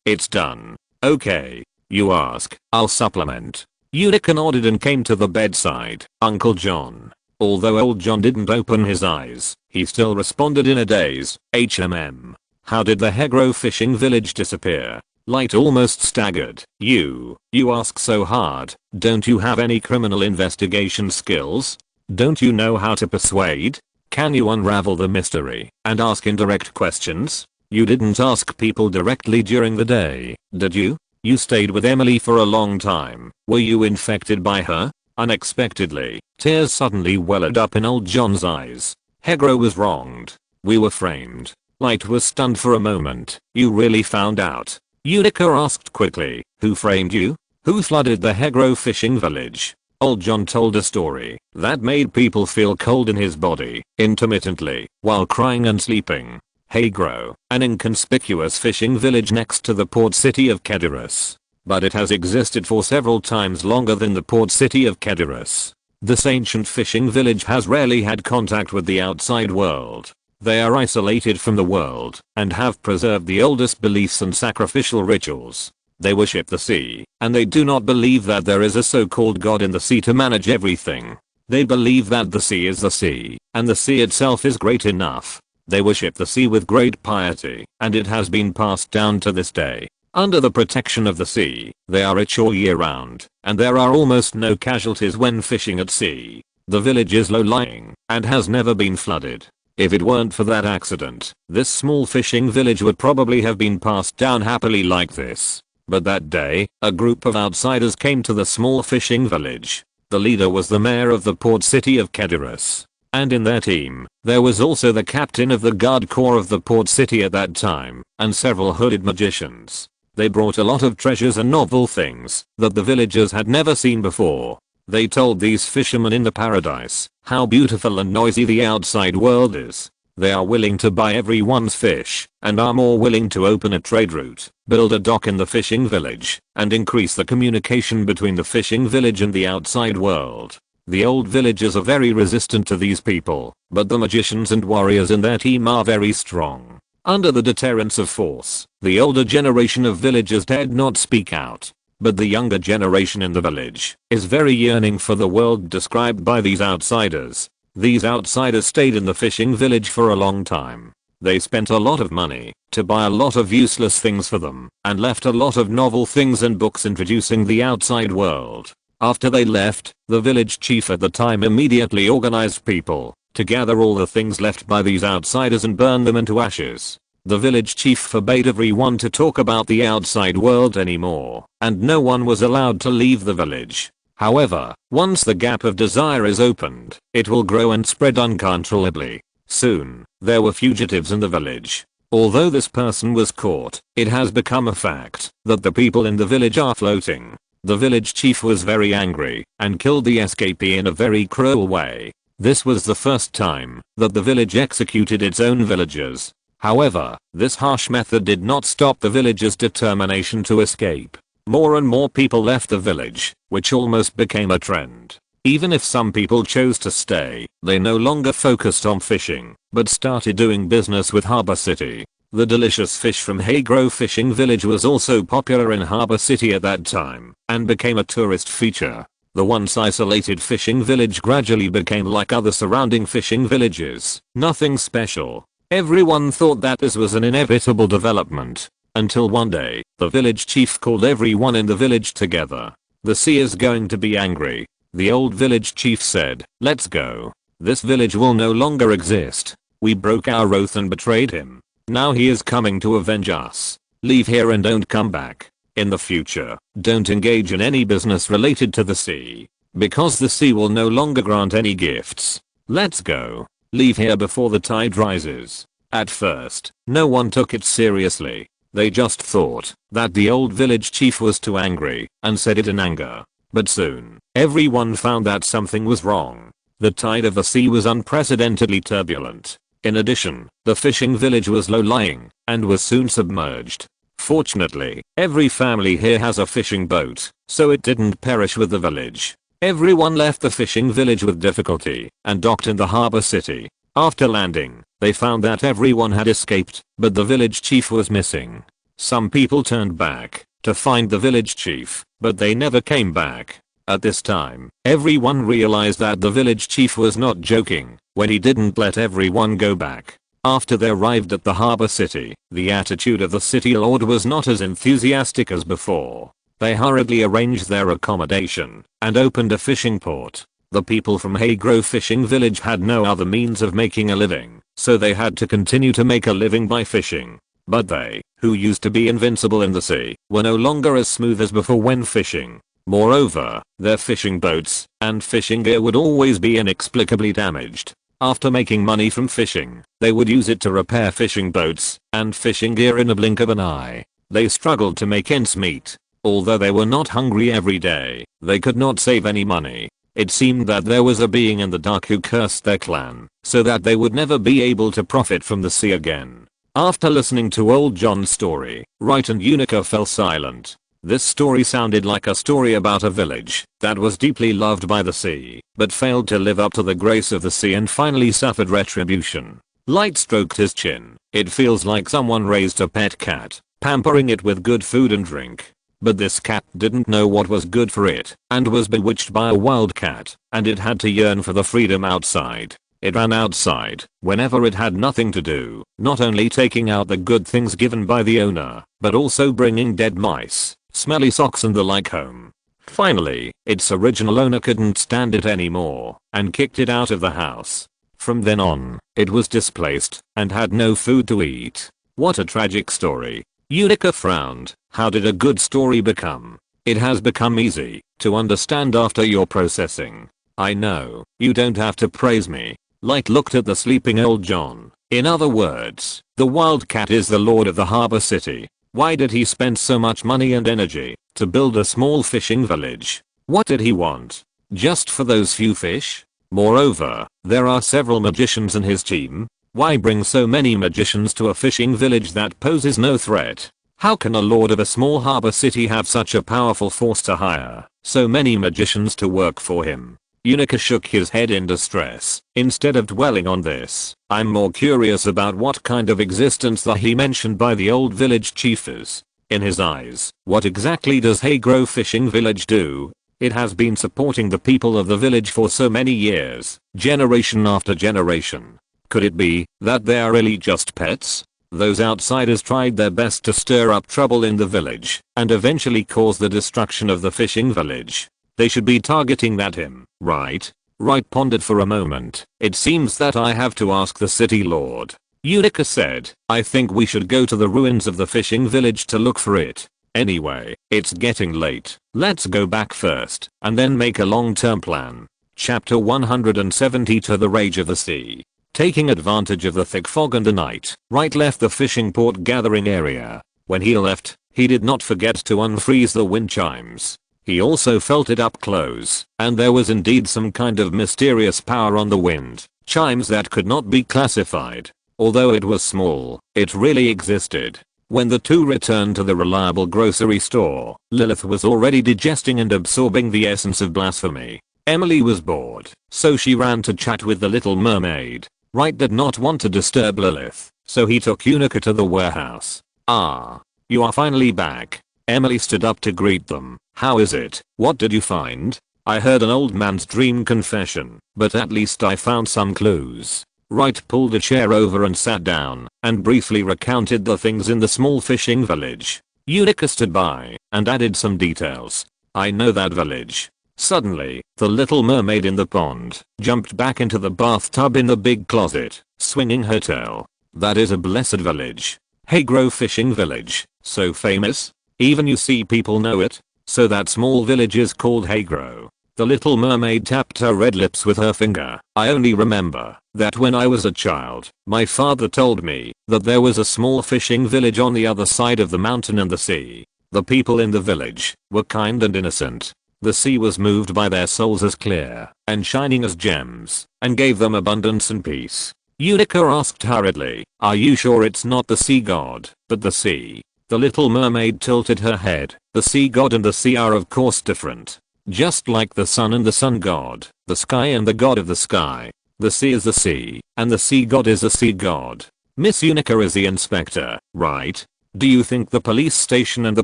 it's done. Okay, you ask, I'll supplement. Unica nodded and came to the bedside. Uncle John. Although old John didn't open his eyes, he still responded in a daze. How did the Hegro fishing village disappear? Light almost staggered. You ask so hard. Don't you have any criminal investigation skills? Don't you know how to persuade? Can you unravel the mystery and ask indirect questions? You didn't ask people directly during the day, did you? You stayed with Emily for a long time. Were you infected by her? Unexpectedly, tears suddenly welled up in old John's eyes. Hegro was wronged. We were framed. Light was stunned for a moment. You really found out? Unica asked quickly. Who framed you? Who flooded the Hegro fishing village? Old John told a story that made people feel cold in his body, intermittently, while crying and sleeping. Hegro, an inconspicuous fishing village next to the port city of Kedyrus. But it has existed for several times longer than the port city of Kedyrus. This ancient fishing village has rarely had contact with the outside world. They are isolated from the world and have preserved the oldest beliefs and sacrificial rituals. They worship the sea, and they do not believe that there is a so-called god in the sea to manage everything. They believe that the sea is the sea, and the sea itself is great enough. They worship the sea with great piety, and it has been passed down to this day. Under the protection of the sea, they are rich all year round, and there are almost no casualties when fishing at sea. The village is low-lying, and has never been flooded. If it weren't for that accident, this small fishing village would probably have been passed down happily like this. But that day, a group of outsiders came to the small fishing village. The leader was the mayor of the port city of Kedyrus. And in their team, there was also the captain of the guard corps of the port city at that time, and several hooded magicians. They brought a lot of treasures and novel things that the villagers had never seen before. They told these fishermen in the paradise how beautiful and noisy the outside world is. They are willing to buy everyone's fish, and are more willing to open a trade route, build a dock in the fishing village, and increase the communication between the fishing village and the outside world. The old villagers are very resistant to these people, but the magicians and warriors in their team are very strong. Under the deterrence of force, the older generation of villagers dared not speak out. But the younger generation in the village is very yearning for the world described by these outsiders. These outsiders stayed in the fishing village for a long time. They spent a lot of money to buy a lot of useless things for them, and left a lot of novel things and books introducing the outside world. After they left, the village chief at the time immediately organized people to gather all the things left by these outsiders and burn them into ashes. The village chief forbade everyone to talk about the outside world anymore, and no one was allowed to leave the village. However, once the gap of desire is opened, it will grow and spread uncontrollably. Soon, there were fugitives in the village. Although this person was caught, it has become a fact that the people in the village are floating. The village chief was very angry and killed the escapee in a very cruel way. This was the first time that the village executed its own villagers. However, this harsh method did not stop the villagers' determination to escape. More and more people left the village, which almost became a trend. Even if some people chose to stay, they no longer focused on fishing, but started doing business with Harbor City. The delicious fish from Hagrove Fishing Village was also popular in Harbor City at that time, and became a tourist feature. The once isolated fishing village gradually became like other surrounding fishing villages, nothing special. Everyone thought that this was an inevitable development. Until one day, the village chief called everyone in the village together. The sea is going to be angry. The old village chief said, "Let's go. This village will no longer exist. We broke our oath and betrayed him. Now he is coming to avenge us. Leave here and don't come back. In the future, don't engage in any business related to the sea, because the sea will no longer grant any gifts. Let's go. Leave here before the tide rises." At first, no one took it seriously. They just thought that the old village chief was too angry and said it in anger. But soon, everyone found that something was wrong. The tide of the sea was unprecedentedly turbulent. In addition, the fishing village was low-lying and was soon submerged. Fortunately, every family here has a fishing boat, so it didn't perish with the village. Everyone left the fishing village with difficulty and docked in the harbor city. After landing, they found that everyone had escaped, but the village chief was missing. Some people turned back to find the village chief, but they never came back. At this time, everyone realized that the village chief was not joking when he didn't let everyone go back. After they arrived at the harbor city, the attitude of the city lord was not as enthusiastic as before. They hurriedly arranged their accommodation and opened a fishing port. The people from Hagrove Fishing Village had no other means of making a living, so they had to continue to make a living by fishing. But they, who used to be invincible in the sea, were no longer as smooth as before when fishing. Moreover, their fishing boats and fishing gear would always be inexplicably damaged. After making money from fishing, they would use it to repair fishing boats and fishing gear in a blink of an eye. They struggled to make ends meet. Although they were not hungry every day, they could not save any money. It seemed that there was a being in the dark who cursed their clan, so that they would never be able to profit from the sea again. After listening to old John's story, Wright and Unica fell silent. This story sounded like a story about a village that was deeply loved by the sea, but failed to live up to the grace of the sea and finally suffered retribution. Light stroked his chin. It feels like someone raised a pet cat, pampering it with good food and drink. But this cat didn't know what was good for it and was bewitched by a wild cat, and it had to yearn for the freedom outside. It ran outside whenever it had nothing to do, not only taking out the good things given by the owner, but also bringing dead mice, smelly socks and the like home. Finally, its original owner couldn't stand it anymore and kicked it out of the house. From then on, it was displaced and had no food to eat. What a tragic story. Unica frowned. How did a good story become? It has become easy to understand after your processing. I know, you don't have to praise me. Light looked at the sleeping old John. In other words, the wild cat is the lord of the harbor city. Why did he spend so much money and energy to build a small fishing village? What did he want? Just for those few fish? Moreover, there are several magicians in his team. Why bring so many magicians to a fishing village that poses no threat? How can a lord of a small harbor city have such a powerful force to hire so many magicians to work for him? Unica shook his head in distress. Instead of dwelling on this, I'm more curious about what kind of existence that he mentioned by the old village chief is. In his eyes, what exactly does Haygrove Fishing Village do? It has been supporting the people of the village for so many years, generation after generation. Could it be that they are really just pets? Those outsiders tried their best to stir up trouble in the village and eventually cause the destruction of the fishing village. They should be targeting at him, right? Wright pondered for a moment. It seems that I have to ask the city lord. Unica said, I think we should go to the ruins of the fishing village to look for it. Anyway, it's getting late. Let's go back first and then make a long-term plan. Chapter 170 To the Rage of the Sea. Taking advantage of the thick fog and the night, Wright left the fishing port gathering area. When he left, he did not forget to unfreeze the wind chimes. He also felt it up close, and there was indeed some kind of mysterious power on the wind chimes that could not be classified. Although it was small, it really existed. When the two returned to the reliable grocery store, Lilith was already digesting and absorbing the essence of blasphemy. Emily was bored, so she ran to chat with the little mermaid. Wright did not want to disturb Lilith, so he took Unica to the warehouse. Ah, you are finally back. Emily stood up to greet them. How is it? What did you find? I heard an old man's dream confession, but at least I found some clues. Wright pulled a chair over and sat down, and briefly recounted the things in the small fishing village. Unica stood by, and added some details. I know that village. Suddenly, the little mermaid in the pond jumped back into the bathtub in the big closet, swinging her tail. That is a blessed village. Haygrove Fishing Village. So famous? Even you sea people know it? So that small village is called Haygrove. The little mermaid tapped her red lips with her finger. I only remember that when I was a child, my father told me that there was a small fishing village on the other side of the mountain and the sea. The people in the village were kind and innocent. The sea was moved by their souls as clear and shining as gems, and gave them abundance and peace. Unica asked hurriedly, are you sure it's not the sea god, but the sea? The little mermaid tilted her head. The sea god and the sea are of course different. Just like the sun and the sun god, the sky and the god of the sky. The sea is the sea, and the sea god is the sea god. Miss Unica is the inspector, right? Do you think the police station and the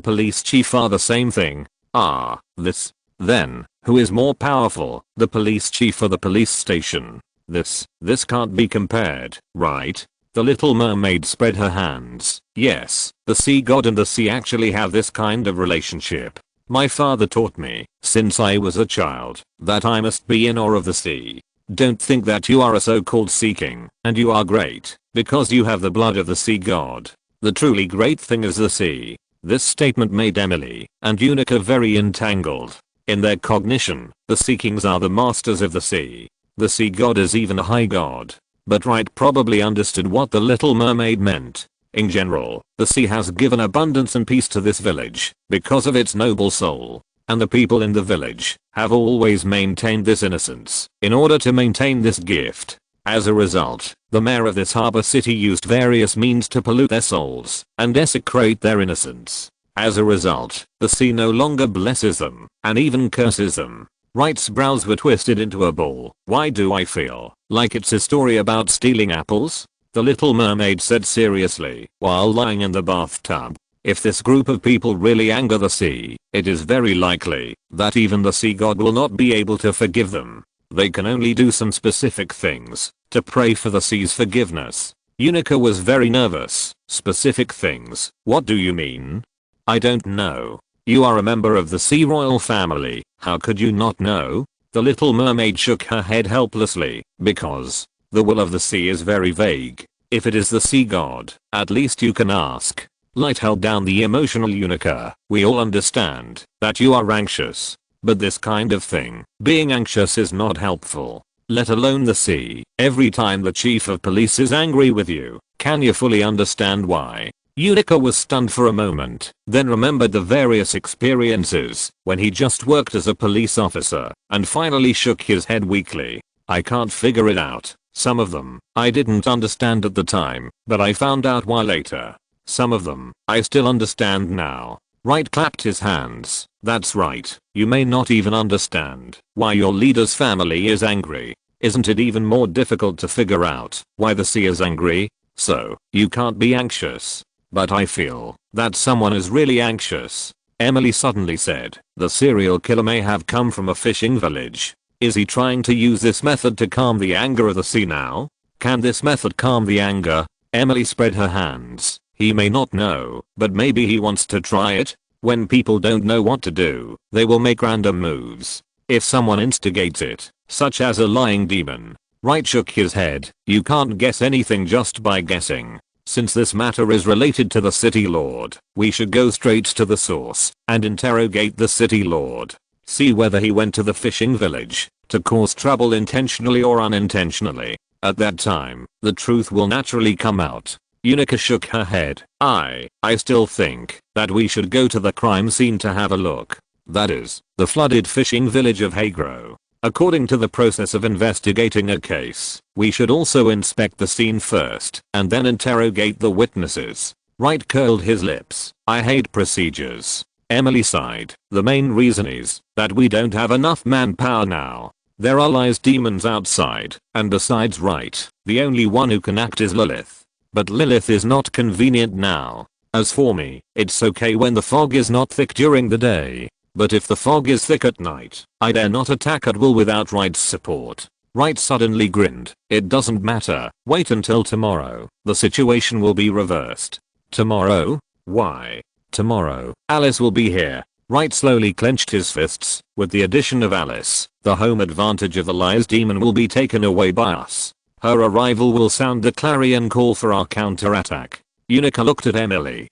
police chief are the same thing? Ah, this. Then, who is more powerful, the police chief or the police station? This can't be compared, right? The little mermaid spread her hands. Yes, the sea god and the sea actually have this kind of relationship. My father taught me, since I was a child, that I must be in awe of the sea. Don't think that you are a so-called sea king, and you are great, because you have the blood of the sea god. The truly great thing is the sea. This statement made Emily and Unica very entangled. In their cognition, the sea kings are the masters of the sea. The sea god is even a high god. But Wright probably understood what the little mermaid meant. In general, the sea has given abundance and peace to this village because of its noble soul, and the people in the village have always maintained this innocence in order to maintain this gift. As a result, the mayor of this harbor city used various means to pollute their souls and desecrate their innocence. As a result, the sea no longer blesses them and even curses them. Wright's brows were twisted into a ball. Why do I feel like it's a story about stealing apples? The little mermaid said seriously while lying in the bathtub. If this group of people really anger the sea, it is very likely that even the sea god will not be able to forgive them. They can only do some specific things to pray for the sea's forgiveness. Unica was very nervous. Specific things, what do you mean? I don't know. You are a member of the sea royal family, how could you not know? The little mermaid shook her head helplessly, because the will of the sea is very vague. If it is the sea god, at least you can ask. Light held down the emotional Unica. We all understand that you are anxious. But this kind of thing, being anxious is not helpful. Let alone the sea. Every time the chief of police is angry with you, can you fully understand why? Unica was stunned for a moment, then remembered the various experiences when he just worked as a police officer, and finally shook his head weakly. I can't figure it out. Some of them, I didn't understand at the time, but I found out why later. Some of them, I still understand now. Wright clapped his hands. That's right. You may not even understand why your leader's family is angry. Isn't it even more difficult to figure out why the sea is angry? So, you can't be anxious. But I feel that someone is really anxious. Emily suddenly said, the serial killer may have come from a fishing village. Is he trying to use this method to calm the anger of the sea now? Can this method calm the anger? Emily spread her hands. He may not know, but maybe he wants to try it. When people don't know what to do, they will make random moves. If someone instigates it, such as a lying demon. Wright shook his head. You can't guess anything just by guessing. Since this matter is related to the city lord, we should go straight to the source and interrogate the city lord. See whether he went to the fishing village to cause trouble intentionally or unintentionally. At that time, the truth will naturally come out. Unica shook her head. I still think that we should go to the crime scene to have a look. That is, the flooded fishing village of Hagro. According to the process of investigating a case, we should also inspect the scene first and then interrogate the witnesses. Wright curled his lips. I hate procedures. Emily sighed. The main reason is that we don't have enough manpower now. There are lies demons outside, and besides Wright, the only one who can act is Lilith. But Lilith is not convenient now. As for me, it's okay when the fog is not thick during the day. But if the fog is thick at night, I dare not attack at will without Wright's support. Wright suddenly grinned. It doesn't matter. Wait until tomorrow. The situation will be reversed. Tomorrow? Why? Tomorrow, Alice will be here. Wright slowly clenched his fists. With the addition of Alice, the home advantage of the lies demon will be taken away by us. Her arrival will sound the clarion call for our counterattack. Unica looked at Emily.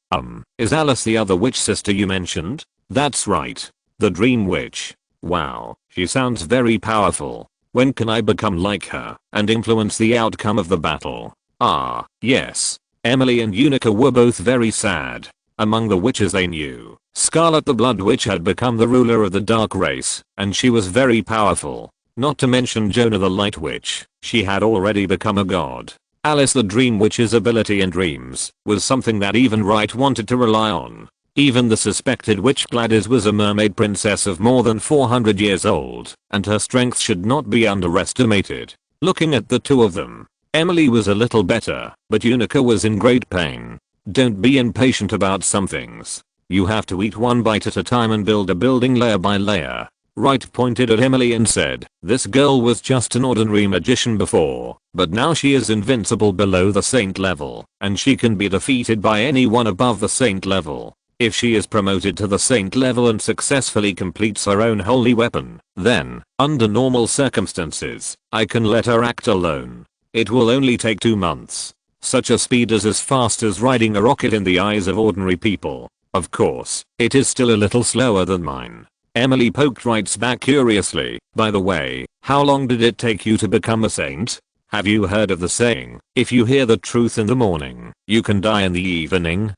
Is Alice the other witch sister you mentioned? That's right. The dream witch. Wow, she sounds very powerful. When can I become like her and influence the outcome of the battle? Ah, yes. Emily and Unica were both very sad. Among the witches they knew, Scarlet the Blood Witch had become the ruler of the dark race, and she was very powerful. Not to mention Jonah the Light Witch, she had already become a god. Alice the Dream Witch's ability in dreams was something that even Wright wanted to rely on. Even the suspected witch Gladys was a mermaid princess of more than 400 years old, and her strength should not be underestimated. Looking at the two of them, Emily was a little better, but Unica was in great pain. Don't be impatient about some things. You have to eat one bite at a time and build a building layer by layer. Wright pointed at Emily and said, this girl was just an ordinary magician before, but now she is invincible below the saint level, and she can be defeated by anyone above the saint level. If she is promoted to the saint level and successfully completes her own holy weapon, then, under normal circumstances, I can let her act alone. It will only take 2 months. Such a speed is as fast as riding a rocket in the eyes of ordinary people. Of course, it is still a little slower than mine. Emily poked Wright's back curiously. By the way, how long did it take you to become a saint? Have you heard of the saying, if you hear the truth in the morning, you can die in the evening?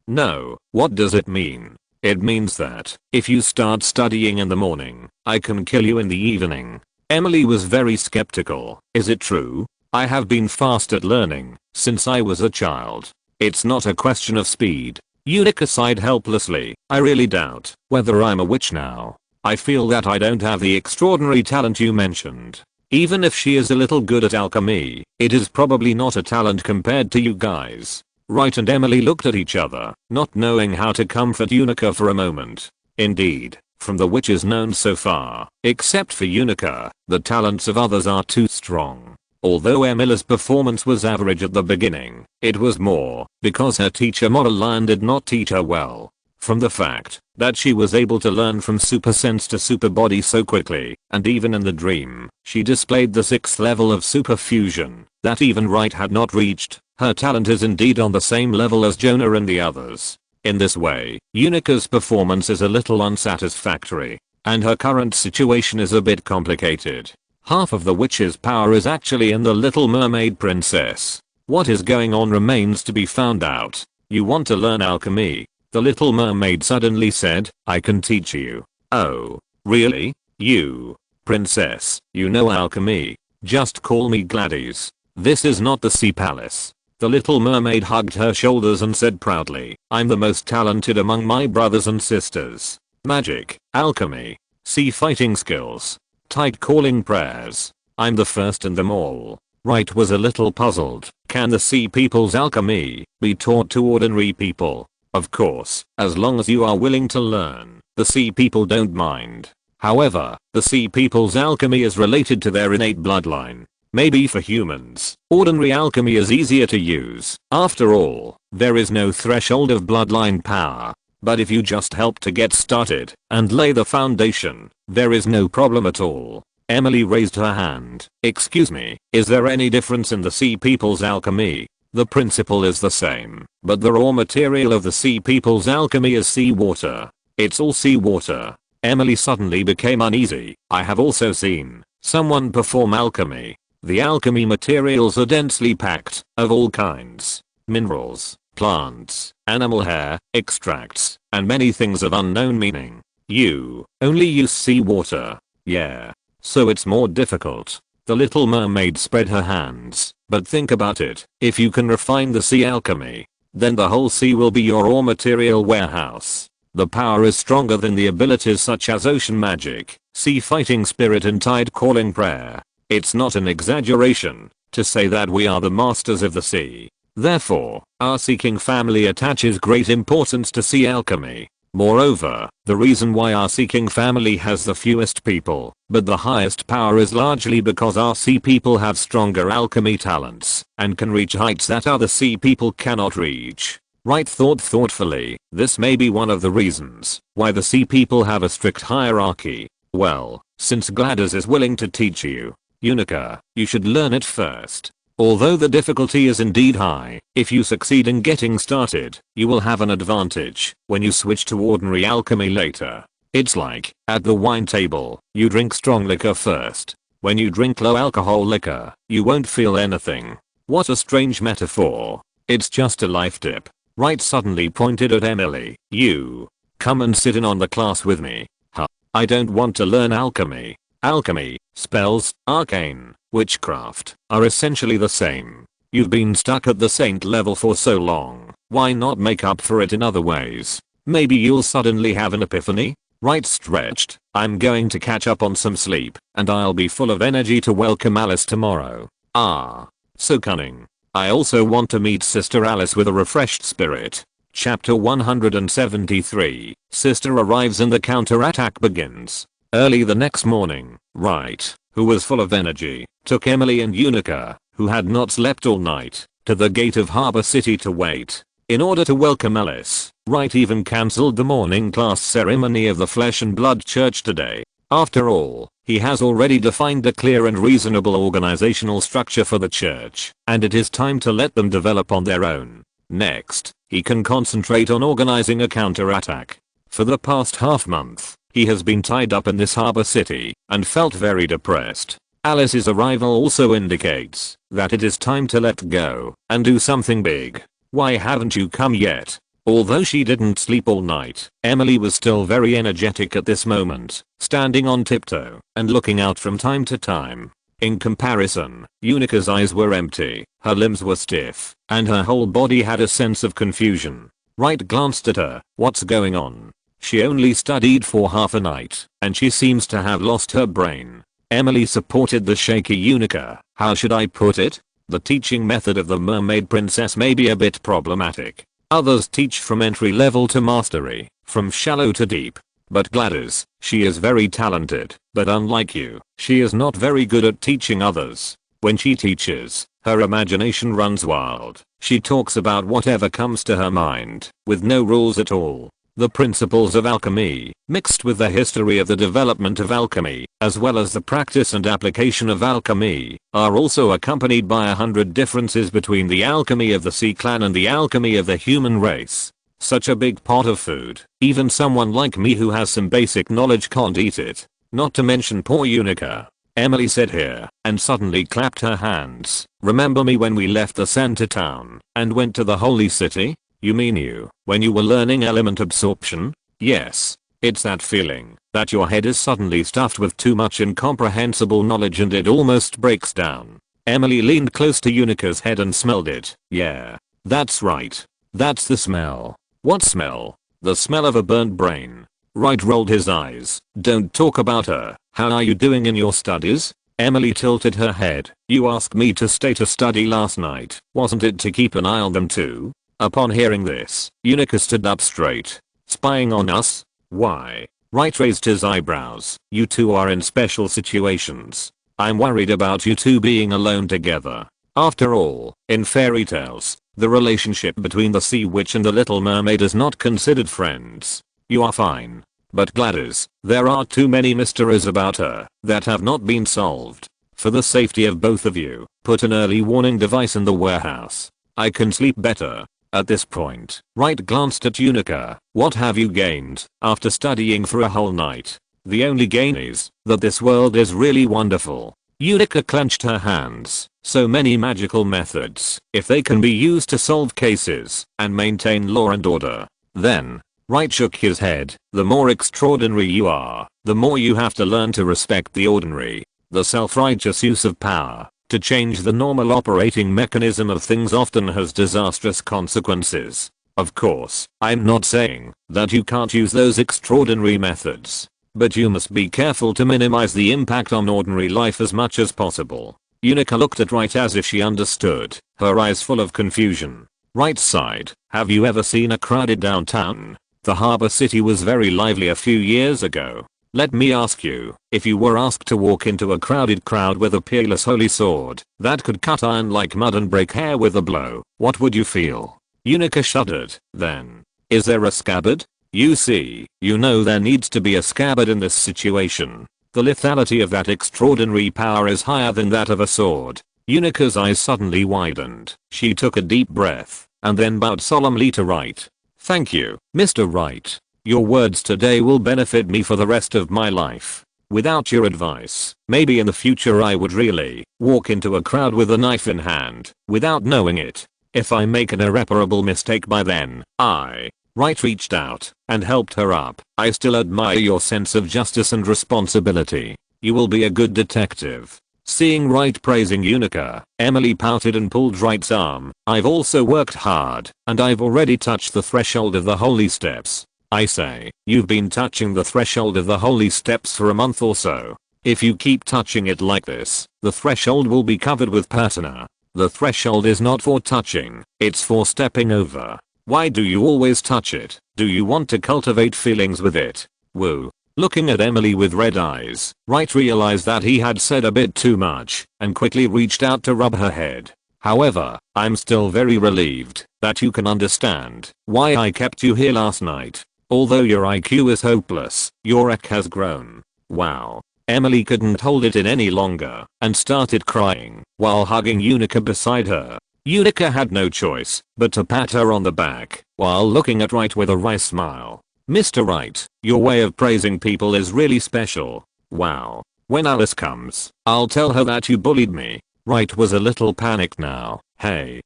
No, what does it mean? It means that, if you start studying in the morning, I can kill you in the evening. Emily was very skeptical. Is it true? I have been fast at learning, since I was a child. It's not a question of speed. Unica sighed helplessly. I really doubt whether I'm a witch now. I feel that I don't have the extraordinary talent you mentioned. Even if she is a little good at alchemy, it is probably not a talent compared to you guys. Wright and Emily looked at each other, not knowing how to comfort Unica for a moment. Indeed, from the witches known so far, except for Unica, the talents of others are too strong. Although Emily's performance was average at the beginning, it was more because her teacher Moral Lion did not teach her well. From the fact that she was able to learn from super sense to super body so quickly, and even in the dream, she displayed the 6th level of super fusion that even Wright had not reached. Her talent is indeed on the same level as Jonah and the others. In this way, Unica's performance is a little unsatisfactory, and her current situation is a bit complicated. Half of the witch's power is actually in the Little Mermaid princess. What is going on remains to be found out. You want to learn alchemy? The Little Mermaid suddenly said, I can teach you. Oh, really? You, princess, you know alchemy? Just call me Gladys. This is not the Sea Palace. The Little Mermaid hugged her shoulders and said proudly, I'm the most talented among my brothers and sisters. Magic, alchemy, sea fighting skills, tide calling prayers. I'm the first in them all. Wright was a little puzzled. Can the sea people's alchemy be taught to ordinary people? Of course, as long as you are willing to learn, the sea people don't mind. However, the sea people's alchemy is related to their innate bloodline. Maybe for humans, ordinary alchemy is easier to use. After all, there is no threshold of bloodline power. But if you just help to get started and lay the foundation, there is no problem at all. Emily raised her hand. Excuse me, is there any difference in the sea people's alchemy? The principle is the same, but the raw material of the sea people's alchemy is seawater. It's all seawater. Emily suddenly became uneasy. I have also seen someone perform alchemy. The alchemy materials are densely packed, of all kinds. Minerals, plants, animal hair, extracts, and many things of unknown meaning. You only use seawater. Yeah. So it's more difficult. The Little Mermaid spread her hands. But think about it. If you can refine the sea alchemy, then the whole sea will be your raw material warehouse. The power is stronger than the abilities such as ocean magic, sea fighting spirit and tide calling prayer. It's not an exaggeration to say that we are the masters of the sea. Therefore, our seeking family attaches great importance to sea alchemy. Moreover, the reason why our seeking family has the fewest people, but the highest power is largely because our sea people have stronger alchemy talents and can reach heights that other sea people cannot reach. Wright thought thoughtfully, this may be one of the reasons why the sea people have a strict hierarchy. Well, since Gladys is willing to teach you, Unica, you should learn it first. Although the difficulty is indeed high, if you succeed in getting started, you will have an advantage when you switch to ordinary alchemy later. It's like, at the wine table, you drink strong liquor first. When you drink low alcohol liquor, you won't feel anything. What a strange metaphor. It's just a life tip. Wright suddenly pointed at Emily. You, come and sit in on the class with me. Huh. I don't want to learn alchemy. Alchemy, spells, arcane, witchcraft, are essentially the same. You've been stuck at the saint level for so long, why not make up for it in other ways? Maybe you'll suddenly have an epiphany? Wright stretched. I'm going to catch up on some sleep, and I'll be full of energy to welcome Alice tomorrow. Ah, so cunning. I also want to meet Sister Alice with a refreshed spirit. Chapter 173, Sister arrives and the counterattack begins. Early the next morning, Wright, who was full of energy, took Emily and Unica, who had not slept all night, to the gate of Harbor City to wait. In order to welcome Alice, Wright even cancelled the morning class ceremony of the Flesh and Blood Church today. After all, he has already defined a clear and reasonable organizational structure for the church, and it is time to let them develop on their own. Next, he can concentrate on organizing a counterattack. For the past half month, he has been tied up in this harbor city and felt very depressed. Alice's arrival also indicates that it is time to let go and do something big. Why haven't you come yet? Although she didn't sleep all night, Emily was still very energetic at this moment, standing on tiptoe and looking out from time to time. In comparison, Unica's eyes were empty, her limbs were stiff, and her whole body had a sense of confusion. Wright glanced at her. What's going on? She only studied for half a night, and she seems to have lost her brain. Emily supported the shaky Unica. How should I put it? The teaching method of the mermaid princess may be a bit problematic. Others teach from entry level to mastery, from shallow to deep. But Gladys, she is very talented, but unlike you, she is not very good at teaching others. When she teaches, her imagination runs wild. She talks about whatever comes to her mind, with no rules at all. The principles of alchemy, mixed with the history of the development of alchemy, as well as the practice and application of alchemy, are also accompanied by 100 differences between the alchemy of the Sea Clan and the alchemy of the human race. Such a big pot of food, even someone like me who has some basic knowledge can't eat it. Not to mention poor Unica. Emily said here, and suddenly clapped her hands. Remember me when we left the center town, and went to the holy city? You mean you, when you were learning element absorption? Yes. It's that feeling, that your head is suddenly stuffed with too much incomprehensible knowledge and it almost breaks down. Emily leaned close to Unica's head and smelled it. Yeah. That's right. That's the smell. What smell? The smell of a burnt brain. Wright rolled his eyes. Don't talk about her. How are you doing in your studies? Emily tilted her head. You asked me to stay to study last night. Wasn't it to keep an eye on them too? Upon hearing this, Unica stood up straight. Spying on us? Why? Wright raised his eyebrows. You two are in special situations. I'm worried about you two being alone together. After all, in fairy tales, the relationship between the sea witch and the little mermaid is not considered friends. You are fine. But Gladys, there are too many mysteries about her that have not been solved. For the safety of both of you, put an early warning device in the warehouse. I can sleep better. At this point, Wright glanced at Unica. What have you gained after studying for a whole night? The only gain is that this world is really wonderful. Unica clenched her hands. So many magical methods, if they can be used to solve cases and maintain law and order. Then, Wright shook his head. The more extraordinary you are, the more you have to learn to respect the ordinary. The self-righteous use of power to change the normal operating mechanism of things often has disastrous consequences. Of course, I'm not saying that you can't use those extraordinary methods, but you must be careful to minimize the impact on ordinary life as much as possible. Unica looked at Wright as if she understood, her eyes full of confusion. Wright sighed. Have you ever seen a crowded downtown? The harbor city was very lively a few years ago. Let me ask you, if you were asked to walk into a crowded crowd with a peerless holy sword that could cut iron like mud and break hair with a blow, what would you feel? Unica shuddered. Then, is there a scabbard? You see, you know there needs to be a scabbard in this situation. The lethality of that extraordinary power is higher than that of a sword. Unica's eyes suddenly widened. She took a deep breath, and then bowed solemnly to Wright. Thank you, Mr. Wright. Your words today will benefit me for the rest of my life. Without your advice, maybe in the future I would really walk into a crowd with a knife in hand, without knowing it. If I make an irreparable mistake by then, Wright reached out and helped her up. I still admire your sense of justice and responsibility. You will be a good detective. Seeing Wright praising Unica, Emily pouted and pulled Wright's arm. I've also worked hard, and I've already touched the threshold of the holy steps. I say, you've been touching the threshold of the holy steps for a month or so. If you keep touching it like this, the threshold will be covered with patina. The threshold is not for touching, it's for stepping over. Why do you always touch it? Do you want to cultivate feelings with it? Woo. Looking at Emily with red eyes, Wright realized that he had said a bit too much, and quickly reached out to rub her head. However, I'm still very relieved that you can understand why I kept you here last night. Although your IQ is hopeless, your EQ has grown. Wow. Emily couldn't hold it in any longer, and started crying, while hugging Unica beside her. Unica had no choice but to pat her on the back, while looking at Wright with a wry smile. Mr. Wright, your way of praising people is really special. Wow. When Alice comes, I'll tell her that you bullied me. Wright was a little panicked now. Hey,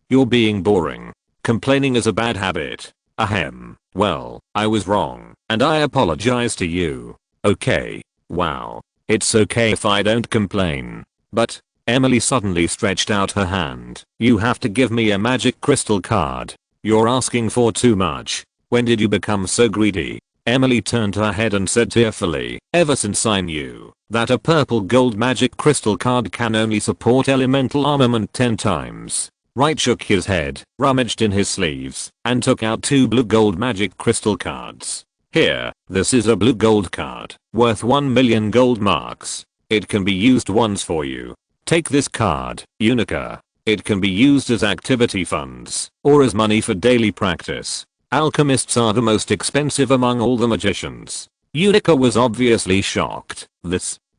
you're being boring. Complaining is a bad habit. Ahem. Well, I was wrong, and I apologize to you. Okay. Wow. It's okay if I don't complain. But, Emily suddenly stretched out her hand. You have to give me a magic crystal card. You're asking for too much. When did you become so greedy? Emily turned her head and said tearfully, ever since I knew that a purple gold magic crystal card can only support elemental armament 10 times. Wright shook his head, rummaged in his sleeves, and took out 2 blue gold magic crystal cards. Here, this is a blue gold card, worth 1 million gold marks. It can be used once for you. Take this card, Unica. It can be used as activity funds, or as money for daily practice. Alchemists are the most expensive among all the magicians. Unica was obviously shocked.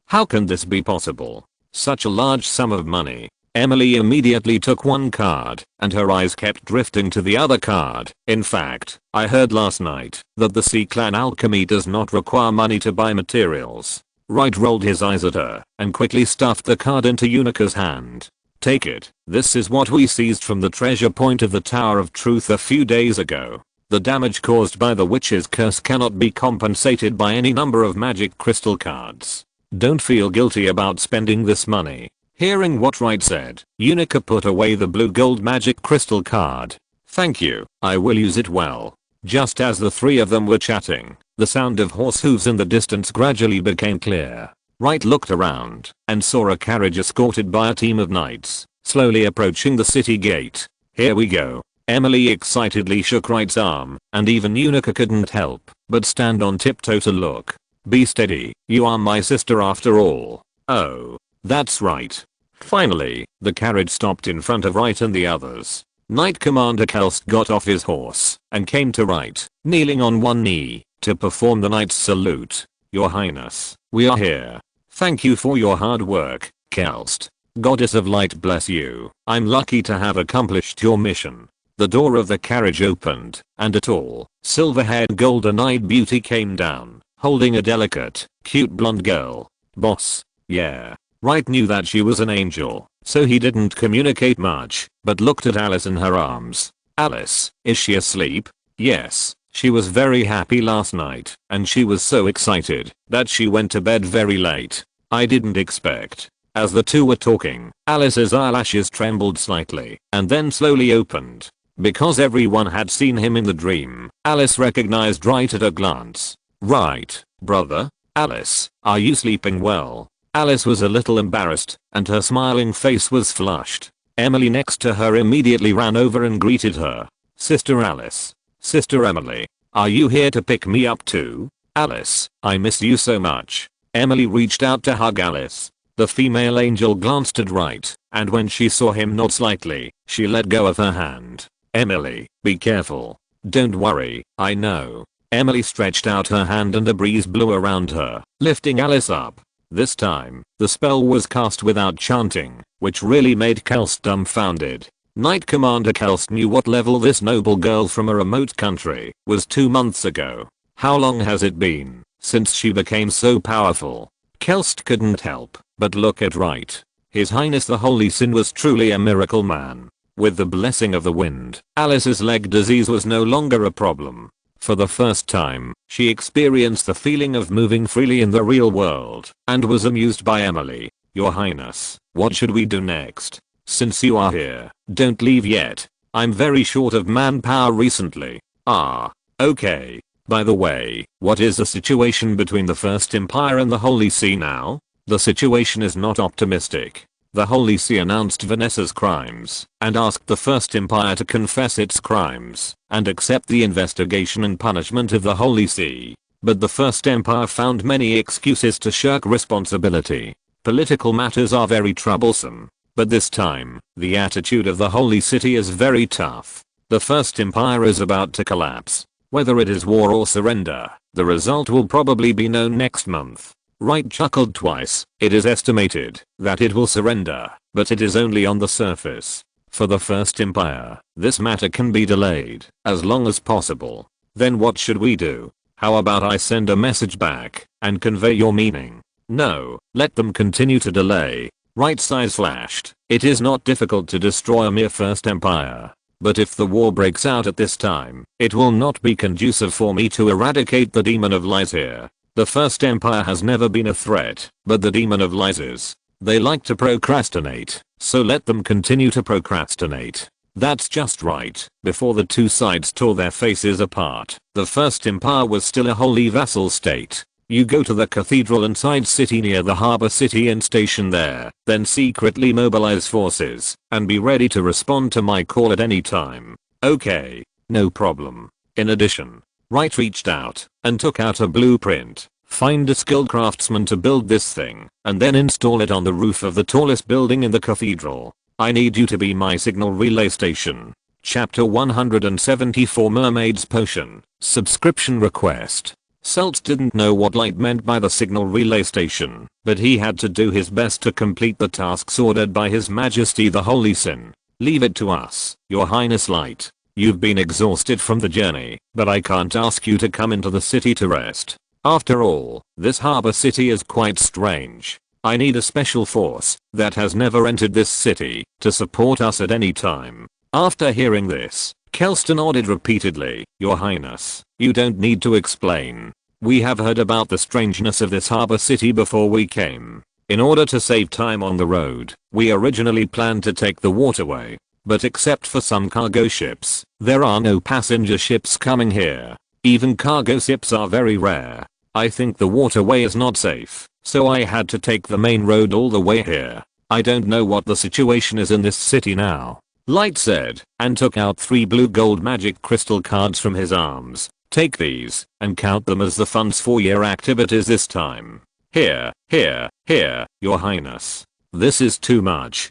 How can this be possible? Such a large sum of money. Emily immediately took one card, and her eyes kept drifting to the other card. In fact, I heard last night that the C-clan alchemy does not require money to buy materials. Wright rolled his eyes at her, and quickly stuffed the card into Unica's hand. Take it. This is what we seized from the treasure point of the Tower of Truth a few days ago. The damage caused by the witch's curse cannot be compensated by any number of magic crystal cards. Don't feel guilty about spending this money. Hearing what Wright said, Unica put away the blue gold magic crystal card. Thank you, I will use it well. Just as the 3 of them were chatting, the sound of horse hooves in the distance gradually became clear. Wright looked around and saw a carriage escorted by a team of knights, slowly approaching the city gate. Here we go. Emily excitedly shook Wright's arm, and even Unica couldn't help but stand on tiptoe to look. Be steady, you are my sister after all. Oh, that's right. Finally, the carriage stopped in front of Wright and the others. Knight Commander Kelst got off his horse and came to Wright, kneeling on one knee to perform the knight's salute. Your Highness, we are here. Thank you for your hard work, Kelst. Goddess of Light bless you. I'm lucky to have accomplished your mission. The door of the carriage opened, and a tall, silver-haired golden-eyed beauty came down, holding a delicate, cute blonde girl. Boss. Yeah. Wright knew that she was an angel, so he didn't communicate much, but looked at Alice in her arms. Alice, is she asleep? Yes. She was very happy last night, and she was so excited that she went to bed very late. I didn't expect. As the two were talking, Alice's eyelashes trembled slightly, and then slowly opened. Because everyone had seen him in the dream, Alice recognized Wright at a glance. Right, brother? Alice, are you sleeping well? Alice was a little embarrassed, and her smiling face was flushed. Emily next to her immediately ran over and greeted her. Sister Alice. Sister Emily, are you here to pick me up too? Alice, I miss you so much. Emily reached out to hug Alice. The female angel glanced at Wright, and when she saw him nod slightly, she let go of her hand. Emily, be careful. Don't worry, I know. Emily stretched out her hand and a breeze blew around her, lifting Alice up. This time, the spell was cast without chanting, which really made Kelst dumbfounded. Knight Commander Kelst knew what level this noble girl from a remote country was 2 months ago. How long has it been since she became so powerful? Kelst couldn't help but look at Wright. His Highness the Holy Sin was truly a miracle man. With the blessing of the wind, Alice's leg disease was no longer a problem. For the first time, she experienced the feeling of moving freely in the real world, and was amused by Emily. Your Highness, what should we do next? Since you are here, don't leave yet. I'm very short of manpower recently. Ah, okay. By the way, what is the situation between the First Empire and the Holy See now? The situation is not optimistic. The Holy See announced Vanessa's crimes and asked the First Empire to confess its crimes and accept the investigation and punishment of the Holy See. But the First Empire found many excuses to shirk responsibility. Political matters are very troublesome. But this time, the attitude of the Holy City is very tough. The First Empire is about to collapse. Whether it is war or surrender, the result will probably be known next month. Wright chuckled twice. It is estimated that it will surrender, but it is only on the surface. For the First Empire, this matter can be delayed as long as possible. Then what should we do? How about I send a message back and convey your meaning? No, let them continue to delay. Wright's eyes flashed. It is not difficult to destroy a mere First Empire. But if the war breaks out at this time, it will not be conducive for me to eradicate the demon of lies here. The First Empire has never been a threat, but the demon of lies is. They like to procrastinate, so let them continue to procrastinate. That's just right. Before the two sides tore their faces apart, the First Empire was still a holy vassal state. You go to the cathedral inside city near the harbor city and station there, then secretly mobilize forces, and be ready to respond to my call at any time. Okay, no problem. In addition, Wright reached out and took out a blueprint. Find a skilled craftsman to build this thing, and then install it on the roof of the tallest building in the cathedral. I need you to be my signal relay station. Chapter 174 Mermaid's Potion. Subscription request. Salt didn't know what Light meant by the signal relay station, but he had to do his best to complete the tasks ordered by His Majesty the Holy Sin. Leave it to us, Your Highness Light. You've been exhausted from the journey, but I can't ask you to come into the city to rest. After all, this harbor city is quite strange. I need a special force that has never entered this city to support us at any time. After hearing this, Kelster nodded repeatedly. Your Highness, you don't need to explain. We have heard about the strangeness of this harbor city before we came. In order to save time on the road, we originally planned to take the waterway. But except for some cargo ships, there are no passenger ships coming here. Even cargo ships are very rare. I think the waterway is not safe, so I had to take the main road all the way here. I don't know what the situation is in this city now, Light said, and took out 3 blue gold magic crystal cards from his arms. Take these, and count them as the funds for your activities this time. Here, Your Highness. This is too much.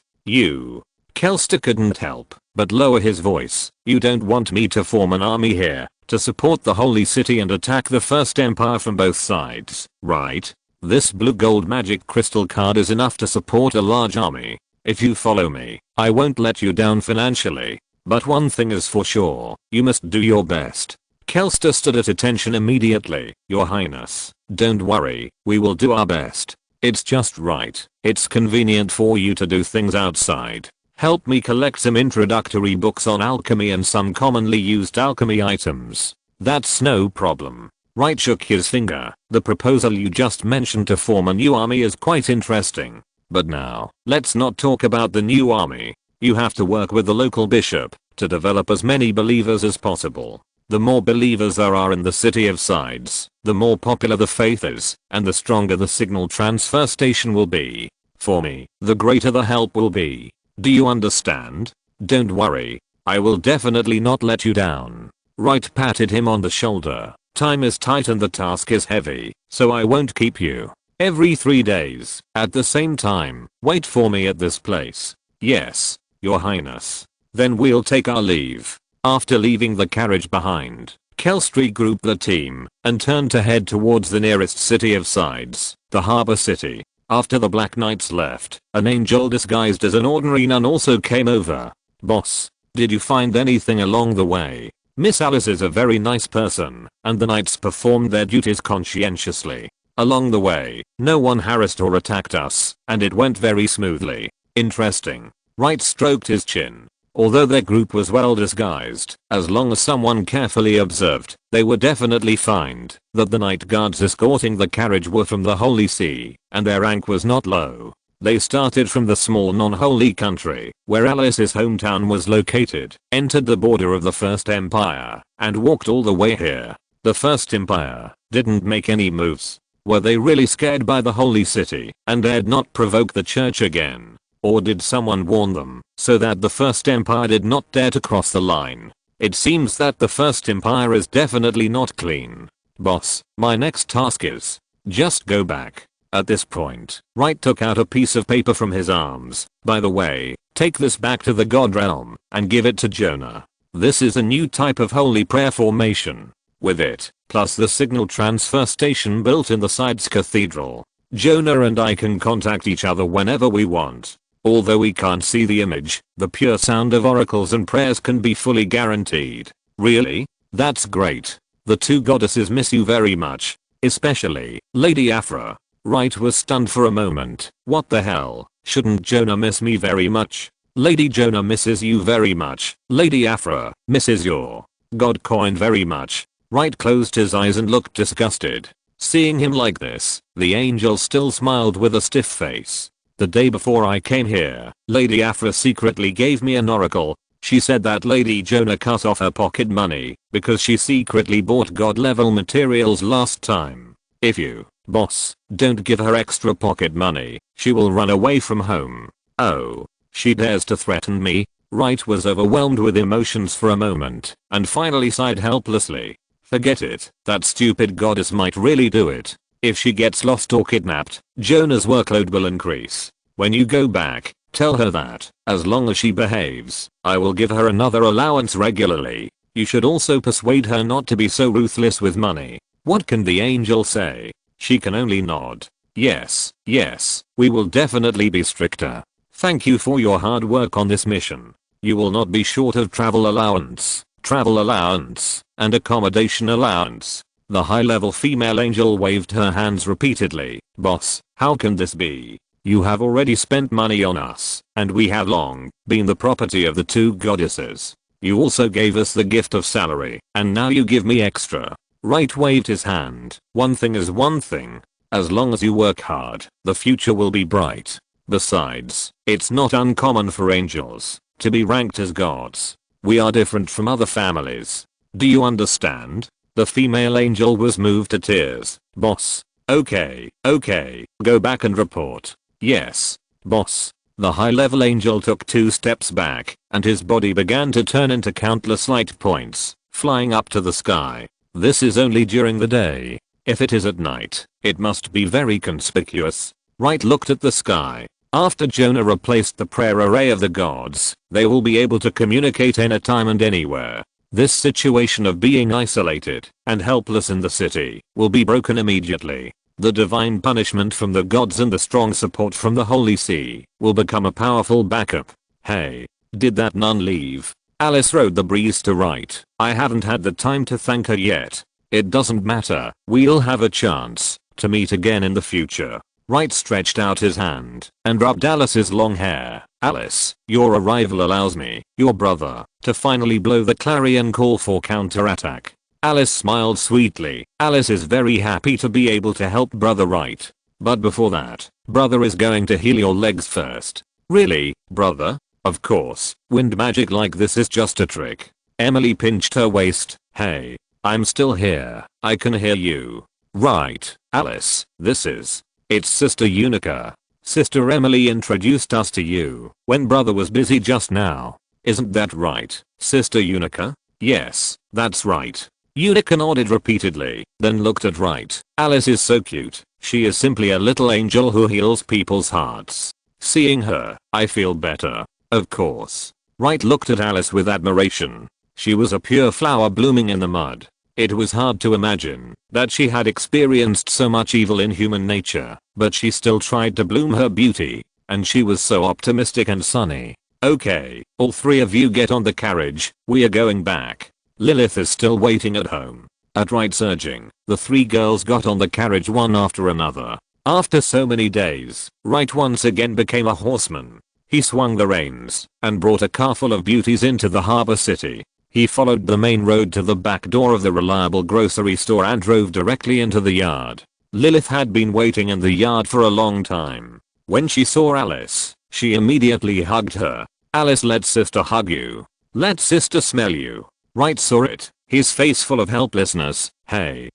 Kelster couldn't help but lower his voice. You don't want me to form an army here to support the holy city and attack the First Empire from both sides, right? This blue gold magic crystal card is enough to support a large army. If you follow me, I won't let you down financially. But one thing is for sure, you must do your best. Kelster stood at attention immediately. Your Highness, don't worry, we will do our best. It's just right. It's convenient for you to do things outside. Help me collect some introductory books on alchemy and some commonly used alchemy items. That's no problem. Wright shook his finger. The proposal you just mentioned to form a new army is quite interesting. But now, let's not talk about the new army. You have to work with the local bishop to develop as many believers as possible. The more believers there are in the City of Sides, the more popular the faith is, and the stronger the signal transfer station will be. For me, the greater the help will be. Do you understand? Don't worry. I will definitely not let you down. Wright patted him on the shoulder. Time is tight and the task is heavy, so I won't keep you. Every 3 days, at the same time, wait for me at this place. Yes, Your Highness. Then we'll take our leave. After leaving the carriage behind, Kelster grouped the team and turned to head towards the nearest City of Sides, the harbor city. After the Black Knights left, an angel disguised as an ordinary nun also came over. Boss, did you find anything along the way? Miss Alice is a very nice person, and the knights performed their duties conscientiously. Along the way, no one harassed or attacked us, and it went very smoothly. Interesting. Wright stroked his chin. Although their group was well disguised, as long as someone carefully observed, they would definitely find that the night guards escorting the carriage were from the Holy See, and their rank was not low. They started from the small non-holy country, where Alice's hometown was located, entered the border of the First Empire, and walked all the way here. The First Empire didn't make any moves. Were they really scared by the Holy City, and dared not provoke the church again? Or did someone warn them, so that the First Empire did not dare to cross the line? It seems that the First Empire is definitely not clean. Boss, my next task is just go back. At this point, Wright took out a piece of paper from his arms. By the way, take this back to the God Realm and give it to Jonah. This is a new type of holy prayer formation. With it, plus the signal transfer station built in the Sides Cathedral, Jonah and I can contact each other whenever we want. Although we can't see the image, the pure sound of oracles and prayers can be fully guaranteed. Really? That's great. The two goddesses miss you very much. Especially, Lady Afra. Wright was stunned for a moment. What the hell? Shouldn't Jonah miss me very much? Lady Jonah misses you very much. Lady Afra misses your god coin very much. Wright closed his eyes and looked disgusted. Seeing him like this, the angel still smiled with a stiff face. The day before I came here, Lady Afra secretly gave me an oracle. She said that Lady Jonah cut off her pocket money because she secretly bought god level materials last time. If you, boss, don't give her extra pocket money, she will run away from home. Oh, she dares to threaten me? Wright was overwhelmed with emotions for a moment and finally sighed helplessly. Forget it, that stupid goddess might really do it. If she gets lost or kidnapped, Jonah's workload will increase. When you go back, tell her that, as long as she behaves, I will give her another allowance regularly. You should also persuade her not to be so ruthless with money. What can the angel say? She can only nod. Yes, yes, we will definitely be stricter. Thank you for your hard work on this mission. You will not be short of travel allowance, and accommodation allowance. The high-level female angel waved her hands repeatedly. Boss, how can this be? You have already spent money on us, and we have long been the property of the two goddesses. You also gave us the gift of salary, and now you give me extra. Wright waved his hand. One thing is one thing. As long as you work hard, the future will be bright. Besides, it's not uncommon for angels to be ranked as gods. We are different from other families. Do you understand? The female angel was moved to tears. Boss. Okay, go back and report. Yes, boss. The high-level angel took 2 steps back, and his body began to turn into countless light points, flying up to the sky. This is only during the day. If it is at night, it must be very conspicuous. Wright looked at the sky. After Jonah replaced the prayer array of the gods, they will be able to communicate anytime and anywhere. This situation of being isolated and helpless in the city will be broken immediately. The divine punishment from the gods and the strong support from the Holy See will become a powerful backup. Hey, did that nun leave? Alice rode the breeze to Wright. I haven't had the time to thank her yet. It doesn't matter, we'll have a chance to meet again in the future. Wright stretched out his hand and rubbed Alice's long hair. Alice, your arrival allows me, your brother, to finally blow the clarion call for counterattack. Alice smiled sweetly. Alice is very happy to be able to help Brother Wright. But before that, brother is going to heal your legs first. Really, brother? Of course, wind magic like this is just a trick. Emily pinched her waist. Hey, I'm still here. I can hear you. Right, Alice, it's Sister Unica. Sister Emily introduced us to you when brother was busy just now. Isn't that right, Sister Unica? Yes, that's right. Unica nodded repeatedly, then looked at Wright. Alice is so cute. She is simply a little angel who heals people's hearts. Seeing her, I feel better. Of course. Wright looked at Alice with admiration. She was a pure flower blooming in the mud. It was hard to imagine that she had experienced so much evil in human nature, but she still tried to bloom her beauty, and she was so optimistic and sunny. Okay, all 3 of you get on the carriage, we are going back. Lilith is still waiting at home. At Wright's urging, the 3 girls got on the carriage one after another. After so many days, Wright once again became a horseman. He swung the reins and brought a car full of beauties into the harbor city. He followed the main road to the back door of the reliable grocery store and drove directly into the yard. Lilith had been waiting in the yard for a long time. When she saw Alice, she immediately hugged her. Alice, let sister hug you. Let sister smell you. Wright saw it, his face full of helplessness. Hey,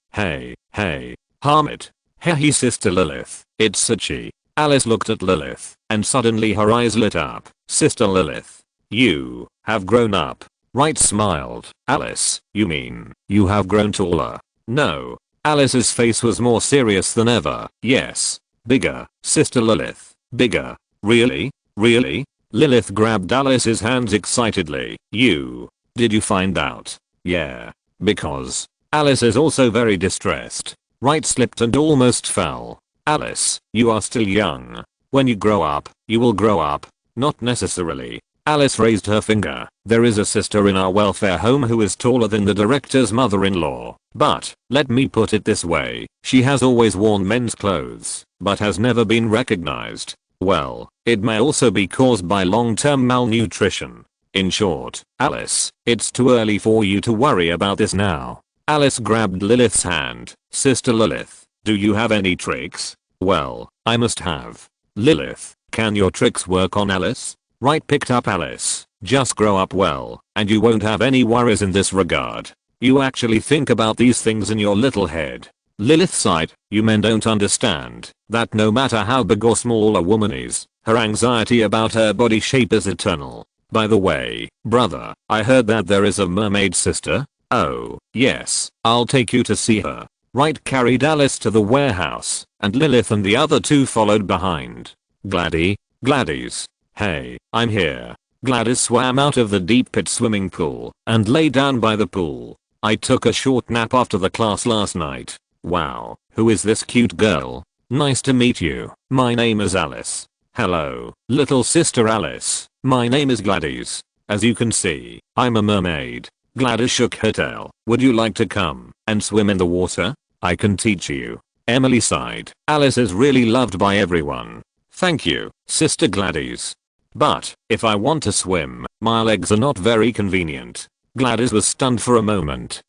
harm it. Hey Sister Lilith, it's Sachi. Alice looked at Lilith, and suddenly her eyes lit up. Sister Lilith, you have grown up. Wright smiled. Alice, you mean you have grown taller? No. Alice's face was more serious than ever. Yes. Bigger, Sister Lilith. Bigger. Really? Really? Lilith grabbed Alice's hands excitedly. Did you find out? Yeah. Because Alice is also very distressed. Wright slipped and almost fell. Alice, you are still young. When you grow up, you will grow up. Not necessarily. Alice raised her finger. There is a sister in our welfare home who is taller than the director's mother-in-law. But, let me put it this way, she has always worn men's clothes, but has never been recognized. Well, it may also be caused by long-term malnutrition. In short, Alice, it's too early for you to worry about this now. Alice grabbed Lilith's hand. Sister Lilith, do you have any tricks? Well, I must have. Lilith, can your tricks work on Alice? Wright picked up Alice Just grow up well, and you won't have any worries in this regard. You actually think about these things in your little head. Lilith sighed, you men don't understand that no matter how big or small a woman is, her anxiety about her body shape is eternal. By the way, brother, I heard that there is a mermaid sister? Oh, yes, I'll take you to see her. Wright carried Alice to the warehouse, and Lilith and the other two followed behind. Gladys. Hey, I'm here. Gladys swam out of the deep pit swimming pool and lay down by the pool. I took a short nap after the class last night. Wow, who is this cute girl? Nice to meet you. My name is Alice. Hello, little sister Alice. My name is Gladys. As you can see, I'm a mermaid. Gladys shook her tail. Would you like to come and swim in the water? I can teach you. Emily sighed. Alice is really loved by everyone. Thank you, Sister Gladys. But, if I want to swim, my legs are not very convenient. Gladys was stunned for a moment.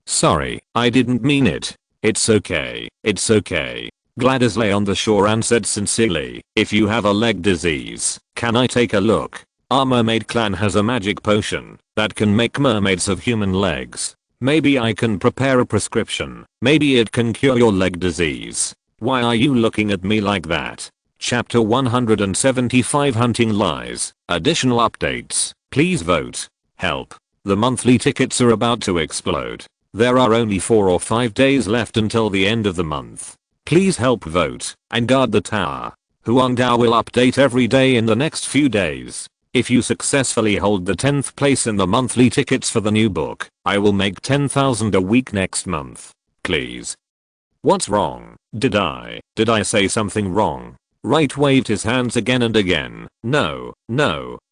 Sorry, I didn't mean it. It's okay. Gladys lay on the shore and said sincerely, if you have a leg disease, can I take a look? Our mermaid clan has a magic potion that can make mermaids of human legs. Maybe I can prepare a prescription. Maybe it can cure your leg disease. Why are you looking at me like that? Chapter 175 Hunting Lies. Additional updates. Please vote. Help. The monthly tickets are about to explode. There are only 4 or 5 days left until the end of the month. Please help vote and guard the tower. Huangdao will update every day in the next few days. If you successfully hold the 10th place in the monthly tickets for the new book, I will make 10,000 a week next month. Please. What's wrong? Did I say something wrong? Wright waved his hands again and again. No,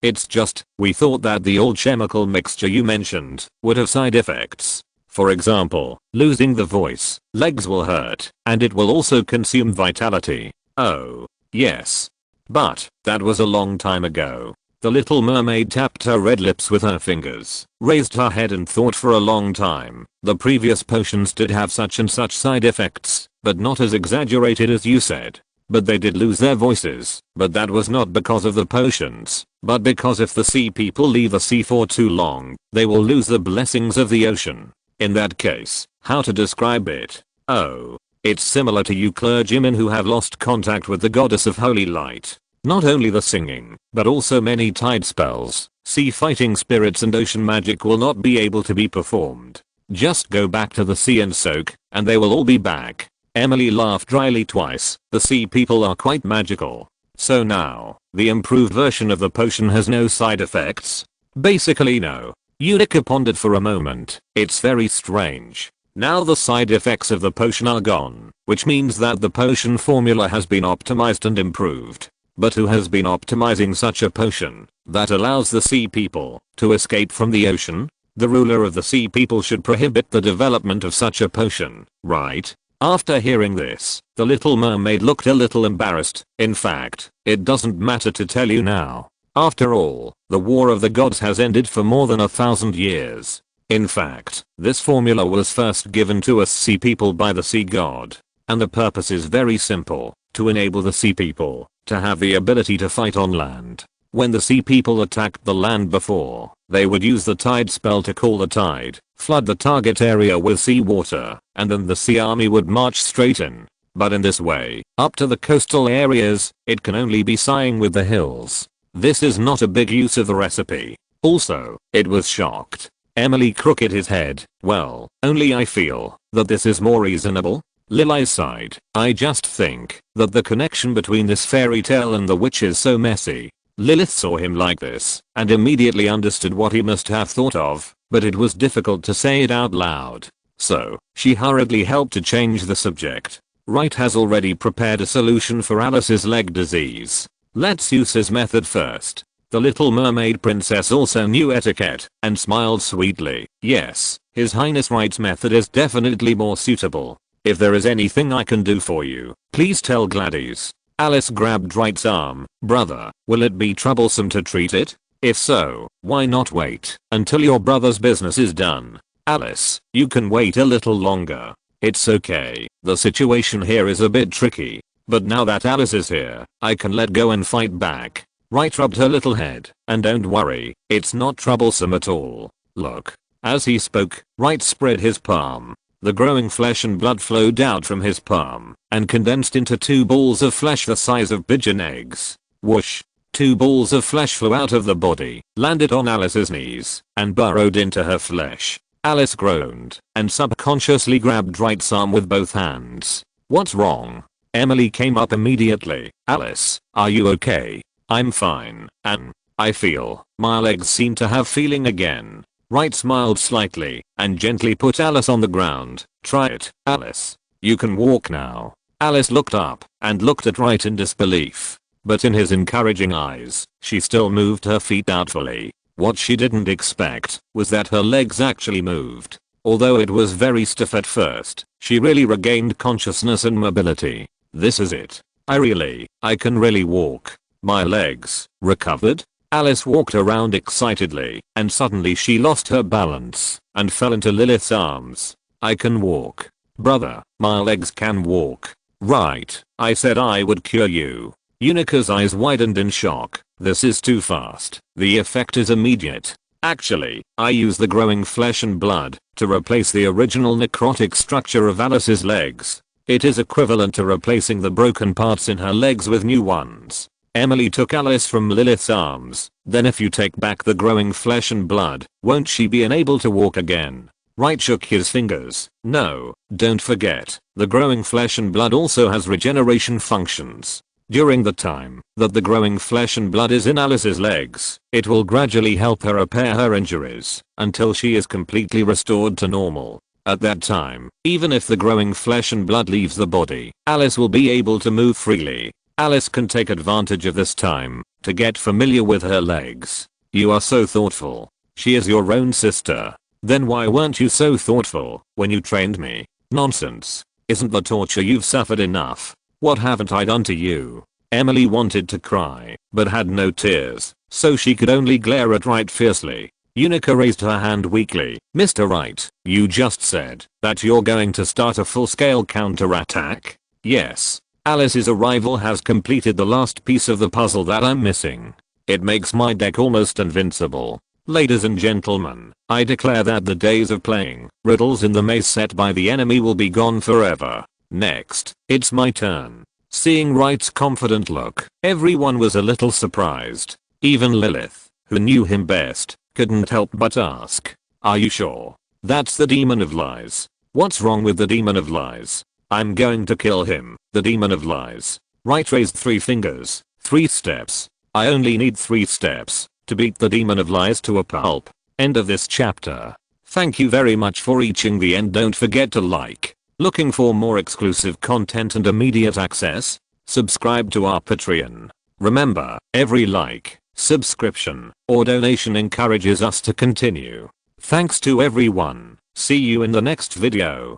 it's just, we thought that the old chemical mixture you mentioned would have side effects. For example, losing the voice, legs will hurt, and it will also consume vitality. Oh, yes. But, that was a long time ago. The little mermaid tapped her red lips with her fingers, raised her head and thought for a long time. The previous potions did have such and such side effects, but not as exaggerated as you said. But they did lose their voices, but that was not because of the potions, but because if the sea people leave the sea for too long, they will lose the blessings of the ocean. In that case, how to describe it? Oh, it's similar to you clergymen who have lost contact with the goddess of holy light. Not only the singing, but also many tide spells, sea fighting spirits and ocean magic will not be able to be performed. Just go back to the sea and soak, and they will all be back. Emily laughed dryly twice. The sea people are quite magical. So now, the improved version of the potion has no side effects? Basically no. Unica pondered for a moment. It's very strange. Now the side effects of the potion are gone, which means that the potion formula has been optimized and improved. But who has been optimizing such a potion that allows the sea people to escape from the ocean? The ruler of the sea people should prohibit the development of such a potion, right? After hearing this, the little mermaid looked a little embarrassed. In fact, it doesn't matter to tell you now. After all, the War of the Gods has ended for more than 1,000 years. In fact, this formula was first given to us sea people by the sea god. And the purpose is very simple, to enable the sea people to have the ability to fight on land. When the sea people attacked the land before, they would use the tide spell to call the tide, flood the target area with sea water, and then the sea army would march straight in. But in this way, up to the coastal areas, it can only be sighing with the hills. This is not a big use of the recipe. Also, it was shocked. Emily crooked his head. Well, only I feel that this is more reasonable. Lily sighed. I just think that the connection between this fairy tale and the witch is so messy. Lilith saw him like this and immediately understood what he must have thought of, but it was difficult to say it out loud. So, she hurriedly helped to change the subject. Wright has already prepared a solution for Alice's leg disease. Let's use his method first. The little mermaid princess also knew etiquette and smiled sweetly. Yes, His Highness Wright's method is definitely more suitable. If there is anything I can do for you, please tell Gladys. Alice grabbed Wright's arm. Brother, will it be troublesome to treat it? If so, why not wait until your brother's business is done? Alice, you can wait a little longer. It's okay, the situation here is a bit tricky. But now that Alice is here, I can let go and fight back. Wright rubbed her little head, and don't worry, it's not troublesome at all. Look. As he spoke, Wright spread his palm. The growing flesh and blood flowed out from his palm and condensed into 2 balls of flesh the size of pigeon eggs. Whoosh. 2 balls of flesh flew out of the body, landed on Alice's knees, and burrowed into her flesh. Alice groaned and subconsciously grabbed Wright's arm with both hands. What's wrong? Emily came up immediately. Alice, are you okay? I'm fine, and I feel my legs seem to have feeling again. Wright smiled slightly and gently put Alice on the ground. Try it, Alice. You can walk now. Alice looked up and looked at Wright in disbelief. But in his encouraging eyes, she still moved her feet doubtfully. What she didn't expect was that her legs actually moved. Although it was very stiff at first, she really regained consciousness and mobility. This is it. I can really walk. My legs recovered? Alice walked around excitedly, and suddenly she lost her balance and fell into Lilith's arms. I can walk. Brother, my legs can walk. Right, I said I would cure you. Unica's eyes widened in shock. This is too fast. The effect is immediate. Actually, I use the growing flesh and blood to replace the original necrotic structure of Alice's legs. It is equivalent to replacing the broken parts in her legs with new ones. Emily took Alice from Lilith's arms. Then if you take back the growing flesh and blood, won't she be unable to walk again? Wright shook his fingers. No, don't forget, the growing flesh and blood also has regeneration functions. During the time that the growing flesh and blood is in Alice's legs, it will gradually help her repair her injuries until she is completely restored to normal. At that time, even if the growing flesh and blood leaves the body, Alice will be able to move freely. Alice can take advantage of this time to get familiar with her legs. You are so thoughtful. She is your own sister. Then why weren't you so thoughtful when you trained me? Nonsense. Isn't the torture you've suffered enough? What haven't I done to you? Emily wanted to cry, but had no tears, so she could only glare at Wright fiercely. Unica raised her hand weakly. Mr. Wright, you just said that you're going to start a full-scale counterattack? Yes. Alice's arrival has completed the last piece of the puzzle that I'm missing. It makes my deck almost invincible. Ladies and gentlemen, I declare that the days of playing riddles in the maze set by the enemy will be gone forever. Next, it's my turn. Seeing Wright's confident look, everyone was a little surprised. Even Lilith, who knew him best, couldn't help but ask, are you sure? That's the demon of lies. What's wrong with the demon of lies? I'm going to kill him, the demon of lies. Wright raised 3 fingers. 3 steps. I only need 3 steps to beat the demon of lies to a pulp. End of this chapter. Thank you very much for reaching the end. Don't forget to like. Looking for more exclusive content and immediate access? Subscribe to our Patreon. Remember, every like, subscription, or donation encourages us to continue. Thanks to everyone. See you in the next video.